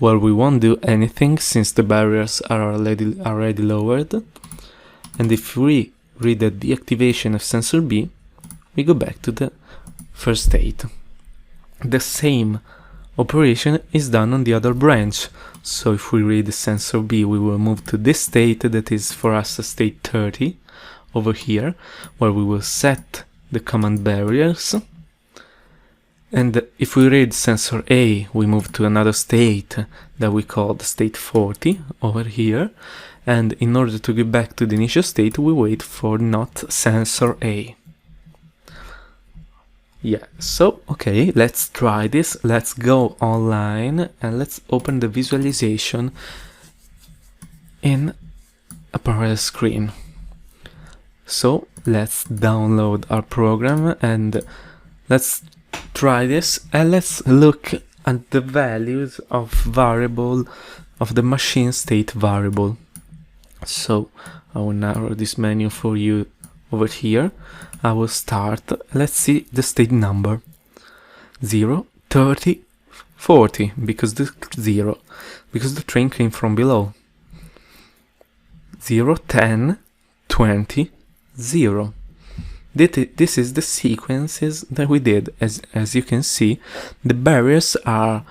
[SPEAKER 1] where we won't do anything since the barriers are already lowered. And if we read the deactivation of sensor B, we go back to the first state. The same operation is done on the other branch. So if we read sensor B, we will move to this state that is for us a state 30 over here, where we will set the command barriers. And if we read sensor A, we move to another state that we call the state 40 over here, and in order to get back to the initial state we wait for not sensor A. Yeah, so okay, let's try this. Let's go online and let's open the visualization in a parallel screen. So let's download our program and let's try this, and let's look at the values of the machine state variable. So I will narrow this menu for you over here. I will start. Let's see the state number 0, 30, 40 because the 0 because the train came from below. 0, 10, 20, 0. This is the sequences that we did. As you can see, the barriers are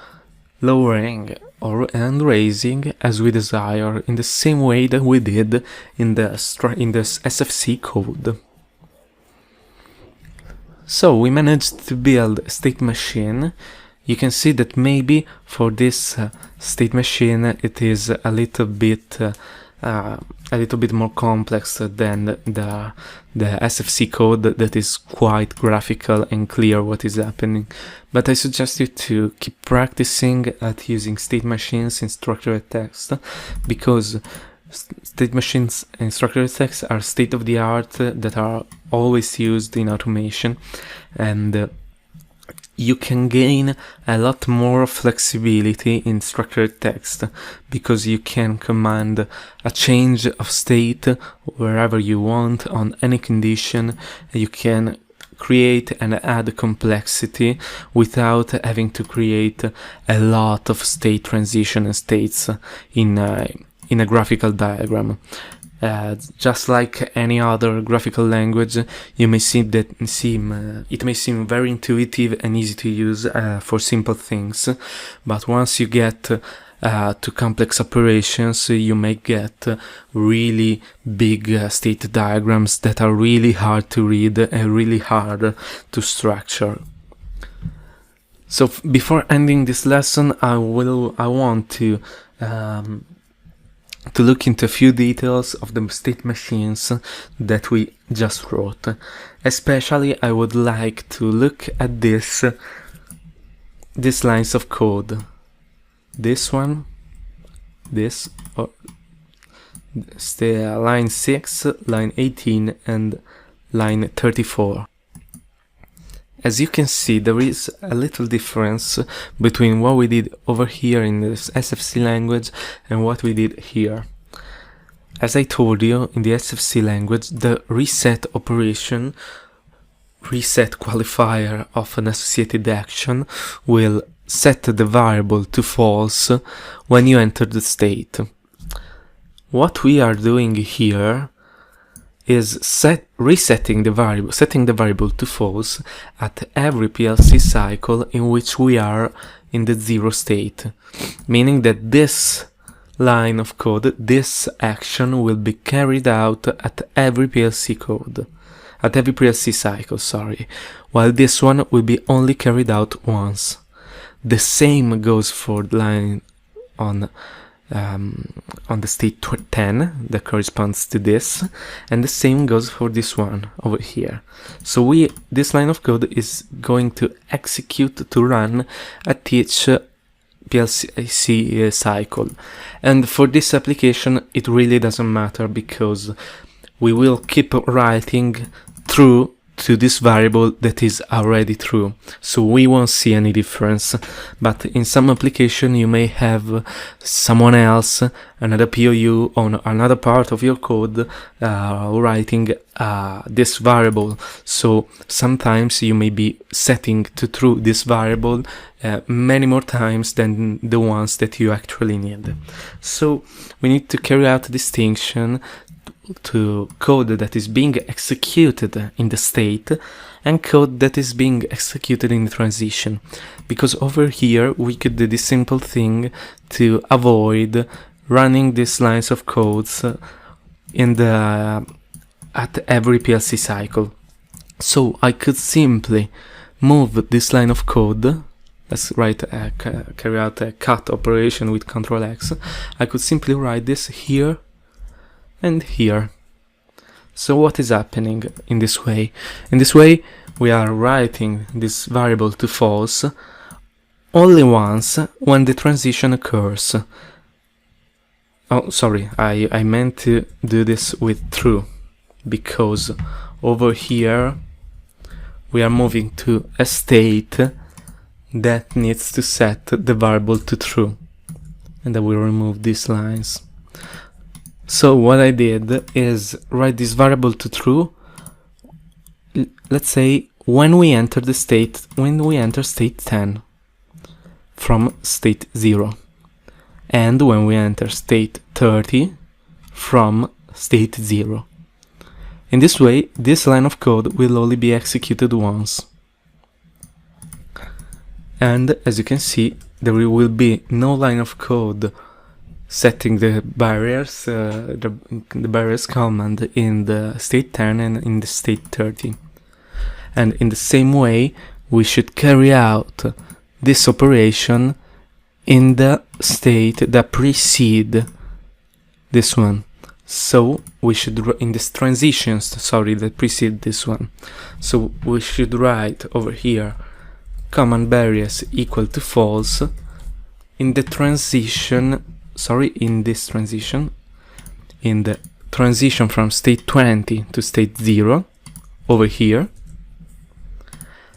[SPEAKER 1] lowering and raising as we desire in the same way that we did in the SFC code. So we managed to build a state machine. You can see that maybe for this state machine it is a little bit more complex than the SFC code that is quite graphical and clear what is happening. But I suggest you to keep practicing at using state machines in structured text, because state machines and structured text are state-of-the-art that are always used in automation, and you can gain a lot more flexibility in structured text because you can command a change of state wherever you want on any condition. You can create and add complexity without having to create a lot of state transition and states in a graphical diagram. Just like any other graphical language, you may it may seem very intuitive and easy to use for simple things, but once you get to complex operations, you may get really big state diagrams that are really hard to read and really hard to structure. So before ending this lesson, I want to look into a few details of the state machines that we just wrote. Especially I would like to look at these lines of code. This one, this, or the line 6, line 18 and line 34. As you can see, there is a little difference between what we did over here in this SFC language and what we did here. As I told you, in the SFC language, the reset operation, reset qualifier of an associated action, will set the variable to false when you enter the state. What we are doing here is setting the variable to false at every PLC cycle in which we are in the 0 state, meaning that this line of code, this action will be carried out at every PLC cycle, while this one will be only carried out once. The same goes for the line on the state 10 that corresponds to this, and the same goes for this one over here. So this line of code is going to execute to run at each PLC cycle, and for this application it really doesn't matter because we will keep writing true to this variable that is already true, so we won't see any difference. But in some application you may have someone else, another POU on another part of your code writing this variable, so sometimes you may be setting to true this variable many more times than the ones that you actually need. So we need to carry out a distinction to code that is being executed in the state and code that is being executed in the transition, because over here we could do this simple thing to avoid running these lines of codes at every PLC cycle. So I could simply move this line of code. Let's carry out a cut operation with Ctrl X. I could simply write this here and here. So what is happening in this way? In this way, we are writing this variable to false only once when the transition occurs. Oh, sorry, I meant to do this with true, because over here we are moving to a state that needs to set the variable to true. And I will remove these lines. So what I did is write this variable to true, let's say when we enter state 10 from state 0, and when we enter state 30 from state 0. In this way, this line of code will only be executed once. And as you can see, there will be no line of code setting the barriers, the barriers command in the state 10 and in the state 30. And in the same way, we should carry out this operation in the state that precede this one. So we should, in this transitions, sorry, that precede this one. So we should write over here command barriers equal to false in the transition, in the transition from state 20 to state 0 over here,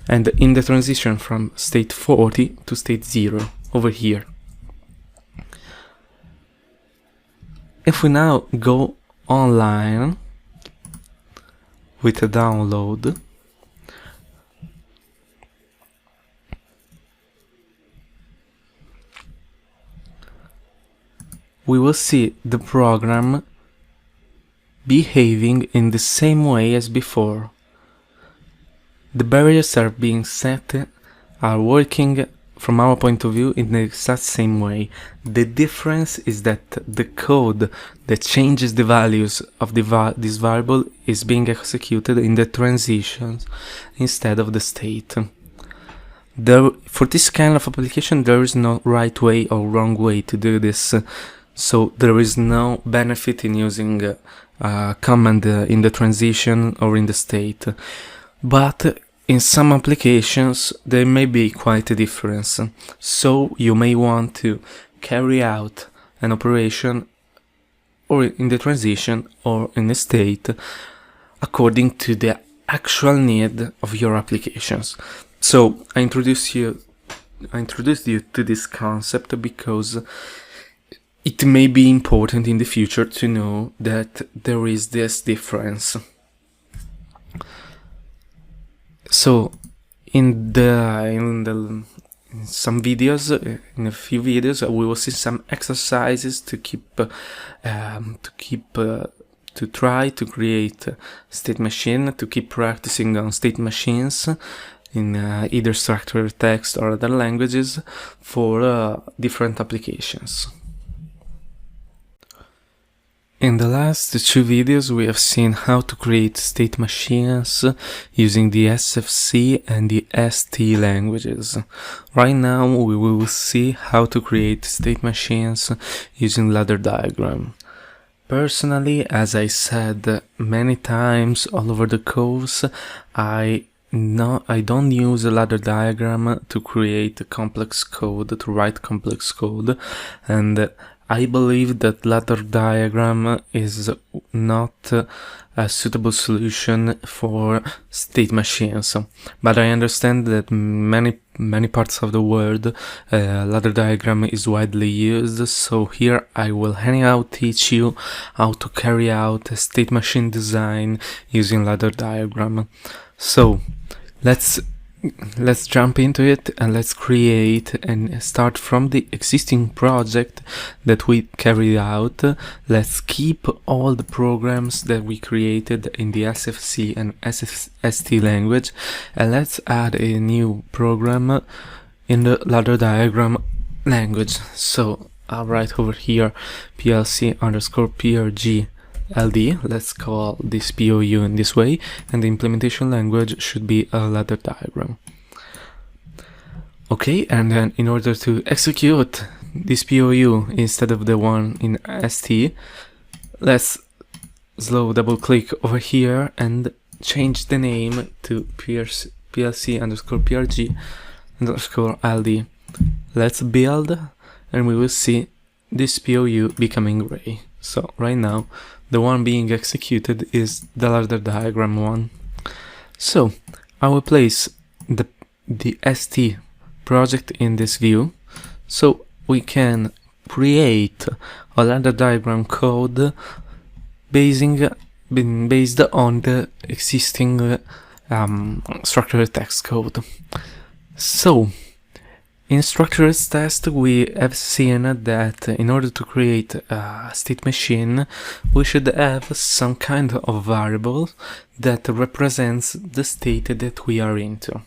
[SPEAKER 1] and in the transition from state 40 to state 0 over here. If we now go online with a download, we will see the program behaving in the same way as before. The barriers are being set, are working from our point of view in the exact same way. The difference is that the code that changes the values of this variable is being executed in the transitions instead of the state. For this kind of application, there is no right way or wrong way to do this. So there is no benefit in using a command in the transition or in the state. But in some applications there may be quite a difference. So you may want to carry out an operation or in the transition or in the state according to the actual need of your applications. So I introduced you to this concept because it may be important in the future to know that there is this difference. So in some videos, in a few videos, we will see some exercises to try to create a state machine, to keep practicing on state machines in either structured text or other languages for different applications. In the last two videos we have seen how to create state machines using the SFC and the ST languages. Right now we will see how to create state machines using ladder diagram. Personally, as I said many times all over the course, I don't use a ladder diagram to create complex code, to write complex code, and I believe that ladder diagram is not a suitable solution for state machines, but I understand that many parts of the world ladder diagram is widely used, so here I will anyhow teach you how to carry out a state machine design using ladder diagram. So let's jump into it and let's create and start from the existing project that we carried out. Let's keep all the programs that we created in the SFC and ST language, and let's add a new program in the ladder diagram language. So I'll write over here PLC_PRG LD, let's call this POU in this way, and the implementation language should be a ladder diagram. Okay, and then in order to execute this POU instead of the one in ST, let's slow double click over here and change the name to PLC underscore PRG underscore LD. Let's build, and we will see this POU becoming gray. So right now the one being executed is the ladder diagram one. So I will place the ST project in this view, so we can create a ladder diagram code based on the existing structured text code. So in structured text we have seen that in order to create a state machine we should have some kind of variable that represents the state that we are into.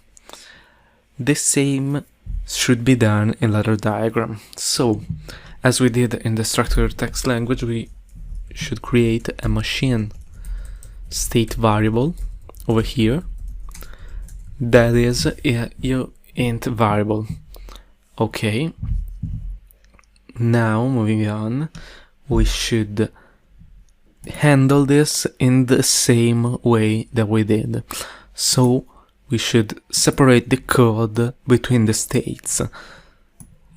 [SPEAKER 1] The same should be done in ladder diagram. So as we did in the structured text language, we should create a machine state variable over here that is a int variable. Okay, now moving on, we should handle this in the same way that we did. So we should separate the code between the states.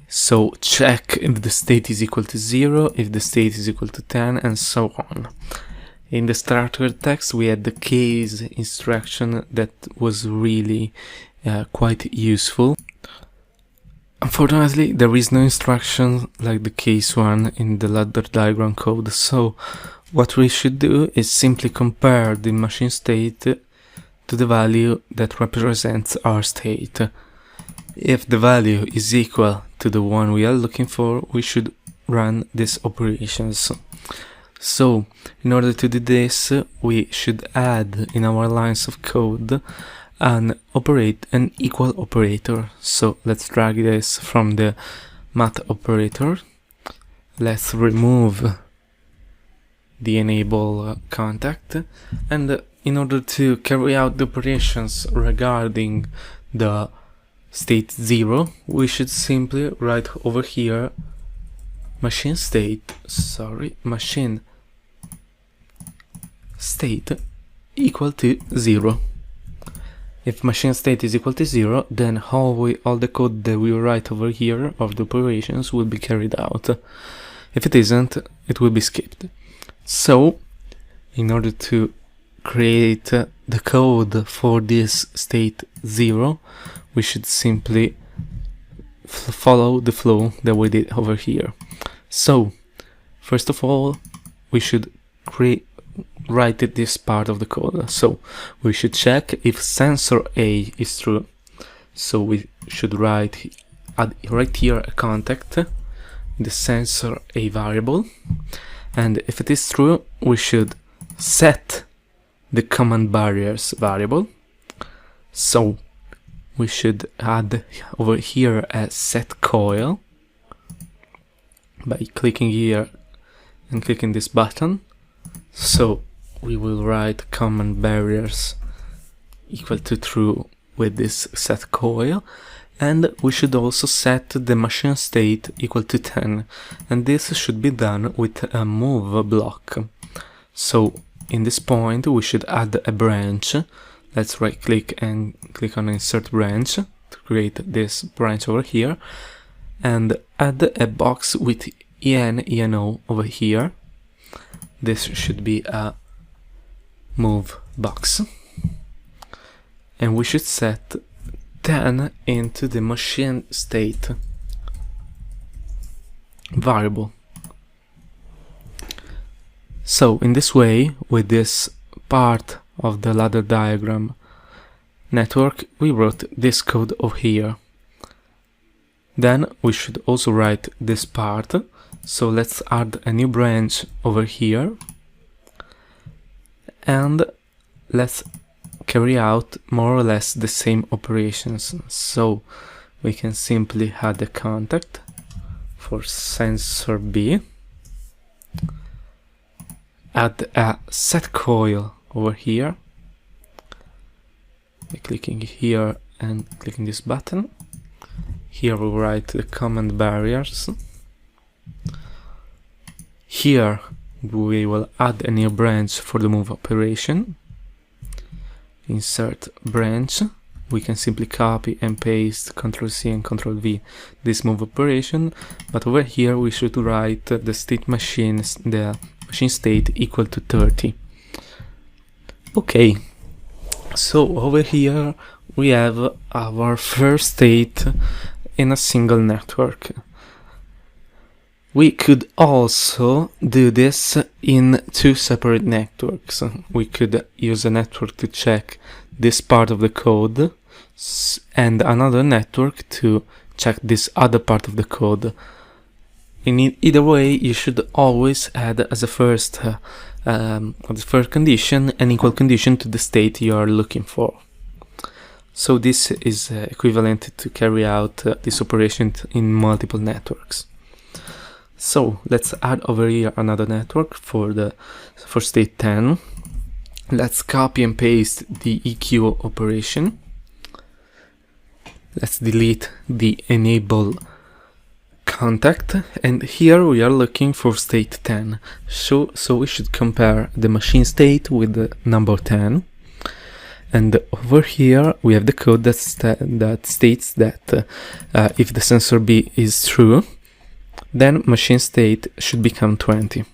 [SPEAKER 1] So check if the state is equal to 0, if the state is equal to 10, and so on. In the structured text we had the case instruction that was really quite useful. Unfortunately, there is no instruction like the case one in the ladder diagram code, so what we should do is simply compare the machine state to the value that represents our state. If the value is equal to the one we are looking for, we should run these operations. So, in order to do this, we should add in our lines of code an equal operator. So let's drag this from the math operator. Let's remove the enable contact, and in order to carry out the operations regarding the state 0, we should simply write over here machine state equal to 0. If machine state is equal to 0, then all the code that we write over here of the operations will be carried out. If it isn't, it will be skipped. So, in order to create the code for this state 0, we should simply follow the flow that we did over here. So, first of all, we should write this part of the code. So we should check if sensor A is true. So we should write right here a contact, the sensor A variable, and if it is true, we should set the command barriers variable. So we should add over here a set coil by clicking here and clicking this button. So we will write command barriers equal to true with this set coil, and we should also set the machine state equal to 10, and this should be done with a move block. So in this point we should add a branch. Let's right click and click on insert branch to create this branch over here, and add a box with ENO over here. This should be a move box, and we should set 10 into the machine state variable. So in this way, with this part of the ladder diagram network, we wrote this code over here. Then we should also write this part. So let's add a new branch over here, and let's carry out more or less the same operations. So we can simply add a contact for sensor B, add a set coil over here by clicking here and clicking this button. Here we write the command barriers. Here we will add a new branch for the move operation. Insert branch. We can simply copy and paste Ctrl+C and Ctrl+V this move operation, but over here we should write the state machine state equal to 30. Okay, so over here we have our first state in a single network. We could also do this in two separate networks. We could use a network to check this part of the code and another network to check this other part of the code. In either way, you should always add as a first condition an equal condition to the state you are looking for. So this is equivalent to carry out this operation in multiple networks. So let's add over here another network for state 10. Let's copy and paste the EQ operation. Let's delete the enable contact, and here we are looking for state 10. So we should compare the machine state with the number 10. And over here we have the code that states that if the sensor B is true, then machine state should become 20.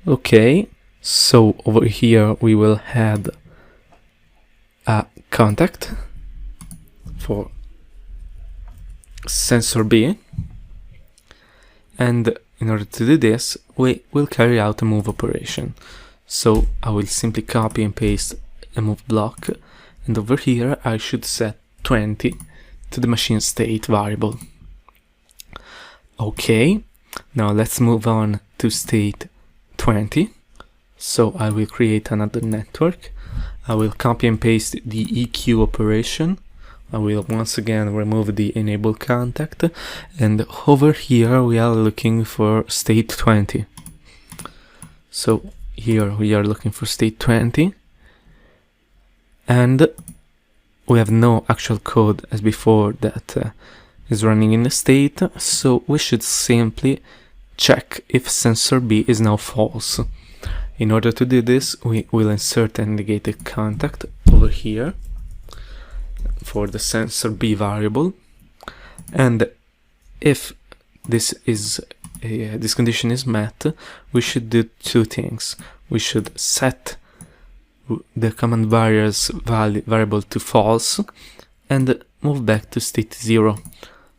[SPEAKER 1] Okay, so over here we will add a contact for sensor B, and in order to do this we will carry out a move operation. So I will simply copy and paste a move block, and over here I should set 20 to the machine state variable. Okay, now let's move on to state 20. So I will create another network. I will copy and paste the EQ operation. I will once again remove the enable contact, and over here we are looking for state 20. So here we are looking for state 20, and we have no actual code as before that is running in the state, so we should simply check if sensor B is now false. In order to do this, we will insert a negated contact over here for the sensor B variable, and if this condition is met, we should do two things. We should set the command variables variable to false and move back to state 0.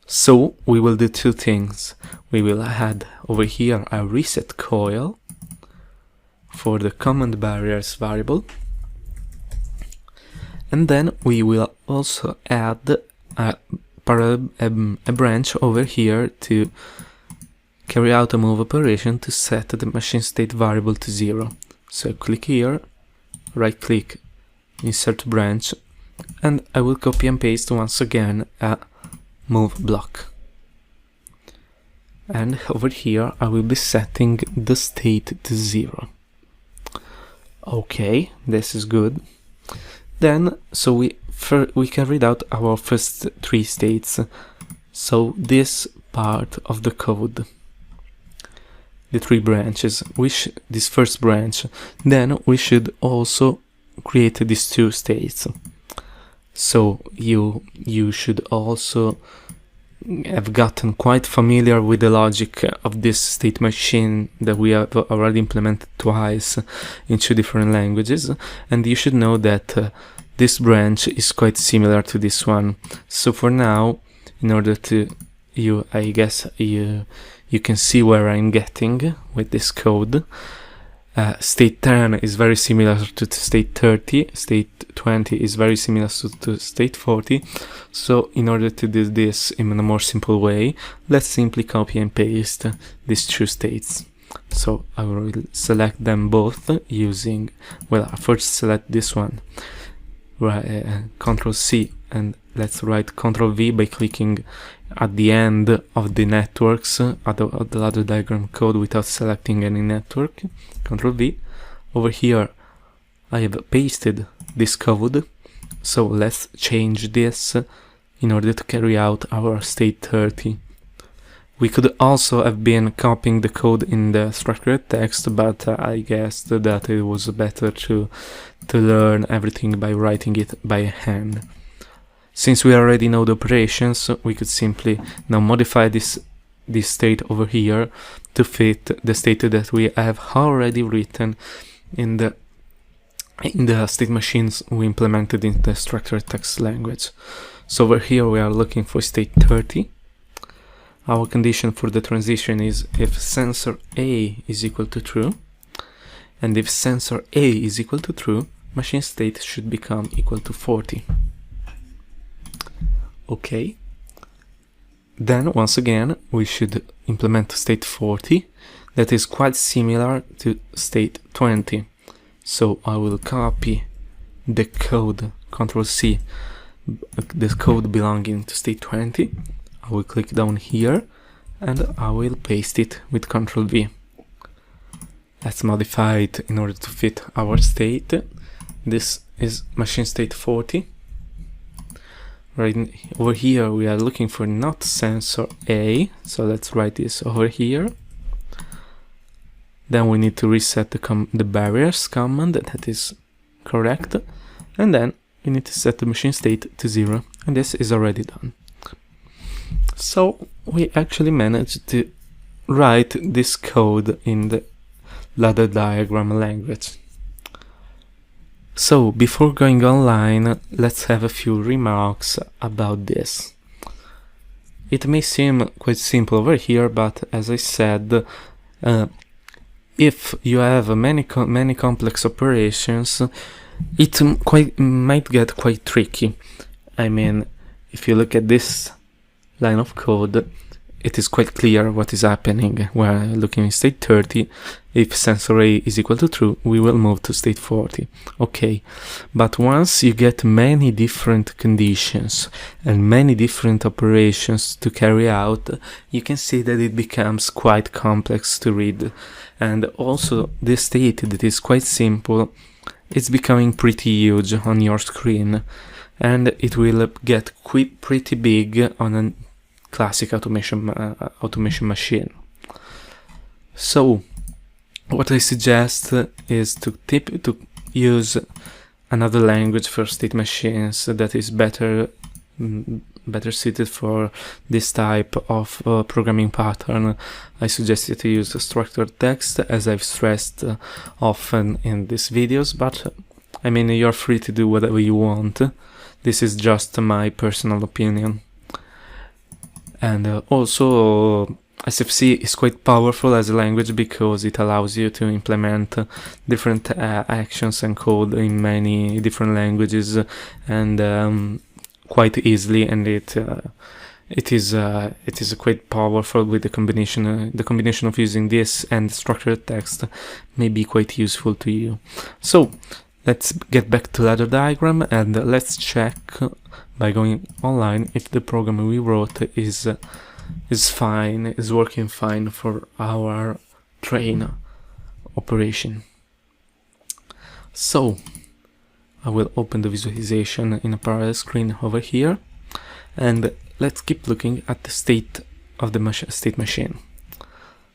[SPEAKER 1] So we will do two things. We will add over here a reset coil for the command barriers variable, and then we will also add a branch over here to carry out a move operation to set the machine state variable to 0. So click here, right click, insert branch, and I will copy and paste once again a move block. And over here I will be setting the state to 0. Okay, this is good. Then, so we carried out our first three states. So this part of the code, the three branches, this first branch, then we should also create these two states. So you should also have gotten quite familiar with the logic of this state machine that we have already implemented twice in two different languages, and you should know that this branch is quite similar to this one. So for now, in order to I guess you can see where I'm getting with this code. State 10 is very similar to state 30, state 20 is very similar to state 40. So in order to do this in a more simple way, let's simply copy and paste these two states. So I will select them both using, well, I first select this one, Ctrl+C, and let's write Ctrl+V by clicking at the end of the networks at the ladder diagram code without selecting any network. Ctrl+V. Over here I have pasted this code, so let's change this in order to carry out our state 30. We could also have been copying the code in the structured text, but I guessed that it was better to learn everything by writing it by hand. Since we already know the operations, we could simply now modify this state over here to fit the state that we have already written in the state machines we implemented in the structured text language. So over here we are looking for state 30. Our condition for the transition is if sensor A is equal to true, and if sensor A is equal to true, machine state should become equal to 40. Okay. Then once again we should implement state 40, that is quite similar to state 20. So I will copy the code, Ctrl C, the code belonging to state 20. I will click down here and I will paste it with Ctrl V. Let's modify it in order to fit our state. This is machine state 40. Right over here we are looking for not sensor A, so let's write this over here. Then we need to reset the barriers command, that is correct, and then we need to set the machine state to 0, and this is already done. So we actually managed to write this code in the ladder diagram language. So before going online, let's have a few remarks about this. It may seem quite simple over here, but as I said, if you have many complex operations, it might get quite tricky. I mean, if you look at this line of code, it is quite clear what is happening. We're looking in state 30. If sensor A is equal to true, we will move to state 40. Okay, but once you get many different conditions and many different operations to carry out, you can see that it becomes quite complex to read. And also this state that is quite simple, it's becoming pretty huge on your screen, and it will get pretty big on a classic automation machine. So what I suggest is to use another language for state machines that is better suited for this type of programming pattern. I suggest you to use structured text, as I've stressed often in these videos, but I mean, you're free to do whatever you want. This is just my personal opinion. And also SFC is quite powerful as a language because it allows you to implement different actions and code in many different languages and quite easily, and it is quite powerful with the combination of using this and structured text may be quite useful to you. So let's get back to ladder diagram and let's check by going online if the program we wrote is working fine for our train operation. So I will open the visualization in a parallel screen over here, and let's keep looking at the state of the state machine.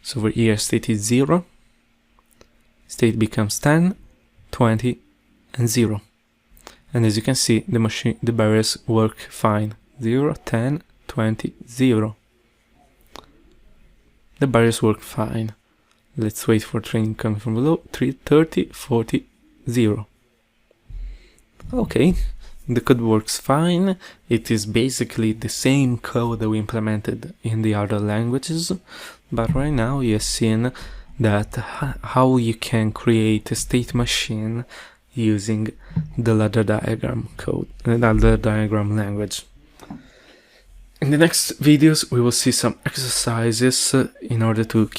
[SPEAKER 1] So over here state is 0, state becomes 10, 20 and 0. And as you can see, the barriers work fine. 0, 10, 20, 0. The barriers work fine. Let's wait for train coming from below. 30, 40, 0. Okay, the code works fine. It is basically the same code that we implemented in the other languages, but right now you've seen that how you can create a state machine using the ladder diagram code, the ladder diagram language. In the next videos we will see some exercises in order to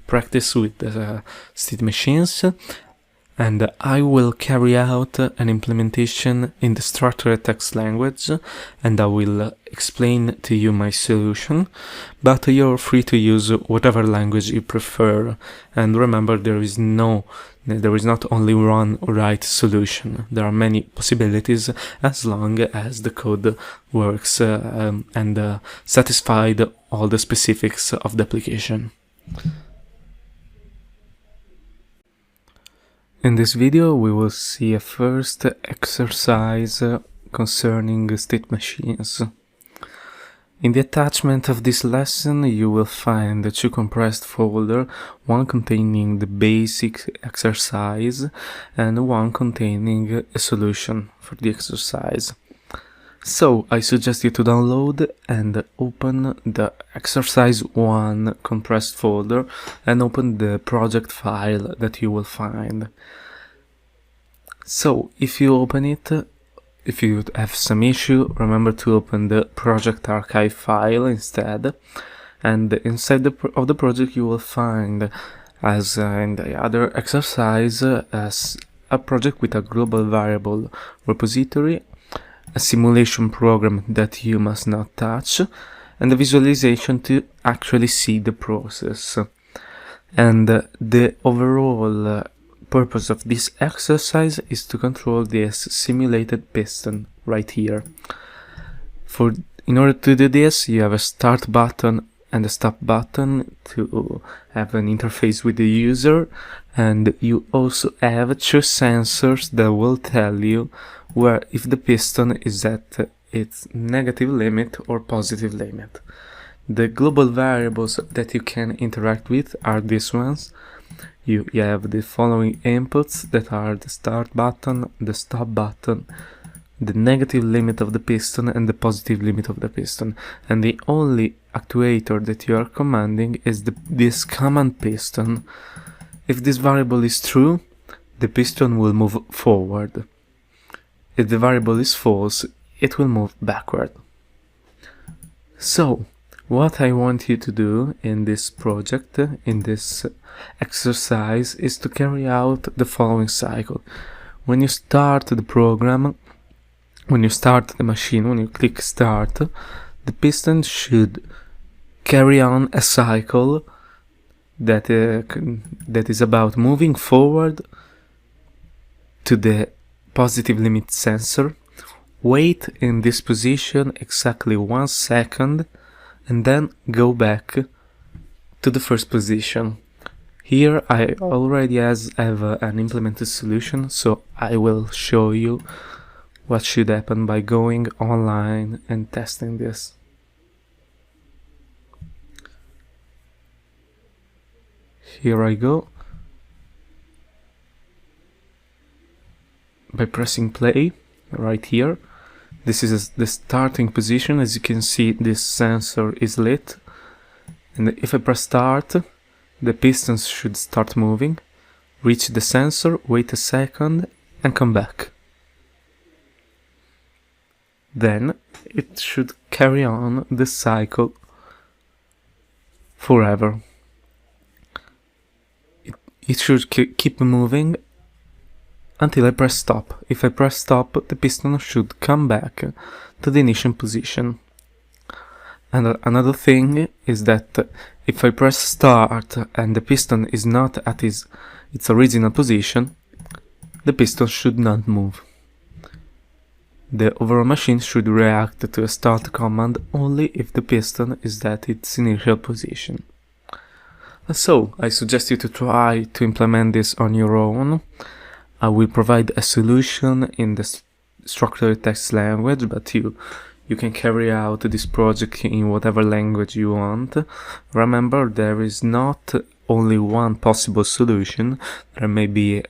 [SPEAKER 1] practice with the state machines, and I will carry out an implementation in the structured text language, and I will explain to you my solution, but you're free to use whatever language you prefer. And remember, there is not only one right solution. There are many possibilities as long as the code works and satisfies all the specifics of the application. In this video we will see a first exercise concerning state machines. In the attachment of this lesson you will find two compressed folders, one containing the basic exercise and one containing a solution for the exercise. So I suggest you to download and open the exercise 1 compressed folder and open the project file that you will find. So if you open it, if you have some issue, remember to open the project archive file instead, and inside of the project you will find, as in the other exercise, as a project with a global variable repository, a simulation program that you must not touch, and a visualization to actually see the process. And the overall purpose of this exercise is to control this simulated piston right here. In order to do this, you have a start button and a stop button to have an interface with the user, and you also have two sensors that will tell you where if the piston is at its negative limit or positive limit. The global variables that you can interact with are these ones. You have the following inputs that are the start button, the stop button, the negative limit of the piston and the positive limit of the piston. And the only actuator that you are commanding is this command piston. If this variable is true, the piston will move forward. If the variable is false, it will move backward. So, what I want you to do in this project, in this exercise, is to carry out the following cycle. When you start the program, when you start the machine, when you click start, the piston should carry on a cycle that is about moving forward to the positive limit sensor, wait in this position exactly 1 second, and then go back to the first position. Here I already have an implemented solution, so I will show you what should happen by going online and testing this. Here I go. By pressing play right here. This is the starting position. As you can see, this sensor is lit, and if I press start, the pistons should start moving, reach the sensor, wait a second and come back. Then it should carry on the cycle forever. It should keep moving until I press stop. If I press stop, the piston should come back to the initial position. And another thing is that if I press start and the piston is not at its original position, the piston should not move. The overall machine should react to a start command only if the piston is at its initial position. So, I suggest you to try to implement this on your own. I will provide a solution in the structured text language, but you can carry out this project in whatever language you want. Remember, there is not only one possible solution. There may be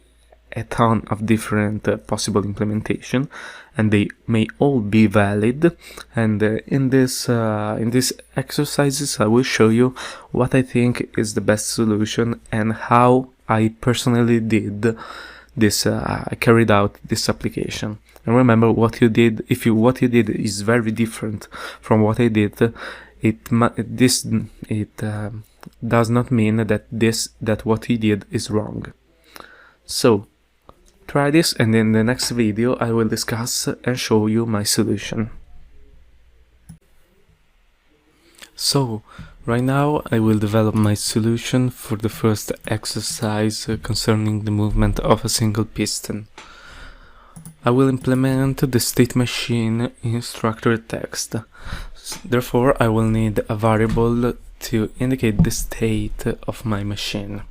[SPEAKER 1] a ton of different possible implementation, and they may all be valid. And in these exercises I will show you what I think is the best solution and how I personally did this. I carried out this application. And remember, what you did, what you did is very different from what I did, it does not mean that what you did is wrong. So try this, and in the next video I will discuss and show you my solution. So right now I will develop my solution for the first exercise concerning the movement of a single piston. I will implement the state machine in structured text. Therefore, I will need a variable to indicate the state of my machine.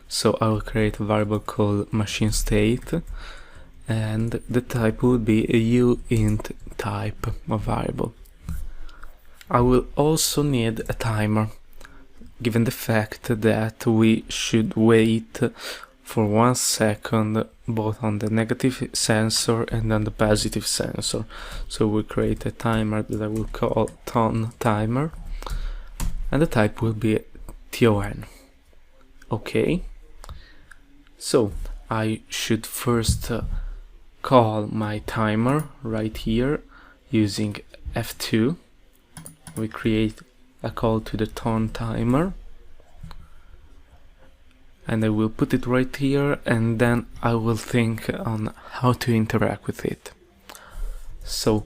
[SPEAKER 1] So I will create a variable called machine state, and the type will be a uint type of variable. I will also need a timer, given the fact that we should wait for 1 second both on the negative sensor and on the positive sensor. So we create a timer that I will call ton timer, and the type will be ton. Okay, so I should first call my timer right here using F2. We create a call to the ton timer, and I will put it right here, and then I will think on how to interact with it. So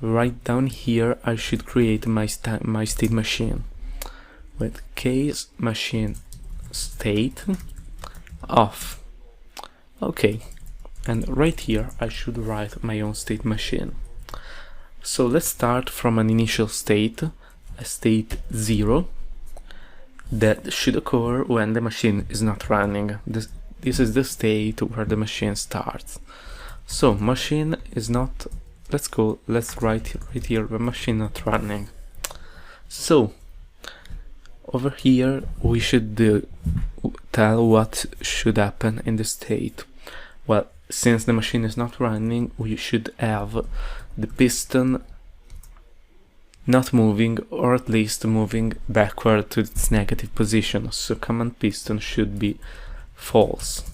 [SPEAKER 1] right down here I should create my state machine with case machine state off. Okay, and right here I should write my own state machine. So let's start from an initial state, a state 0, that should occur when the machine is not running. This is the state where the machine starts. So machine is not, let's write right here the machine not running. So over here we should tell what should happen in the state. Well, since the machine is not running, we should have the piston not moving, or at least moving backward to its negative position, so command piston should be false.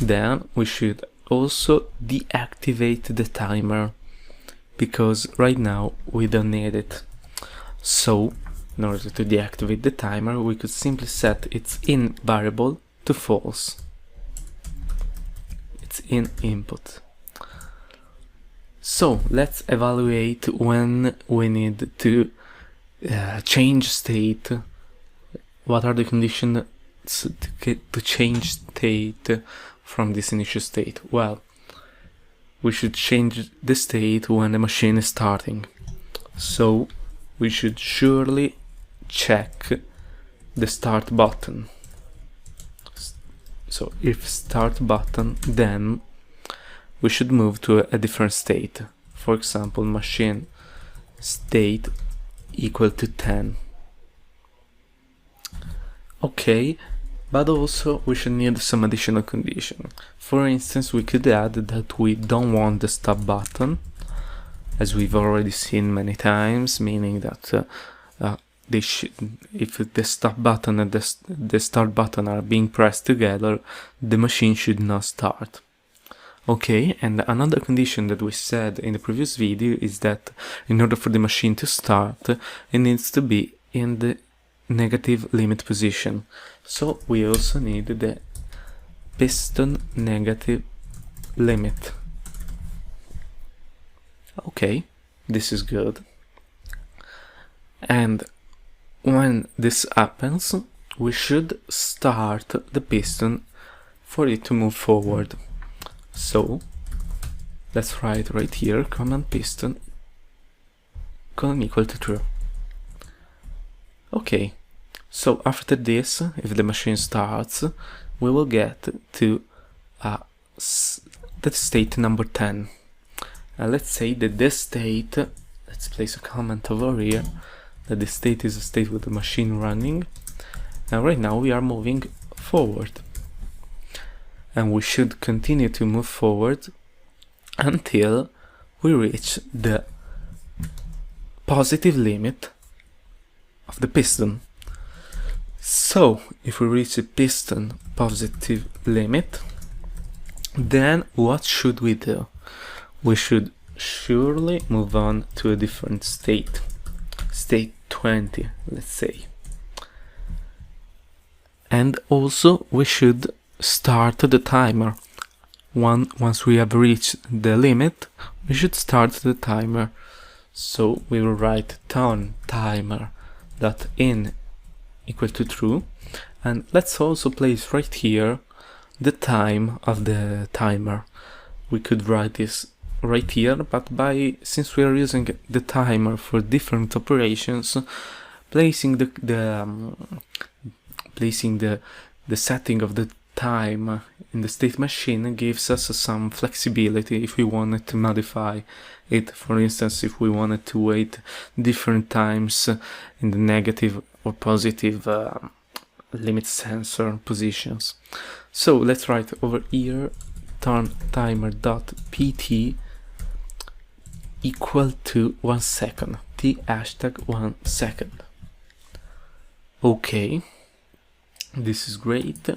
[SPEAKER 1] Then we should also deactivate the timer, because right now we don't need it. So in order to deactivate the timer, we could simply set its in variable to false, its in input. So let's evaluate when we need to change state. What are the conditions to change state from this initial state? Well, we should change the state when the machine is starting. So we should surely check the start button. So if start button, then we should move to a different state. For example, machine state equal to 10. Okay, but also we should need some additional condition. For instance, we could add that we don't want the stop button, as we've already seen many times, meaning that if the stop button and the start button are being pressed together, the machine should not start. Okay, and another condition that we said in the previous video is that in order for the machine to start, it needs to be in the negative limit position. So we also need the piston negative limit. Okay, this is good. And when this happens, we should start the piston for it to move forward. So let's write right here command piston equal to true. Okay, so after this, if the machine starts, we will get to the state number 10. Let's say that this state, let's place a comment over here, that this state is a state with the machine running, and right now we are moving forward. And we should continue to move forward until we reach the positive limit of the piston. So if we reach the piston positive limit, then what should we do? We should surely move on to a different state, state 20, let's say. And also we should start the timer. Once we have reached the limit, we should start the timer. So we will write ton timer dot in equal to true, and let's also place right here the time of the timer. We could write this right here, but since we are using the timer for different operations, placing the setting of the time in the state machine gives us some flexibility if we wanted to modify it. For instance, if we wanted to wait different times in the negative or positive limit sensor positions. So let's write over here turn timer.pt equal to 1 second, t hashtag 1 second. Okay, this is great.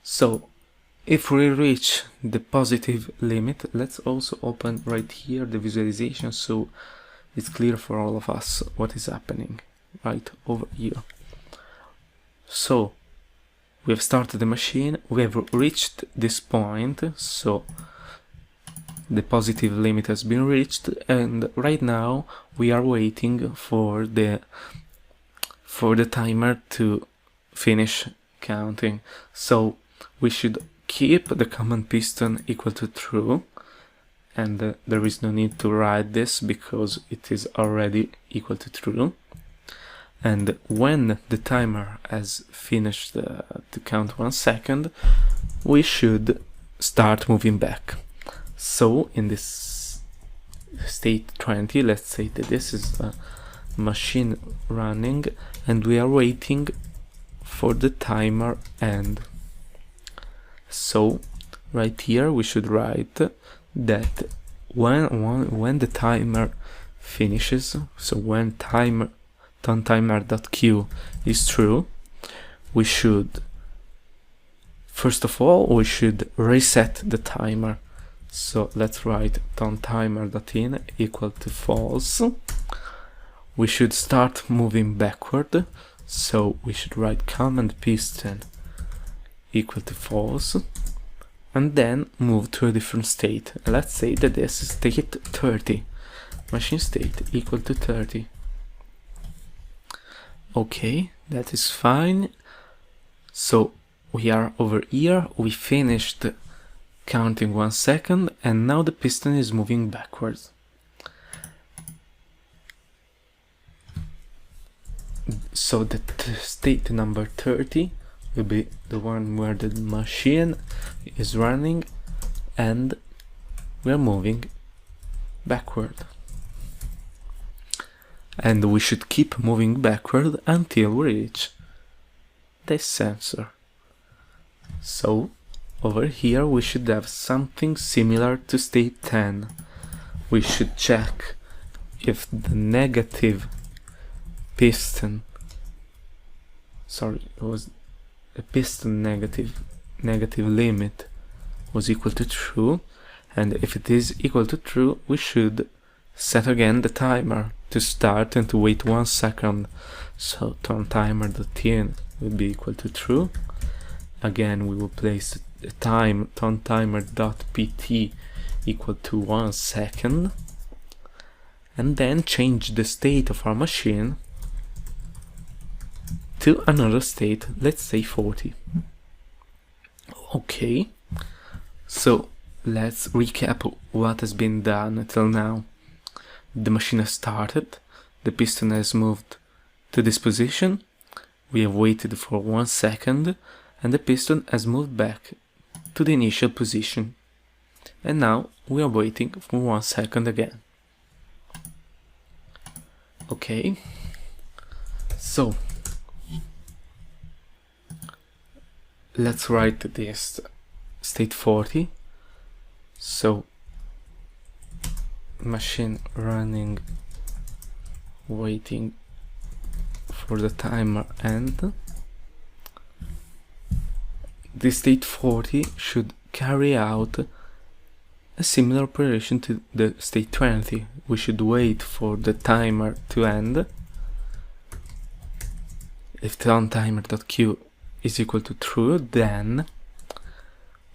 [SPEAKER 1] So if we reach the positive limit, let's also open right here the visualization so it's clear for all of us what is happening right over here. So we have started the machine, we have reached this point, so the positive limit has been reached, and right now we are waiting for the timer to finish counting. So we should keep the command piston equal to true, and there is no need to write this because it is already equal to true. And when the timer has finished to count 1 second, we should start moving back. So in this state 20, let's say that this is a machine running and we are waiting for the timer end. So right here we should write that when the timer finishes, so when timer.q is true, we should first of all reset the timer. So let's write timer.in equal to false. We should start moving backward, so we should write command piston equal to false, and then move to a different state. Let's say that this is state 30, machine state equal to 30. Okay, that is fine. So we are over here, we finished counting 1 second, and now the piston is moving backwards. So the state number 30 will be the one where the machine is running and we are moving backward. And we should keep moving backward until we reach this sensor. So over here we should have something similar to state 10. We should check if the negative piston, sorry, it was a piston negative limit was equal to true, and if it is equal to true we should set again the timer to start and to wait 1 second. So turn timer.in will be equal to true. Again we will place the time turn timer.pt equal to 1 second, and then change the state of our machine to another state, let's say 40. Okay, so let's recap what has been done till now. The machine has started, the piston has moved to this position, we have waited for 1 second, and the piston has moved back to the initial position. And now we are waiting for 1 second again. Okay, so let's write this state 40. So machine running, waiting for the timer end. This state 40 should carry out a similar operation to the state 20. We should wait for the timer to end. If timer.q is equal to true, then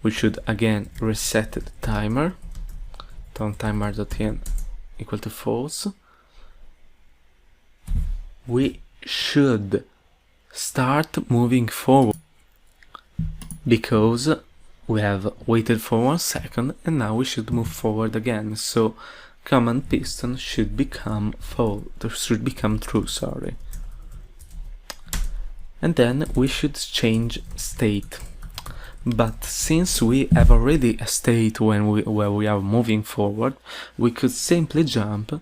[SPEAKER 1] we should again reset the timer, timer.in equal to false. We should start moving forward because we have waited for 1 second, and now we should move forward again. So command piston should become true, sorry. And then we should change state. But since we have already a state where we are moving forward, we could simply jump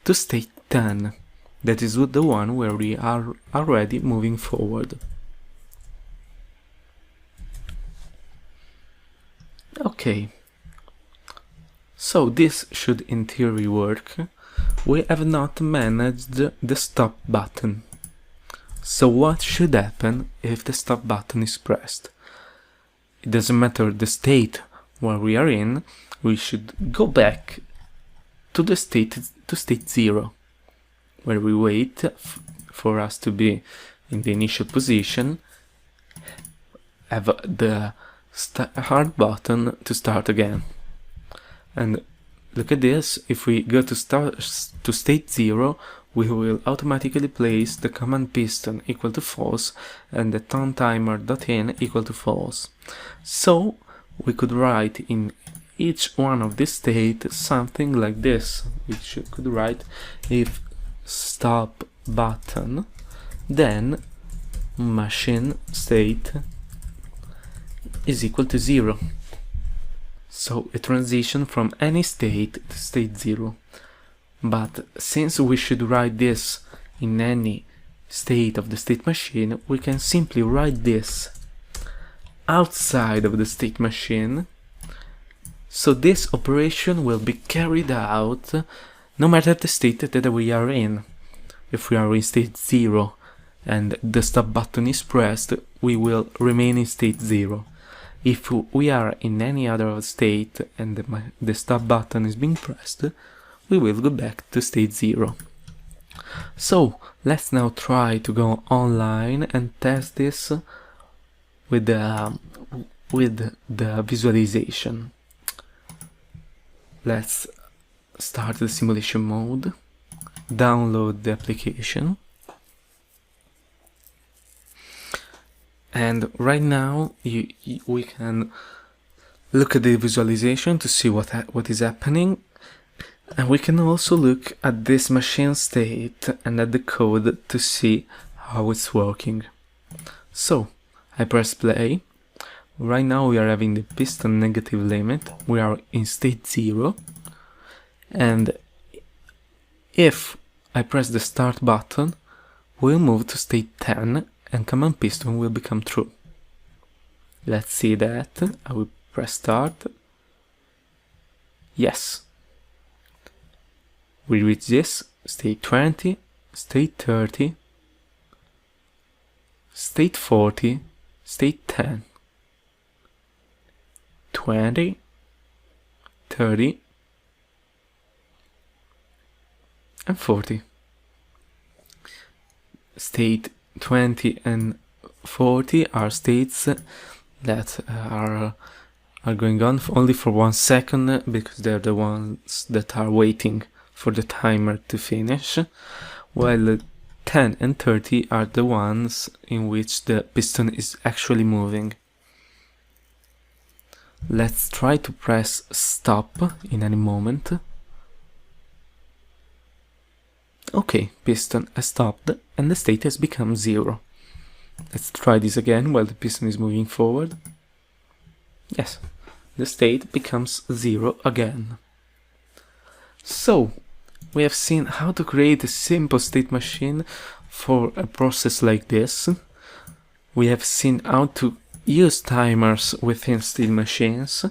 [SPEAKER 1] to state 10. That is the one where we are already moving forward. Okay, so this should in theory work. We have not managed the stop button. So what should happen if the stop button is pressed? It doesn't matter the state where we are in, we should go back to the state 0, where we wait for us to be in the initial position, have the hard button to start again. And look at this, if we go to state 0, we will automatically place the command piston equal to false and the turn timer.in equal to false. So we could write in each one of these states something like this, which you could write if stop button, then machine state is equal to 0. So a transition from any state to state 0. But since we should write this in any state of the state machine, we can simply write this outside of the state machine. So this operation will be carried out no matter the state that we are in. If we are in state 0 and the stop button is pressed, we will remain in state 0. If we are in any other state and the stop button is being pressed, we will go back to state 0. So let's now try to go online and test this with the visualization. Let's start the simulation mode, download the application, and right now we can look at the visualization to see what is happening. And we can also look at this machine state and at the code to see how it's working. So I press play. Right now we are having the piston negative limit. We are in state 0. And if I press the start button, we'll move to state 10 and command piston will become true. Let's see that. I will press start. Yes. We reach this, state 20, state 30, state 40, state 10, 20, 30, and 40. State 20 and 40 are states that are going on only for 1 second, because they're the ones that are waiting for the timer to finish, while 10 and 30 are the ones in which the piston is actually moving. Let's try to press stop in any moment. Okay, piston has stopped and the state has become 0. Let's try this again while the piston is moving forward. Yes, the state becomes 0 again. So, we have seen how to create a simple state machine for a process like this. We have seen how to use timers within state machines,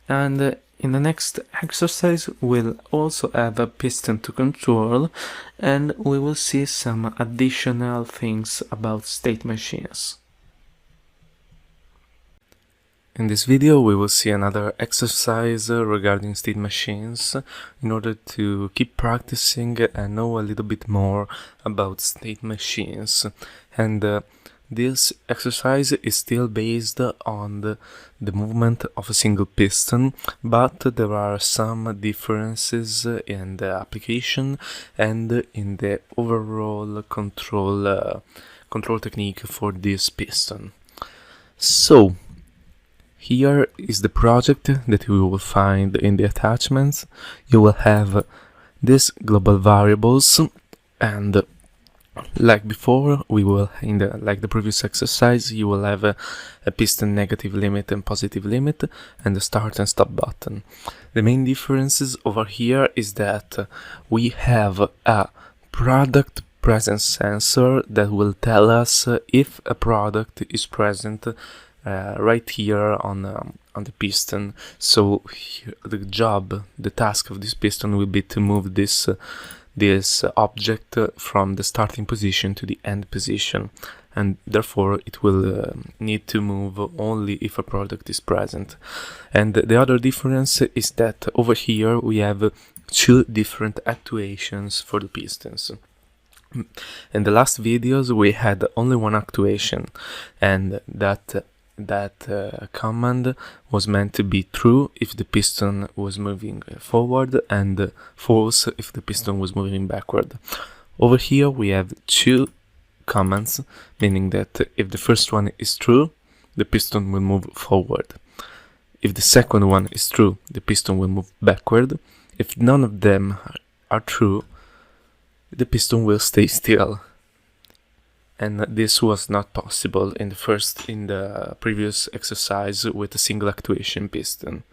[SPEAKER 1] and in the next exercise we'll also have a piston to control, and we will see some additional things about state machines. In this video we will see another exercise regarding state machines in order to keep practicing and know a little bit more about state machines. And this exercise is still based on the movement of a single piston, but there are some differences in the application and in the overall control technique for this piston. So Here is the project that you will find in the attachments. You will have these global variables, and like before, we will like the previous exercise, you will have a piston negative limit and positive limit, and the start and stop button. The main differences over here is that we have a product presence sensor that will tell us if a product is present right here on the piston. So the task of this piston will be to move this object from the starting position to the end position, and therefore it will need to move only if a product is present. And the other difference is that over here we have two different actuations for the pistons. In the last videos we had only one actuation, and that command was meant to be true if the piston was moving forward and false if the piston was moving backward. Over here we have two commands, meaning that if the first one is true, the piston will move forward. If the second one is true, the piston will move backward. If none of them are true, the piston will stay still. And this was not possible in the previous exercise with a single actuation piston.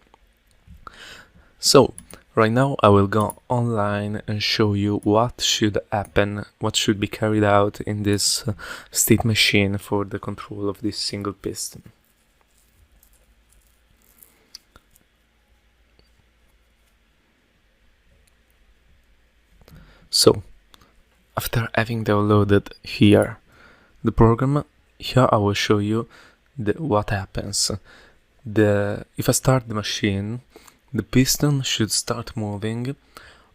[SPEAKER 1] So right now I will go online and show you what should happen, what should be carried out in this state machine for the control of this single piston. So after having downloaded here the program, here I will show you what happens. If I start the machine, the piston should start moving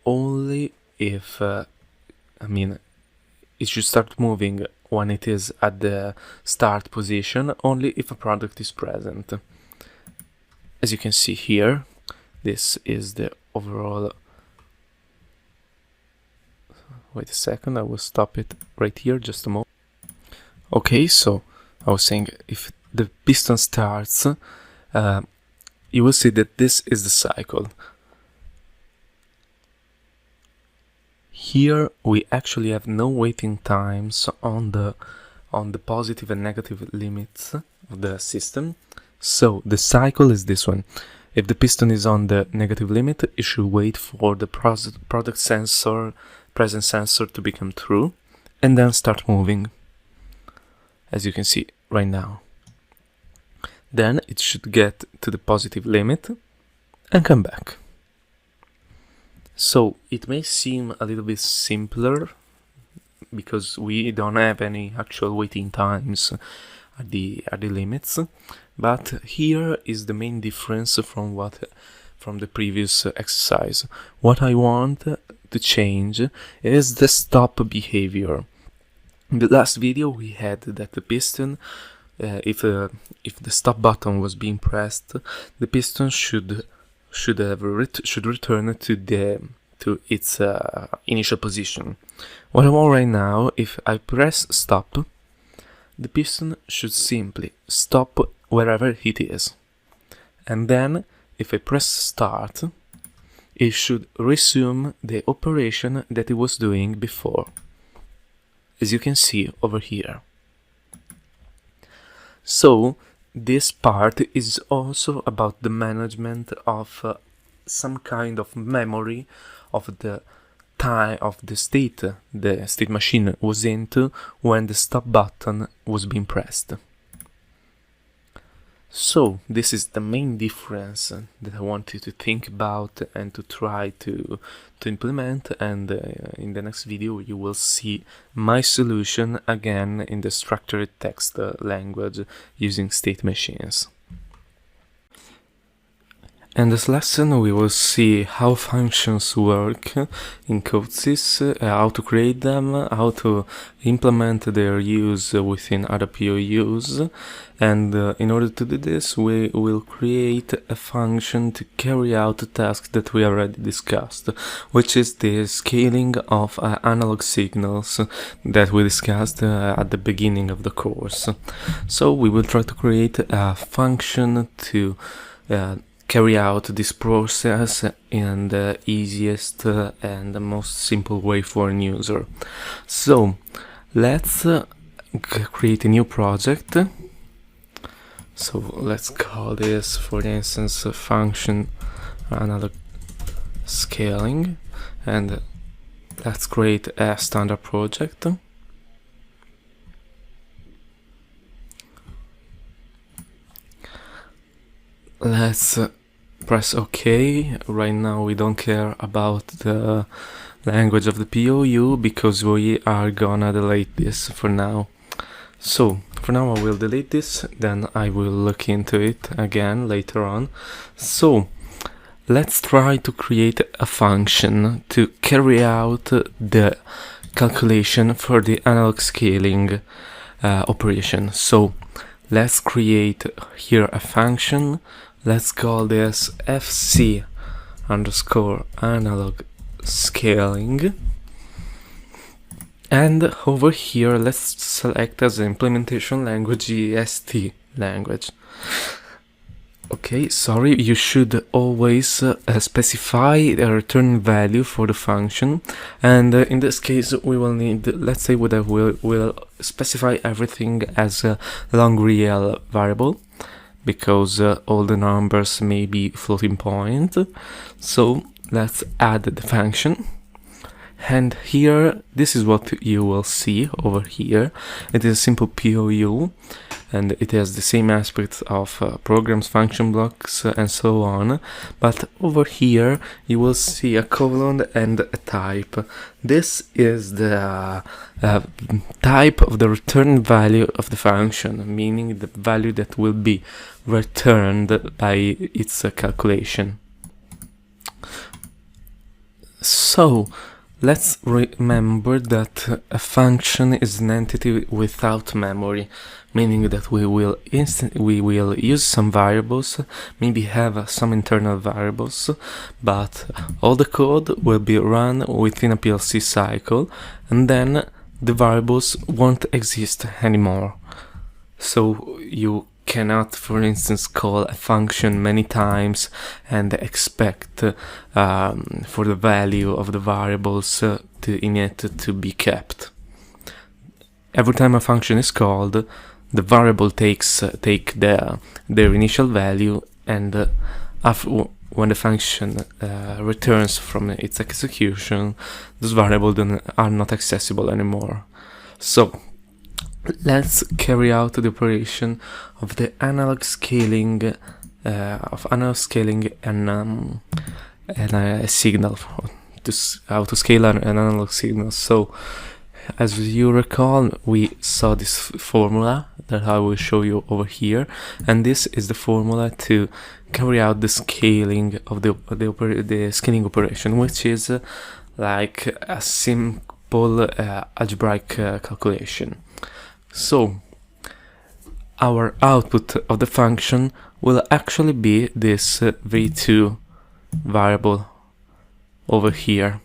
[SPEAKER 1] only if it should start moving when it is at the start position, only if a product is present. As you can see here, this is the overall. Wait a second, I will stop it right here, just a moment. Okay, so I was saying, if the piston starts, you will see that this is the cycle. Here we actually have no waiting times on the positive and negative limits of the system. So the cycle is this one. If the piston is on the negative limit, it should wait for the product sensor, presence sensor to become true, and then start moving, as you can see right now. Then it should get to the positive limit and come back. So it may seem a little bit simpler because we don't have any actual waiting times at the limits, but here is the main difference from the previous exercise. What I want to change is the stop behavior. In the last video we had that the piston, if the stop button was being pressed, the piston should return to its initial position. What I want right now, if I press stop, the piston should simply stop wherever it is, and then if I press start, it should resume the operation that it was doing before, as you can see over here. So this part is also about the management of some kind of memory of the time of the state machine was into when the stop button was being pressed. So this is the main difference that I want you to think about and to try to implement, and in the next video you will see my solution again in the structured text language using state machines. In this lesson we will see how functions work in CoDeSys, how to create them, how to implement their use within other POUs, and in order to do this we will create a function to carry out a task that we already discussed, which is the scaling of analog signals that we discussed at the beginning of the course. So we will try to create a function to carry out this process in the easiest and the most simple way for a user. So let's create a new project. So let's call this, for instance, a function analog scaling, and let's create a standard project. Let's press OK. Right now we don't care about the language of the POU because we are gonna delete this for now. So for now I will delete this, then I will look into it again later on. So let's try to create a function to carry out the calculation for the analog scaling operation. So let's create here a function. Let's call this fc underscore analog scaling, and over here let's select as an implementation language EST language. Okay, sorry, you should always specify a return value for the function, and in this case we will need, let's say that we'll specify everything as a long real variable, because all the numbers may be floating point. So let's add the function, and here this is what you will see over here. It is a simple POU, and it has the same aspects of programs, function blocks, and so on, but over here you will see a colon and a type. This is the type of the return value of the function, meaning the value that will be returned by its calculation. So let's remember that a function is an entity without memory, meaning that we will use some variables, maybe have some internal variables, but all the code will be run within a PLC cycle, and then the variables won't exist anymore. So you cannot, for instance, call a function many times and expect for the value of the variables in it to be kept. Every time a function is called, the variable take their initial value, and when the function returns from its execution, those variables are not accessible anymore. So let's carry out the operation of the analog scaling and a signal, how to scale an analog signal. So as you recall, we saw this formula that I will show you over here, and this is the formula to carry out the scaling of the scaling operation, which is like a simple algebraic calculation. So our output of the function will actually be this v2 variable over here.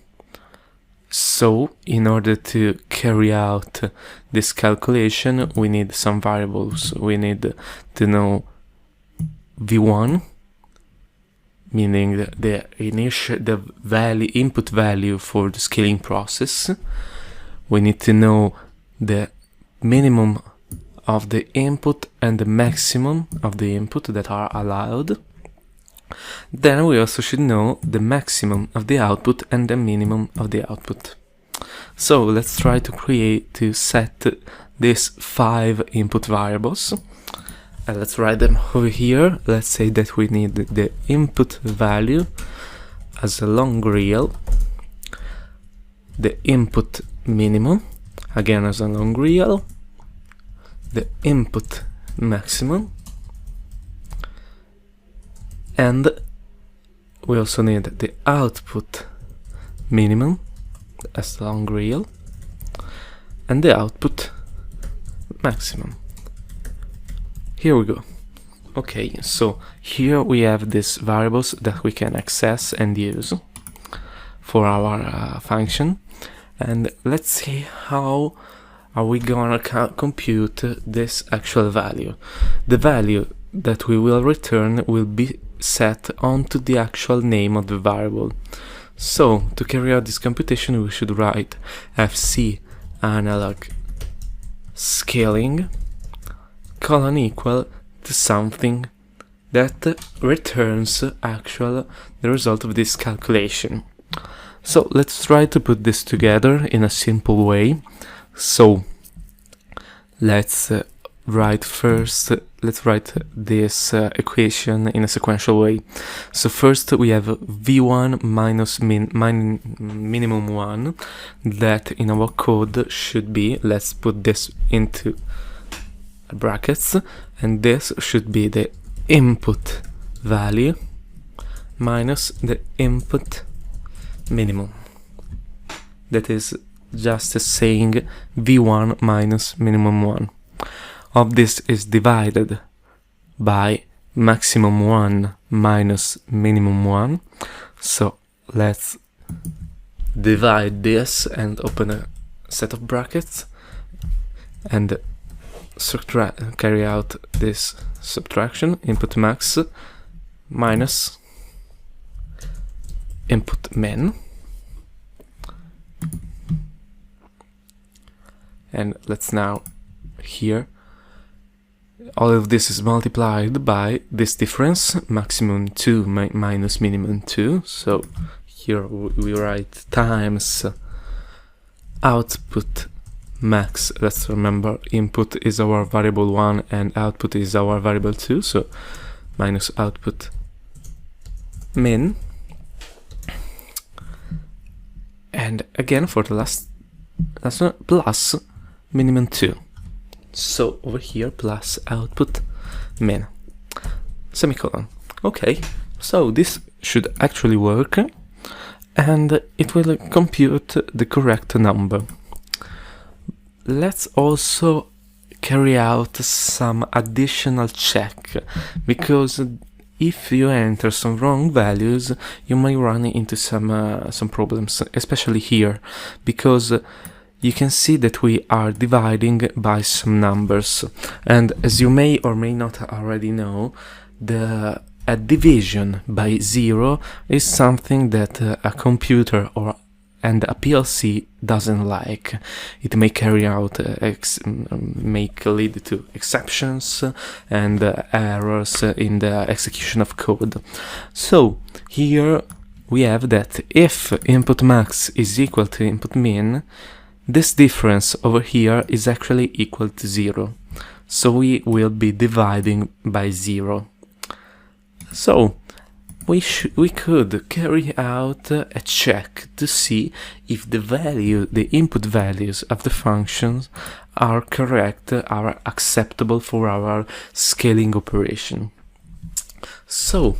[SPEAKER 1] So in order to carry out this calculation, we need some variables. We need to know v1, meaning the input value for the scaling process. We need to know the minimum of the input and the maximum of the input that are allowed. Then we also should know the maximum of the output and the minimum of the output. So let's try to set these 5 input variables, and let's write them over here. Let's say that we need the input value as a long real, the input minimum again as a long real, the input maximum, and we also need the output minimum as long real and the output maximum. Here we go. Okay, so here we have these variables that we can access and use for our function, and let's see how are we gonna compute this actual value. The value that we will return will be set onto the actual name of the variable. So to carry out this computation, we should write fc analog scaling colon equal to something that returns the result of this calculation. So let's try to put this together in a simple way. So let's write this equation in a sequential way. So first we have v1 minus minimum 1, that in our code should be, let's put this into brackets, and this should be the input value minus the input minimum. That is just saying v1 minus minimum 1. Of this is divided by maximum 1 minus minimum 1. So let's divide this and open a set of brackets and carry out this subtraction. Input max minus input min, and let's now here all of this is multiplied by this difference, maximum 2 minus minimum 2. So here we write times output max. Let's remember, input is our variable 1 and output is our variable 2, so minus output min, and again for the last one plus minimum 2. So over here plus output min, semicolon. Okay, so this should actually work, and it will compute the correct number. Let's also carry out some additional check, because if you enter some wrong values, you may run into some problems, especially here, because you can see that we are dividing by some numbers, and as you may or may not already know, a division by 0 is something that a computer and a PLC doesn't like. It may carry out lead to exceptions and errors in the execution of code. So here we have that if input max is equal to input min, this difference over here is actually equal to 0. So we will be dividing by 0. So we could carry out a check to see if the input values of the functions are correct, are acceptable for our scaling operation. So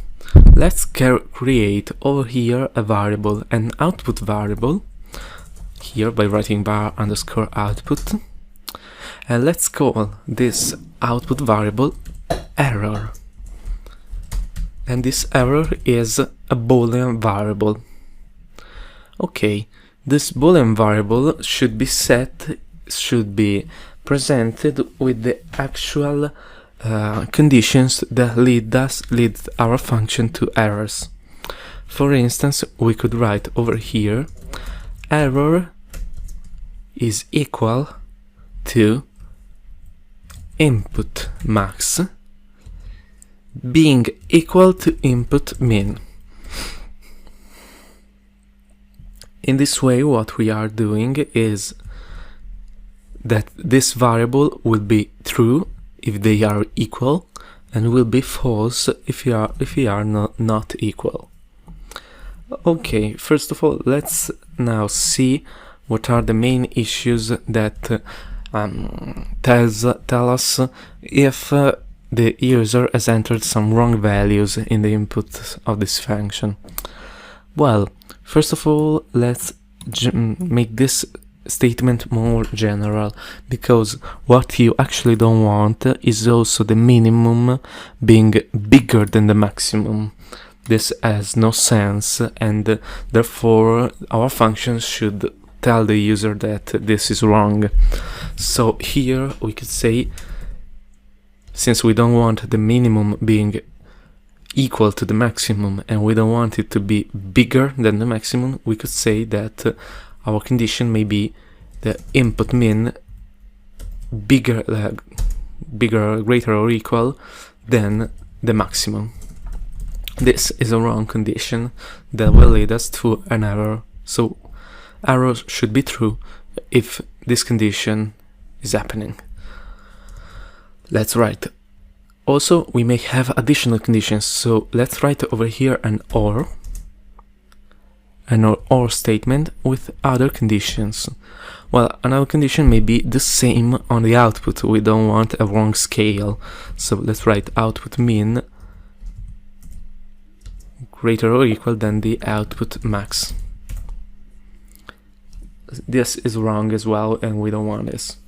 [SPEAKER 1] let's create over here a variable, an output variable, here by writing bar underscore output, and let's call this output variable error. And this error is a Boolean variable. Okay, this Boolean variable should be presented with the actual conditions that lead our function to errors. For instance, we could write over here error is equal to input max being equal to input min. In this way, what we are doing is that this variable will be true if they are equal, and will be false if they are not equal. Okay, first of all, let's now see what are the main issues that tell us if the user has entered some wrong values in the input of this function. Well, first of all, let's make this statement more general, because what you actually don't want is also the minimum being bigger than the maximum. This has no sense, and therefore our function should tell the user that this is wrong. So here we could say, since we don't want the minimum being equal to the maximum and we don't want it to be bigger than the maximum, we could say that our condition may be the input min bigger, greater or equal than the maximum. This is a wrong condition that will lead us to an error. So error should be true if this condition is happening. Let's write. Also, we may have additional conditions, so let's write over here an OR statement with other conditions. Well, another condition may be the same on the output. We don't want a wrong scale, so let's write output min greater or equal than the output max. This is wrong as well, and we don't want this.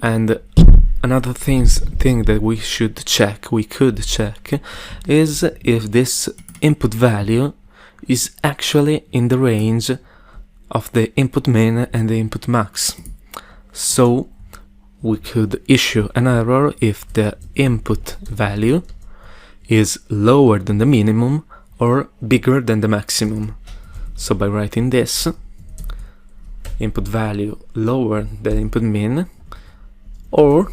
[SPEAKER 1] And another thing that we could check, is if this input value is actually in the range of the input min and the input max. So we could issue an error if the input value is lower than the minimum or bigger than the maximum. So by writing this, input value lower than input min, or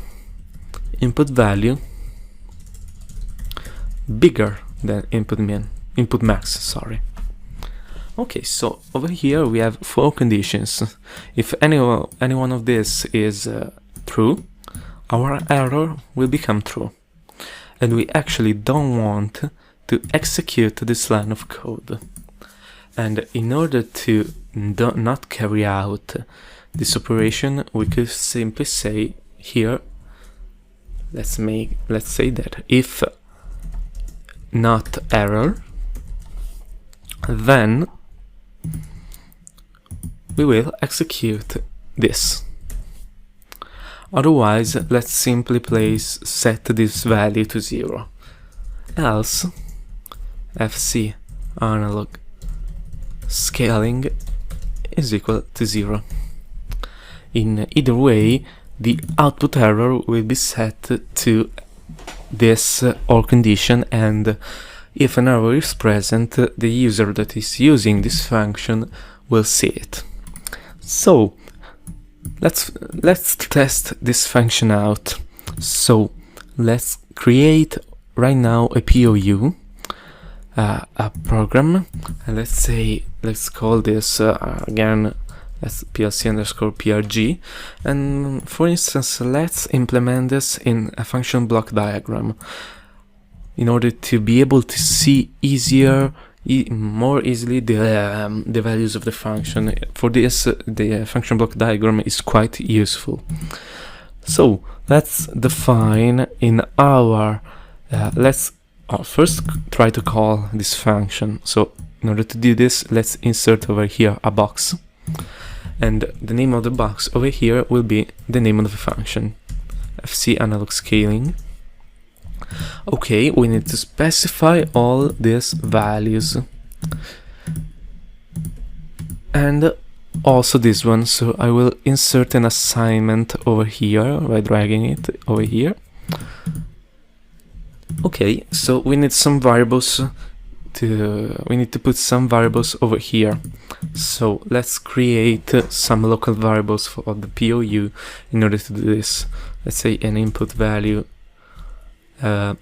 [SPEAKER 1] input value bigger than input max, sorry. Okay, so over here we have 4 conditions. If any one of this is true, our error will become true. And we actually don't want to execute this line of code. And in order to not carry out this operation, we could simply say here, let's say that if not error, then we will execute this. Otherwise, let's simply set this value to 0. Else, fc analog scaling is equal to 0. In either way, the output error will be set to this OR condition, and if an error is present, the user that is using this function will see it. So let's test this function out. So let's create right now a POU, a program, and let's call this again, that's PLC_PRG, and for instance let's implement this in a function block diagram in order to be able to see more easily the values of the function. For this, the function block diagram is quite useful. So let's define in our let's first try to call this function. So in order to do this, let's insert over here a box, and the name of the box over here will be the name of the function, fc analog scaling. Okay, we need to specify all these values and also this one, so I will insert an assignment over here by dragging it over here. Okay, so we need some variables we need to put some variables over here. So let's create some local variables for the POU in order to do this. Let's say an input value, let's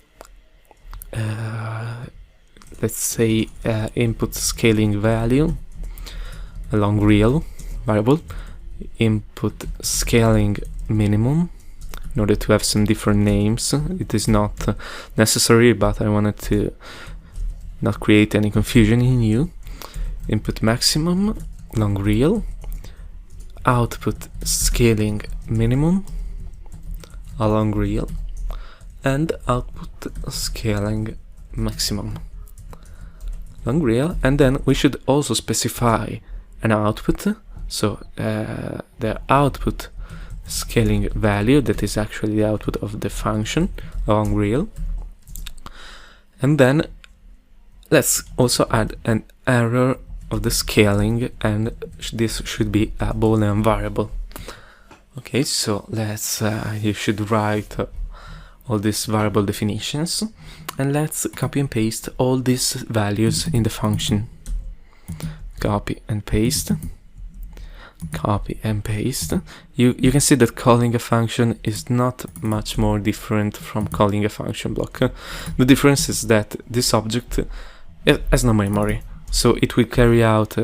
[SPEAKER 1] say input scaling value, a long real variable, input scaling minimum, in order to have some different names. It is not necessary, but I wanted to not create any confusion in you. Input maximum, long real, output scaling minimum, a long real, and output scaling maximum. long real, and then we should also specify an output, so the output scaling value, that is actually the output of the function long real. And then let's also add an error of the scaling, and this should be a Boolean variable. Okay, so let's you should write all these variable definitions, and let's copy and paste all these values in the function. Copy and paste. Copy and paste. You can see that calling a function is not much more different from calling a function block. The difference is that this object has no memory, so it will carry out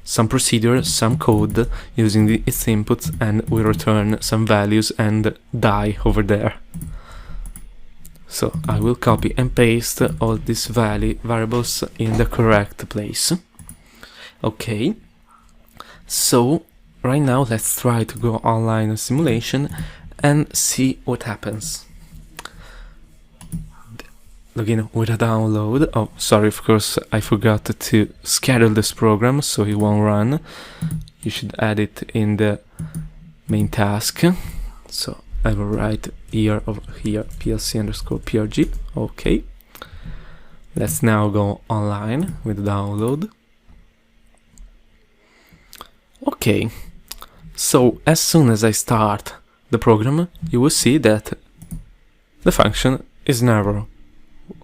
[SPEAKER 1] some procedure, some code using its inputs, and will return some values and die over there. So I will copy and paste all these variables in the correct place. Okay, so right now let's try to go online simulation and see what happens. Login with a download. Oh, sorry, of course I forgot to schedule this program, so it won't run. You should add it in the main task. So I will write here over here PLC_PRG. Okay, let's now go online with the download. Okay, so as soon as I start the program, you will see that the function is an error.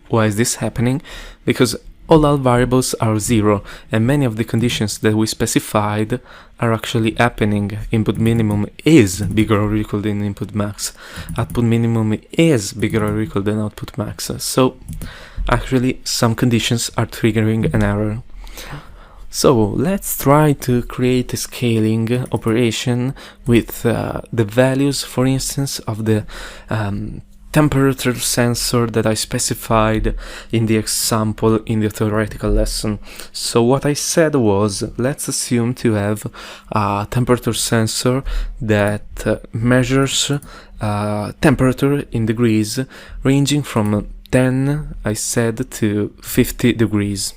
[SPEAKER 1] Why is this happening? Because all our variables are 0, and many of the conditions that we specified are actually happening. Input minimum is bigger or equal than input max. Output minimum is bigger or equal than output max. So actually some conditions are triggering an error. So let's try to create a scaling operation with the values, for instance, of the temperature sensor that I specified in the example in the theoretical lesson. So what I said was, let's assume to have a temperature sensor that measures temperature in degrees ranging from 10, I said, to 50 degrees.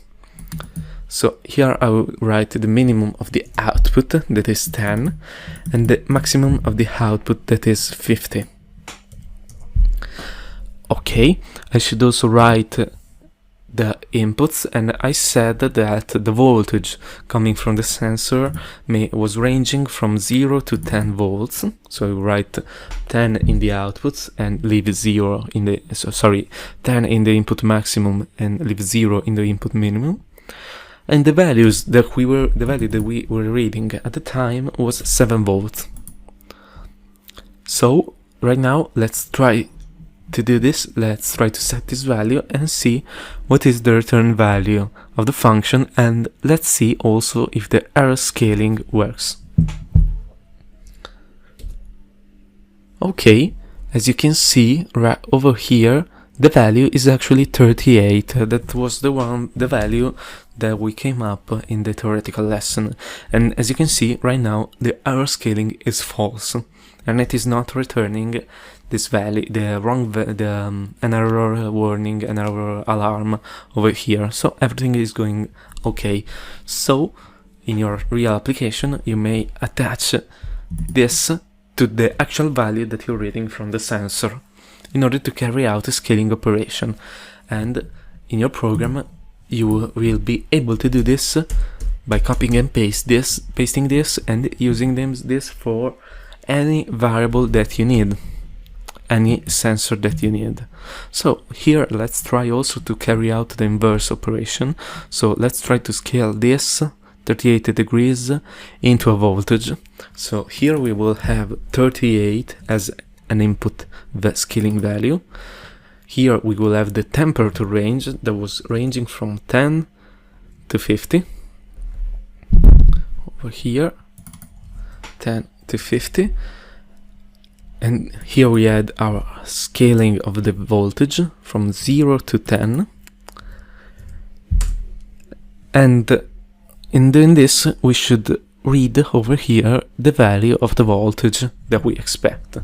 [SPEAKER 1] So here I will write the minimum of the output, that is 10, and the maximum of the output, that is 50. Okay, I should also write the inputs, and I said that the voltage coming from the sensor was ranging from 0 to 10 volts. So I will write 10 in the outputs and leave 0 in the 10 in the input maximum and leave 0 in the input minimum. And the value that we were reading at the time was 7 volts. So right now let's try to do this. Let's try to set this value and see what is the return value of the function, and let's see also if the error scaling works. Okay, as you can see right over here, the value is actually 38. That was the value that we came up in the theoretical lesson. And as you can see right now, the error scaling is false, and it is not returning this value, an error warning, an error alarm over here. So everything is going okay. So in your real application, you may attach this to the actual value that you're reading from the sensor in order to carry out a scaling operation. And in your program, you will be able to do this by copying and pasting this, and using this for any variable that you need, any sensor that you need. So here let's try also to carry out the inverse operation. So let's try to scale this 38 degrees into a voltage. So here we will have 38 as an input scaling value. Here we will have the temperature range that was ranging from 10 to 50. Over here, 10 to 50. And here we had our scaling of the voltage from 0 to 10. And in doing this, we should read over here the value of the voltage that we expect.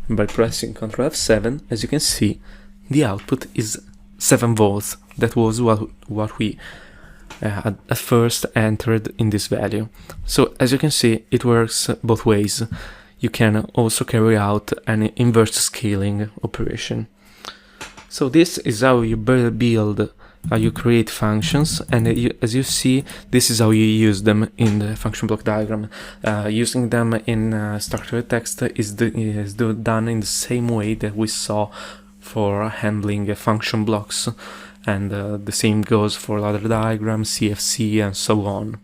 [SPEAKER 1] And by pressing Ctrl F7, as you can see, the output is 7 volts. That was what we at first entered in this value. So as you can see, it works both ways. You can also carry out an inverse scaling operation. So this is how you build, how you create functions, and as you see, this is how you use them in the function block diagram. Using them in structured text is done in the same way that we saw for handling function blocks, and the same goes for ladder diagrams, CFC, and so on.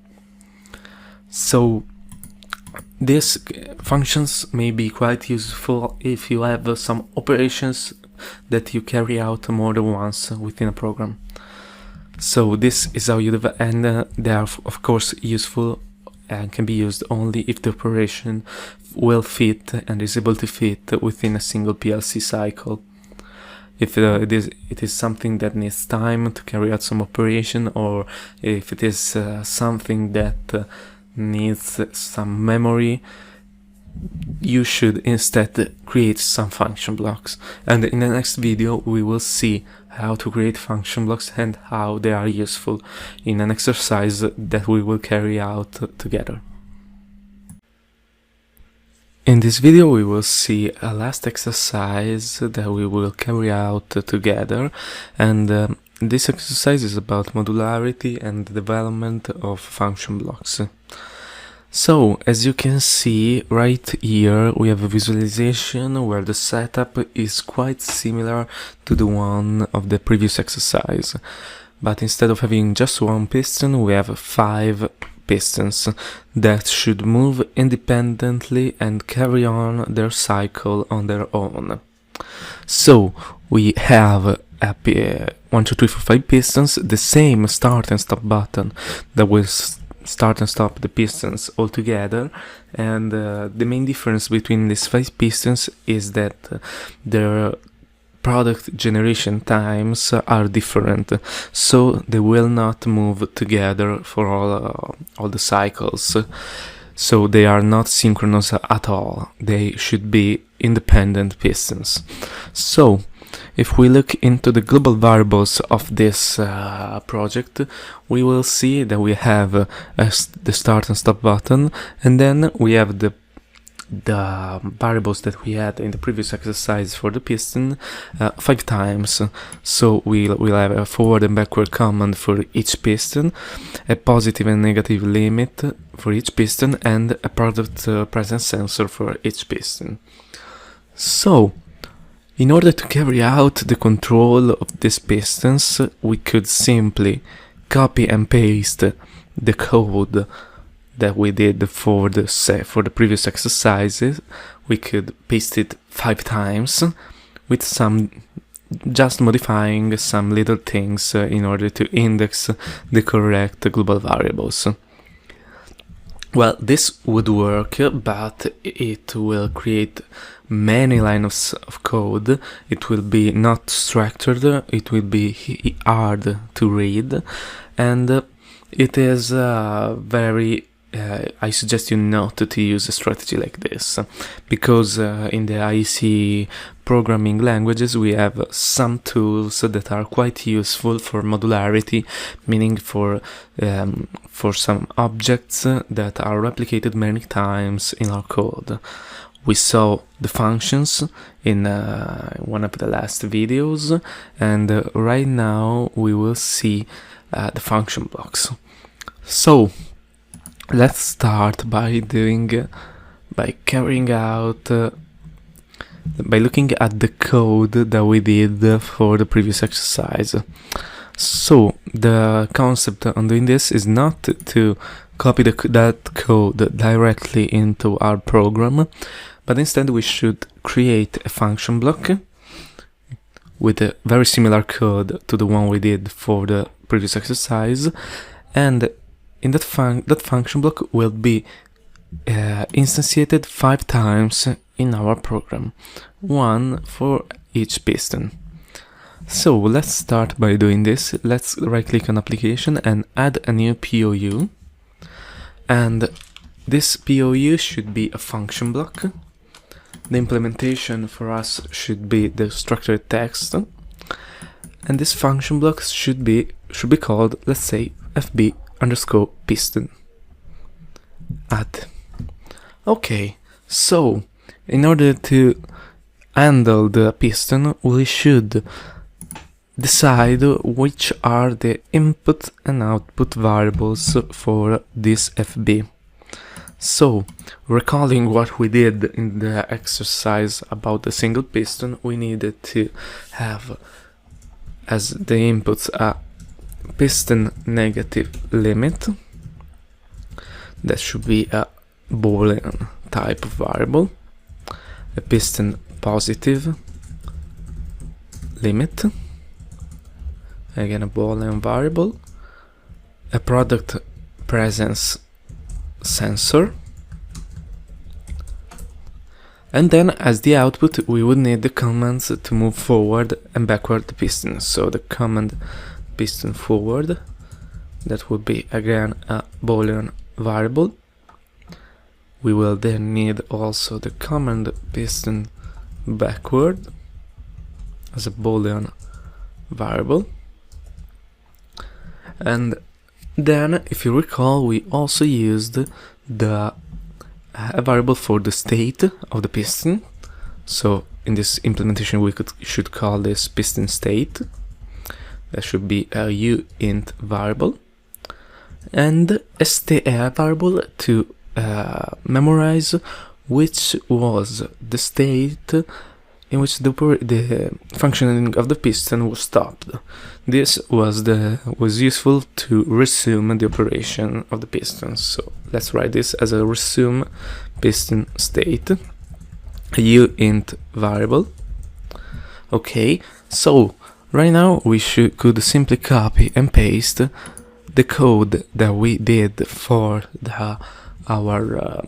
[SPEAKER 1] So these functions may be quite useful if you have some operations that you carry out more than once within a program. So this is how you do, and they are of course useful and can be used only if the operation will fit and is able to fit within a single PLC cycle. If it is something that needs time to carry out some operation, or if it is something that needs some memory, you should instead create some function blocks. And in the next video we will see how to create function blocks and how they are useful in an exercise that we will carry out together. In this video we will see a last exercise that we will carry out together, and this exercise is about modularity and the development of function blocks. So, as you can see right here, we have a visualization where the setup is quite similar to the one of the previous exercise, but instead of having just one piston, we have 5 pistons that should move independently and carry on their cycle on their own. So we have 1, 2, 3, 4, 5 pistons, the same start and stop button that will start and stop the pistons all together, and the main difference between these 5 pistons is that their product generation times are different, so they will not move together for all the cycles. So they are not synchronous at all. They should be independent pistons. So if we look into the global variables of this project, we will see that we have the start and stop button, and then we have the variables that we had in the previous exercise for the piston 5 times. So we'll have a forward and backward command for each piston, a positive and negative limit for each piston, and a product presence sensor for each piston. So in order to carry out the control of these pistons, we could simply copy and paste the code that we did for the previous exercises. We could paste it 5 times with just modifying some little things in order to index the correct global variables. Well, this would work, but it will create many lines of code. It will be not structured, it will be hard to read, and it is I suggest you not to use a strategy like this, because in the IC programming languages we have some tools that are quite useful for modularity, meaning for some objects that are replicated many times in our code. We saw the functions in one of the last videos, and right now we will see the function blocks. So let's start by carrying out by looking at the code that we did for the previous exercise. So the concept on doing this is not to copy that code directly into our program, but instead we should create a function block with a very similar code to the one we did for the previous exercise, and in that function block will be instantiated 5 times in our program, 1 for each piston. So let's start by doing this. Let's right click on application and add a new POU, and this POU should be a function block. The implementation for us should be the structured text, and this function block should be called, let's say, fb underscore piston add. Okay, so in order to handle the piston, we should decide which are the input and output variables for this FB. So, recalling what we did in the exercise about the single piston, we needed to have as the inputs a piston negative limit. That should be a Boolean type of variable. A piston positive limit, again a Boolean variable. A product presence sensor, and then as the output we would need the commands to move forward and backward the piston. So the command piston forward, that would be again a Boolean variable. We will then need also the command piston backward as a Boolean variable. And then, if you recall, we also used the variable for the state of the piston. So in this implementation we should call this piston state. That should be a uint variable, and a variable to memorize which was the state in which the functioning of the piston was stopped. This was useful to resume the operation of the piston. So let's write this as a resume piston state, a uint variable. Okay, so right now we could simply copy and paste the code that we did for our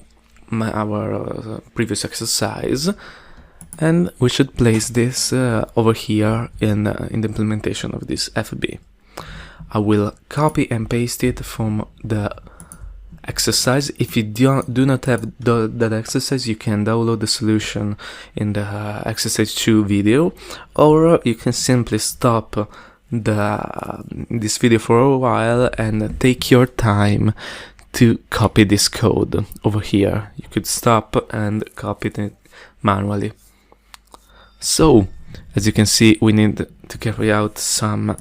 [SPEAKER 1] previous exercise, and we should place this over here in the implementation of this FB. I will copy and paste it from the exercise. If you do not have that exercise, you can download the solution in the exercise 2 video, or you can simply stop this video for a while and take your time to copy this code over here. You could stop and copy it manually. So, as you can see, we need to carry out some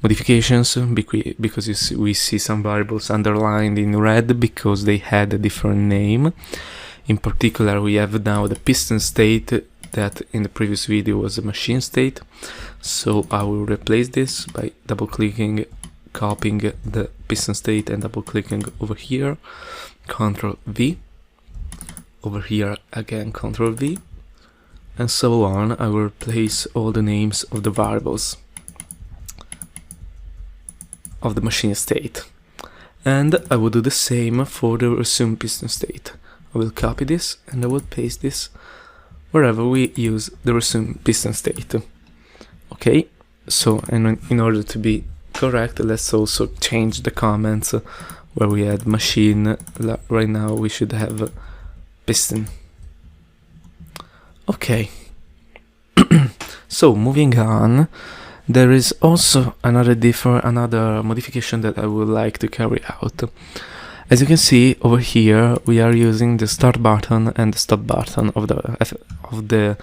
[SPEAKER 1] modifications because we see some variables underlined in red because they had a different name. In particular, we have now the piston state that in the previous video was a machine state. So I will replace this by double-clicking, copying the piston state and double-clicking over here, Ctrl V, over here again Ctrl V, and so on. I will replace all the names of the variables of the machine state, and I will do the same for the resume piston state. I will copy this and I will paste this wherever we use the resume piston state. Okay, so in order to be correct, let's also change the comments where we had machine. Right now we should have piston. Okay, so moving on, there is also another modification that I would like to carry out. As you can see over here, we are using the start button and the stop button of the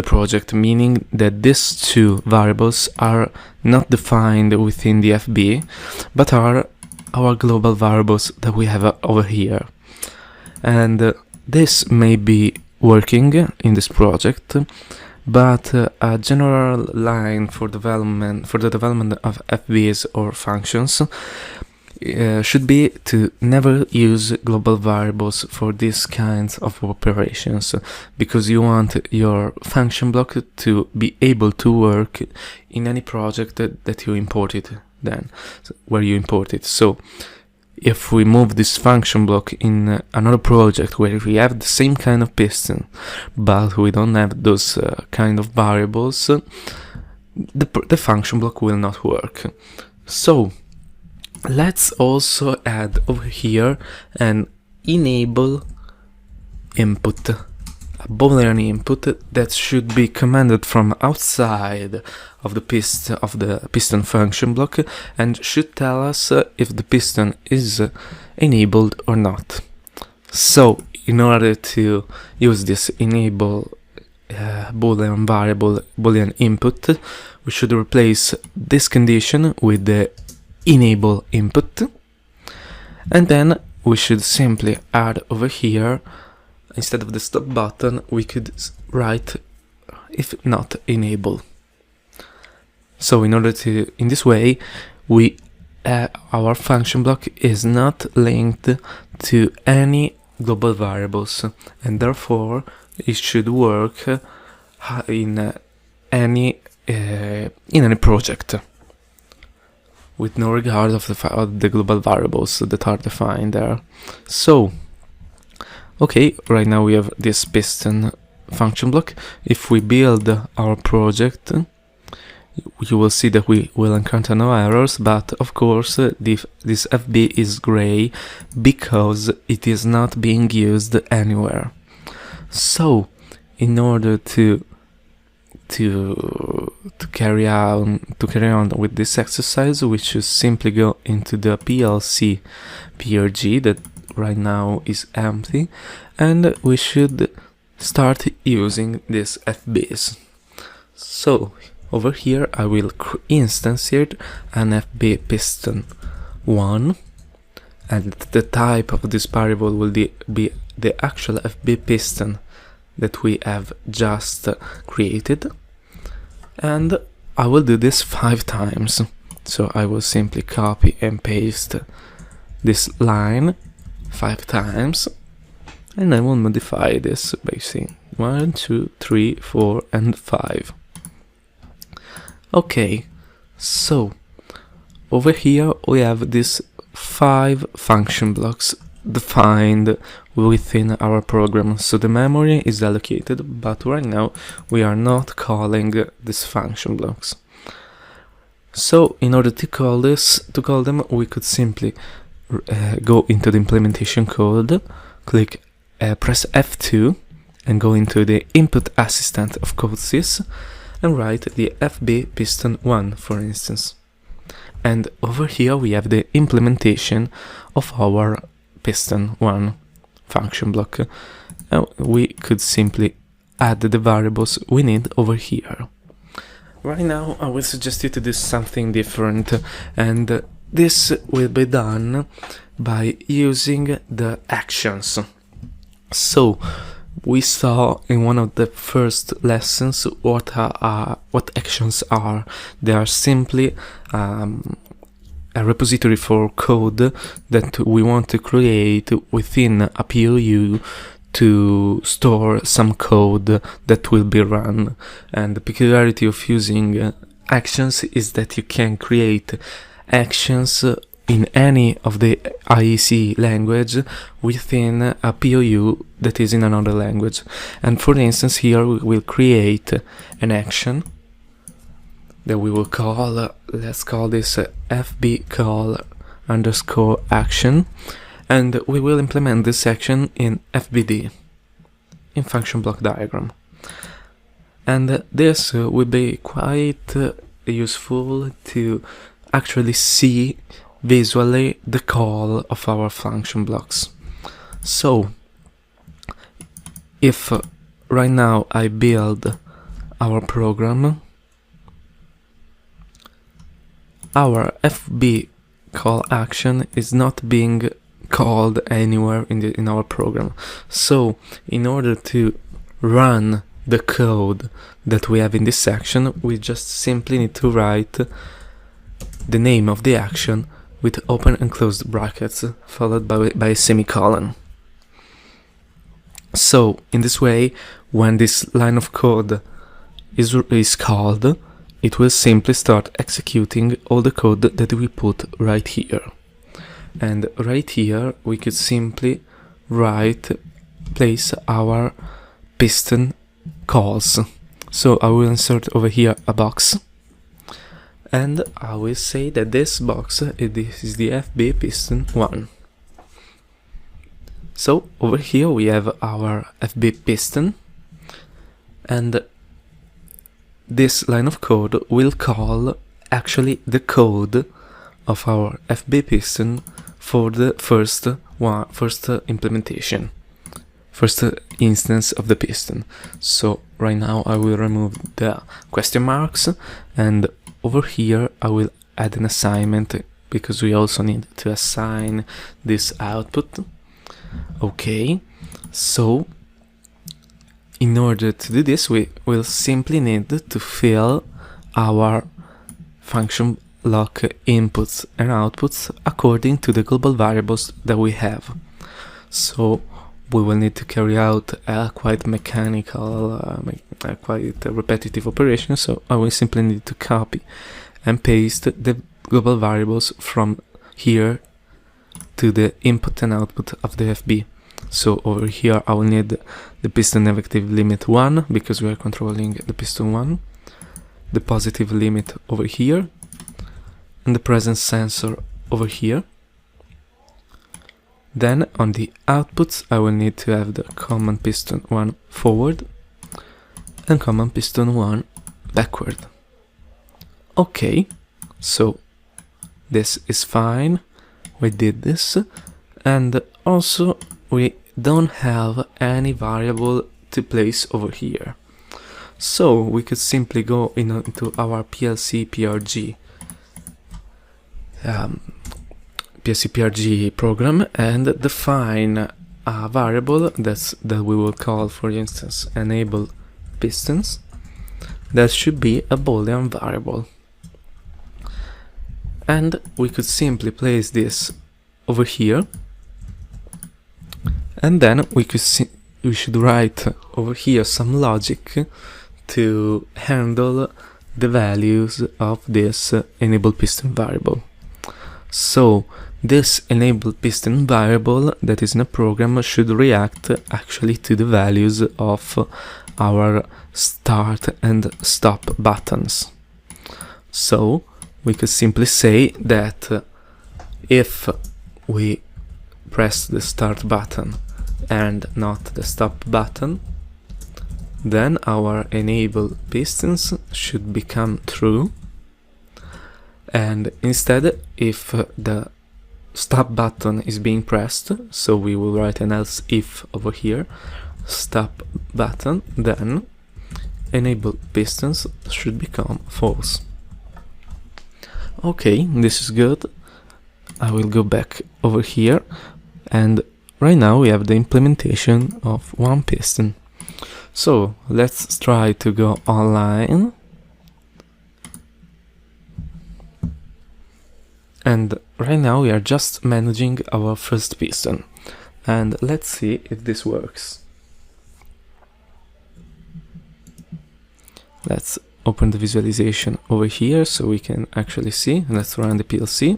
[SPEAKER 1] project, meaning that these two variables are not defined within the FB, but are our global variables that we have over here. And this may be working in this project, but a general line for the development of FBs or functions should be to never use global variables for these kinds of operations, because you want your function block to be able to work in any project that you imported where you import it. So if we move this function block in another project where we have the same kind of piston but we don't have those kind of variables, the function block will not work. So let's also add over here an enable input a Boolean input that should be commanded from outside of the piston function block and should tell us if the piston is enabled or not. So in order to use this enable Boolean variable, Boolean input, we should replace this condition with the enable input, and then we should simply add over here, instead of the stop button, we could write if not enable. So in this way, our function block is not linked to any global variables, and therefore it should work in any project with no regard of the global variables that are defined there. So okay, right now we have this piston function block. If we build our project, you will see that we will encounter no errors, but of course this FB is gray because it is not being used anywhere. So in order to carry on with this exercise, we should simply go into the PLC PRG that right now is empty, and we should start using these FBs. So over here I will instantiate an FB piston 1, and the type of this variable will be the actual FB piston that we have just created, and I will do this 5 times. So I will simply copy and paste this line 5 times, and I will modify this by saying 1, 2, 3, 4, and 5. Okay, so over here we have these 5 function blocks defined within our program. So the memory is allocated, but right now we are not calling these function blocks. So in order to call them, we could simply go into the implementation code, press F2 and go into the input assistant of CoDeSys and write the FB piston 1, for instance. And over here we have the implementation of our piston 1 function block. We could simply add the variables we need over here. Right now I will suggest you to do something different, and this will be done by using the actions. So we saw in one of the first lessons what actions are. They are simply a repository for code that we want to create within a POU to store some code that will be run. And the peculiarity of using actions is that you can create actions in any of the IEC language within a POU that is in another language. And for instance, here we will create an action that we will call, let's call this FB call underscore action, and we will implement this action in FBD, in function block diagram. And this will be quite useful to actually see visually the call of our function blocks. So if right now I build our program, our FB call action is not being called anywhere in our program. So in order to run the code that we have in this section, we just simply need to write the name of the action with open and closed brackets followed by a semicolon. So in this way, when this line of code is called, it will simply start executing all the code that we put right here. And right here we could simply place our piston calls. So I will insert over here a box, and I will say that this box is the FB piston 1. So over here we have our FB piston, and this line of code will call actually the code of our FB piston for the first implementation, first instance of the piston. So right now I will remove the question marks, and over here I will add an assignment because we also need to assign this output. Okay, so in order to do this, we will simply need to fill our function block inputs and outputs according to the global variables that we have. So we will need to carry out a quite mechanical, quite repetitive operation. So I will simply need to copy and paste the global variables from here to the input and output of the FB. So over here I will need the piston negative limit 1 because we are controlling the piston 1, the positive limit over here, and the presence sensor over here. Then on the outputs I will need to have the common piston 1 forward and common piston 1 backward. Okay, so this is fine, we did this, and also we don't have any variable to place over here. So we could simply go into our PLC PRG program and define a variable that we will call, for instance, enable pistons. That should be a Boolean variable. And we could simply place this over here, and then we should write over here some logic to handle the values of this enable piston variable. So this enable piston variable that is in a program should react actually to the values of our start and stop buttons. So we could simply say that if we press the start button and not the stop button, then our enable pistons should become true, and instead if the stop button is being pressed, so we will write an else if over here, stop button, then enable pistons should become false. Okay, this is good. I will go back over here, and right now we have the implementation of one piston. So let's try to go online, and right now we are just managing our first piston, and let's see if this works. Let's open the visualization over here so we can actually see. Let's run the PLC.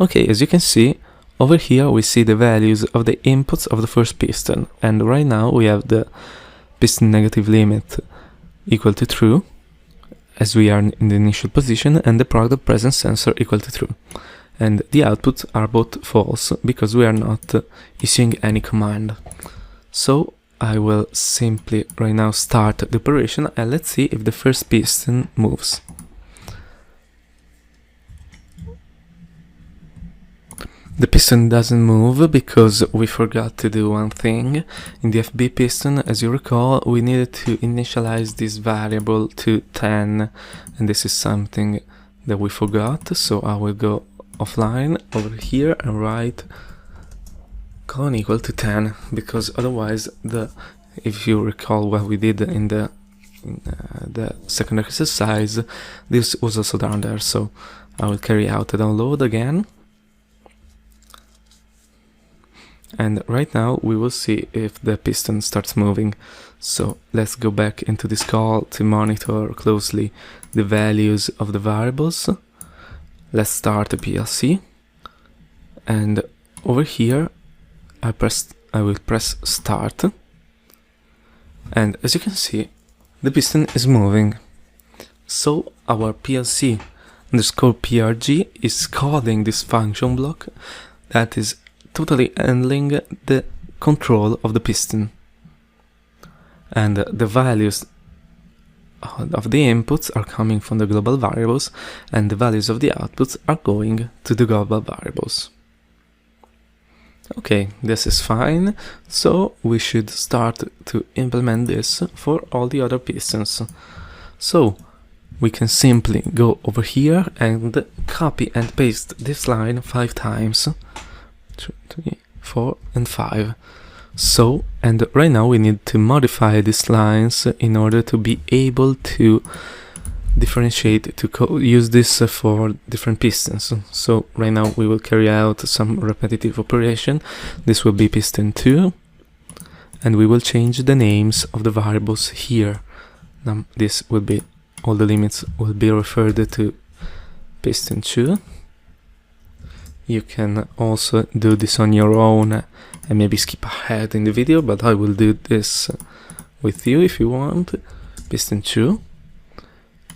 [SPEAKER 1] Okay, as you can see, over here we see the values of the inputs of the first piston, and right now we have the piston negative limit equal to true, as we are in the initial position, and the product presence sensor equal to true. And the outputs are both false because we are not issuing any command. So I will simply right now start the operation, and let's see if the first piston moves. The piston doesn't move because we forgot to do one thing. In the FB piston, as you recall, we needed to initialize this variable to 10, and this is something that we forgot, so I will go offline over here and write colon equal to 10, because otherwise, if you recall what we did in the second exercise, this was also down there, so I will carry out a download again. And right now we will see if the piston starts moving. So let's go back into this call to monitor closely the values of the variables. Let's start the PLC, and over here I will press start, and as you can see the piston is moving. So our PLC underscore PRG is calling this function block that is totally handling the control of the piston. and the values of the inputs are coming from the global variables, and the values of the outputs are going to the global variables. Okay, this is fine, so we should start to implement this for all the other pistons. So we can simply go over here and copy and paste this line 5 times. 2, 3, 4, and 5. So, and right now we need to modify these lines in order to be able to differentiate, to use this for different pistons. So right now we will carry out some repetitive operation. This will be piston 2, and we will change the names of the variables here. Now this will be, all the limits will be referred to piston 2. You can also do this on your own and maybe skip ahead in the video, but I will do this with you if you want. Piston 2.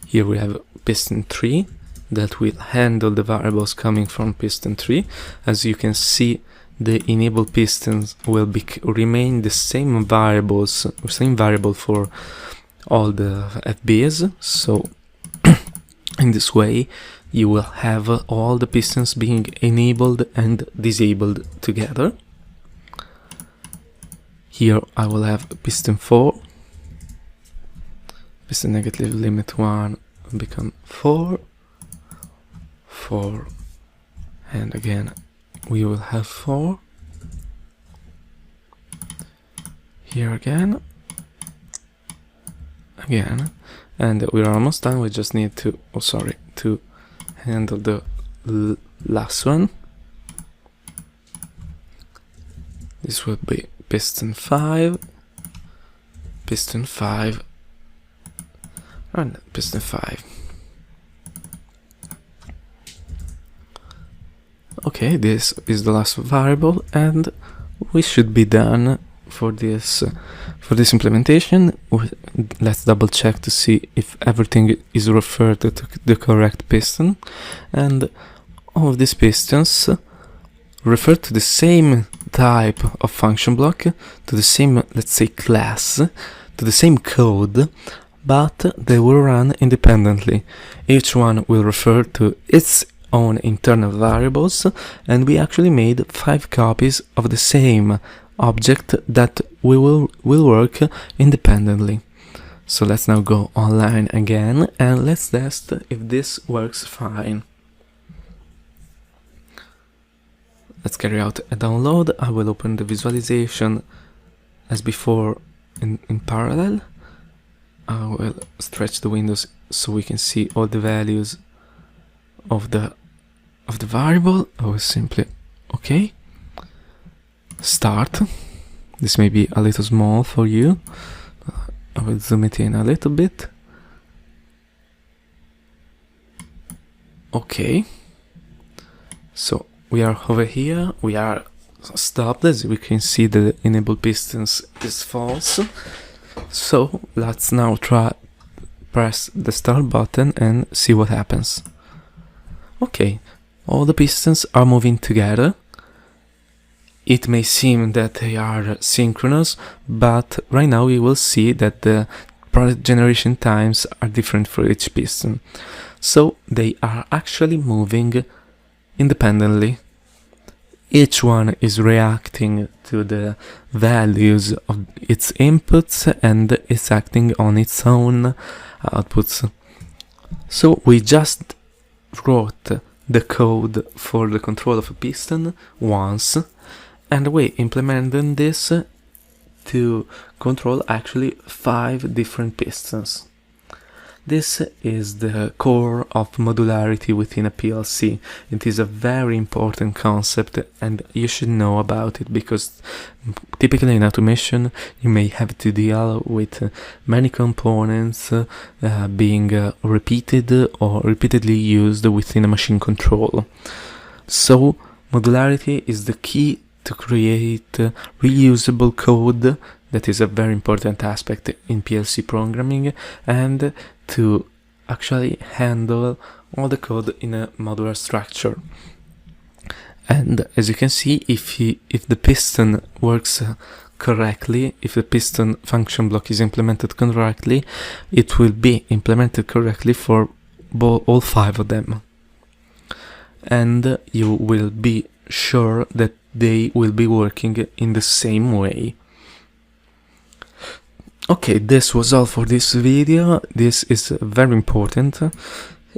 [SPEAKER 1] Here we have piston 3 that will handle the variables coming from piston 3. As you can see, the enable pistons will remain the same variables, same variable for all the FBs. So in this way you will have all the pistons being enabled and disabled together. Here I will have piston 4, piston negative limit 1 will become 4, 4, and again we will have 4, here again, and we are almost done. We just need to, to handle the last one. This will be piston 5, piston 5, and piston 5. Okay, this is the last variable, and we should be done for this implementation. Let's double check to see if everything is referred to the correct piston, and all of these pistons refer to the same type of function block, to the same, let's say, class, to the same code, but they will run independently. Each one will refer to its own internal variables, and we actually made 5 copies of the same object that will work independently. So let's now go online again and let's test if this works fine. Let's carry out a download. I will open the visualization as before in parallel. I will stretch the windows so we can see all the values of the variable. I will simply start. This may be a little small for you. I will zoom it in a little bit. Okay, so we are over here, we are stopped. As we can see, the enable pistons is false. So let's now press the start button and see what happens. Okay, all the pistons are moving together. It may seem that they are synchronous, but right now we will see that the product generation times are different for each piston. So they are actually moving independently. Each one is reacting to the values of its inputs and is acting on its own outputs. So we just wrote the code for the control of a piston once, and we implemented this to control actually 5 different pistons. This is the core of modularity within a PLC. It is a very important concept and you should know about it, because typically in automation you may have to deal with many components being repeated or repeatedly used within a machine control. So modularity is the key to create reusable code. That is a very important aspect in PLC programming, and to actually handle all the code in a modular structure. And as you can see, if the piston works correctly, if the piston function block is implemented correctly, it will be implemented correctly for all 5 of them. And you will be sure that they will be working in the same way. Okay, this was all for this video. This is very important,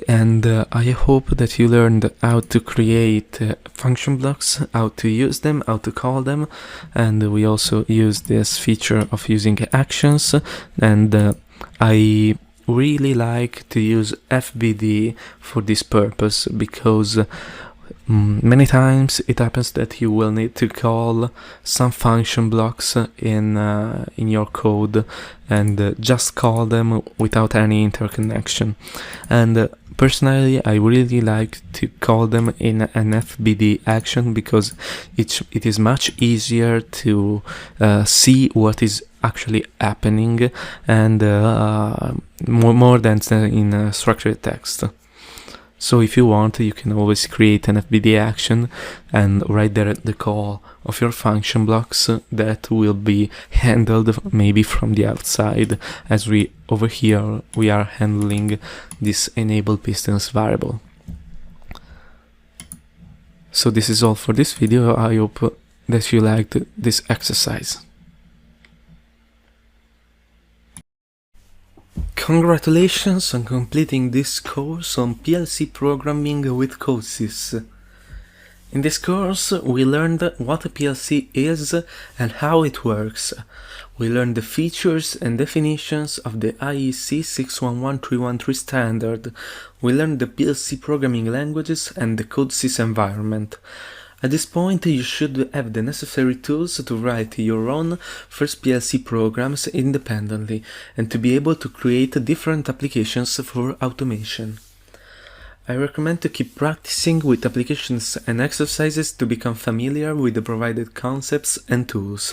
[SPEAKER 1] and I hope that you learned how to create function blocks, how to use them, how to call them, and we also use this feature of using actions, and I really like to use FBD for this purpose, because many times it happens that you will need to call some function blocks in your code, and just call them without any interconnection. And personally, I really like to call them in an FBD action, because it is much easier to see what is actually happening, and more than in structured text. So if you want, you can always create an FBD action and write there the call of your function blocks that will be handled maybe from the outside, as over here we are handling this enable pistons variable. So this is all for this video. I hope that you liked this exercise. Congratulations on completing this course on PLC programming with CoDeSys. In this course, we learned what a PLC is and how it works. We learned the features and definitions of the IEC 611313 standard. We learned the PLC programming languages and the CoDeSys environment. At this point, you should have the necessary tools to write your own first PLC programs independently and to be able to create different applications for automation. I recommend to keep practicing with applications and exercises to become familiar with the provided concepts and tools.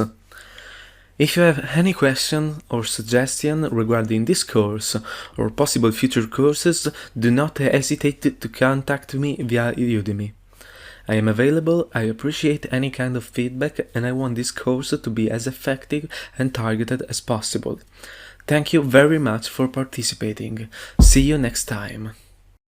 [SPEAKER 1] If you have any question or suggestion regarding this course or possible future courses, do not hesitate to contact me via Udemy. I am available, I appreciate any kind of feedback, and I want this course to be as effective and targeted as possible. Thank you very much for participating. See you next time.